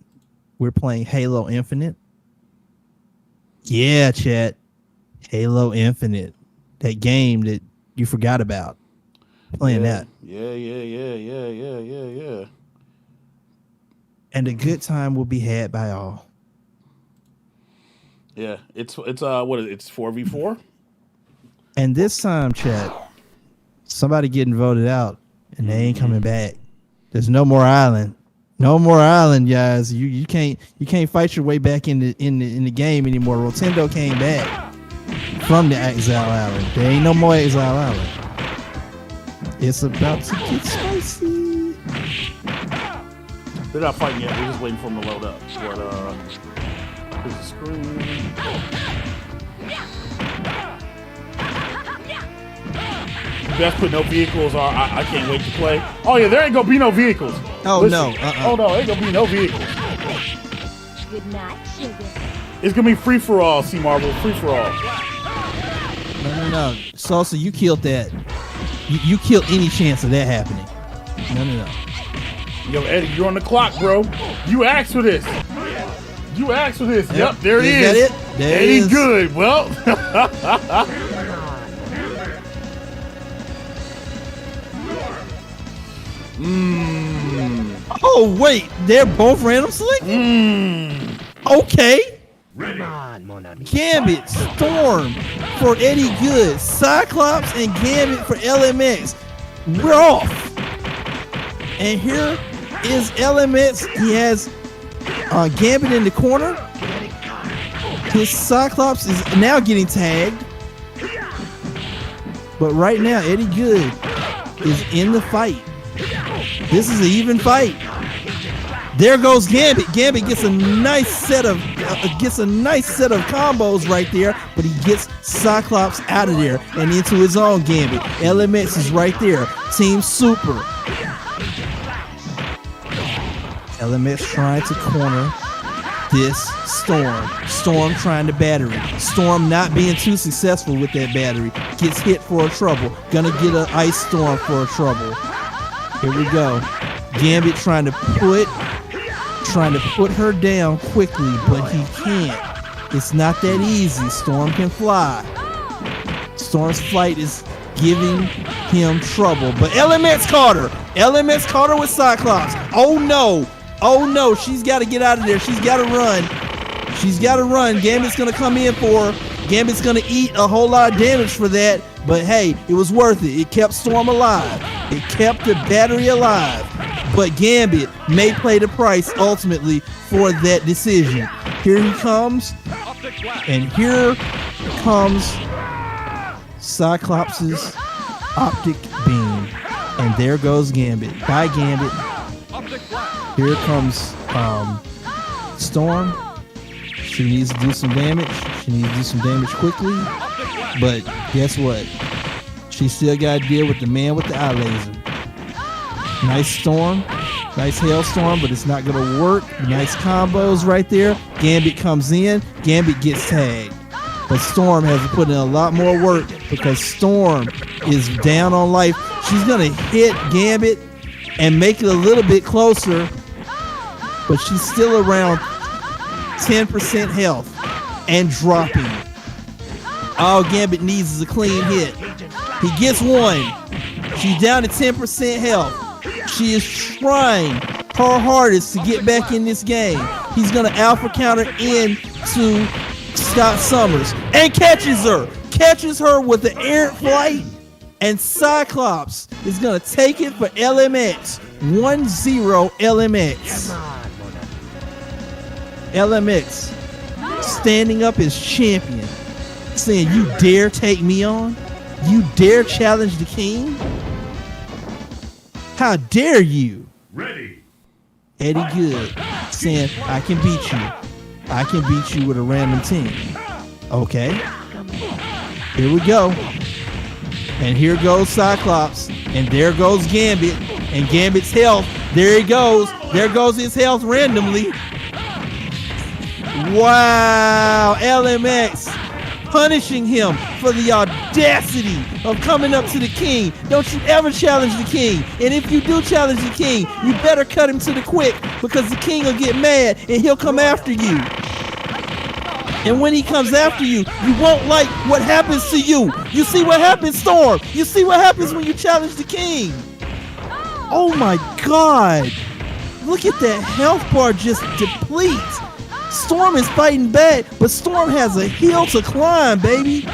We're playing Halo Infinite. Yeah, chat. Halo Infinite. That game that you forgot about. Playing that. Yeah. and a good time will be had by all. Yeah, it's what is it? It's 4v4. And this time, chat, somebody getting voted out, and they ain't coming back. There's no more island. No more island, guys. You can't fight your way back in the game anymore. Rotendo came back from the Exile Island. There ain't no more Exile Island. It's about to get spicy. They're not fighting yet. We're just waiting for them to load up. But there's a screen. Best put no vehicles are. I can't wait to play. Oh yeah, there ain't gonna be no vehicles. Oh Listen, no. Oh no, ain't gonna be no vehicles. Good night, sugar. It's gonna be free for all, C Marvel. Free for all. No. Salsa, you killed that. You killed any chance of that happening. No. Yo, Eddie, you're on the clock, bro. You asked for this. You asked for this. Yep, there it is. Is that it? There Eddie it is. good. Well. Oh wait, they're both random select. Okay. Come on, mon ami. Gambit, Storm for Eddie Good, Cyclops and Gambit for LMX. We're off. And here is LMX. He has Gambit in the corner. His Cyclops is now getting tagged. But right now, Eddie Good is in the fight. This is an even fight. There goes Gambit. Gambit gets a nice set of combos right there, but he gets Cyclops out of there and into his own Gambit. LMX is right there. Team Super. LMX trying to corner this Storm. Storm trying to battery. Storm not being too successful with that battery. Gets hit for a trouble. Gonna get an Ice Storm for a trouble. Here we go. Gambit trying to put her down quickly, but he can't. It's not that easy. Storm can fly. Storm's flight is giving him trouble, but LMX caught her. LMX caught her with Cyclops. Oh no. She's got to get out of there. She's got to run. Gambit's going to come in for her. Gambit's going to eat a whole lot of damage for that, but hey, it was worth it. It kept Storm alive. It kept the battery alive. But Gambit may pay the price ultimately for that decision. Here he comes. And here comes Cyclops' optic beam. And there goes Gambit. Bye, Gambit. Here comes Storm. She needs to do some damage. She needs to do some damage quickly. But guess what? She still got to deal with the man with the eye laser. Nice Storm. Nice Hailstorm, but it's not going to work. Nice combos right there. Gambit comes in. Gambit gets tagged. But Storm has to put in a lot more work because Storm is down on life. She's going to hit Gambit and make it a little bit closer, but she's still around 10% health and dropping. All Gambit needs is a clean hit. He gets one. She's down to 10% health. She is trying her hardest to get back in this game. He's going to alpha counter into Scott Summers and catches her. Catches her with the errant flight. And Cyclops is going to take it for LMX. 1-0 LMX. LMX standing up as champion. Saying, you dare take me on? You dare challenge the king? How dare you? Ready. Eddie Good saying, I can beat you. I can beat you with a random team. Okay. Here we go. And here goes Cyclops. And there goes Gambit. And Gambit's health. There he goes. There goes his health randomly. Wow. LMX punishing him for the audacity of coming up to the king. Don't you ever challenge the king. And if you do challenge the king, you better cut him to the quick because the king will get mad and he'll come after you. And when he comes after you, you won't like what happens to you. You see what happens, Storm? You see what happens when you challenge the king? Oh my God. look at that health bar just deplete. Storm is fighting back, but Storm has a hill to climb, baby,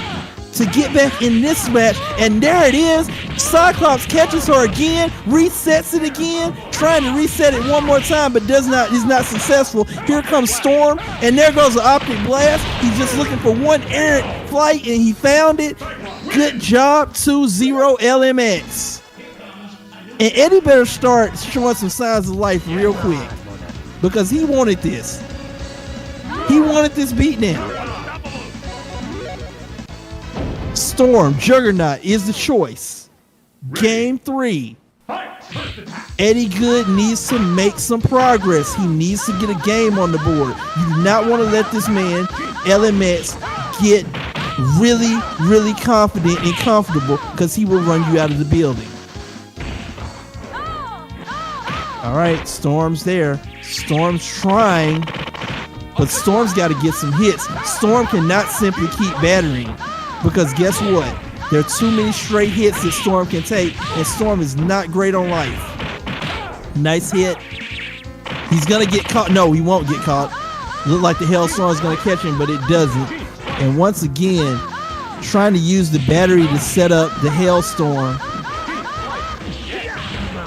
to get back in this match. And there it is. Cyclops catches her again, resets it again, trying to reset it one more time, but is not successful. Here comes Storm, and there goes the optic blast. He's just looking for one errant flight, and he found it. Good job, 2-0 LMX. And Eddie better start showing some signs of life real quick, because he wanted this. He wanted this beatdown. Storm, Juggernaut is the choice. Game 3. Eddie Good needs to make some progress. He needs to get a game on the board. You do not want to let this man, LMX, get really, really confident and comfortable, because he will run you out of the building. All right, Storm's there. Storm's trying, but Storm's got to get some hits. Storm cannot simply keep battering, because guess what? There are too many straight hits that Storm can take, and Storm is not great on life. Nice hit. He's going to get caught. No, he won't get caught. Look like the Hellstorm is going to catch him, but it doesn't. And once again, trying to use the battery to set up the Hellstorm.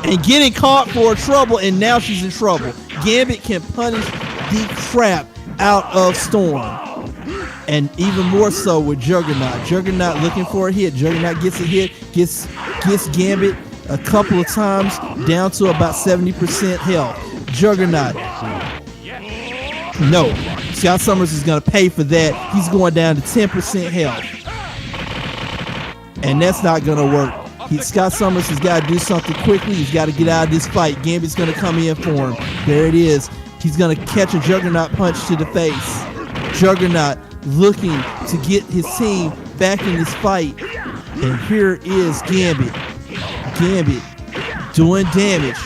And getting caught for trouble, and now she's in trouble. Gambit can punish the crap out of Storm. And even more so with Juggernaut. Juggernaut looking for a hit. Juggernaut gets a hit, gets Gambit a couple of times down to about 70% health. Juggernaut. No. Scott Summers is going to pay for that. He's going down to 10% health. And that's not going to work. Scott Summers has got to do something quickly. He's got to get out of this fight. Gambit's going to come in for him. There it is. He's going to catch a Juggernaut punch to the face. Juggernaut looking to get his team back in this fight. And here is Gambit. Gambit doing damage.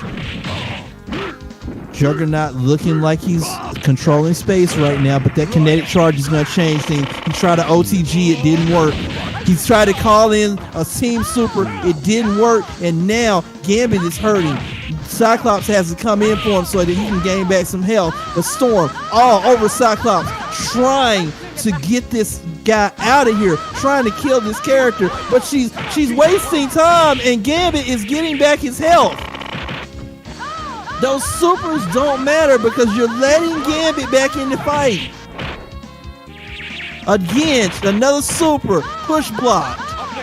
Juggernaut looking like he's controlling space right now, but that kinetic charge is going to change things. He tried to OTG, it didn't work. He's tried to call in a team super, it didn't work, and now Gambit is hurting. Cyclops has to come in for him so that he can gain back some health. The Storm all over Cyclops, trying to get this guy out of here, trying to kill this character, but she's wasting time, and Gambit is getting back his health. Those supers don't matter because you're letting Gambit back in the fight. Again, another super, push block.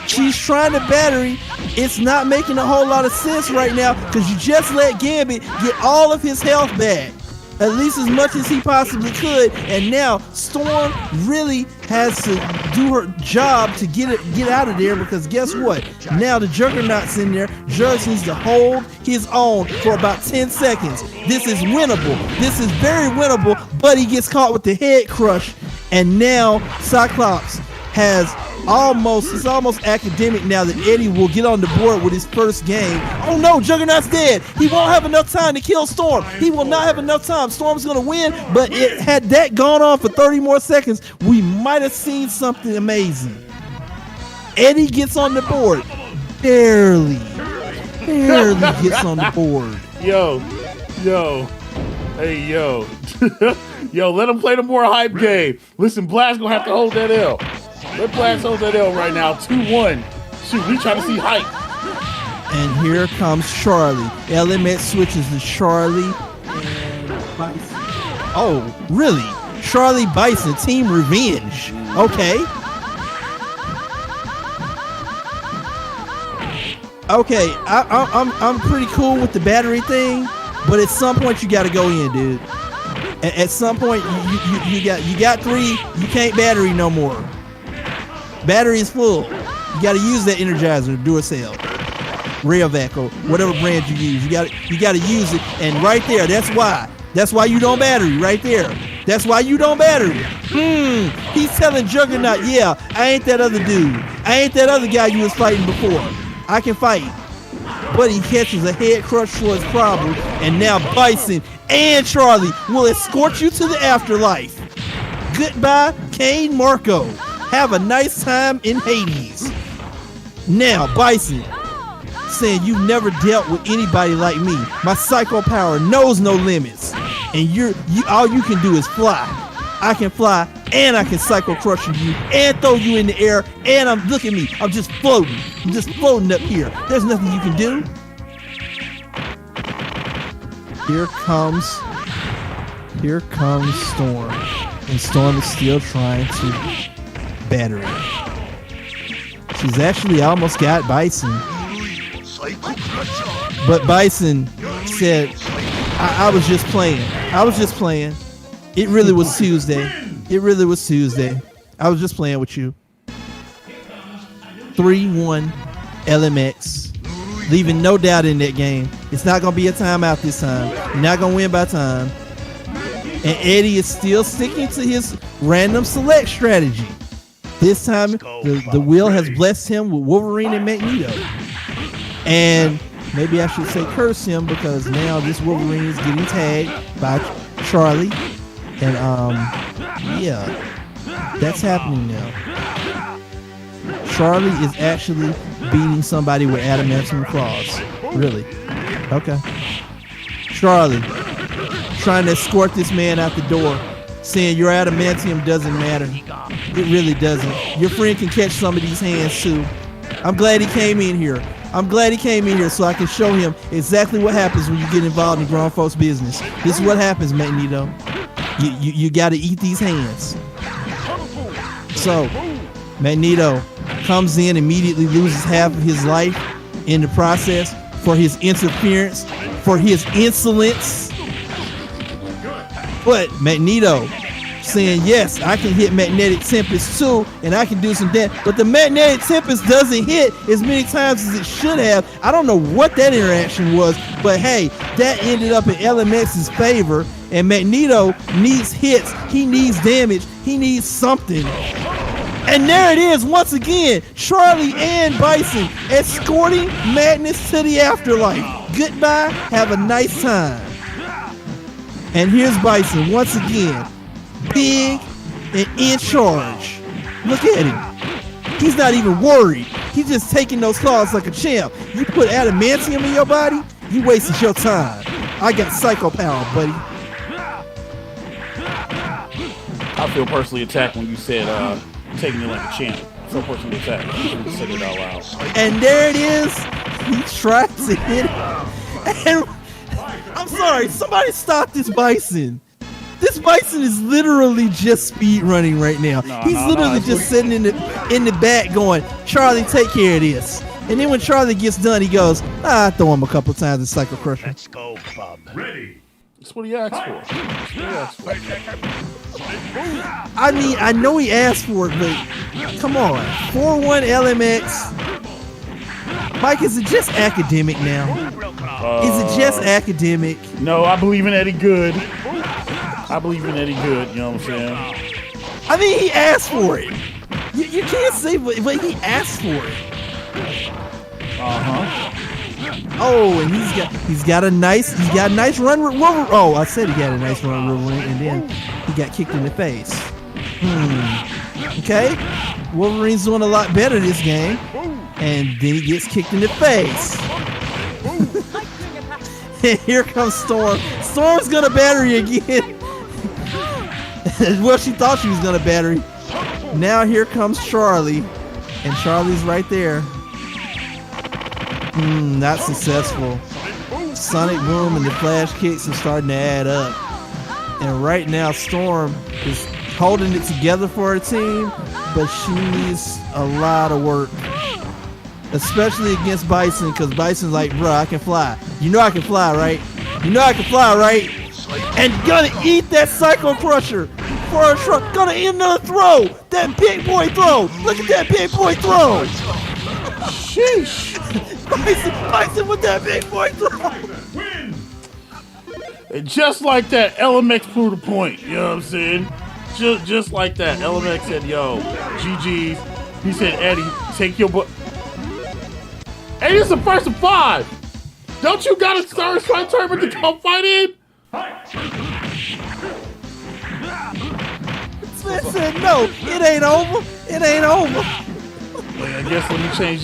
She's trying to battery. It's not making a whole lot of sense right now because you just let Gambit get all of his health back. At least as much as he possibly could. And now Storm really has to do her job to get out of there, because guess what? Now the Juggernaut's in there. Judge needs to hold his own for about 10 seconds. This is winnable. This is very winnable, but he gets caught with the head crush. And now Cyclops has it's almost academic now that Eddie will get on the board with his first game. Oh no, Juggernaut's dead. He won't have enough time to kill Storm. He will not have enough time. Storm's going to win, but had that gone on for 30 more seconds, we might have seen something amazing. Eddie gets on the board. Barely gets on the board. Yo. Hey, yo. Yo, let him play the more hype game. Listen, Blast going to have to hold that L. Let Blast hold that L right now. 2-1. Shoot, we trying to see hype. And here comes Charlie. LMX switches to Charlie and Bison. Oh, really? Charlie Bison, Team Revenge. Okay. Okay, I'm pretty cool with the battery thing, but at some point you got to go in, dude. At some point you got 3. You can't battery no more. Battery is full. You got to use that Energizer, Duracell, Rayovac, or whatever brand you use. You got to use it. And right there, that's why you don't battery. Right there, that's why you don't battery. He's telling Juggernaut, yeah, I ain't that other dude. I ain't that other guy you was fighting before. I can fight. But he catches a head crush for his problem, and now Bison and Charlie will escort you to the afterlife. Goodbye, Kane Marco. Have a nice time in Hades. Now, Bison saying you've never dealt with anybody like me. My psycho power knows no limits, and all you can do is fly. I can fly, and I can psycho crush you, and throw you in the air, and look at me. I'm just floating. I'm just floating up here. There's nothing you can do. Here comes Storm, and Storm is still trying to batter it. She's actually almost got Bison, but Bison said, I was just playing. It really was Tuesday. I was just playing with you. 3-1 LMX. Leaving no doubt in that game. It's not going to be a timeout this time. You're not going to win by time. And Eddie is still sticking to his random select strategy. This time, the wheel has blessed him with Wolverine and Magneto. And maybe I should say curse him, because now this Wolverine is getting tagged by Charlie. And yeah, that's happening now. Charlie is actually beating somebody with adamantium claws. Really? Okay. Charlie trying to escort this man out the door, saying your adamantium doesn't matter. It really doesn't. Your friend can catch some of these hands too. I'm glad he came in here. So I can show him exactly what happens when you get involved in grown folks' business. This is what happens, Magneto. You got to eat these hands. So Magneto comes in, immediately loses half of his life in the process for his interference, for his insolence. But Magneto saying, yes, I can hit Magnetic Tempest too, and I can do some damage. But the Magnetic Tempest doesn't hit as many times as it should have. I don't know what that interaction was, but hey, that ended up in LMX's favor, and Magneto needs hits, he needs damage, he needs something. And there it is once again, Charlie and Bison escorting Madness to the afterlife. Goodbye, have a nice time. And here's Bison once again, big and in charge. Look at him. He's not even worried. He's just taking those claws like a champ. You put adamantium in your body, you wasted your time. I got psycho power, buddy. I feel personally attacked when you said taking it like a champ. I feel personally attacked. I shouldn't have said it out loud. And there it is. He tried to hit it. And I'm sorry, somebody stop this Bison. This Bison is literally just speed running right now. He's literally just sitting in the back going, Charlie, take care of this. And then when Charlie gets done, he goes, throw him a couple times in Psycho Crusher. Let's go, bub. Ready. That's what he asked for. I mean, I know he asked for it, but come on. 4-1 LMX. Mike, is it just academic now? Is it just academic? No, I believe in Eddie Good. You know what I'm saying? I mean, he asked for it. You can't say, but he asked for it. Oh, and he's got a nice run with Wolverine. Oh, I said he got a nice run with Wolverine, and then he got kicked in the face. Okay, Wolverine's doing a lot better this game, and then he gets kicked in the face. And here comes Storm. Storm's gonna battery again. Well, she thought she was gonna battery. Now here comes Charlie, and Charlie's right there. Not successful. Sonic Boom and the Flash Kicks are starting to add up. And right now, Storm is holding it together for her team, but she needs a lot of work. Especially against Bison, because Bison's like, bro, I can fly. You know I can fly, right? And gonna eat that Psycho Crusher for a truck. Gonna end another throw. That big boy throw. Look at that big boy throw. Sheesh. Bison with that big boy throw. And just like that, LMX proved the point. You know what I'm saying? Just like that, LMX said, yo, GG's. He said, Eddie, take your butt. Eddie, it's the first of 5. Don't you got a Star Strike tournament to come fight in? Sven said, no, it ain't over. I guess let me change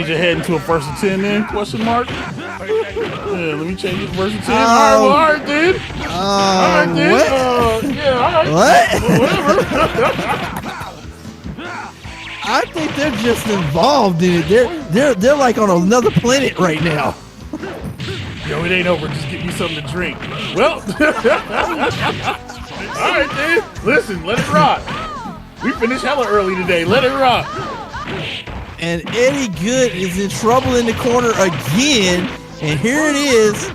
the head into a first and 10 then? Question mark. Yeah, let me change it to first and 10. All right, dude. All right, dude. Yeah, all right. What? I think they're just involved in it. They're like on another planet right now. Yo, it ain't over. Just get me something to drink. Well, all right, dude. Listen, let it rock. We finished hella early today. Let it rock. And Eddie Good is in trouble in the corner again. And here it is.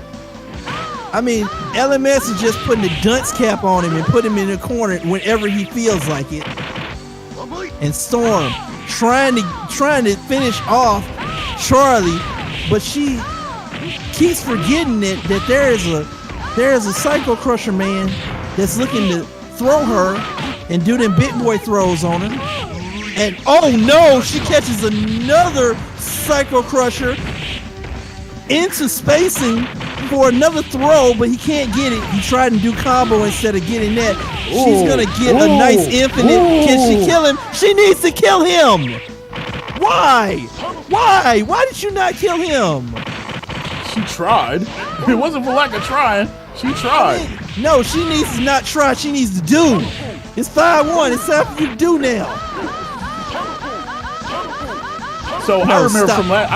I mean, LMS is just putting the dunce cap on him and put him in the corner whenever he feels like it. And Storm trying to finish off Charlie, but she keeps forgetting that there is a Psycho Crusher man that's looking to throw her and do them big boy throws on her. And oh no, she catches another Psycho Crusher into spacing for another throw, but he can't get it. He tried to do combo instead of getting that. She's gonna get a nice infinite. Can she kill him? She needs to kill him. Why? Why did you not kill him? She tried. It wasn't for lack of trying. She tried. No, she needs to not try. She needs to do. It's 5-1. It's time for you to do now. So No, I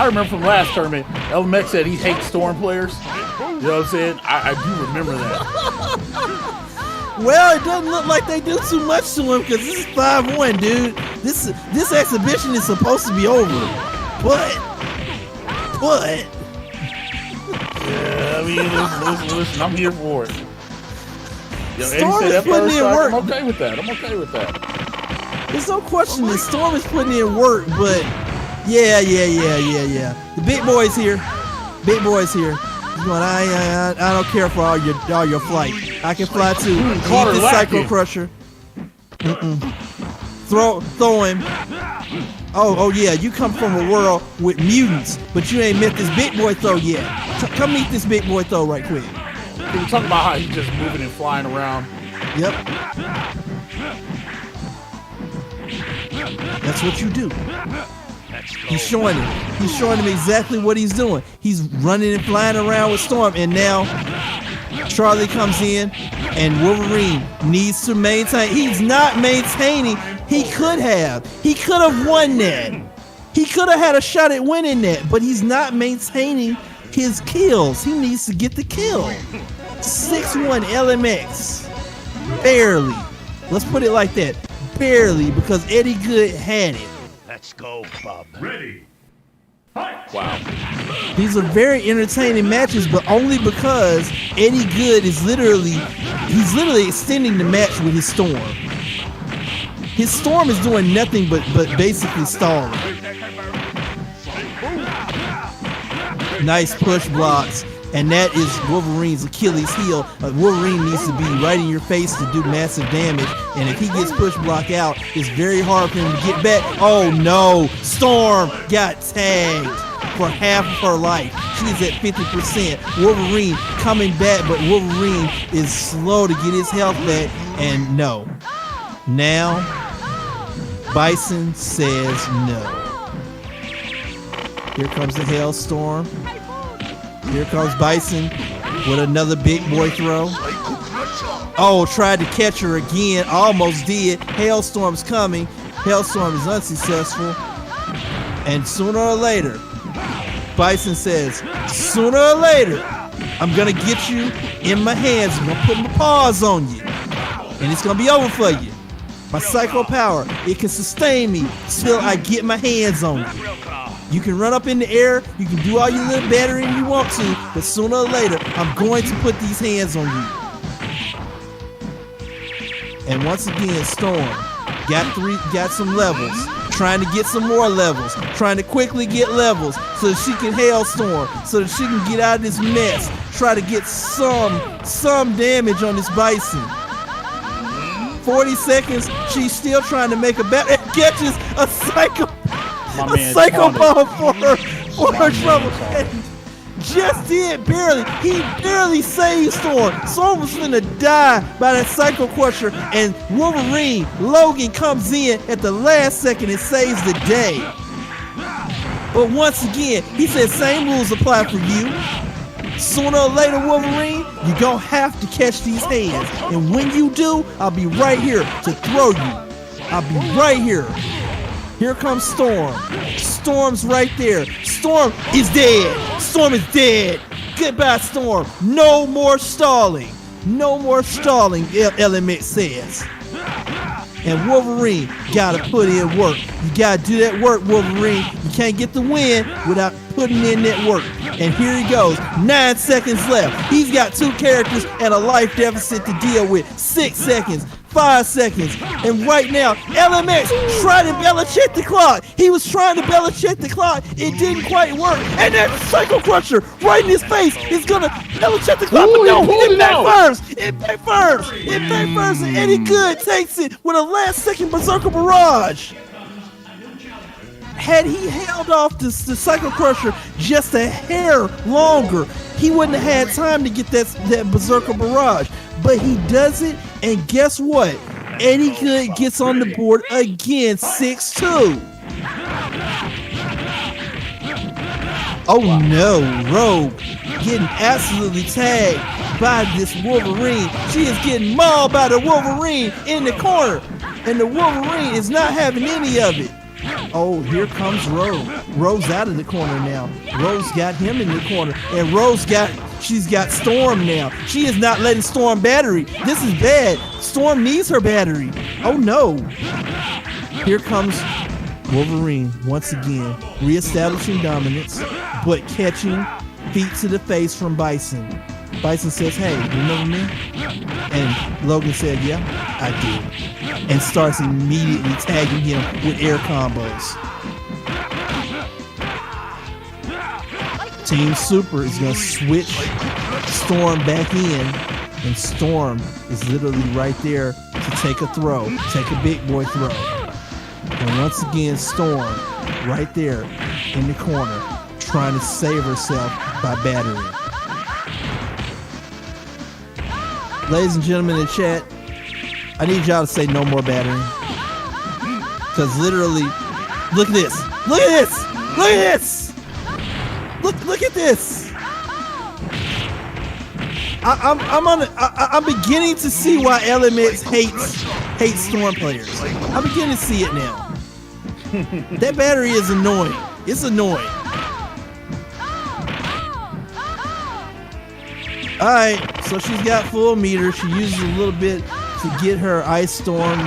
remember from last tournament, LMX said he hates Storm players. You know what I'm saying? I do remember that. Well, it doesn't look like they do too much to him because this is 5-1, dude. This exhibition is supposed to be over. But. Yeah, I mean, listen, I'm here for it. Yo, Storm Eddie said is putting in work. I'm okay with that. There's no question that Storm is putting in work, but yeah. The big boy's here. He's going, I don't care for all your flight. I can fly too. Eat the Psycho Crusher. Throw him. Oh yeah, you come from a world with mutants, but you ain't met this big boy throw yet. Come meet this big boy throw right quick. Can we talk about how he's just moving and flying around? Yep. That's what you do. He's showing him exactly what he's doing. He's running and flying around with Storm, and now Charlie comes in, and Wolverine needs to maintain. He's not maintaining. He could have won that. He could have had a shot at winning that, but he's not maintaining his kills. He needs to get the kill. 6-1 LMX. Barely. Let's put it like that. Barely, because Eddie Good had it. Let's go, Bob. Ready. Fight. Wow. These are very entertaining matches, but only because Eddie Good is literally extending the match with his Storm. His Storm is doing nothing but basically stalling. Nice push blocks, and that is Wolverine's Achilles heel. Wolverine needs to be right in your face to do massive damage, and if he gets push block out, it's very hard for him to get back. Oh no, Storm got tagged for half of her life. She's at 50%. Wolverine coming back, but Wolverine is slow to get his health back, and no. Now, Bison says no. Here comes the Hailstorm. Here comes Bison with another big boy throw. Oh, tried to catch her again. Almost did. Hailstorm's coming. Hailstorm is unsuccessful. And sooner or later, Bison says, sooner or later, I'm going to get you in my hands. I'm going to put my paws on you. And it's going to be over for you. My psycho power, it can sustain me till I get my hands on you. You can run up in the air, you can do all your little battering you want to, but sooner or later, I'm going to put these hands on you. And once again, Storm got some levels, trying to get some more levels, trying to quickly get levels so that she can Hailstorm, so that she can get out of this mess, try to get some damage on this Bison. 40 seconds, she's still trying to make a bet and catches a psycho ball for her trouble. Just did barely. He barely saved Storm. Storm was gonna die by that Psycho Crusher, and Wolverine, Logan comes in at the last second and saves the day. But once again, he said same rules apply for you. Sooner or later, Wolverine, you're gonna have to catch these hands. And when you do, I'll be right here to throw you. I'll be right here. Here comes Storm. Storm's right there. Storm is dead. Storm is dead. Goodbye, Storm. No more stalling. No more stalling, Element says. And Wolverine gotta put in work. You gotta do that work, Wolverine. You can't get the win without putting in that work. And here he goes. 9 seconds left. He's got 2 characters and a life deficit to deal with. 6 seconds. 5 seconds. And right now, LMX tried to Belichick the clock. He was trying to Belichick the clock. It didn't quite work. And that Psycho Crusher right in his face is gonna Belichick the clock. But no, it backfires. It backfires. It backfires. And Eddie Good takes it with a last second Berserker Barrage. Had he held off the Psycho Crusher just a hair longer, he wouldn't have had time to get that Berserker Barrage. But he does it, and guess what? Eddie Good gets on the board again, 6-2. Oh no, Rogue getting absolutely tagged by this Wolverine. She is getting mauled by the Wolverine in the corner, and the Wolverine is not having any of it. Oh, here comes Rogue. Rogue's out of the corner now. Rogue's got him in the corner, and she's got Storm now. She is not letting Storm battery. This is bad. Storm needs her battery. Oh no. Here comes Wolverine once again, reestablishing dominance, but catching feet to the face from Bison. Bison says, hey, remember me? And Logan said, yeah, I do. And starts immediately tagging him with air combos. Team Super is going to switch Storm back in, and Storm is literally right there to take a throw, take a big boy throw. And once again, Storm right there in the corner, trying to save herself by battering. Ladies and gentlemen in the chat, I need y'all to say no more battering. Because literally, look at this. Look at this. Look at this. Look at this. I'm beginning to see why LMX hates Storm players. I'm beginning to see it now. That battery is annoying. It's annoying. Alright, so she's got full meter. She uses a little bit to get her Ice Storm,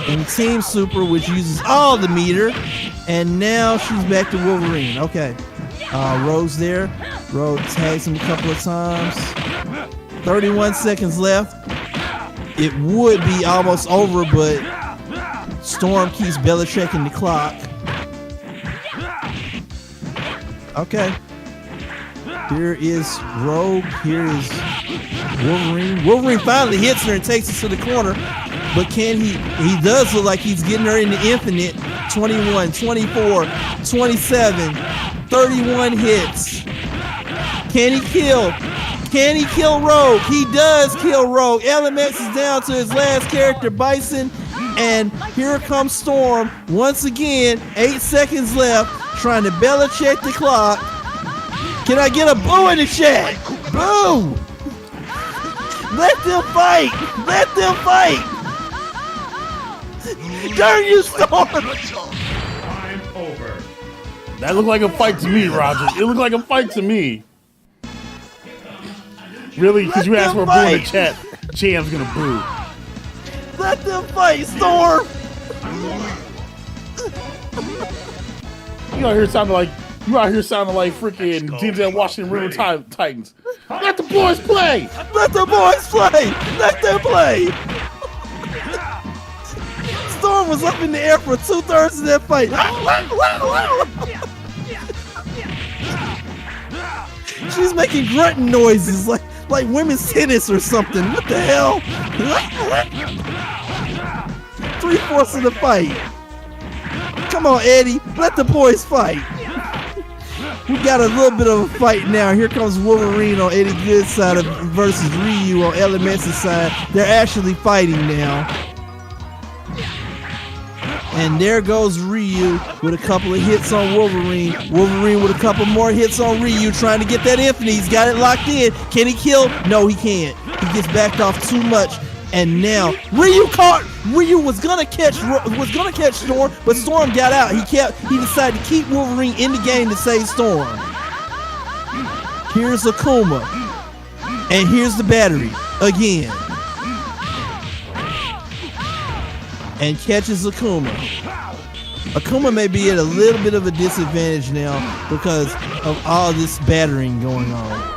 and Team Super, which uses all the meter. And now she's back to Wolverine. Okay. Rogue's there. Rogue tags him a couple of times. 31 seconds left. It would be almost over, but Storm keeps Belichicking the clock. Okay. Here is Rogue. Here is Wolverine. Wolverine finally hits her and takes her to the corner. But can he? He does look like he's getting her in the infinite. 21, 24, 27, 31 hits. Can he kill? Can he kill Rogue? He does kill Rogue. LMX is down to his last character, Bison. And here comes Storm. Once again, 8 seconds left. Trying to Belichick the clock. Can I get a boo in the chat? Boo! Let them fight! Let them fight! Darn you, Storm! Time over. That looked like a fight to me, Roger. It looked like a fight to me. Really? Because you asked for a boo in the chat. Jam's gonna boo. Let them fight, Storm! You out here sounding like freaking Denzel Washington River Titans. Let the boys play! Let the boys play! Let them play! Storm was up in the air for 2/3 of that fight. She's making grunting noises like women's tennis or something. What the hell? 3/4 of the fight. Come on, Eddie. Let the boys fight. We got a little bit of a fight now. Here comes Wolverine on Eddie Good's side versus Ryu on LMX's side. They're actually fighting now. And there goes Ryu with a couple of hits on Wolverine. Wolverine with a couple more hits on Ryu, trying to get that infinite. He's got it locked in. Can he kill? No, he can't. He gets backed off too much. And now Ryu was gonna catch Storm, but Storm got out. He decided to keep Wolverine in the game to save Storm. Here's Akuma. And here's the battery again. And catches Akuma. Akuma may be at a little bit of a disadvantage now because of all this battering going on.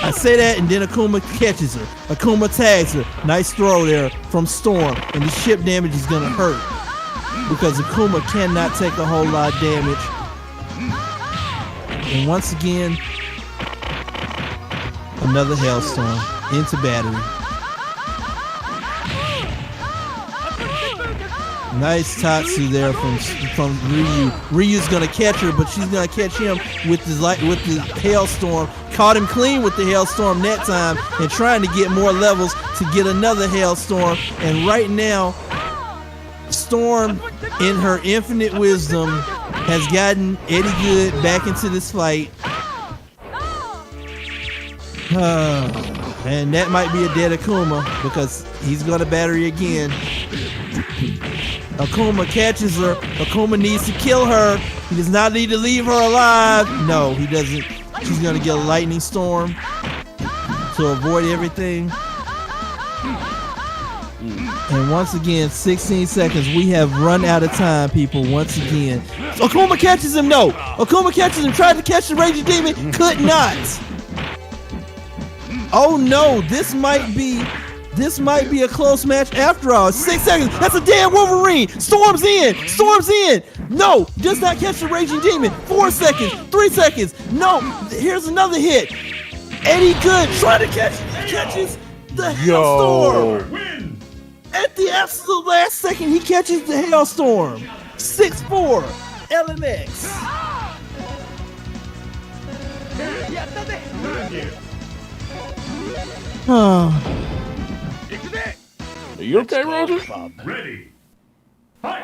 I say that, and then Akuma catches her. Akuma tags her. Nice throw there from Storm, and the ship damage is gonna hurt because Akuma cannot take a whole lot of damage. And once again, another Hailstorm into battery. Nice Tatsu there from Ryu. Ryu's gonna catch her, but she's gonna catch him with the Hailstorm. Caught him clean with the Hailstorm that time, and trying to get more levels to get another Hailstorm. And right now, Storm, in her infinite wisdom, has gotten Eddie Good back into this fight. And that might be a dead Akuma because he's gonna battery again. Akuma catches her. Akuma needs to kill her. He does not need to leave her alive. No, he doesn't. She's gonna get a lightning storm to avoid everything. And once again, 16 seconds. We have run out of time, people, once again. Akuma catches him. No. Akuma catches him. Tried to catch the Raging Demon. Could not. Oh no, this might be a close match after all. 6 seconds. That's a dead Wolverine. Storm's in. Storm's in. No, does not catch the Raging Demon. 4 seconds. 3 seconds. No. Here's another hit. Eddie Good trying to catches the Hailstorm. At the absolute last second, he catches the Hailstorm. 6-4. LMX. Are you okay, Roger? Ready.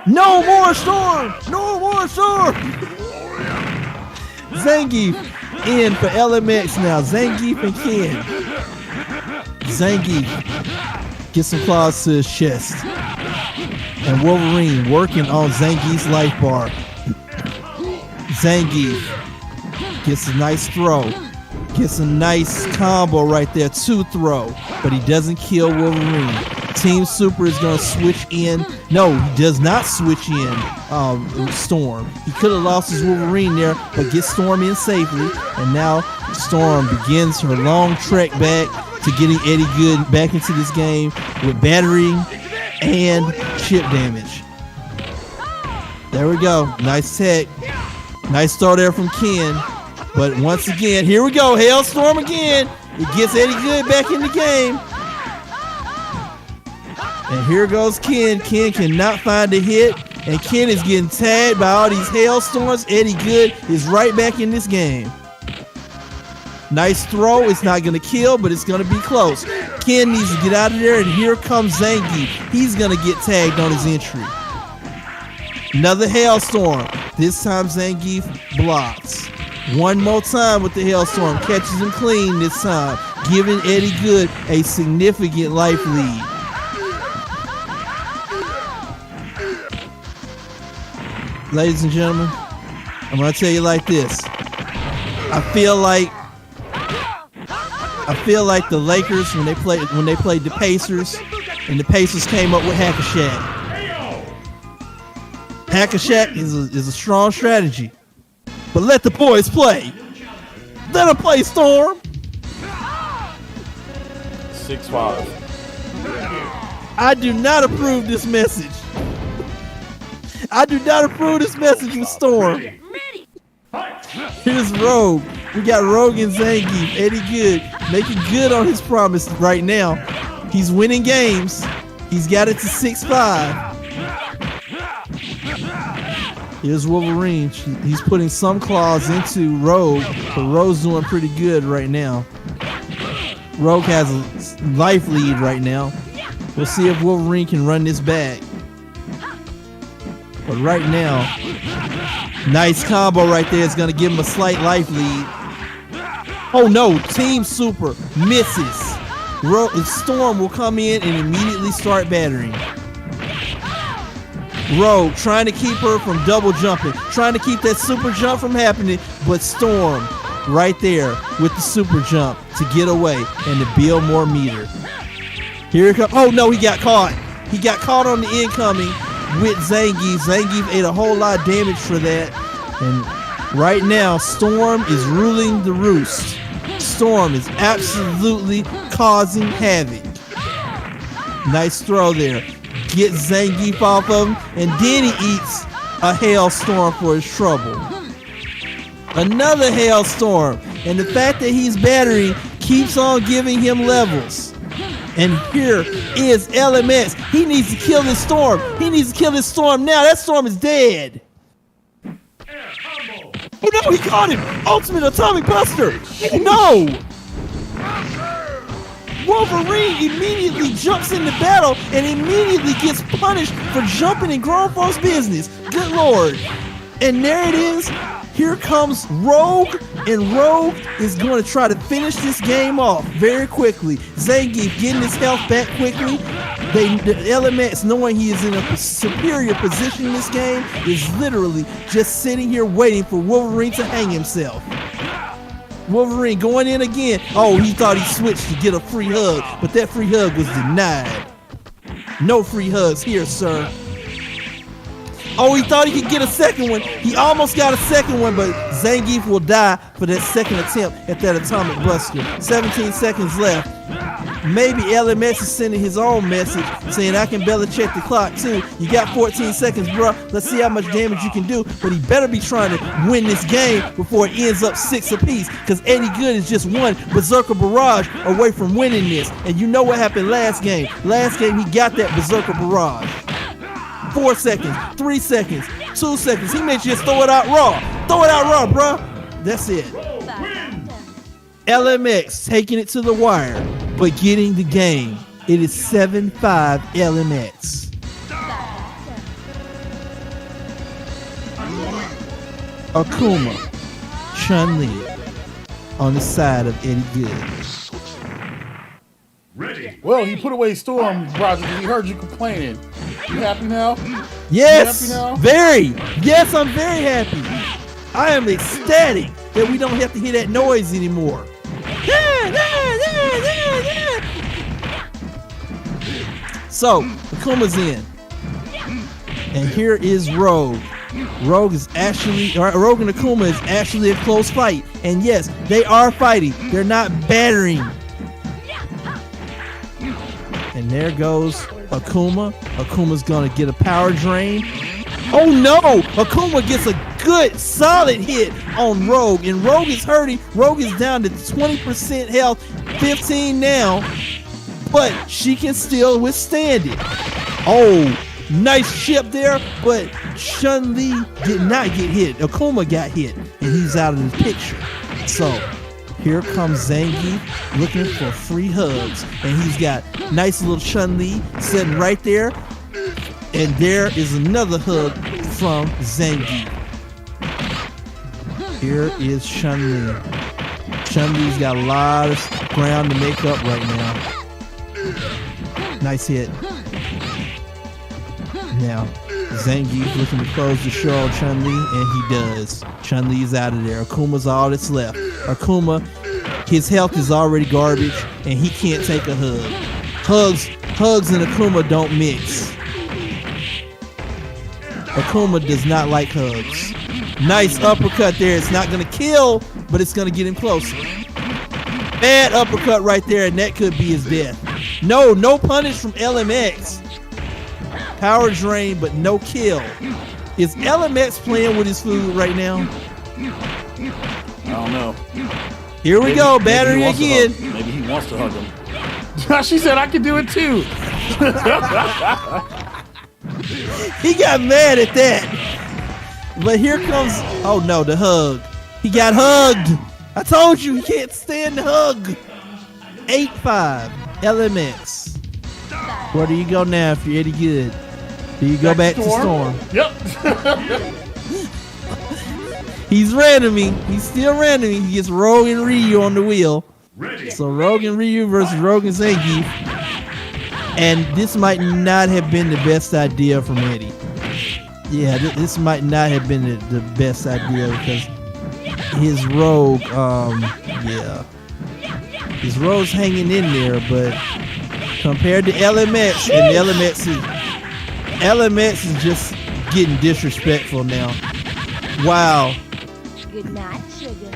No more Storm! No more Storm! Zangief in for LMX now. Zangief and Ken. Zangief gets some claws to his chest. And Wolverine working on Zangief's life bar. Zangief gets a nice throw. Gets a nice combo right there, 2 throw. But he doesn't kill Wolverine. Team Super is going to switch in. No, he does not switch in Storm. He could have lost his Wolverine there, but gets Storm in safely. And now Storm begins her long trek back to getting Eddie Good back into this game with battering and chip damage. There we go. Nice tech. Nice throw there from Ken. But once again, here we go. Hailstorm again. It gets Eddie Good back in the game. And here goes Ken. Ken cannot find a hit. And Ken is getting tagged by all these Hailstorms. Eddie Good is right back in this game. Nice throw. It's not going to kill, but it's going to be close. Ken needs to get out of there. And here comes Zangief. He's going to get tagged on his entry. Another Hailstorm. This time Zangief blocks. One more time with the Hailstorm. Catches him clean this time, giving Eddie Good a significant life lead. Ladies and gentlemen, I'm going to tell you like this. I feel like the Lakers when they played the Pacers, and the Pacers came up with Hack-a-Shaq. Hack-a-Shaq is a strong strategy. But let the boys play. Let them play, Storm. 6-5. I do not approve this message. I do not approve this message with Storm. Here's Rogue. We got Rogue and Zangief. Eddie Good making good on his promise right now. He's winning games. He's got it to 6-5. Here's Wolverine. He's putting some claws into Rogue, but Rogue's doing pretty good right now. Rogue has a life lead right now. We'll see if Wolverine can run this back. But right now, nice combo right there is going to give him a slight life lead. Oh no, Team Super misses. Storm will come in and immediately start battering. Rogue trying to keep her from double jumping, trying to keep that super jump from happening, but Storm right there with the super jump to get away and to build more meter. Here it comes. Oh no, he got caught. He got caught on the incoming with Zangief. Zangief ate a whole lot of damage for that. And right now, Storm is ruling the roost. Storm is absolutely causing havoc. Nice throw there. Gets Zangief off of him, and then he eats a hailstorm for his trouble. Another hailstorm, and the fact that he's battering keeps on giving him levels. And here is LMX. He needs to kill this storm. He needs to kill this storm now. That storm is dead. Oh no, he caught him! Ultimate Atomic Buster! Oh no! Wolverine immediately jumps into battle and immediately gets punished for jumping in grown folks' business. Good lord. And there it is. Here comes Rogue, and Rogue is going to try to finish this game off very quickly. Zangief getting his health back quickly. The LMX, knowing he is in a superior position in this game, is literally just sitting here waiting for Wolverine to hang himself. Wolverine going in again. Oh, he thought he switched to get a free hug, but that free hug was denied. No free hugs here, sir. Oh, he thought he could get a second one. He almost got a second one, but Zangief will die for that second attempt at that Atomic Buster. 17 seconds left. Maybe LMX is sending his own message saying, I can barely check the clock too. You got 14 seconds, bro. Let's see how much damage you can do. But he better be trying to win this game before it ends up 6 apiece, because Eddie Good is just one Berserker Barrage away from winning this. And you know what happened last game. Last game, he got that Berserker Barrage. 4 seconds, 3 seconds, 2 seconds. He may just throw it out raw. Throw it out raw, bro. That's it. LMX taking it to the wire, but getting the game. It is 7-5 LMX. Akuma, Chun-Li on the side of Eddie Good. Ready. Well, he put away Storm, Roger, because he heard you complaining. You happy now? Yes, You happy now? very. Yes, I'm very happy. I am ecstatic that we don't have to hear that noise anymore. So, Akuma's in. And here is Rogue. Rogue and Akuma is actually a close fight. And yes, they are fighting. They're not battering. And there goes Akuma. Akuma's gonna get a power drain. Oh no! Akuma gets a good solid hit on Rogue, and Rogue is hurting. Rogue is down to 20% health, 15 now, but she can still withstand it. Oh, nice chip there, but Chun-Li did not get hit. Akuma got hit, and he's out of the picture. So here comes Zangief looking for free hugs, and he's got nice little Chun-Li sitting right there, and there is another hug from Zangief. Here is Chun-Li. Chun-Li's got a lot of ground to make up right now. Nice hit. Now, Zangief looking to close the show on Chun-Li, and he does. Chun-Li's out of there. Akuma's all that's left. Akuma, his health is already garbage, and he can't take a hug. Hugs and Akuma don't mix. Akuma does not like hugs. Nice uppercut there. It's not going to kill, but it's going to get him closer. Bad uppercut right there, and that could be his death. No punish from LMX. Power drain, but no kill. Is LMX playing with his food right now? I don't know. Here we go, battery again. Maybe he wants to hug him. She said I could do it too. He got mad at that. But here comes, oh no, the hug. He got hugged. I told you he can't stand the hug. 8-5, LMX. Where do you go now if you're any good? Do you go back to Storm? Yep. He's randoming. He's still randoming. He gets Rogue and Ryu on the wheel. So Rogue and Ryu versus Rogue and Zangief. And this might not have been the best idea from Eddie. Yeah, this might not have been the best idea because his Rogue, his Rogue's hanging in there, but compared to LMX, and LMX is just getting disrespectful now. Wow. Good night, sugar.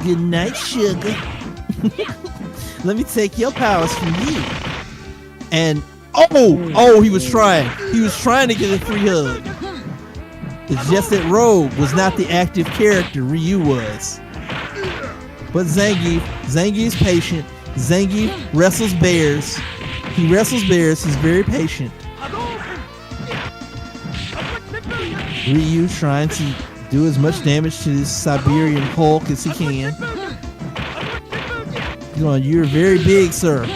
Good night, sugar. Let me take your powers from you. And he was trying. He was trying to get a free hug. It's just that Rogue was not the active character Ryu was. But Zangief's patient. Zangief wrestles bears. He wrestles bears. He's very patient. Ryu trying to do as much damage to this Siberian Hulk as he can. You're very big, sir.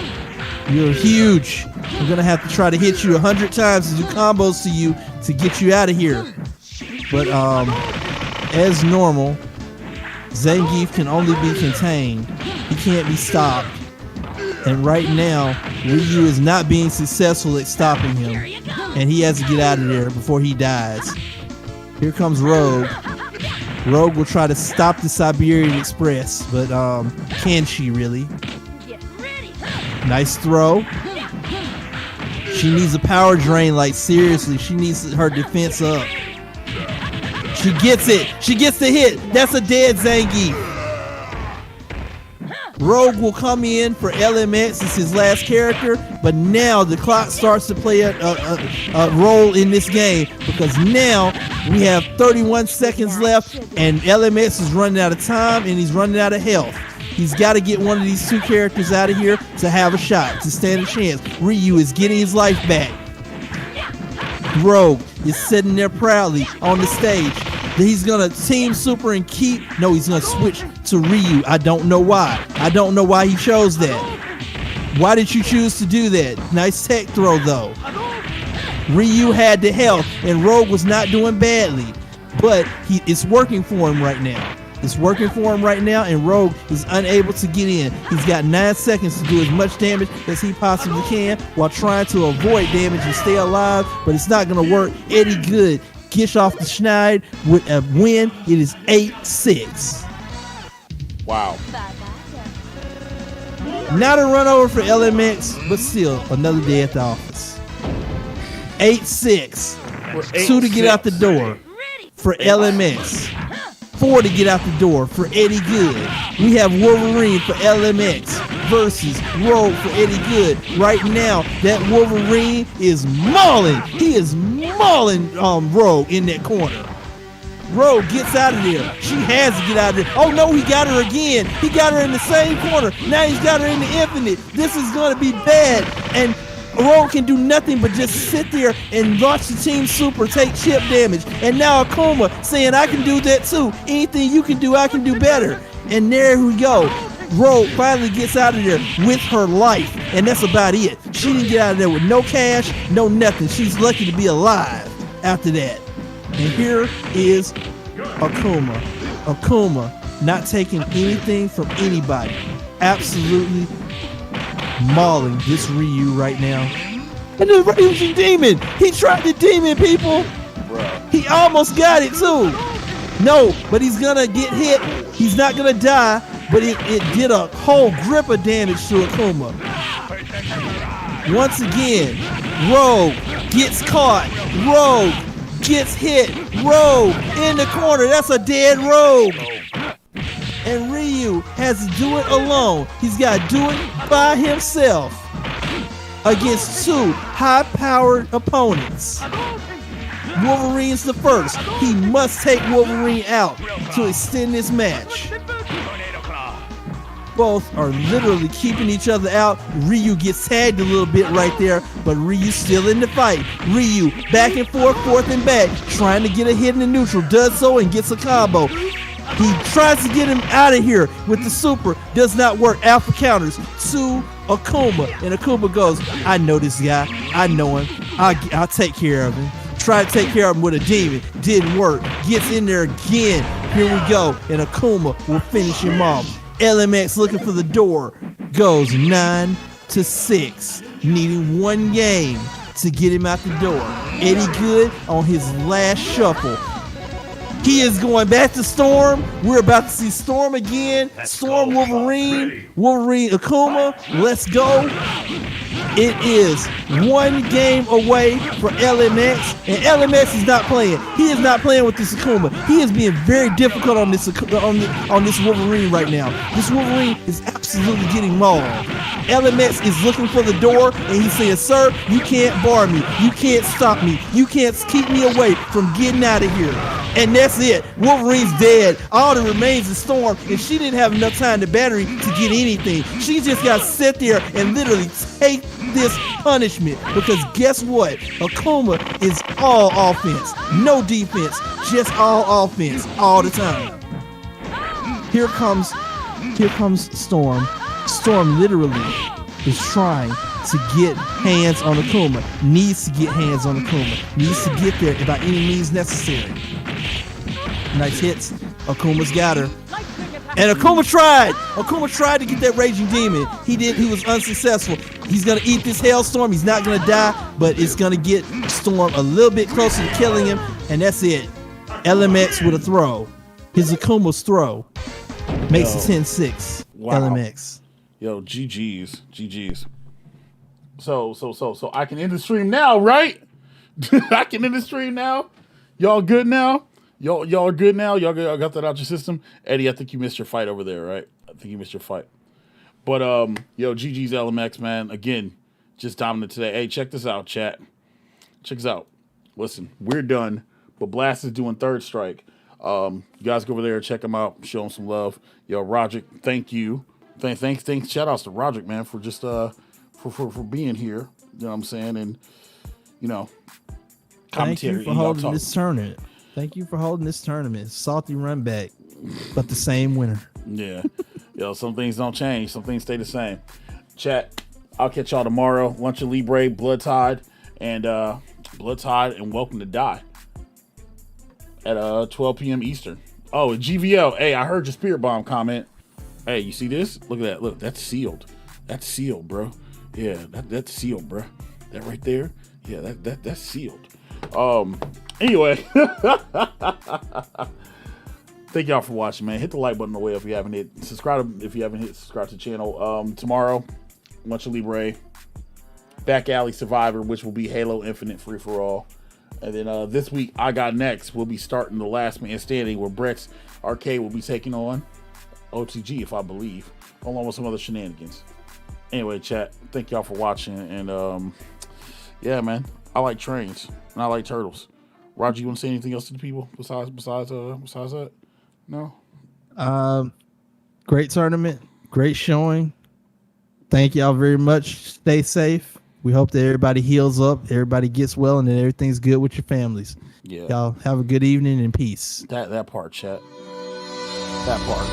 You're huge. I'm gonna have to try to hit you 100 times to do combos to you to get you out of here. But as normal, Zangief can only be contained. He can't be stopped. And right now, Ryu is not being successful at stopping him. And he has to get out of there before he dies. Here comes Rogue. Rogue will try to stop the Siberian Express, but can she really? Nice throw. She needs a power drain, like seriously. She needs her defense up. She gets it. She gets the hit. That's a dead Zangief. Rogue will come in for LMX as his last character, but now the clock starts to play a role in this game because now we have 31 seconds left and LMX is running out of time and he's running out of health. He's got to get one of these two characters out of here to have a shot, to stand a chance. Ryu is getting his life back. Rogue is sitting there proudly on the stage. He's gonna team super and he's gonna switch to Ryu. I don't know why. I don't know why he chose that. Why did you choose to do that? Nice tech throw though. Ryu had the health and Rogue was not doing badly, but it's working for him right now. It's working for him right now, and Rogue is unable to get in. He's got 9 seconds to do as much damage as he possibly can while trying to avoid damage and stay alive, but it's not going to work. Eddie Good gets off the schneid with a win. It is 8-6. Wow. Not a run over for LMX, but still another day at the office. 8-6. 2 to get out the door for LMX. 4 to get out the door for Eddie Good. We have Wolverine for LMX versus Rogue for Eddie Good. Right now, that Wolverine is mauling. He is mauling Rogue in that corner. Rogue gets out of there. She has to get out of there. Oh no, he got her again. He got her in the same corner. Now he's got her in the infinite. This is going to be bad. And Rogue can do nothing but just sit there and watch the team super take chip damage. And now Akuma saying, I can do that too. Anything you can do, I can do better. And there we go. Rogue finally gets out of there with her life. And that's about it. She didn't get out of there with no cash, no nothing. She's lucky to be alive after that. And here is Akuma. Akuma not taking anything from anybody. Absolutely mauling this Ryu right now. And the Ryu's demon. He tried the demon, people. Bruh. He almost got it too. No, but he's gonna get hit. He's not gonna die, but it did a whole grip of damage to Akuma. Once again, Rogue gets caught. Rogue gets hit. Rogue in the corner. That's a dead Rogue. And Ryu has to do it alone. He's got to do it by himself against 2 high-powered opponents. Wolverine's the first. He must take Wolverine out to extend this match. both are literally keeping each other out. Ryu gets tagged a little bit right there, but Ryu's still in the fight. Ryu back and forth and back, trying to get a hit in the neutral, does so and gets a combo. He tries to get him out of here with the super, does not work. Alpha counters to Akuma, and Akuma goes, I know this guy, I know him, I'll take care of him. Try to take care of him with a demon, didn't work. Gets in there again, here we go, and Akuma will finish him off. LMX looking for the door, goes 9-6, needing one game to get him out the door. Eddie Good on his last shuffle. He is going back to Storm. We're about to see Storm again. Storm Wolverine. Wolverine Akuma. Let's go. It is one game away for LMX, and LMX is not playing. He is not playing with this Akuma. He is being very difficult on this Wolverine right now. This Wolverine is absolutely getting mauled. LMX is looking for the door, and he's saying, sir, you can't bar me. You can't stop me. You can't keep me away from getting out of here. And that's it. Wolverine's dead. All that remains is Storm, and she didn't have enough time to battery to get anything. She just got to sit there and literally take this punishment, because guess what? Akuma is all offense, no defense, just all offense all the time. Here comes Storm. Storm literally is trying to get hands on Akuma, needs to get hands on Akuma, needs to get there by any means necessary. Nice hits. Akuma's got her. And Akuma tried to get that Raging Demon. He was unsuccessful. He's gonna eat this Hailstorm. He's not gonna die, but it's gonna get Storm a little bit closer to killing him, and that's it. LMX with a throw. His Akuma's throw makes it 10-6. Wow. LMX. Yo, GG's. So I can end the stream now, right? I can end the stream now. Y'all good now? Y'all are good now? Y'all got that out your system? Eddie, I think you missed your fight over there, right? I think you missed your fight. But, yo, GG's LMX, man. Again, just dominant today. Hey, check this out, chat. Check this out. Listen, we're done, but Blast is doing Third Strike. You guys go over there, check him out, show him some love. Yo, Roderick, thank you. Thanks. Shout outs to Roderick, man, for just for being here. You know what I'm saying? And, you know, commentary. Thank you for holding this tournament. Thank you for holding this tournament. Salty Runback, but the same winner. Yeah. Yo, some things don't change. Some things stay the same. Chat, I'll catch y'all tomorrow. Lunch of Libre, Blood Tide, and Welcome to Die at 12 p.m. Eastern. Oh, and GVL. Hey, I heard your Spirit Bomb comment. Hey, you see this? Look at that. Look, that's sealed. That's sealed, bro. Yeah, that's sealed, bro. That right there. Yeah, that's sealed. Anyway, thank y'all for watching, man. Hit the like button away if you haven't hit. Subscribe if you haven't hit. Subscribe to the channel. Tomorrow, Lunch of Libre, BackAlley Survivor, which will be Halo Infinite free for all, and then this week I Got Next. We'll be starting the Last Man Standing, where Brett's Arcade will be taking on OTG, if I believe, along with some other shenanigans. Anyway, chat. Thank y'all for watching, and yeah, man. I like trains and I like turtles. Roger, you want to say anything else to the people besides that? No. Great tournament, great showing. Thank y'all very much. Stay safe. We hope that everybody heals up, everybody gets well, and that everything's good with your families. Yeah. Y'all have a good evening and peace. That part, chat. That part.